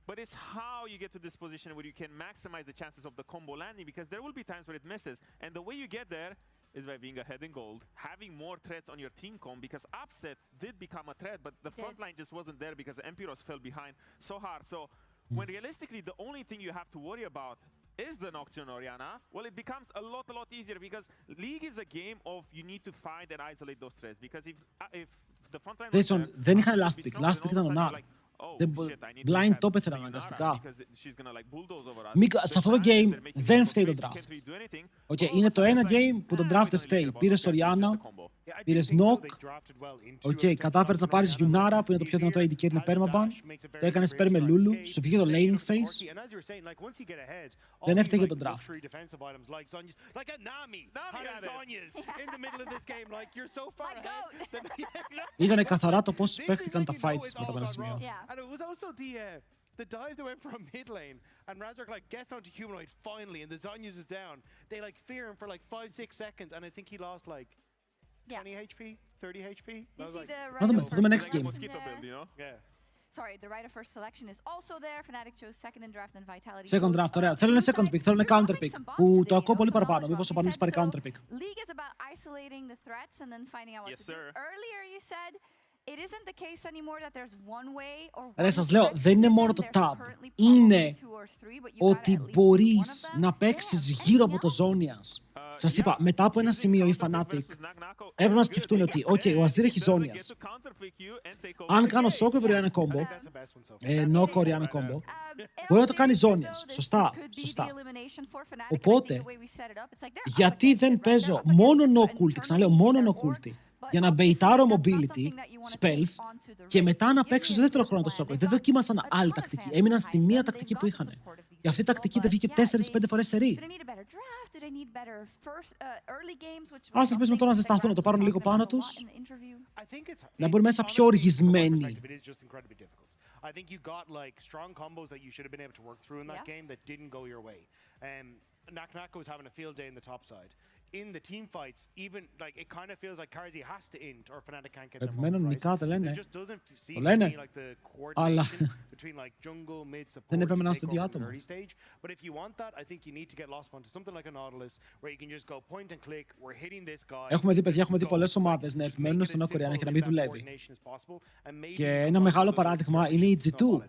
But it's how you get to this position where you can maximize the chances of the combo landing, because there will be times where it misses. And the way you get there is by being ahead in gold, having more threats on your team comp, because Upset did become a threat, but the front line just wasn't there because Empiros fell behind so hard. So when realistically the only thing you have to worry about is the Nocturne Oriana, well, it becomes a lot easier, because League is a game of you need to find and isolate those threats, because if the front line δεν είχαν last pick ήταν ο Nar. Blind το έπαιθεραν αναγκαστικά. Σε αυτό το game δεν φταίει το draft. Είναι το ένα game που το draft φταίει. Πήρες Oriana, πήρες Nock, κατάφερες να πάρεις Yunara που είναι το πιο δυνατό AD carry με permaban, το έκανες pair με Lulu, σου βγήκε το laning phase. Δεν έφταιγε το draft. Είδανε καθαρά το πώς παίχτηκαν τα fights μετά από ένα σημείο. And it was also the dive that went from mid lane, and Razork like gets onto Humanoid finally, and the Zhonya's is down. They like fear him for like 5-6 seconds, and I think he lost like 20 HP, 30 HP. Θα δούμε next game. Yeah. Sorry, the right of first selection is also there. Fnatic chose second in draft and Vitality. Second draft, ωραία. Θέλουν second pick, θέλουν counter pick. Που το ακούω πολύ παραπάνω. Μήπως ο Πανούλης πάρει counter pick. League is about isolating the threats and then finding out what to do. Earlier you said it isn't the case anymore that there's one way or Ρε, σας λέω, δεν είναι μόνο το tab. Είναι ότι μπορείς να παίξεις γύρω από το Zhonias. Σας είπα, μετά από ένα σημείο οι Fnatic έπρεπε να σκεφτούν ότι ο Αζίρ έχει ζώνιας. Αν κάνω σόκο Ριάννα κόμπο, νόκο Ριάννα κόμπο, μπορεί να το κάνει ζώνιας. Σωστά. Οπότε, γιατί δεν παίζω μόνο νοκούλτι, ξαναλέω μόνο νοκούλτι, για να μπεϊτάρω mobility, spells, και μετά να παίξω σε δεύτερο χρόνο το σόκο. Δεν δοκίμασαν άλλη τακτική. Έμειναν στη μία τακτική που είχαν. Και αυτή η τακτική δεν βγήκε 4-5 φορές σε ρί. Ας σας πέσουμε τώρα να ζεσταθούν, να το πάρουν λίγο πάνω τους. Να μπουν μέσα πιο οργισμένοι. I think you got like strong combos that you should have been able to work through in that game that didn't go your way. Nak was having a field day in the top side. In the team fights, even like it kind of feels like Karzi has to int or Fnatic can't get them Επιμένουν right. νικά, λένε. It just doesn't seem Το to λένε. me like the Αλλά coordination between like jungle, mid, support δεν to επέμεναν take στο over διάτομο. from the early stage. But if you want that, I think you need to get lost onto something like a Nautilus where you can just go point and click, we're hitting this guy. Έχουμε δει, παιδιά, έχουμε δει πολλές ομάδες να επιμένουν στον Νοκοριάννα και να μην δουλεύει. Και ένα μεγάλο παράδειγμα είναι η G2.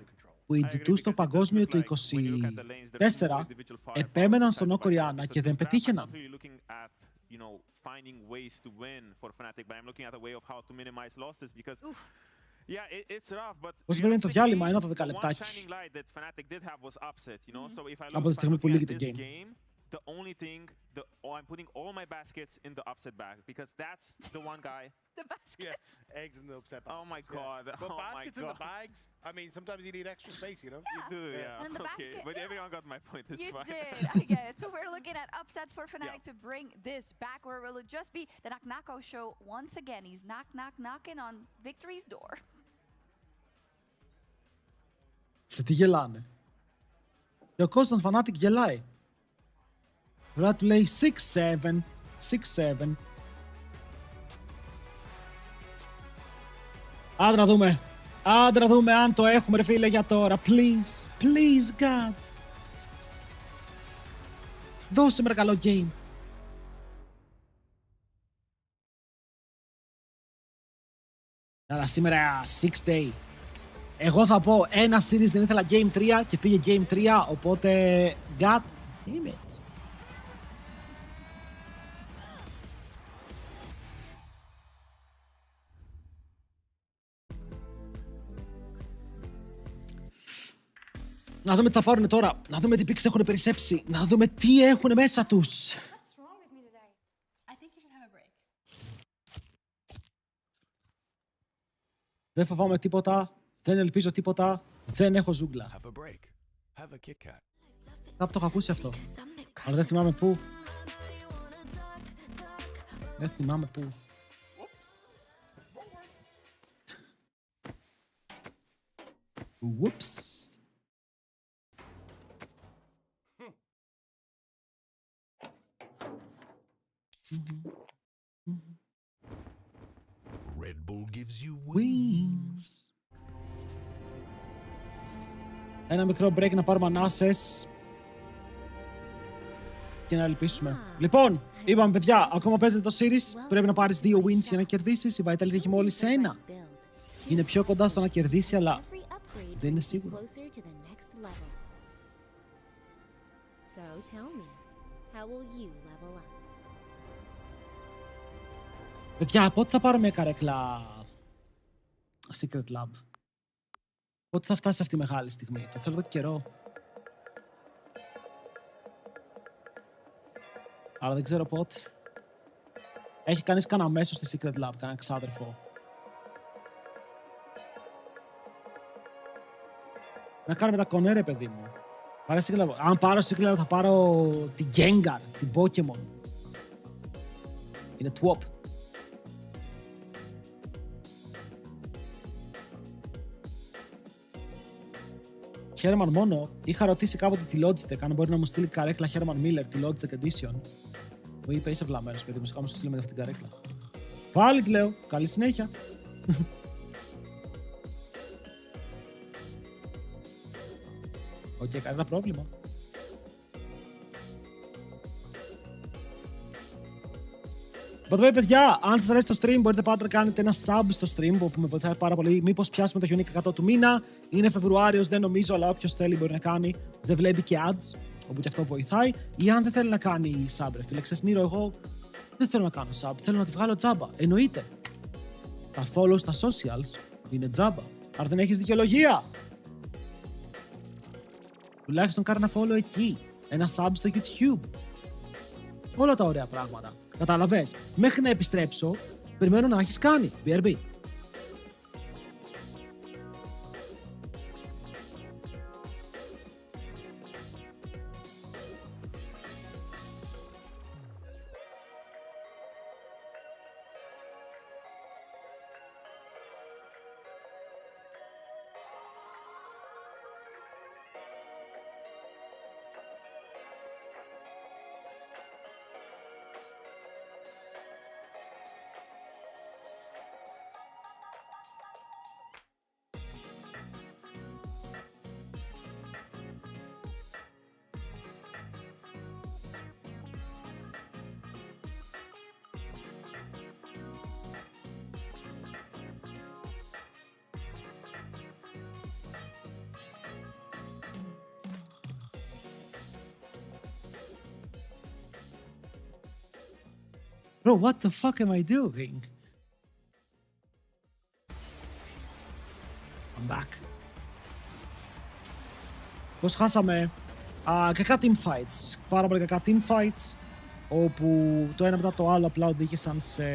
Που η G2 στο παγκόσμιο του 24 επέμεναν στον Νοκοριάννα και δεν πετύχαιναν. You know, finding ways to win for Fnatic, but I'm looking at a way of how to minimize losses because, yeah, it's rough, but Πώς πρέπει το διάλειμμα, ένα το 10 λεπτάκι. Από τη στιγμή που λύγει το game. The only thing, I'm putting all my baskets in the upset bag because that's the one guy. The baskets? Yeah, eggs in the upset baskets. Oh my god. But oh baskets my god. in the bags, I mean, sometimes you need extra space, you know? You do, yeah. And the Okay, basket, but everyone got my point. It's you fine. did. I get it. So we're looking at upsets for Fnatic to bring this back, where it will just be the Knock show once again. He's knocking on victory's door. Σε τι γελάνε. Και ο κόσμος των Fnatic γελάει. Τώρα του λέει 6-7, 6-7. Άντε να δούμε. Άντε να δούμε αν το έχουμε, ρε φίλε, για τώρα. Please, please God. Δώσε με καλό game. Αλλά σήμερα 6 day. Εγώ θα πω ένα series δεν ήθελα game 3 και πήγε game 3, οπότε God damn it. Να δούμε τι θα πάρουν τώρα. Να δούμε τι picks έχουν περισσέψει. Να δούμε τι έχουν μέσα τους. Δεν φοβάμαι τίποτα. Δεν ελπίζω τίποτα. Δεν έχω ζούγκλα. Κάπου το έχω ακούσει αυτό. Αλλά δεν θυμάμαι πού. Δεν θυμάμαι πού. Whoops. Red Bull gives you wings. Ένα μικρό break να πάρουμε ανάσες και να ελπίσουμε. Λοιπόν, είπαμε παιδιά, ακόμα παίζετε το series, πρέπει να πάρεις 2 wins για να κερδίσεις. Η Vitality έχει μόλις 1. Είναι πιο κοντά στο να κερδίσει, αλλά δεν είναι σίγουρο. Παιδιά, πότε θα πάρω μια καρέκλα Secret Lab? Πότε θα φτάσει αυτή η μεγάλη στιγμή? Το θέλω εδώ και καιρό. Αλλά δεν ξέρω πότε. Έχει κανείς κανένα μέσο στη Secret Lab, κανένα ξάδερφο? Να κάνουμε τα κονέ, ρε παιδί μου. Αν πάρω Secret Lab θα πάρω την Gengar, την Pokemon. Είναι TWOP. Χέρμαν μόνο, είχα ρωτήσει κάποτε τη Logitech αν μπορεί να μου στείλει καρέκλα Herman Miller, τη Logitech Edition. Μου είπε είσαι βλαμμένος παιδί μου, σε κάμω σου στείλει με αυτή την καρέκλα. Πάλι τη λέω, καλή συνέχεια. Οκ, κανένα πρόβλημα. By the way, παιδιά, αν σας αρέσει το stream, μπορείτε πάντα να κάνετε ένα sub στο stream που με βοηθάει πάρα πολύ. Μήπως πιάσουμε το Unique 100 του μήνα. Είναι Φεβρουάριος, δεν νομίζω, αλλά όποιος θέλει μπορεί να κάνει. Δεν βλέπει και ads. όπου και αυτό βοηθάει, ή αν δεν θέλει να κάνει sub, ρε φίλε. Ξέρεις, Νίρο, εγώ δεν θέλω να κάνω sub, θέλω να τη βγάλω τζάμπα. Εννοείται. Τα follow στα socials είναι τζάμπα. Άρα δεν έχεις δικαιολογία. Τουλάχιστον κάνε ένα follow εκεί. Ένα sub στο YouTube. Όλα τα ωραία πράγματα. Κατάλαβες. Μέχρι να επιστρέψω, περιμένω να έχεις κάνει. BRB. Bro, what the fuck am I doing? I'm back. Πώς χάσαμε κακά teamfights. Πάρα πολύ κακά teamfights, όπου το ένα μετά το άλλο απλά οδήγησαν σε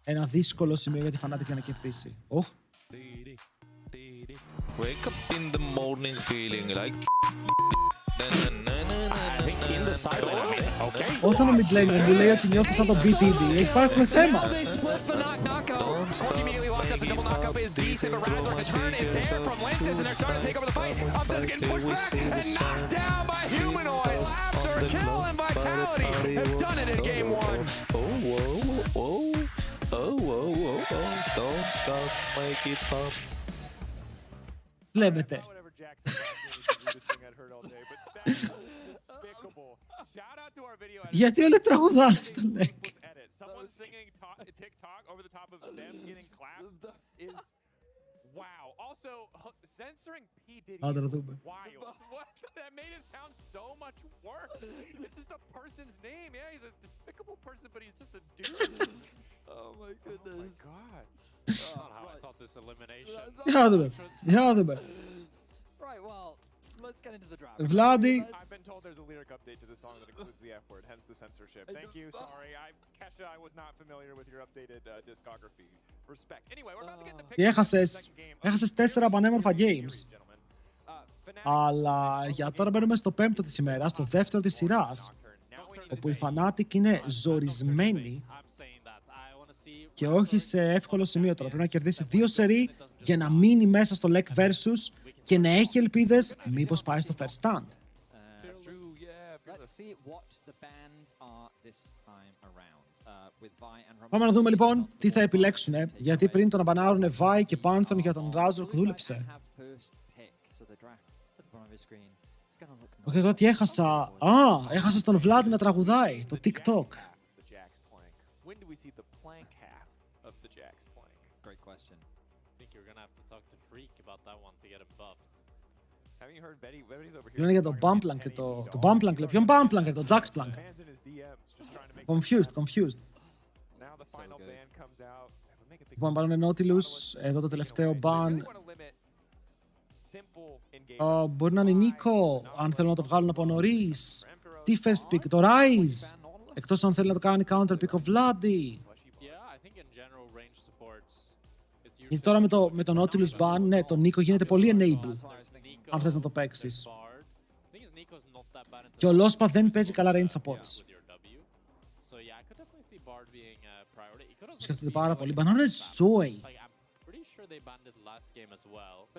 ένα δύσκολο σημείο για τη Fnatic για να κερδίσει. Wake up in the morning feeling like Όταν ο midlaner μου λέει ότι νιώθει σαν το BTD, υπάρχει θέμα. Βλέπετε. Γιατί όλοι τραγουδάνε στο Lec. Άντε να δούμε. That made it sound so much worse. It's just a person's name. Yeah, he's a despicable person, but he's just a dude. Oh my goodness. Oh my god. How I thought this elimination. Για να δούμε. Right, well, let's get into the drama. Vladi. I've been told there's a lyric update to the song that includes the F word, hence the censorship. Thank you, sorry. Kesha, I was not familiar with your updated discography. Respect. Anyway, we're about to get the pick. Έχασες 4 πανέμορφα games. Αλλά για τώρα μπαίνουμε στο 5ο της ημέρας, στο 2ο της σειράς, όπου η Fnatic είναι ζορισμένη και όχι σε εύκολο σημείο τώρα. Πρέπει να κερδίσει 2 σερί για να μείνει μέσα στο Lec Versus και να έχει ελπίδες μήπως πάει στο first stand. Πάμε να δούμε λοιπόν τι θα επιλέξουν, γιατί πριν το να μπανάρουν Vi και Pantheon για τον Razork δούλεψε. Όχι, εδώ τι έχασα. Έχασα στον Vlad να τραγουδάει, το TikTok. Είναι για το Bumplank και το Bumplank, ποιον Bumplank, το Jaxplank. Confused. Λοιπόν, πάρουν Nautilus, εδώ το τελευταίο ban. Μπορεί να είναι Νίκο, αν θέλουν να το βγάλουν από νωρίς. Τι first pick, το Rise. Εκτός αν θέλει να το κάνει counter pick ο Vladi. Γιατί τώρα με το Nautilus ban, ναι, το Νίκο γίνεται πολύ enable. Αν θες να το παίξεις. Και ο Lospa δεν παίζει καλά range supports. Σκέφτεται πάρα πολύ. Μπανάρουνε Zoe.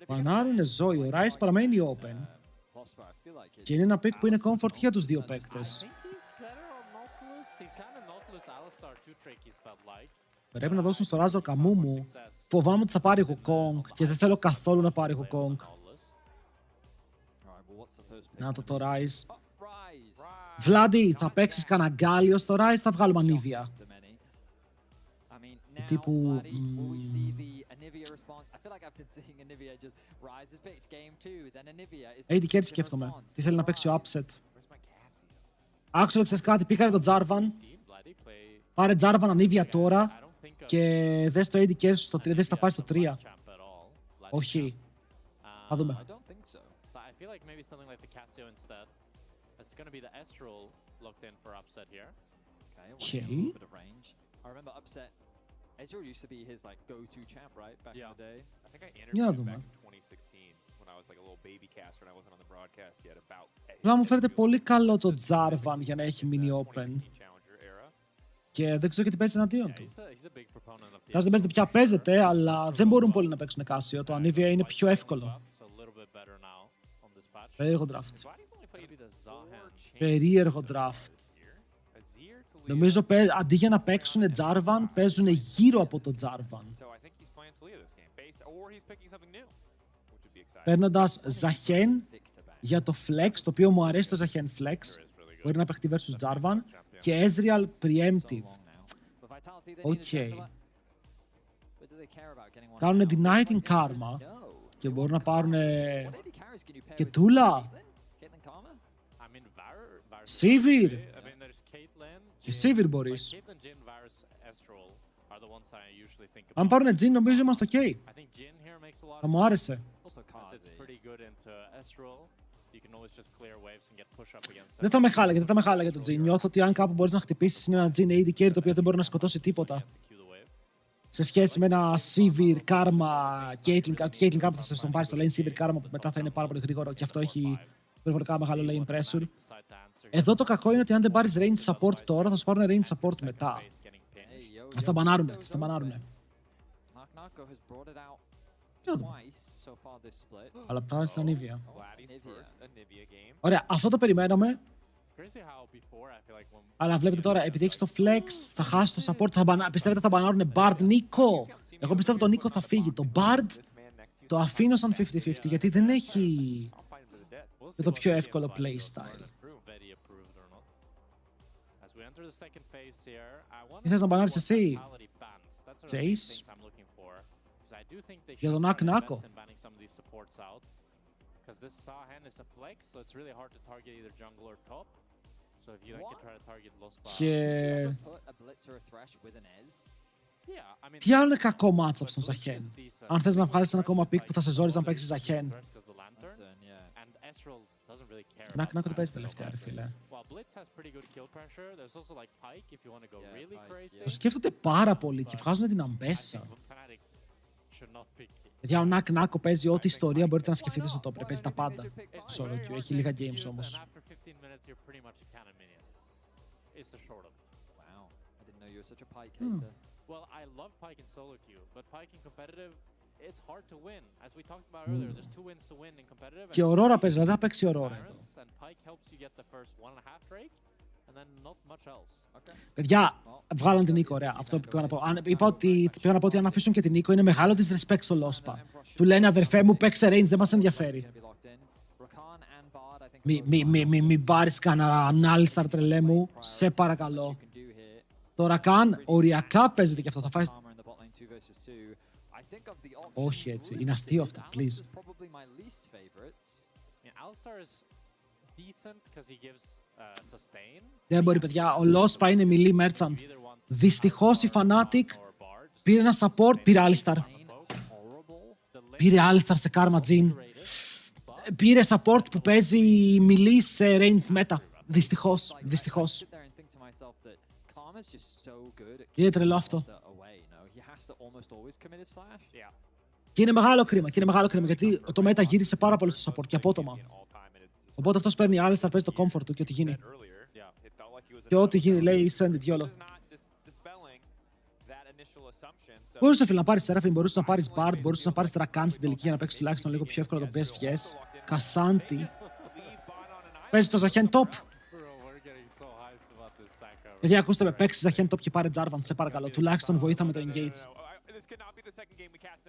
Μπανάρουνε Zoe. Ο Rice παραμένει open. Και είναι ένα pick που είναι comfort για τους δύο παίκτες. Πρέπει να δώσουν στο Razor Καμούμου. Φοβάμαι ότι θα πάρει Wukong και δεν θέλω καθόλου να πάρει Wukong. Να το Rise. Vladi, θα παίξεις κανένα γκάλιο στο Rise, θα βγάλουμε ανίβια. τύπου... AD carry σκέφτομαι. Τι θέλει να παίξει ο upset. Άξιο, ξέρεις κάτι, πήκαρε το Jarvan. Πάρε Jarvan Anivia τώρα και δες το AD carry στο 3, δες θα πάρει στο 3. Όχι. Θα δούμε. Okay. Ezreal used to be his like go-to champ, right? Back in the day. I think I interviewed him δούμε. back in 2016 when I was like a little baby caster and I wasn't on the broadcast yet about. Πλά μου φαίνεται πολύ καλό το Jarvan για να έχει μείνει open. Και δεν ξέρω γιατί παίζει εναντίον του. Κάσο δεν παίζεται πια παίζεται, αλλά δεν μπορούν πολλοί να παίξουν Κάσιο. Το Anivia είναι πιο εύκολο. Περίεργο draft. Περίεργο draft. Νομίζω αντί για να παίξουν Jarvan, παίζουν γύρω από το Jarvan. Παίρνοντας Zahen για το Flex, το οποίο μου αρέσει το Zahen Flex. Μπορεί να παίχτει versus Jarvan. Και Ezreal Preemptive. Οκ. Κάνουν Denighting Karma. Και μπορούν να πάρουν και Tula. Sivir. Και Sivir μπορείς. Αν πάρουν Jhin νομίζω είμαστε ok. Θα μου άρεσε. Δεν θα με χάλαγε το Jhin. Νιώθω ότι αν κάπου μπορείς να χτυπήσεις είναι ένα Jhin AD carry το οποίο δεν μπορεί να σκοτώσει τίποτα. Σε σχέση με ένα Sivir Karma, Caitlyn Karma θα σε τον πάρει στο lane Sivir Karma που μετά θα είναι πάρα πολύ γρήγορο και αυτό έχει υπερβολικά μεγάλο lane pressure. Εδώ το κακό είναι ότι αν δεν πάρεις range support τώρα θα σου πάρουν range support μετά. Ας τα μπανάρουνε. Αλλά πάμε στην Anivia. Ωραία, αυτό το περιμέναμε. Αλλά βλέπετε τώρα, επειδή έχεις το flex, θα χάσει το support, πιστεύετε θα μπανάρουνε Bard Nico. Εγώ πιστεύω το Nico θα φύγει. Το Bard το αφήνω σαν 50-50, γιατί δεν έχει το πιο εύκολο playstyle. Τι θες να μπανάρεις εσύ? Chase? Για τον Νάκο. Και... τι άλλο είναι κακό matchup στον Zahen? Αν θες να βγάλεις ένα ακόμα pick που θα σε ζόριζε να παίξεις Zahen. Νάκο τι παίζει τελευταία ρε φίλε. Το σκέφτονται πάρα πολύ και βγάζουν την αμπέσα. Γιατί ο Νάκο παίζει ό,τι ιστορία μπορείτε να σκεφτείτε στο top. Παίζει τα πάντα. Solo queue. Έχει λίγα games όμως. Και Aurora παίζει, δηλαδή θα παίξει Aurora. Παιδιά, βγάλαν την Nico, ωραία. Αυτό που πήγα να πω. Πήγα να πω ότι αν αφήσουν και την Nico είναι μεγάλο disrespect στο Lospa. Του λένε αδερφέ μου παίξε range, δεν μας ενδιαφέρει. Μην πάρεις κανένα ανάλυστα τρελέ μου, σε παρακαλώ. Τώρα καν, οριακά παίζεται και αυτό, θα φάει... Όχι έτσι, είναι αστείο αυτό, please. Δεν μπορεί παιδιά, ο Lospa είναι melee merchant. Δυστυχώς η Fnatic πήρε ένα support, πήρε Alistar. Πήρε Alistar σε Karma Jhin. Πήρε support που παίζει melee σε ranged meta. Δυστυχώς. Είναι τρελό αυτό. Και είναι μεγάλο κρίμα, γιατί το meta γύρισε πάρα πολύ στο support και απότομα. Οπότε αυτός παίρνει Alistar, παίζει το comfort του και ό,τι γίνει. Και ό,τι γίνει λέει send it YOLO. Μπορούσε φίλε να πάρεις Seraphine, μπορούσε να πάρεις Bard, μπορούσε να πάρεις Rakan στην τελική για να παίξεις τουλάχιστον λίγο πιο εύκολα το BSVS. Κασάντι. Παίζει το Zahen top. Γιατί ακούστε με, παίξει Zahen top και πάρε Jarvan, σε παρακαλώ. Τουλάχιστον βοήθαμε το engage.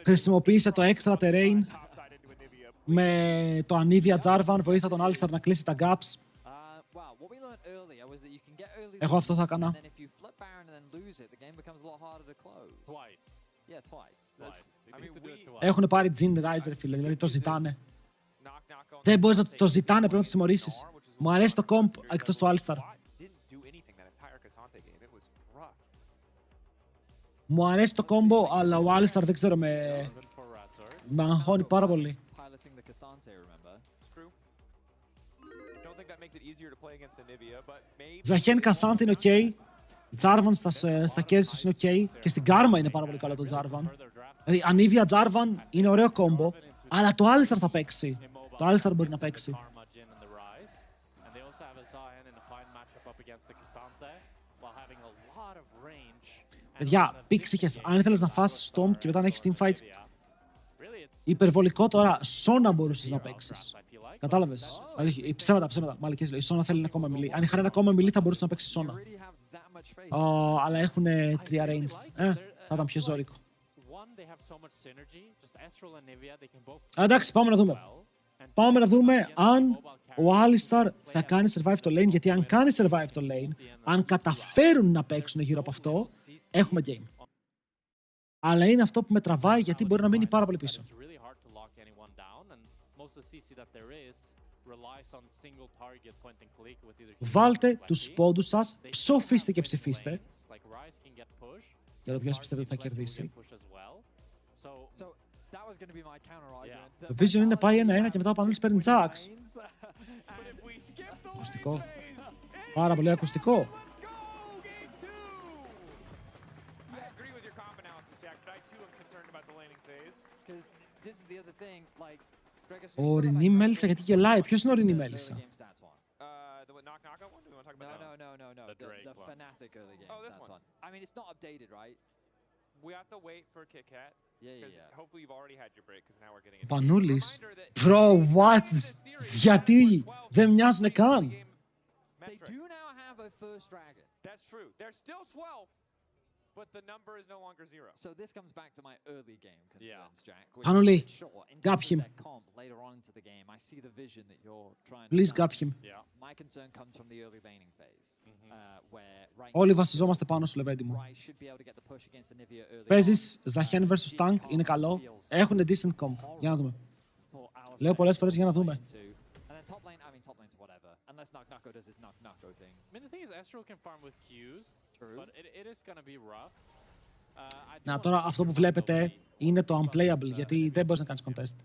Χρησιμοποίησε το extra terrain με το Anivia Jarvan, βοήθα τον Alistar να κλείσει τα gaps. what we learned earlier was that you can get early Εγώ αυτό θα leads, and έκανα. then if you flip Baron and then lose it, the game becomes a lot harder to close. Twice. Yeah, twice. I mean, Έχουν πάρει Jhin Rise, ρε φίλε, δηλαδή το ζητάνε. Δεν μπορείς να το ζητάνε, πρέπει να το τιμωρήσεις. Μου αρέσει το comp εκτός του Alistar. Μου αρέσει το combo, αλλά ο Alistar δεν ξέρω, με αγχώνει πάρα πολύ. Ζαχέν Κασάντη είναι ok. Τζάρβαν στα κέρδη τους είναι ok. Και στην Κάρμα είναι πάρα πολύ καλό το Τζάρβαν. Δηλαδή, Ανίβια Τζάρβαν είναι ωραίο combo, αλλά το Alistar θα παίξει. Το Alistar μπορεί να παίξει. Παιδιά, πήξιχες, αν ήθελες να φάσεις Storm και μετά να έχεις teamfight, υπερβολικό τώρα, Σόνα μπορούσες να παίξεις. Κατάλαβες. Ψέματα. Μαλικές λέω. Η Σόνα θέλει ένα ακόμα μιλή. Αν είχαν ένα ακόμα μιλή θα μπορούσε να παίξει Σόνα. Αλλά έχουν 3 ranged. Θα ήταν πιο ζώρικο. Εντάξει, πάμε να δούμε. Πάμε να δούμε αν ο Alistar θα κάνει survive το lane, γιατί αν κάνει survive το lane, αν καταφέρουν να παίξουν γύρω από αυτό, έχουμε game. Αλλά είναι αυτό που με τραβάει, γιατί μπορεί να μείνει πάρα πολύ πίσω. Βάλτε τους πόντους σας, ψοφίστε και ψηφίστε. Για το ποιος πιστεύετε ότι θα κερδίσει. Το Vision είναι πάει 1-1 και μετά ο Πανούλης παίρνει Jax. Ακουστικό. Πάρα πολύ ακουστικό. Ο Ορεινή Μέλισσα, γιατί γελάει. Ποιος είναι ο Ορεινή Μέλισσα? No. The Fnatic early game stats one. I mean, it's not updated, right? We have to wait for Kit Kat. Yeah. Hopefully you've already had your break, because now we're getting it. Πανούλης. Bro, what? Γιατί? Δεν μοιάζουνε καν. They do now have a first dragon. That's true. They're still 12, but the number is no longer 0. So this comes back to my early game concerns, Jack. Πανούλη, gap him. Later on into the game, I see the vision that you're trying to. Please gap him. My concern comes from the early laning phase, where Όλοι βασιζόμαστε πάνω σου, Λεβέντη μου. Παίζεις Ζαχέν vs Tank, είναι καλό. Έχουν decent comp. Για να δούμε. Λέω πολλές φορές για να δούμε. Unless Knock does his Knock thing. I mean, the thing is, Astro can farm with Qs, but it is gonna be rough. Να, τώρα αυτό που βλέπετε είναι το unplayable, γιατί δεν μπορείς να κάνεις contest.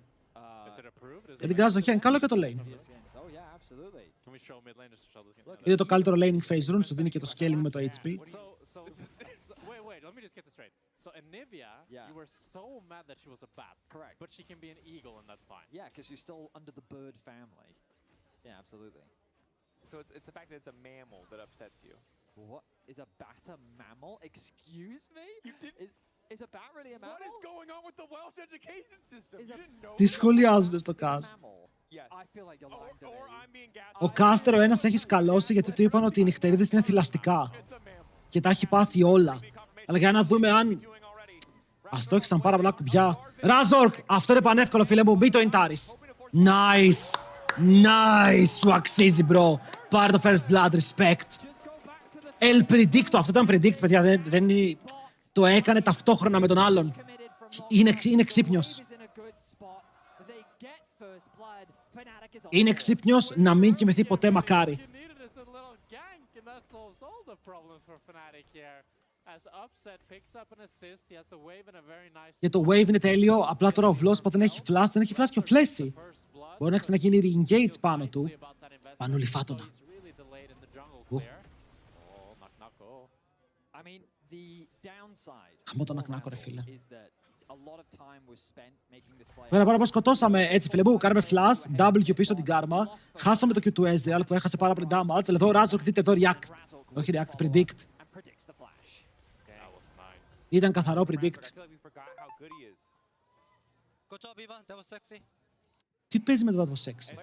Γιατί γκράζω Ζαχέν, καλό και το lane. Είναι το καλύτερο laning phase rune, σου δίνει και το scaling με το HP. Wait, let me just get this straight. So Anivia, you were so mad that she was a bat. Correct. But she can be an eagle, and that's fine. Yeah, because you're still under the bird family. Yeah, absolutely. So it's the fact that it's a mammal that upsets you. What? Is a bat a mammal? Excuse me? Is a bat really a mammal? What is going on with the Welsh education system? You didn't know. Τι σχολιάζουν στο cast. I feel like you're lying to me. Ο Κάστερ ο ένας έχει σκαλώσει γιατί του είπαν ότι οι νυχτερίδες είναι θηλαστικά. Και τα έχει πάθει όλα. Αλλά για να δούμε αν... Ας το έξαν πάρα πολλά κουμπιά. Ράζορκ! Αυτό είναι πανεύκολο, φίλε μου. Μην το εντάρεις. Nice! Nice! Σου αξίζει, bro. Πάρε το first blood, respect. El Predicto. Αυτό ήταν predict, παιδιά. Δεν είναι... Το έκανε ταυτόχρονα με τον άλλον. Είναι ξύπνιος. Είναι ξύπνιος να μην κοιμηθεί ποτέ, μακάρι. Και το wave είναι τέλειο, απλά τώρα ο Βλόσπα δεν έχει flash, και ο Φλέσι. Μπορεί να ξαναγίνει re-engage πάνω του. Πανούλη φάτονα. Χαμό τον Νακνάκο, ρε φίλε. Πέρα πάρα πως σκοτώσαμε έτσι, φίλε μου. Κάναμε flash, W πίσω την κάρμα. Χάσαμε το Q του Ezreal που έχασε πάρα πολύ damage. Εδώ ο Razork, δείτε εδώ react. Όχι react, predict. Ήταν καθαρό predict. Τι παίζει με το that was sexy?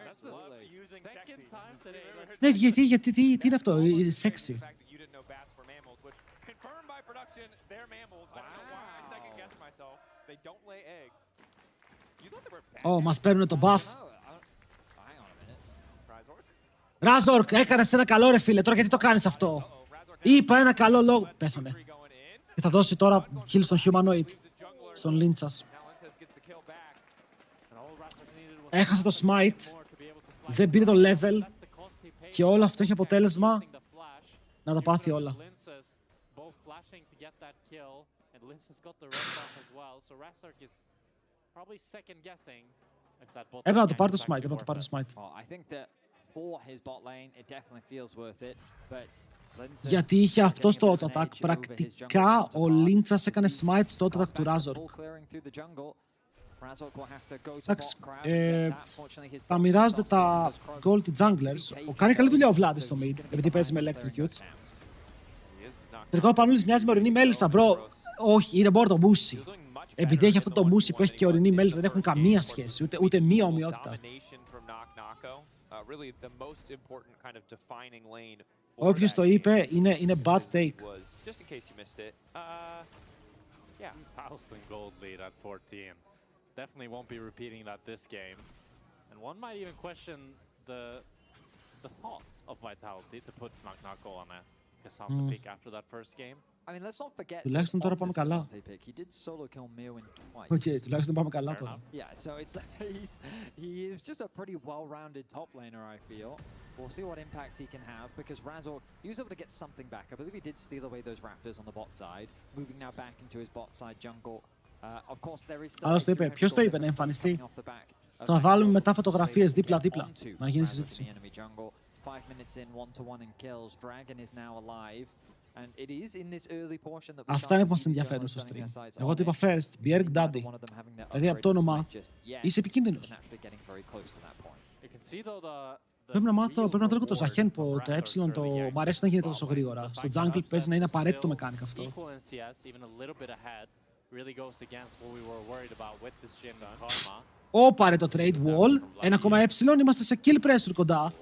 Ναι, γιατί, τι είναι αυτό, sexy. Ω, μας παίρνουνε το buff. Ράζορκ, έκανες ένα καλό ρε φίλε, τώρα γιατί το κάνεις αυτό. Είπα ένα καλό λόγο. Πέθανε. Και θα δώσει τώρα kill στον Humanoid. Στον Λίντσας. Έχασε το smite. Δεν πήρε το level. Και όλο αυτό έχει αποτέλεσμα να τα πάθει όλα. Έπρεπε να το πάρει το smite. Γιατί είχε αυτό στο auto attack. Πρακτικά ο Λίντσας έκανε smite στο auto attack του Razork. Εντάξει, θα μοιράζονται τα gold οι junglers. Κάνει καλή δουλειά ο Βλάδης στο mid, επειδή παίζει με electrocute. Τελικά ο Πανούλης μοιάζει με ορεινή μέλισσα, μπρο. Όχι, είναι μόνο το μούσι. Επειδή έχει αυτό το μούσι που έχει και ορεινή μέλισσα, δεν έχουν καμία σχέση, ούτε μία ομοιότητα. Όποιος το είπε, είναι bad take. Definitely won't be repeating that this game. And one might even question the thought of Vitality to put Nako on a Cassandra pick after that first game. I mean, let's not forget. Τουλάχιστον τώρα πάμε καλά. He did solo kill Meowin twice. Οκ, τουλάχιστον πάμε καλά τώρα. Yeah, so it's he is just a pretty well-rounded top laner, I feel. We'll see what impact he can have because Razork, he was able to get something back. I believe he did steal away those raptors on the bot side, moving now back into his bot side jungle. Of course, there is still. Άλλος το είπε. Ποιος το είπε να εμφανιστεί. Θα βάλουμε μετά φωτογραφίες δίπλα-δίπλα. Να γίνει συζήτηση. 5 minutes in, 1-to-1 in kills. Dragon is now alive. And it is in this early portion that we Αυτά είναι που μας ενδιαφέρουν στο stream. Εγώ το είπα first, Bjerg Daddy. Δηλαδή από το όνομα είσαι επικίνδυνος. Πρέπει να μάθω, πρέπει να τρέχω το Ζαχέν που το έψιλον το μου αρέσει να γίνεται τόσο γρήγορα. Στο jungle παίζει να είναι απαραίτητο mechanic αυτό. Όπα ρε το trade wall, 1,ε, είμαστε σε kill pressure κοντά.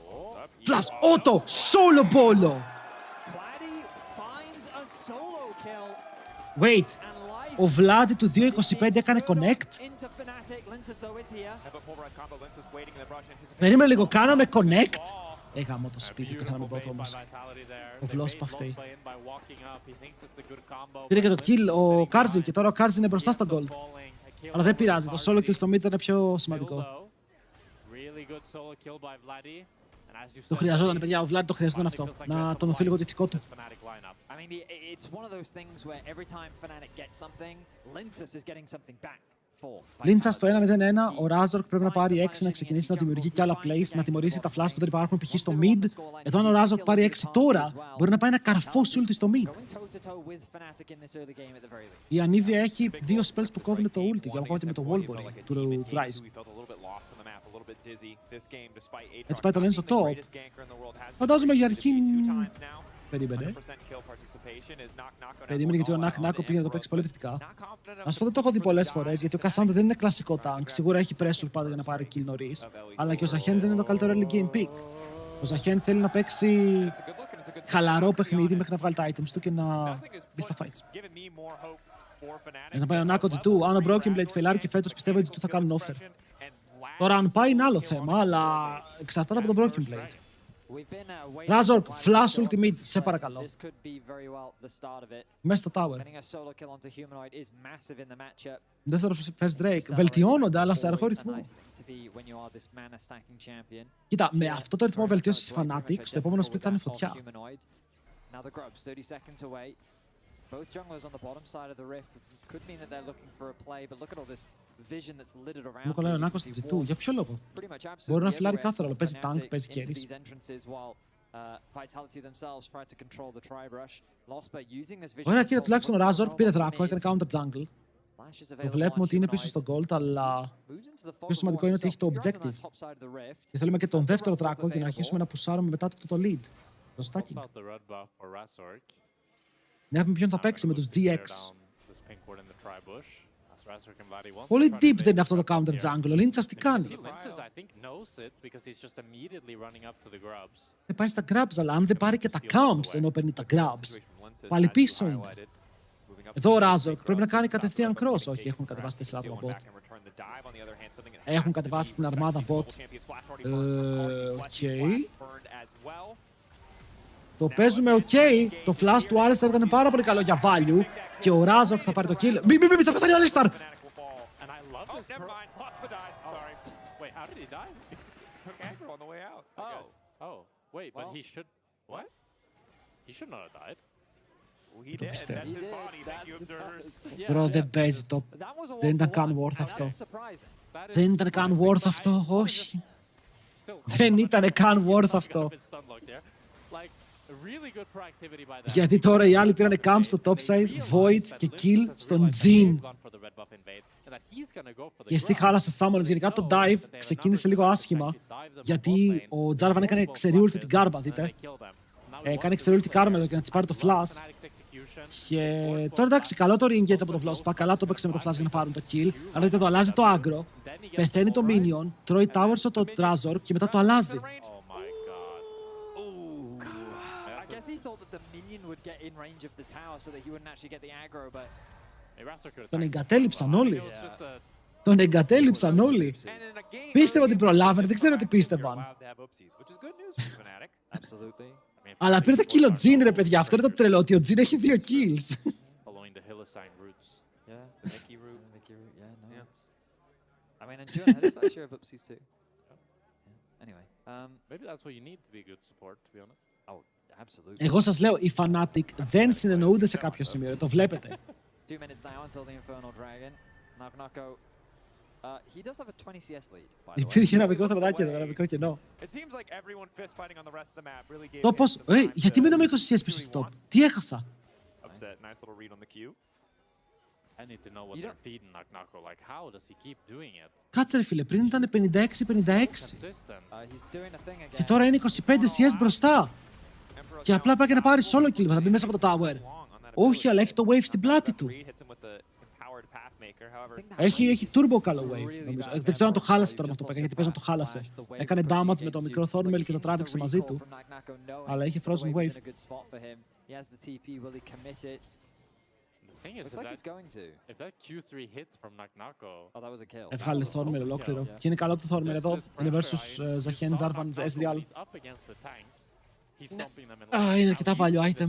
Flash, auto, solo bolo. Wait, ο Βλάδι του 2.25 έκανε connect. Περίμενε λίγο, κάναμε connect. Γάμο το σπίτι, πέθαμε πρώτο όμως. Ο Βλός παυτεί. Πήρε και το kill ο Κάρζι και τώρα ο Κάρζι είναι μπροστά στο gold. Αλλά δεν πειράζει, το solo kill στο mid ήταν πιο σημαντικό. Το χρειαζόταν, παιδιά, ο Βλάδι το χρειαζόταν αυτό. Να τονωθεί λίγο το ηθικό του. Λίντσα στο 1-0-1, ο Razork πρέπει να πάρει 6 να ξεκινήσει να δημιουργεί και άλλα plays, να τιμωρήσει τα flash που δεν υπάρχουν π.χ. στο mid. Εδώ αν ο Razork πάρει 6 τώρα, μπορεί να πάει να καρφώσει ulti στο mid. Η Ανίβια έχει 2 spells που κόβουν το ulti, για ακόμα και με το wall μπορεί, του Ryze. Έτσι πάει το lane στο top. Φαντάζομαι για αρχή... Περίμενε. Περίμενε γιατί ο Νάκ πήγε να το παίξει πολύ θετικά. Να σου πω δεν το έχω δει πολλές φορές γιατί ο Cassandra δεν είναι κλασικό tank. Σίγουρα έχει pressure πάντα για να πάρει kill νωρίς. Αλλά και ο Ζαχέν δεν είναι το καλύτερο early game pick. Ο Ζαχέν θέλει να παίξει χαλαρό παιχνίδι μέχρι να βγάλει τα items του και να μπει στα fights. Έτσι να πάει ο Νάκο G2. Αν ο Broken Blade φελάρει και φέτος πιστεύω ότι G2 θα κάνουν offer. Τώρα αν πάει είναι άλλο θέμα, αλλά εξαρτάται από τον Broken Blade. Razork, flash ultimate, σε παρακαλώ. Μέσα στο tower. Δεύτερο first Drake. Βελτιώνονται, αλλά σε αργό ρυθμό. Κοίτα, με αυτό το ρυθμό βελτίωσης η Fnatic, στο επόμενο split θα είναι φωτιά. Both junglers on the bottom side of the rift could mean that they're looking for a play, but look at all this vision that's littered around. Μου κολλάει ο Νάκος στην G2. Για ποιο λόγο? Μπορεί να φυλάρει κάθε ρόλο. Παίζει tank, παίζει carries. Ωραία κύριε, τουλάχιστον ο Razork πήρε δράκο, έκανε counter jungle. Το βλέπουμε ότι είναι πίσω στο gold, αλλά πιο σημαντικό είναι ότι έχει το objective. Και θέλουμε και τον δεύτερο δράκο για να αρχίσουμε να πουσάρουμε μετά αυτό το lead. Το stacking. Να έχουμε ποιον θα παίξει με τους GX. Πολύ deep δεν είναι αυτό το counter jungle. Ο Λίντσας τι κάνει? Πάει στα grabs, αλλά αν δεν πάρει και τα camps ενώ παίρνει τα grabs, πάλι πίσω είναι. Εδώ ο Razork πρέπει να κάνει κατευθείαν cross. Όχι, έχουν κατεβάσει 4 άτομα bot. Έχουν κατεβάσει την αρμάδα bot. Το παίζουμε οκ. Το flash του Alistar ήταν πάρα πολύ καλό για value. Και ο Razork θα πάρει το kill. Μη, θα πεθάνει ο Alistar! Wait, how did he die? Took aggro on the way out. Oh, wait, but he should... What? He should not have died. Well, he did. That's his body. Thank you, observers. Bro, δεν παίζει το... Δεν ήταν καν worth αυτό. Δεν ήταν καν worth αυτό, όχι. Δεν ήταν καν worth αυτό. Γιατί τώρα οι άλλοι πήρανε camp στο topside, voids και kill στον Jhin. Και εσύ χάλασες Summoners. Γενικά το dive ξεκίνησε λίγο άσχημα, γιατί ο Jarvan έκανε ξεριούλτη την κάρμα, δείτε. Έκανε ξεριούλτη κάρμα εδώ και να της πάρει το flash. Και τώρα εντάξει, καλό το re-engage από το Vlospa, καλά το έπαιξε με το flash για να πάρουν το kill. Αλλά δείτε εδώ, αλλάζει το aggro, πεθαίνει το minion, τρώει tower στο Razork και μετά το αλλάζει. Τον εγκατέλειψαν όλοι. Τον εγκατέλειψαν όλοι. Πίστευα ότι προλάβαινε, δεν ξέρω τι πίστευαν. Αλλά πήρε το kill ο Jhin, ρε παιδιά, αυτό είναι το τρελό, ότι ο Jhin έχει 2 kills. Εγώ σας λέω, οι Fnatic δεν συνεννοούνται σε κάποιο σημείο, το βλέπετε. Υπήρχε ένα μικρό σταματάκι εδώ, ένα μικρό κενό. Τόπος, γιατί μείνω με 20 CS πίσω στο top, τι έχασα. Κάτσε ρε φίλε, πριν ήταν 56-56. Και τώρα είναι 25 CS μπροστά. Και απλά πάει και να πάρει solo kill, θα μπει μέσα από το tower. Όχι, αλλά έχει το wave στην πλάτη του. Έχει turbo καλό wave, νομίζω. Δεν ξέρω αν το χάλασε τώρα με αυτό που έκανε, γιατί παίζει να το χάλασε. Έκανε damage με το μικρό Thornmail και το τράβηξε μαζί του. Αλλά είχε frozen wave. Έβγαλε Thornmail ολόκληρο. Και είναι καλό το Thornmail εδώ. Είναι versus Zahen, Jarvan, Ezreal. Είναι αρκετά value item.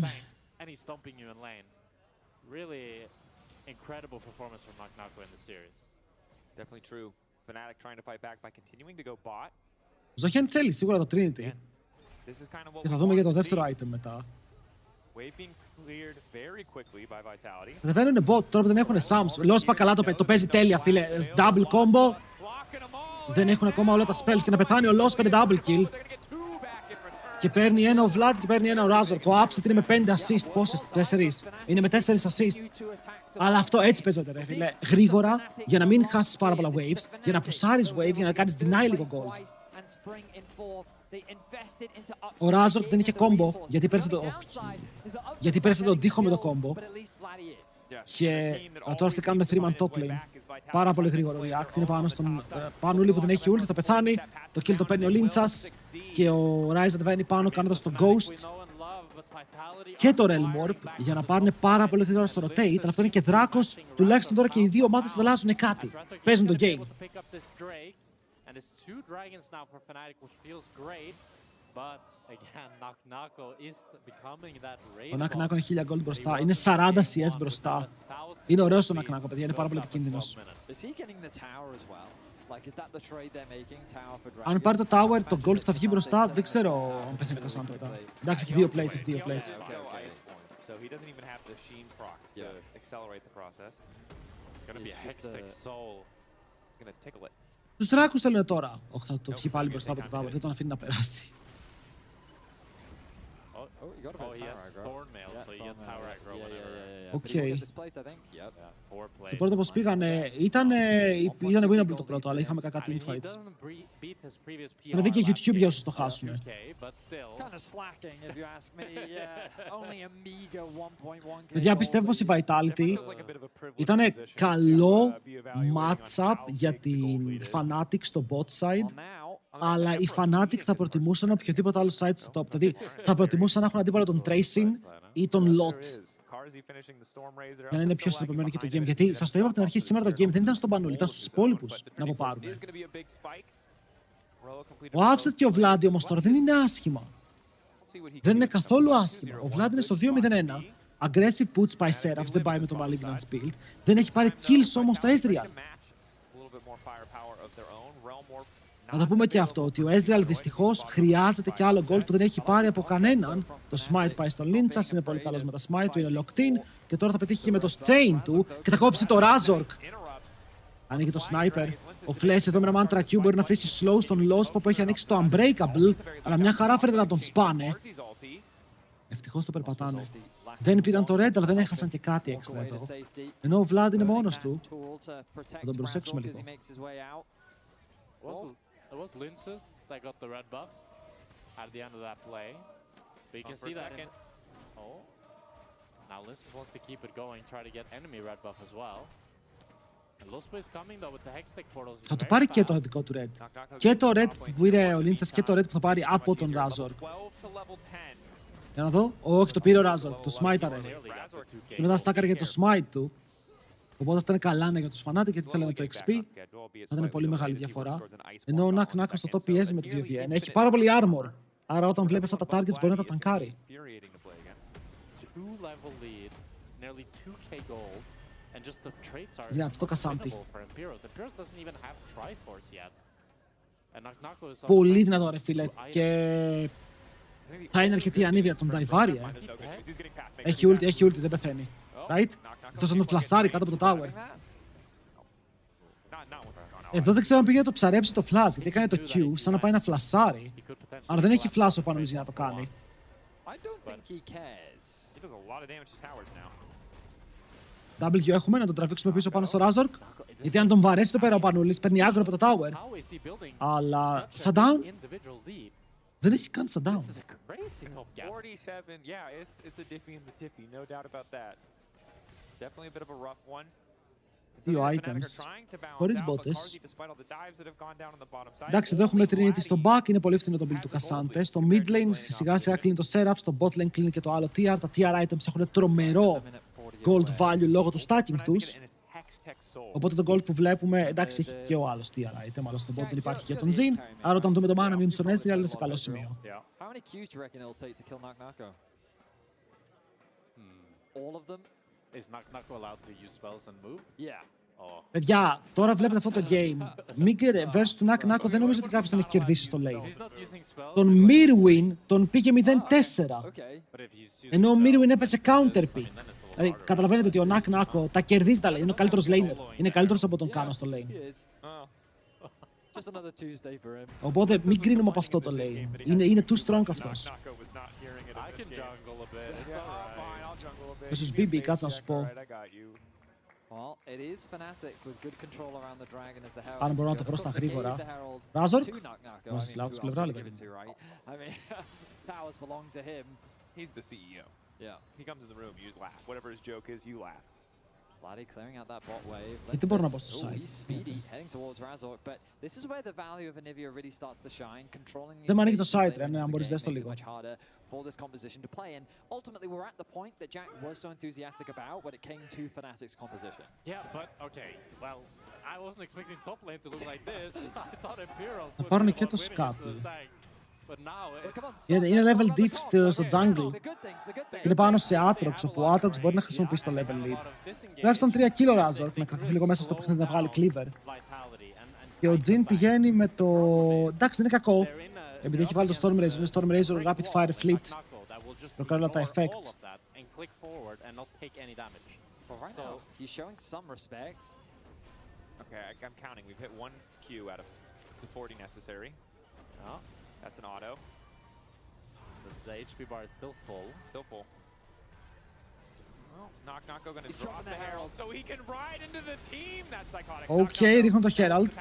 Incredible performance from Naknako in the series. Definitely true. Fnatic trying to fight back by continuing to go bot. Ο Zahen θέλει σίγουρα το Trinity. Και θα δούμε για το δεύτερο item μετά. Κατεβαίνουνε bot, τώρα που δεν έχουνε Sams. Lospa καλά το παίζει τέλεια, φίλε. Double combo. Δεν έχουν ακόμα όλα τα spells και να πεθάνει ο Lospa είναι double kill. Και παίρνει ένα ο Vlad και παίρνει ένα ο Razork. Ο Upset είναι με 5 assist. Πόσες? 4. Είναι με 4 assist. Αλλά αυτό έτσι παίζονται, ρε φίλε. Γρήγορα, για να μην χάσεις πάρα πολλά waves, για να πουσάρεις wave, για να κάνεις deny λίγο gold. Ο Razork δεν είχε combo, γιατί πέρασε τον τοίχο με το combo. Και τώρα αυτοί κάνουν 3-man top lane. Πάρα πολύ γρήγορο react, είναι πάνω όλοι που δεν έχει ult, θα πεθάνει. Το kill το παίρνει ο Linchas και ο Ryze ανεβαίνει πάνω κάνοντας τον Ghost και το Realm Warp για να πάρουν πάρα πολύ γρήγορα στο rotate. Αλλά αυτό είναι και δράκος, τουλάχιστον τώρα και οι δύο ομάδες θα αλλάζουν κάτι. Παίζουν το game. Ο Naknako είναι 1000 gold μπροστά, είναι 40 CS μπροστά. Είναι ωραίος ο Naknako, παιδιά, είναι πάρα πολύ επικίνδυνος. Αν πάρει το tower, το gold θα βγει μπροστά, δεν ξέρω αν πεθαίνει ο Cassandra. Εντάξει, έχει 2 plates, έχει 2 plates. Τους δράκους θέλουν τώρα. Όχι, θα το βγει πάλι μπροστά από το tower, δεν τον αφήνει να περάσει. Οκ. Στο πρώτο πως πήγανε, ήταν winnable το πρώτο, αλλά είχαμε κακά teamfights. Θα βγει και YouTube για όσους το χάσουν. Παιδιά, πιστεύω πως η Vitality ήταν καλό match-up για την Fnatic στο bot side, αλλά οι Fnatic θα προτιμούσαν οποιοδήποτε άλλο side στο top. Δηλαδή, θα προτιμούσαν να έχουν αντίπαλο τον Tracing ή τον Lot. Για να είναι πιο συνεπωμένο και το game. Γιατί σας το είπα από την αρχή, σήμερα το game δεν ήταν στον Πανούλη, ήταν στους υπόλοιπους να αποπάρουν. Ο Upset και ο Vlad όμως τώρα δεν είναι άσχημα. Δεν είναι καθόλου άσχημα. Ο Vlad είναι στο 2-0-1. Aggressive puts by Seraphs, δεν πάει με το Malignant's build. Δεν έχει πάρει kills όμως το Ezreal. Να το πούμε και αυτό, ότι ο Ezreal δυστυχώς χρειάζεται και άλλο gold που δεν έχει πάρει από κανέναν. Το smite πάει στον Linchas, είναι πολύ καλός με τα smite του, είναι locked in και τώρα θα πετύχει και με το chain του και θα κόψει το Razork. Ανοίγει το sniper. Ο Flash εδώ με ένα mantra Q μπορεί να αφήσει slow στον Lost που έχει ανοίξει το unbreakable, αλλά μια χαρά φαίνεται να τον σπάνε. Ευτυχώς το περπατάνε. Δεν πήραν το red, αλλά δεν έχασαν και κάτι έξτρα εδώ. Ενώ ο Vlad είναι μόνος του. Θα τον προσέξουμε λίγο. It was Lindsay that got the red buff at the end of that play. But you can see that in... Oh. Now Lindsay wants to keep it going, try to get enemy red buff as well. And Lospo is coming though with the Hextech portals. Θα το πάρει και το δικό του red. Και το red που πήρε ο Linchas και το red που θα πάρει από τον Razork. Για να δω. Όχι, το πήρε ο Razork, το smite-αρε. Και μετά στάκαρε και το smite του. Οπότε αυτά είναι καλά για τους Fnatic γιατί θέλανε το XP. Θα ήταν πολύ μεγάλη διαφορά. Ενώ ο Nak Nako στο top πιέζει με το 2v1. Έχει πάρα πολύ armor. Άρα όταν βλέπει αυτά τα targets μπορεί να τα τανκάρει. Δυνατό το Κασάντι. Πολύ δυνατό ρε φίλε. Και θα είναι αρκετή ανήβια τον Daivari. Έχει ulti, δεν πεθαίνει. Right? Εκτός αν το φλασάρει κάτω από το tower. Εδώ δεν ξέρω αν πήγε να το ψαρέψει το flash, γιατί έκανε το Q σαν να πάει να φλασάρει. Αλλά δεν έχει flash ο πάνω για να το κάνει. W έχουμε, να τον τραβήξουμε πίσω πάνω στο Razork. Γιατί αν τον βαρέσει το πέρα ο Πανούλης, παίρνει άγκρο από το tower. Αλλά shutdown δεν έχει καν shutdown. 47, yeah, it's a diffy in the tippy, no doubt about that. It's definitely a bit of a rough one. Δύο items, χωρίς μπότες. Εντάξει, εδώ έχουμε Trinity στο back, είναι πολύ φθηνό το build του Cassante. Στο mid lane σιγά σιγά κλείνει το Seraph, στο bot lane κλείνει και το άλλο tier. Τα tier items έχουν τρομερό gold value λόγω του stacking τους. Οπότε το gold που βλέπουμε, εντάξει, έχει και ο άλλος tier item, αλλά στο bot δεν υπάρχει και τον Jhin. Άρα όταν δούμε το mana mune στον Ezreal είναι σε καλό σημείο. Is Nak allowed to use spells and move? Yeah. Παιδιά, τώρα βλέπετε αυτό το game. Migger versus του Nak Nako δεν νομίζω ότι κάποιος τον έχει κερδίσει στο lane. Τον Mirwin τον πήγε 0-4. Ενώ ο Mirwin έπεσε counter pick. Δηλαδή, καταλαβαίνετε ότι ο Nak Nako τα κερδίζει τα lane. Είναι ο καλύτερος laner. Είναι καλύτερος από τον Kana στο lane. Οπότε μην κρίνουμε από αυτό το lane. Είναι too strong αυτός. Versus BB, κάτσε να σου πω. Αν μπορώ να το βρω στα γρήγορα. Razork, είμαστε στη λάθος πλευρά, λέμε. He's the CEO. Yeah. He comes in the room, you laugh. Whatever his joke is, you laugh. Γιατί μπορώ να πω στο side. Δεν μου ανοίγει το side, ρε, αν μπορείς δες το λίγο. For this composition to play, and ultimately we're at the point that Jack was so enthusiastic about when it came to Fnatic's composition. Yeah, but okay, well, I wasn't expecting top lane to look like this. I thought Imperials would πάρουν και be το σκάτο. But now it's... Είναι level diff στο jungle. Είναι πάνω σε Aatrox, όπου ο Aatrox μπορεί να χρησιμοποιήσει το level lead. Τουλάχιστον 3 kilo Razork, να κρατήσει λίγο μέσα στο παιχνίδι να βγάλει cleaver. Και ο Jhin πηγαίνει με το... Εντάξει, δεν είναι κακό. Επειδή έχει βάλει το Storm Razor, είναι Storm Razor Rapid Fire Fleet. Προκαλεί όλα τα effect. Okay, I'm counting. We've hit 1 Q out of the 40 necessary. Oh, that's an auto. The HP bar is still full. Still full. Well, Nako gonna drop the Herald so he can ride into the team. That's psychotic. Okay, ρίχνουν το Herald.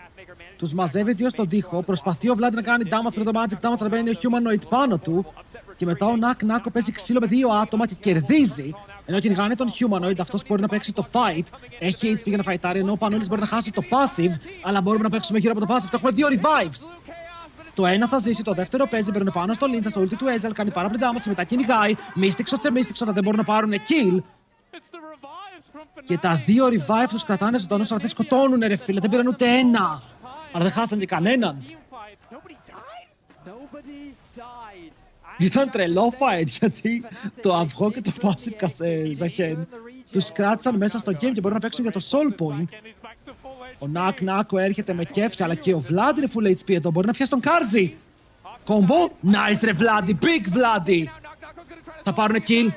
Τους μαζεύει δύο στον τοίχο. Προσπαθεί ο Vlad να κάνει damage με το magic damage, να μπαίνει ο humanoid πάνω του. Και μετά ο Nak Nako παίζει ξύλο με 2 άτομα και κερδίζει. Ενώ κυνηγάνε τον humanoid, αυτός μπορεί να παίξει το fight. Έχει HP για να φαϊτάρει, ενώ ο Πανούλης μπορεί να χάσει το passive. Αλλά μπορούμε να παίξουμε γύρω από το passive. Το έχουμε 2 revives. Το ένα θα ζήσει, το δεύτερο παίζει, παίρνουν πάνω στο Linchas, στο ulti του Ezreal, κάνει πάρα πολύ damage, μετά κυνηγάει. Mystic shot σε Mystic shot, δεν μπορούν να πάρουν kill. Και τα δύο revive τους κρατάνε ζωντανούς, αλλά δεν σκοτώνουνε ρε φίλε, δεν πήραν ούτε ένα. Αλλά δεν χάσαν και κανέναν. Ήταν τρελό fight, γιατί το αυγό και το passive Ζαχέν τους κράτησαν μέσα στο game και μπορούν να παίξουν για το soul point. Ο Νάκο έρχεται με κέφια, αλλά και ο Vlad είναι full HP εδώ, μπορεί να πιάσει τον Κάρζι. Combo, nice ρε Vladi, big Vladi. Θα πάρουνε kill,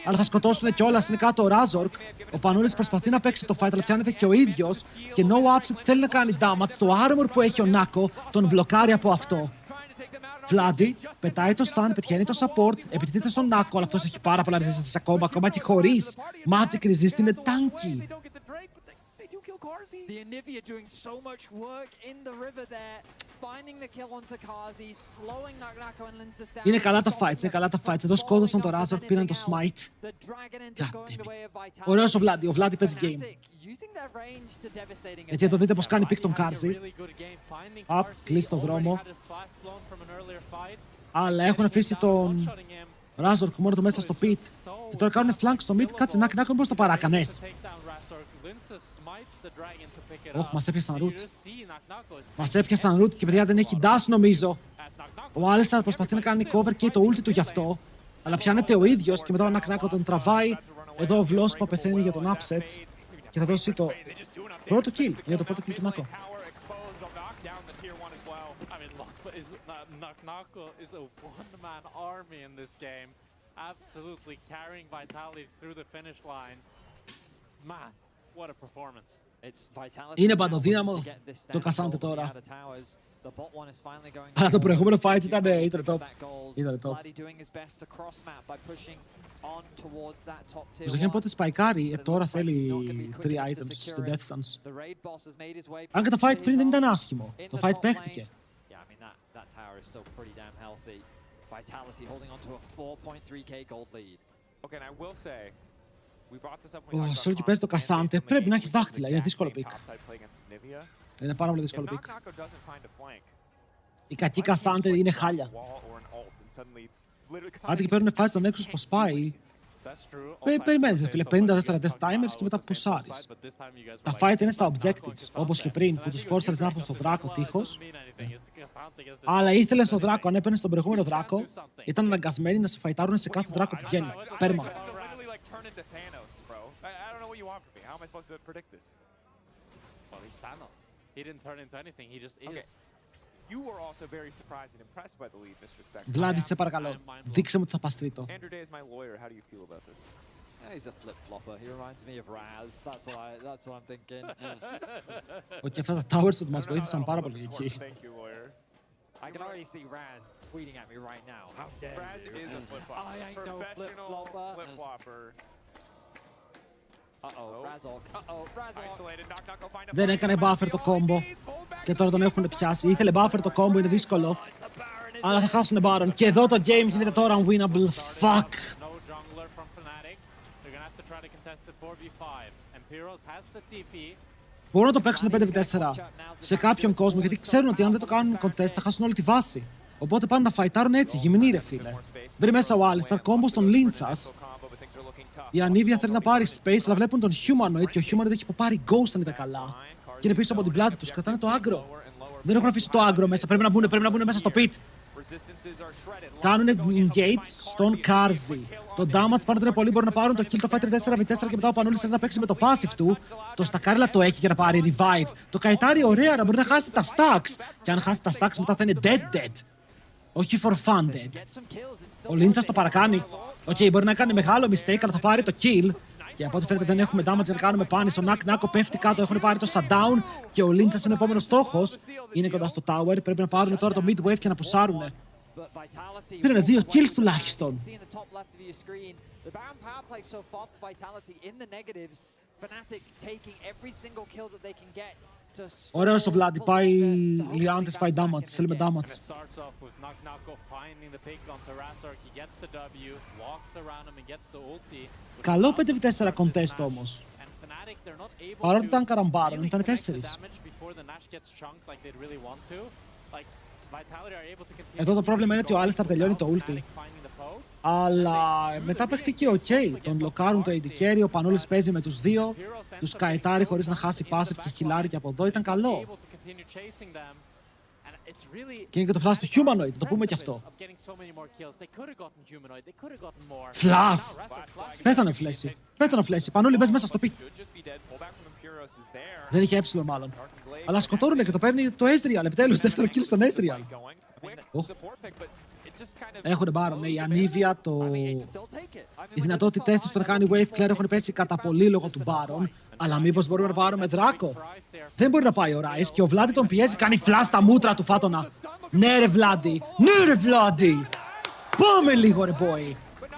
αλλά θα σκοτώσουνε κιόλας, είναι κάτω ο Razork. Ο Πανούλης προσπαθεί να παίξει το fight, αλλά πιάνεται και ο ίδιος. Και no upset θέλει να κάνει damage, το armor που έχει ο Νάκο τον μπλοκάρει από αυτό. Vladi πετάει το stun, πετυχαίνει το support, επιτίθεται στον Νάκο, αλλά αυτός έχει πάρα πολλά resistance ακόμα και χωρίς magic resist είναι tanky. The Anivia doing so much work in the river there, finding the kill onto Kazi, slowing Nako and Lindsay down. Είναι καλά τα fights, Εδώ σκότωσαν το Razork, πήραν το smite. Ωραίος ο Vladi παίζει game. Γιατί εδώ δείτε πως κάνει pick τον Κάρζι. Κλείσει τον δρόμο. Αλλά έχουν αφήσει τον Razork μόνο του μέσα στο pit. Και τώρα κάνουν flank στο mid, κάτσε Νάκο, πώς το παράκανες. Μας έπιασαν root και παιδιά δεν έχει dash νομίζω. Ο Alistar προσπαθεί να κάνει cover και το ulti του γι' αυτό. Αλλά πιάνεται ο ίδιος και μετά ο Νάκο τον τραβάει. Εδώ ο Vlospa πεθαίνει για τον upset. Και θα δώσει το πρώτο kill, για το πρώτο kill του Νάκο. Είναι παντοδύναμο το Κασάντε τώρα. Αλλά το προηγούμενο fight ήταν top. Ο Ζαχέν πότε σπαϊκάρει, τώρα θέλει 3 items στο Death Stance. Αν και το fight πριν δεν ήταν άσχημο. Το fight παίχτηκε. Ο Σόλκι παίζει το Κασάντε, πρέπει να έχεις δάχτυλα, είναι δύσκολο pick. Είναι πάρα πολύ δύσκολο pick. Η κακή Κασάντε είναι χάλια. Άντε και παίρνουν fight στον Nexus που σπάει. Περιμένεις φίλε, 50 δεύτερα death timers και μετά πουσάρεις. Τα fight είναι στα objectives, όπως και πριν που τους φόρσαρες να έρθουν στο δράκο τείχος. Αλλά ήθελε στο δράκο, αν έπαιρνε στον προηγούμενο δράκο, ήταν αναγκασμένοι να σε φαϊτάρουν σε κάθε δράκο που βγαίνει. Πέρμα. Βλάντι, σε παρακαλώ, δείξε μου ότι θα πας τρίτο. He's a flip-flopper. He reminds me of Raz. That's what I'm thinking. Και αυτά τα towers του μας βοήθησαν πάρα πολύ εκεί. I can already see Raz tweeting at me right now. How dare you? Raz is a flip-flopper. I ain't no flip-flopper. Δεν έκανε buffer το combo. Και τώρα τον έχουν πιάσει. Ήθελε buffer το combo, είναι δύσκολο. Αλλά θα χάσουν Baron. Και εδώ το game γίνεται τώρα unwinnable. Fuck. Μπορούν να το παίξουν 5v4 σε κάποιον κόσμο, γιατί ξέρουν ότι αν δεν το κάνουν contest θα χάσουν όλη τη βάση. Οπότε πάνε να φαϊτάρουν έτσι, γυμνή ρε φίλε. Μπρει μέσα ο Alistar, combo στον Lindsas. Η Anivia θέλει να πάρει space, αλλά βλέπουν τον Humanoid και ο Humanoid έχει πάρει ghost αν είδα καλά. Και είναι πίσω από την πλάτη τους, κρατάνε το aggro. Δεν έχουν αφήσει το aggro μέσα, πρέπει να μπουν μέσα στο pit. Κάνουν engage στον Karzi. Το damage πάνω του είναι πολύ, μπορούν να πάρουν το kill, το fighter 4v4 και μετά ο Πανούλης θέλει να παίξει με το passive του. Το Στακάριλα το έχει για να πάρει revive. Το Καϊτάρι ωραία, να μπορεί να χάσει τα stacks. Και αν χάσει τα stacks μετά θα είναι dead. Όχι for fun dead. Ο Lindsas το παρακάνει. Μπορεί να κάνει μεγάλο mistake, αλλά θα πάρει το kill. Και από ό,τι φαίνεται δεν έχουμε damage να κάνουμε πάνη. Ο Νάκο πέφτει κάτω, έχουν πάρει το shutdown. Και ο Lindsas είναι ο επόμενος στόχος. Είναι κοντά στο tower, πρέπει να πάρουν τώρα το mid wave και να πουσάρουνε. Πήρανε 2 kills τουλάχιστον. Ωραίος ο Vladi, πάει Liantes, πάει damage, θέλουμε damage. Καλό 5v4 contest όμως. Παρότι ήταν καραμπάρον, ήταν 4. Εδώ το πρόβλημα είναι ότι ο Alistar τελειώνει το ulti. Αλλά μετά παίχτηκε και ok. Τον λοκάρουν το AD carry, ο Πανούλης παίζει με τους δύο. Τους καετάρει χωρίς να χάσει passive και χιλάρει και από εδώ. Ήταν καλό. Και είναι και το flash του Humanoid, το πούμε και αυτό. Flash! Πέθανε φλέση. Πέθανε φλέση. Πανούλη, μπες μέσα στο pit. Δεν είχε έψιλο μάλλον. Αλλά σκοτώρουνε και το παίρνει το Ezreal. Επιτέλους, δεύτερο kill στον Ezreal. Έχουν Baron, η ανήβεια, οι δυνατότητες της στο να κάνει wave clear έχουν πέσει κατά πολύ λόγω του Baron. Αλλά μήπως μπορούμε να πάρουμε Δράκο. Δεν μπορεί να πάει ο Rise και ο Βλάντι τον πιέζει, κάνει flash στα μούτρα του Φάτονα. Ναι ρε Βλάντι, ναι ρε Βλάντι. Πάμε λίγο ρε boy.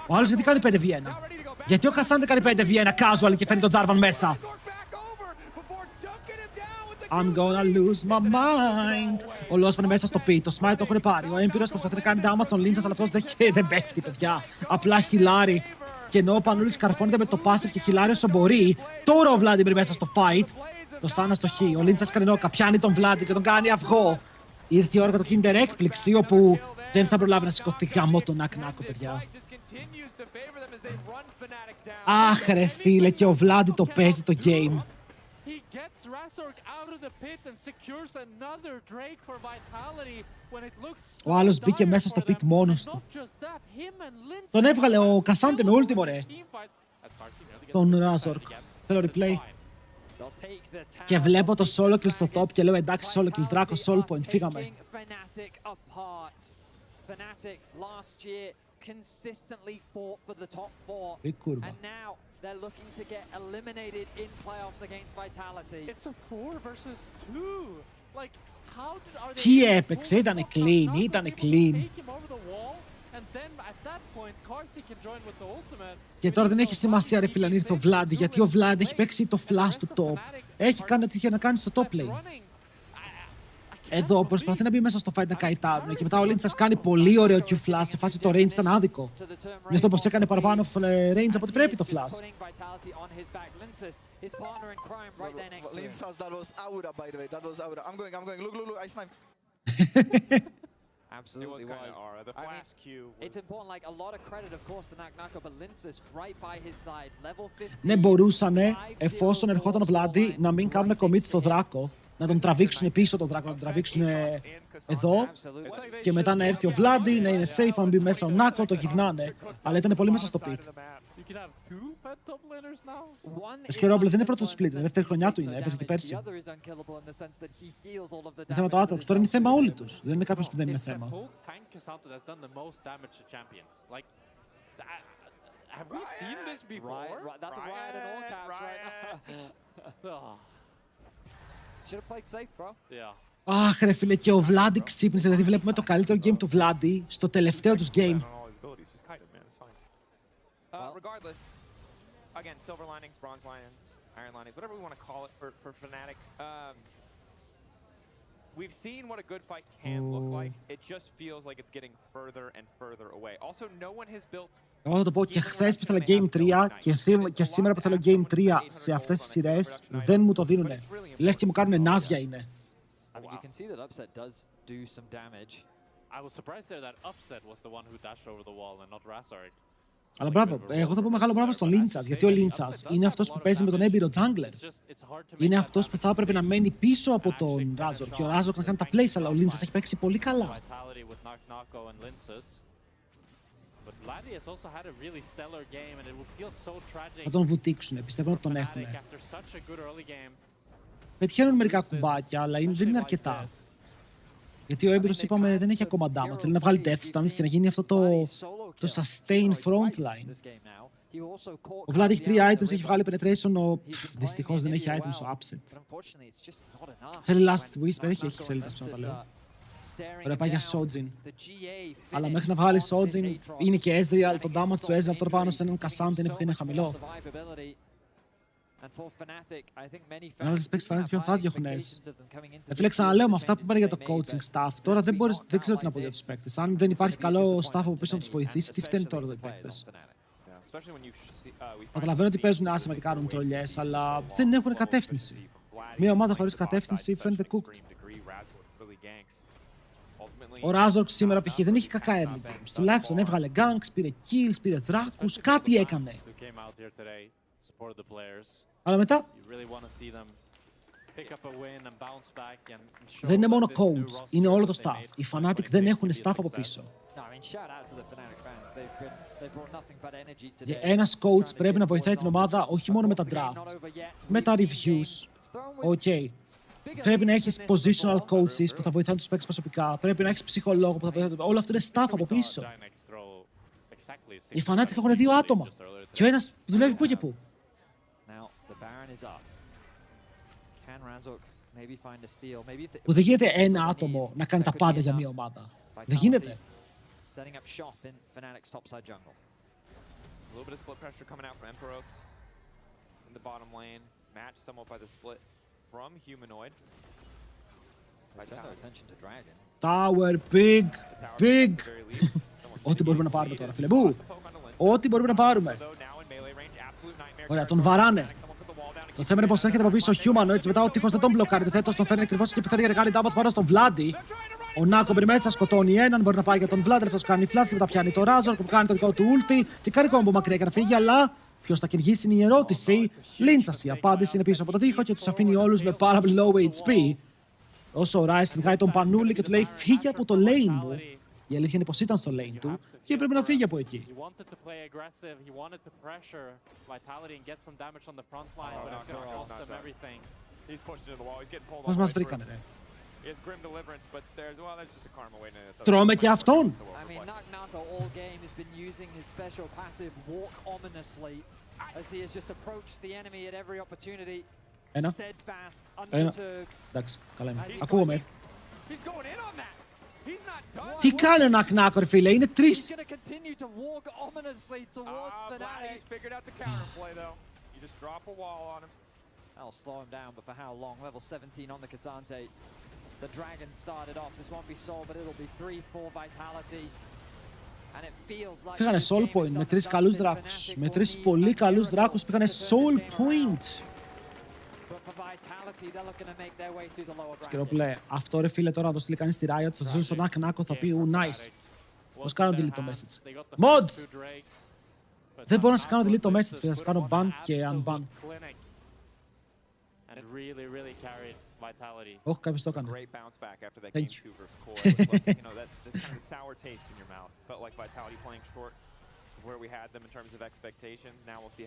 Ο άλλος γιατί κάνει 5v1. Γιατί ο Κασάντε κάνει 5v1 casual και φέρνει τον Jarvan μέσα. I'm gonna lose my mind. Ο Λος πάνε μέσα στο pit, το smite το έχουν πάρει. Ο Έμπειρος προσπαθεί να κάνει damage στον Lindsas, αλλά αυτός δεν πέφτει, παιδιά. Απλά χιλάρει. Και ενώ ο Πανούλης καρφώνεται με το passive και χιλάρει όσο μπορεί, τώρα ο Vladimir μέσα στο fight. Το στάνα στο χ. Ο Lindsas κανενόκα πιάνει τον Vladimir και τον κάνει αυγό. Ήρθε η ώρα για το Kinder έκπληξη, όπου δεν θα προλάβει να σηκωθεί γαμό τον Νάκο, παιδιά. Αχ ρε φίλε, και ο Vladi το παίζει το game. Ο άλλος μπήκε μέσα στο pit μόνος του. Τον έβγαλε ο Κασάντε με ultimo ρε. Τον Razork. Θέλω replay. Και βλέπω το solo kill στο top και λέω εντάξει solo kill Draco, solo point, φύγαμε. Big κούρβα. They're looking to get eliminated in playoffs against Vitality. It's a 4 versus 2. Like, how are they? Τι έπαιξε, ήτανε clean, ήτανε clean. Και τώρα δεν έχει σημασία ρε φίλε αν ήρθε ο Vlad, γιατί ο Vlad έχει παίξει το flash του top. Έχει κάνει ό,τι είχε να κάνει στο top lane. Εδώ προσπαθεί να μπει μέσα στο fight να καητάρουν και μετά ο Lindsas κάνει πολύ ωραίο Q-flash σε φάση το range ήταν άδικο. Νιώθω πως έκανε παραπάνω range από ό,τι πρέπει το flash. Lindsas, that was aura by the way, that was aura. I'm going, look, I snipe. Absolutely was. I mean, it's important, like a lot of credit, of course, to Nako, but Lindsas right by his side, level 15. Ναι, μπορούσανε, εφόσον ερχόταν ο Βλάντι, να μην κάνουν commit στο Δράκο. Να τον τραβήξουν πίσω τον Δράκο, να τον τραβήξουν εδώ και μετά να έρθει ο Βλάντι, να είναι safe, αν μπει μέσα ο Νάκο, το γυρνάνε. Αλλά ήταν πολύ μέσα στο pit. Σχερόπλε δεν είναι πρώτο split, είναι δεύτερη χρονιά του είναι, έπαιζε και πέρσι. Είναι θέμα το Aatrox, τώρα είναι θέμα όλοι τους, δεν είναι κάποιος που δεν είναι θέμα. Have we seen this before? Right. That's a riot in all caps right now. Should have played safe, bro. Yeah. Αχ ρε φίλε, και ο Βλάντι ξύπνησε, δηλαδή βλέπουμε το καλύτερο game του Βλάντι στο τελευταίο τους game. Regardless, again, silver linings, bronze linings, iron linings, whatever we want to call it for Fnatic. We've seen what a good fight can look like. It just feels like it's getting further and further away. Also, no one has built. Εγώ θα το πω και χθες που ήθελα Game 3 και σήμερα που θέλω Game 3 σε αυτές τις σειρές δεν μου το δίνουνε. Λες και μου κάνουνε νάζια είναι. I mean, you can see that Upset does do some damage. I was surprised there that Upset was the one who dashed over the wall and not Razork. Αλλά μπράβο, εγώ θα πω μεγάλο μπράβο στον Lindsas, γιατί ο Lindsas είναι αυτός που παίζει με τον έμπειρο jungler. Είναι αυτός που θα έπρεπε να μένει πίσω από τον Razork και ο Razork να κάνει τα plays, αλλά ο Lindsas έχει παίξει πολύ καλά. Θα τον βουτήξουνε, πιστεύω ότι τον έχουνε. Πετυχαίνουν μερικά κουμπάκια, αλλά δεν είναι αρκετά. Γιατί ο έμπειρος, είπαμε, δεν έχει ακόμα damage. Θέλει να βγάλει death stance και να γίνει αυτό το sustain frontline. Ο Vlad έχει 3 items, έχει βγάλει penetration, δυστυχώς δεν έχει items ο Upset. Θέλει last whisper, έχει σελίδας που να τα λέω. Ωραία, πάει για Sojin. Αλλά μέχρι να βγάλει Sojin είναι και Ezreal, το damage του Ezreal τώρα πάνω σε έναν Cassandra είναι χαμηλό. Αν δεν παίξει Fnatic, ποιον θα διώχνες. Φίλε, ξαναλέω με αυτά που είπαν για το coaching staff. Τώρα δεν ξέρω τι να πω για τους παίκτες. Αν δεν υπάρχει καλό staff από πίσω να τους βοηθήσει, τι φταίνει τώρα οι παίκτες. Καταλαβαίνω ότι παίζουν άσχημα και κάνουν τρολιές, αλλά δεν έχουν κατεύθυνση. Μια ομάδα χωρίς κατεύθυνση φαίνεται cooked. ultimately. Ο Razork σήμερα π.χ. δεν είχε κακά early games. Τουλάχιστον έβγαλε ganks, πήρε kills, πήρε δράκους, κάτι έκανε. Αλλά μετά δεν είναι μόνο coach, είναι όλο το staff. Οι Fnatic δεν έχουν staff από πίσω. Και ένας coach πρέπει να βοηθάει την ομάδα όχι μόνο με τα drafts, με τα reviews. Okay. Πρέπει να έχεις positional coaches που θα βοηθάνε τους παίκτες προσωπικά. Πρέπει να έχεις ψυχολόγο που θα βοηθάνε. Όλο αυτό είναι staff από πίσω. Οι Fnatic έχουν 2 άτομα. Και ο ένας δουλεύει πού και πού. Που δεν γίνεται ένα άτομο να κάνει τα πάντα για μια ομάδα. Δεν γίνεται. Setting up shop in Fnatic's topside jungle. A little bit of split pressure coming out from Emperos in the bottom lane, matched somewhat by the split from Humanoid. Attention to Dragon. Tower, big. Ό,τι μπορούμε να πάρουμε τώρα, φίλε μου. Ό,τι μπορούμε να πάρουμε. Ωραία, τον βαράνε. Το θέμα είναι πως έρχεται από πίσω ο Humanoid και μετά ο τείχος δεν τον μπλοκάρει. Θέτος τον φέρνει ακριβώς και επιθέτει για να κάνει damage πάνω στον Vladi. Ο Νάκο μπαίνει μέσα, σκοτώνει έναν, μπορεί να πάει για τον Vlad, αυτός κάνει flash και μετά πιάνει το Razor που κάνει το δικό του ulti και κάνει κόμπο μακριά για να φύγει, αλλά ποιος θα κυνηγήσει είναι η ερώτηση. Λίντσας, η απάντηση είναι πίσω από το τείχο και τους αφήνει όλους με πάρα πολύ low HP. Όσο ο Rise κυνηγάει τον Πανούλη και του λέει φύγε από το lane μου. Η αλήθεια είναι πως ήταν στο lane του και πρέπει να φύγει από εκεί. Πώς μας βρήκανε, ρε. Τρώμε και αυτόν. Ένα. Εντάξει, καλά είμαι. Ακούγομαι. Τι κάνει ο Νακνάκο, ρε φίλε, είναι 3. That'll slow him down, but for how long? Level 17 on the Kazante. The Dragon started off. This won't be soul, but it'll be 3-4 Vitality. And it feels like... Πήγανε soul point με 3 καλούς δράκους. Με 3 πολύ καλούς δράκους πήγανε soul point. Σκερόπουλε, αυτό ρε φίλε τώρα να το στείλει κανείς στη Riot, το δώσει στον Νακνάκο θα πει nice. Πώς κάνω delete το message. Mods! Δεν μπορώ να σε κάνω delete το message, θα σε κάνω ban και unban. Όχι, κάποιος το έκανε. Thank you.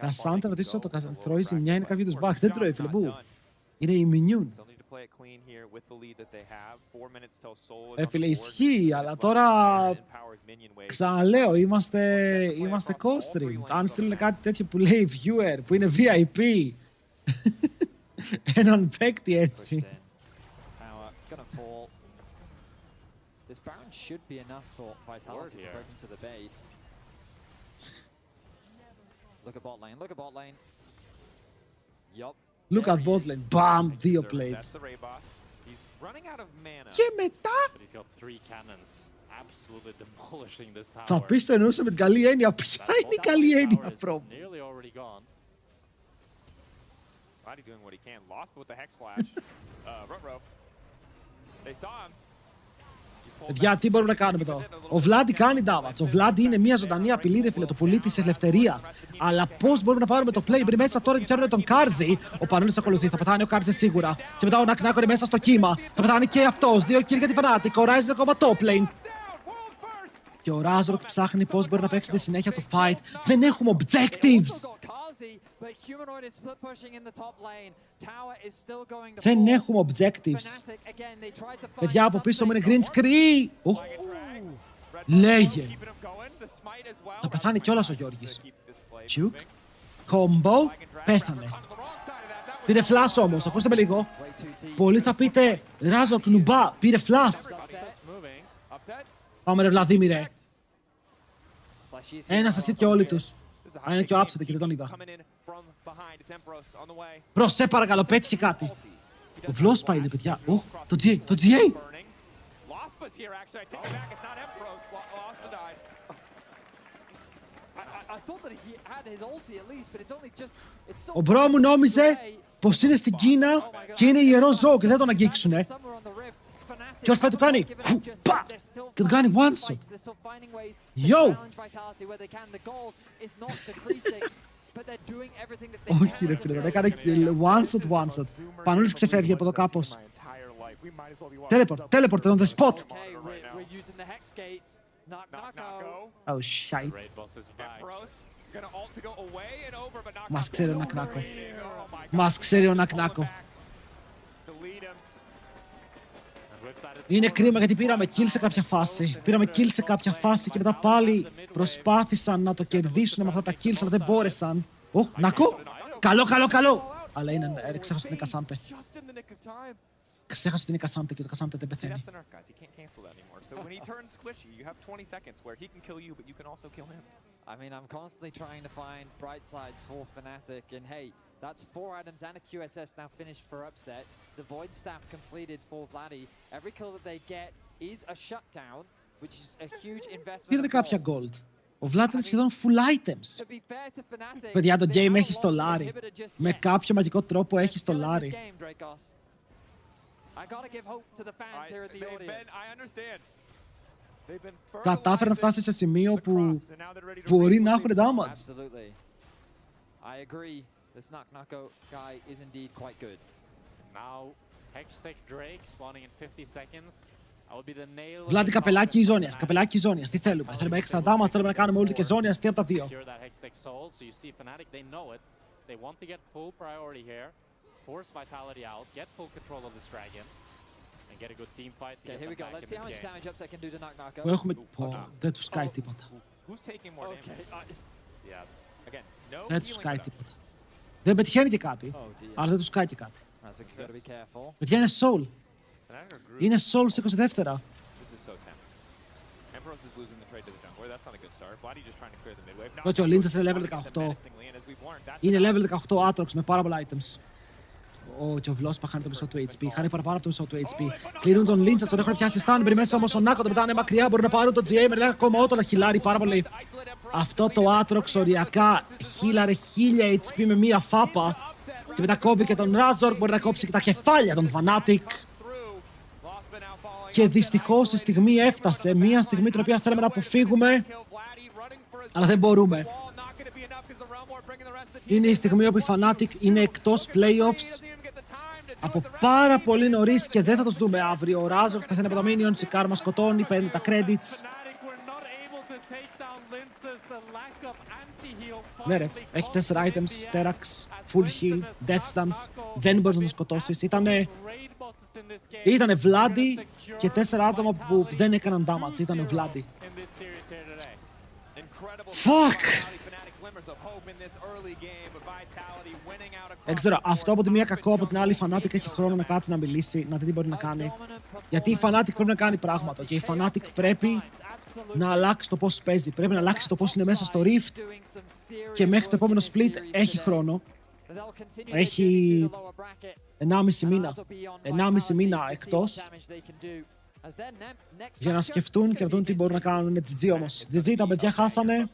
Τα Santa να ρωτήσω το τρώει ζημιά είναι κάποιο τους bug. Δεν τρώει, φίλε μου. Είναι immune. Φίλε, ισχύει, αλλά τώρα ξαναλέω, είμαστε COSTREAM. Αν στείλουν κάτι τέτοιο που λέει viewer, που είναι VIP, έναν παίκτη έτσι. This Baron should be enough for Vitality to break into the base. Look at bot lane, look at bot lane. Yup. Look at bot lane. Bam! 2 plates. Και μετά... Θα πεις το εννοούσα με την καλή έννοια. Ποια είναι η καλή έννοια, bro? Vladi doing what he can. Lost with the Hex Flash. Rutro. They saw him. Παιδιά, τι μπορούμε να κάνουμε εδώ? Ο Vladi κάνει damage. Ο Vladi είναι μια ζωντανή απειλή, ρε φίλε, το πουλί της ελευθερίας. Αλλά πώς μπορούμε να πάρουμε το play πριν μέσα τώρα και πιάνουν τον Κάρζι? Ο Πανούλης ακολουθεί, θα πεθάνει ο Κάρζι σίγουρα. Και μετά ο Νακνάκο είναι μέσα στο κύμα. Θα πεθάνει και αυτός. 2 kills για τη Fnatic. Ο Rise είναι ακόμα top lane. Και ο Razork ψάχνει πώς μπορεί να παίξει τη συνέχεια του fight. Δεν έχουμε objectives. Δεν έχουμε objectives. Παιδιά, από πίσω μου είναι green screen. Λέγε. Θα πεθάνει κιόλας ο Γιώργης. Τσιουκ. Κόμπο. Πέθανε. Πήρε flash όμως. Ακούστε με λίγο. Πολλοί θα πείτε Razork νουμπά. Πήρε flash. Πάμε ρε Βλαδίμηρε. Ένας εσύ και όλοι τους. Α, είναι και ο Upset και δεν τον είδα. Μπρο, σε παρακαλώ, πέτυχε κάτι. Ο Βλόσπα είναι, παιδιά. Το GA, το GA. Ο μπρο μου νόμιζε πως είναι στην Κίνα και είναι ιερό ζώο και δεν τον αγγίξουνε. Και ορφέ του κάνει. Πα! Και του κάνει one shot. Yo! Όχι ρε φίλε, έκανε one shot. Πανούλης ξεφεύγει από εδώ κάπως. Teleport on the spot. Oh shit. Μας ξέρει ο Νακνάκο. Μας ξέρει ο Νακνάκο. Είναι κρίμα γιατί πήραμε kill σε κάποια φάση. Πήραμε kill σε κάποια φάση και μετά πάλι προσπάθησαν να το κερδίσουν με αυτά τα kills, αλλά δεν μπόρεσαν. Νακο! Καλό! Αλλά ξέχασα ότι είναι Κασάντε. Ξέχασα ότι είναι Κασάντε και το Κασάντε δεν πεθαίνει. I mean, I'm constantly trying to find bright sides for Fnatic, and hey, that's 4 items and a QSS now finished for upset. The Void Staff completed for Vladdy. Every kill that they get is a shutdown, which is a huge investment. Πήρανε κάποια gold. Ο Vlad είναι σχεδόν full items. Παιδιά, το game έχει στο λάρι. Με κάποιο μαγικό τρόπο έχει στο λάρι. Κατάφερε να φτάσει σε σημείο που μπορεί να έχουν damage. I agree. This Nako guy is indeed quite good. Now, Hextech Drake spawning in 50 seconds. Βλάντι, καπελάκι ζώνιας, καπελάκι ζώνιας. Τι θέλουμε? Θέλουμε extra damage, θέλουμε να κάνουμε όλη και ζώνιας. Τι από τα δύο? Που έχουμε... Δεν τους σκάει τίποτα. Δεν τους σκάει τίποτα. Δεν πετυχαίνει και κάτι, αλλά δεν τους σκάει και κάτι. Παιδιά, είναι soul. Είναι soul σε 22 δεύτερα. Όχι, ο Λίντσας είναι level 18. Είναι level 18 Aatrox με πάρα πολλά items. Και ο Βλόσπα χάνει το μισό του HP. Χάνει παραπάνω από το μισό του HP. Κλείνουν τον Λίντσας, τον έχουν πιάσει στάνμπρι μέσα όμως ο Νάκο τον πετάνε μακριά. Μπορούν να πάρουν τον GA με 10,8 αλλά χιλάρει πάρα πολύ. Αυτό το Aatrox οριακά χίλαρε 1000 HP με μία φάπα. Και μετά κόβει και τον Razor, μπορεί να κόψει και τα κεφάλια των Fnatic. Και δυστυχώς η στιγμή έφτασε, μια στιγμή την οποία θέλαμε να αποφύγουμε, αλλά δεν μπορούμε. Είναι η στιγμή όπου η Fnatic είναι εκτός playoffs από πάρα πολύ νωρίς και δεν θα τους δούμε αύριο. Ο Razor πεθαίνει από τα minions, η Karma σκοτώνει, παίρνει τα credits. Ναι ρε, έχει 4 items, Sterax, full heal, death stance, δεν μπορείς να τον σκοτώσεις. Ήτανε Vladdy και 4 άτομα που δεν έκαναν damage. Ήτανε ο Vladdy. Fuck! Δεν ξέρω, αυτό από τη μία κακό, από την άλλη η Fnatic έχει χρόνο να κάτσει να μιλήσει, να δει τι μπορεί να κάνει. Γιατί η Fnatic πρέπει να κάνει πράγματα και η Fnatic πρέπει να αλλάξει το πώς παίζει. Πρέπει να αλλάξει το πώς είναι μέσα στο Rift και μέχρι το επόμενο split έχει χρόνο. Έχει 1,5 μήνα. 1,5 μήνα εκτός για να σκεφτούν και να δουν τι μπορούν να κάνουν. Είναι GG όμως. GG, τα παιδιά χάσανε.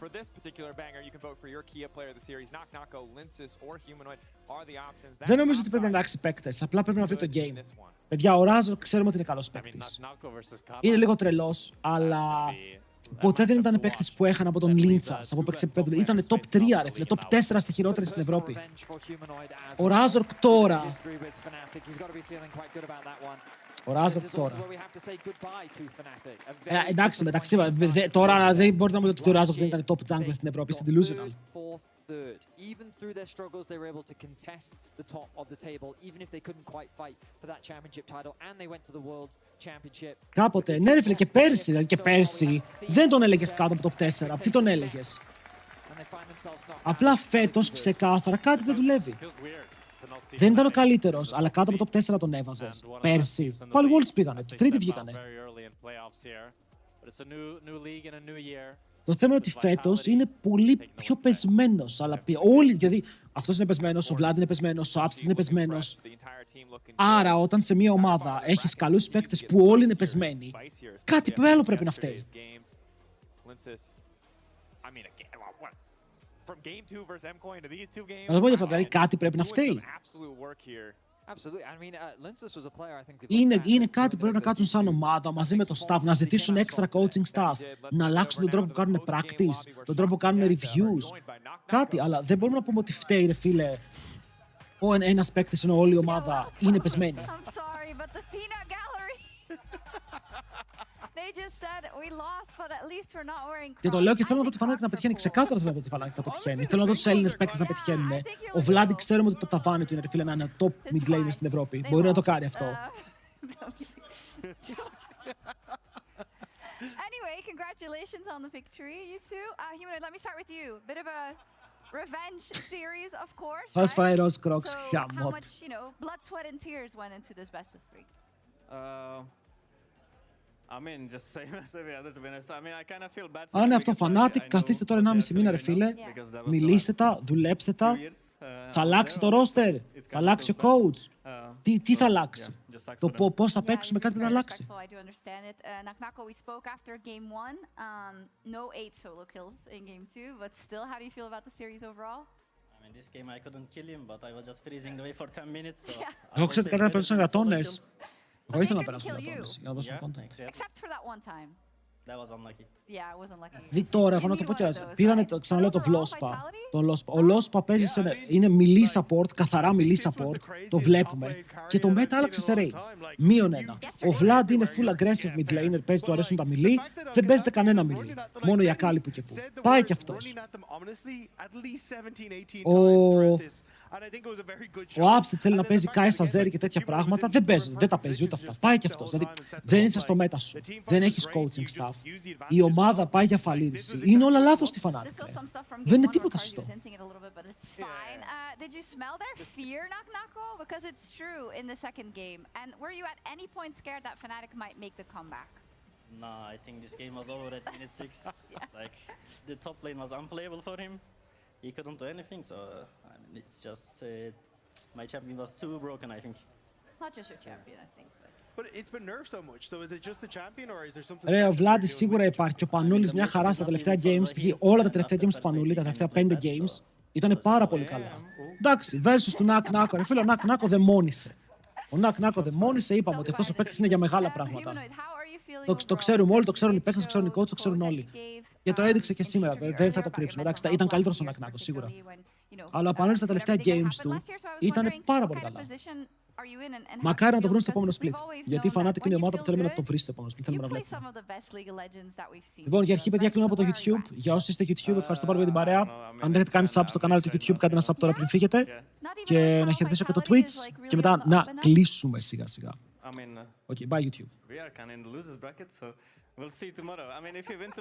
Δεν νομίζω ότι πρέπει να αλλάξει παίκτες. Απλά πρέπει να βρει το game. Παιδιά, ο Razor ξέρουμε ότι είναι καλός παίκτης. Είναι λίγο τρελός, αλλά ποτέ δεν ήταν παίκτης που έχανε από τον Λίντσας, από παίκτης επίπεδου. Ήταν top 3, ρε φίλε, top 4 στη χειρότερη στην Ευρώπη. Ο Razor τώρα. Ο Razor τώρα. Εντάξει, τώρα δεν μπορείτε να μου πείτε ότι ο Razor δεν ήταν top jungler στην Ευρώπη, είστε delusional. Even through their struggles, they were able to contest the top of the table, even if they couldn't quite fight for that championship title, and they went to the World Championship. Κάποτε, ναι ρε φίλε, και πέρσι, δεν τον έλεγες κάτω από το top 4, τι τον έλεγες? Απλά φέτος, ξεκάθαρα, κάτι δεν δουλεύει. Δεν ήταν ο καλύτερος, αλλά κάτω από το top 4 τον έβαζες. Πέρσι, πάλι Worlds πήγανε, το τρίτη βγήκανε. Το θέμα είναι ότι φέτος είναι πολύ πιο πεσμένος, αλλά όλοι, δηλαδή αυτός είναι πεσμένος, ο Vlad είναι πεσμένος, ο Absit είναι πεσμένος. Άρα όταν σε μια ομάδα έχεις καλούς παίκτες που όλοι είναι πεσμένοι, κάτι άλλο πρέπει να φταίει. Να το πω για αυτό, δηλαδή κάτι πρέπει να φταίει. Είναι κάτι που πρέπει να κάτσουν σαν ομάδα μαζί με το staff, να ζητήσουν extra coaching staff, να αλλάξουν τον τρόπο που κάνουν practice, τον τρόπο που κάνουν reviews. Κάτι, αλλά δεν μπορούμε να πούμε ότι φταίει, ρε φίλε, ένας παίκτης ενώ όλη η ομάδα είναι πεσμένη. Και το λέω και θέλω να δω τη Fnatic να πετυχαίνει. Ξεκάθαρα θέλω να δω τη Fnatic να πετυχαίνει. Θέλω να δω τους Έλληνες παίκτες να πετυχαίνουν. Ο Βλάντι ξέρουμε ότι το ταβάνι του είναι, ρε φίλε, να είναι top mid laner στην Ευρώπη. Μπορεί να το κάνει αυτό. Anyway, congratulations on the victory, you two. Humanoid, let me start with you. Bit of a revenge series, of course. First right? Fire Crocs, So, how much, blood, sweat, and tears went into this best of 3? I mean, just same as every other, to be honest. I mean, I kind of feel bad for Αλλά είναι αυτό, Fnatic, καθίστε τώρα 1,5 μήνα, ρε φίλε. Μιλήστε τα, δουλέψτε τα. Θα αλλάξει το roster, θα αλλάξει ο coach. Τι θα αλλάξει. Το πώς θα παίξουμε, κάτι πρέπει να αλλάξει. I do understand it. Naknako, we spoke after game 1. No 8 solo kills in game 2, but still, how do you feel about the series overall? I mean, this game I couldn't kill him, but I was just freezing away for 10 minutes. So Εγώ ξέρω ότι κάτι να παίξουν γατώνες. Εγώ ήθελα να περάσουν γατώνες για να δώσουν content. Except for that one time. That was unlucky. Yeah, it was unlucky. Δει τώρα, εγώ να το πω κι άλλο. Πήγανε, ξαναλέω, το Βλόσπα. Ο Λόσπα παίζει είναι μιλή support, καθαρά μιλή support. Το βλέπουμε. Και το Meta άλλαξε σε rage. -1. Ο Vlad είναι full aggressive mid laner, παίζει, του αρέσουν τα μιλή. Δεν παίζεται κανένα μιλή. Μόνο η Ακάλη που και που. Πάει κι αυτός. Ο Upset θέλει να παίζει Κάισα Ζέρι και τέτοια πράγματα. Δεν παίζει, δεν τα παίζει ούτε αυτά. Πάει κι αυτός. Δηλαδή δεν είσαι στο μέτα σου. Δεν έχεις coaching staff. Η ομάδα πάει για φαλήρηση. Είναι όλα λάθος στη Fnatic. Δεν είναι τίποτα σωστό. Did you smell their fear, Naknako? Because it's true in the second game. And were you at any point scared that Fnatic might make the comeback? Nah, I think this game was over at minute 6. Like, the top lane was unplayable for him. He couldn't do anything, so I mean, it's just my champion was too broken, I think. Not just your champion, I think. But it's been nerfed so much, so is it just the champion or is there something? Ρε, ο Βλάντι σίγουρα υπάρχει και ο Πανούλης μια χαρά στα τελευταία games. Π.χ. όλα τα τελευταία games του Πανούλη, τα τελευταία 5 games, ήταν πάρα πολύ καλά. Εντάξει, versus του Naknako. Ρε φίλε, ο Naknako δαιμόνισε. Ο Naknako δαιμόνισε, είπαμε ότι αυτός ο παίκτης είναι για μεγάλα πράγματα. Το ξέρουμε όλοι, το ξέρουν οι παίκτες, το ξέρουν οι coach, το ξέρουν όλοι. Και το έδειξε και σήμερα, δεν θα το κρύψουμε. Εντάξει, ήταν καλύτερος ο Naknako, σίγουρα. Αλλά ο Πανούλης στα τελευταία games του ήταν πάρα πολύ καλά. Μακάρι να το βρουν στο επόμενο split. Γιατί η Fnatic είναι η ομάδα που θέλουμε να το βρει στο επόμενο split. Θέλουμε να βλέπουμε. Λοιπόν, για αρχή, παιδιά, κλείνω από το YouTube. Για όσοι είστε YouTube, ευχαριστώ πάρα πολύ για την παρέα. Αν δεν έχετε κάνει sub στο κανάλι του YouTube, κάντε ένα sub τώρα πριν φύγετε. Και να χαιρετήσω και το Twitch. Και μετά να κλείσουμε σιγά σιγά. Okay, bye YouTube. We are kind of in the losers bracket, so we'll see tomorrow. I mean, if you win tomorrow.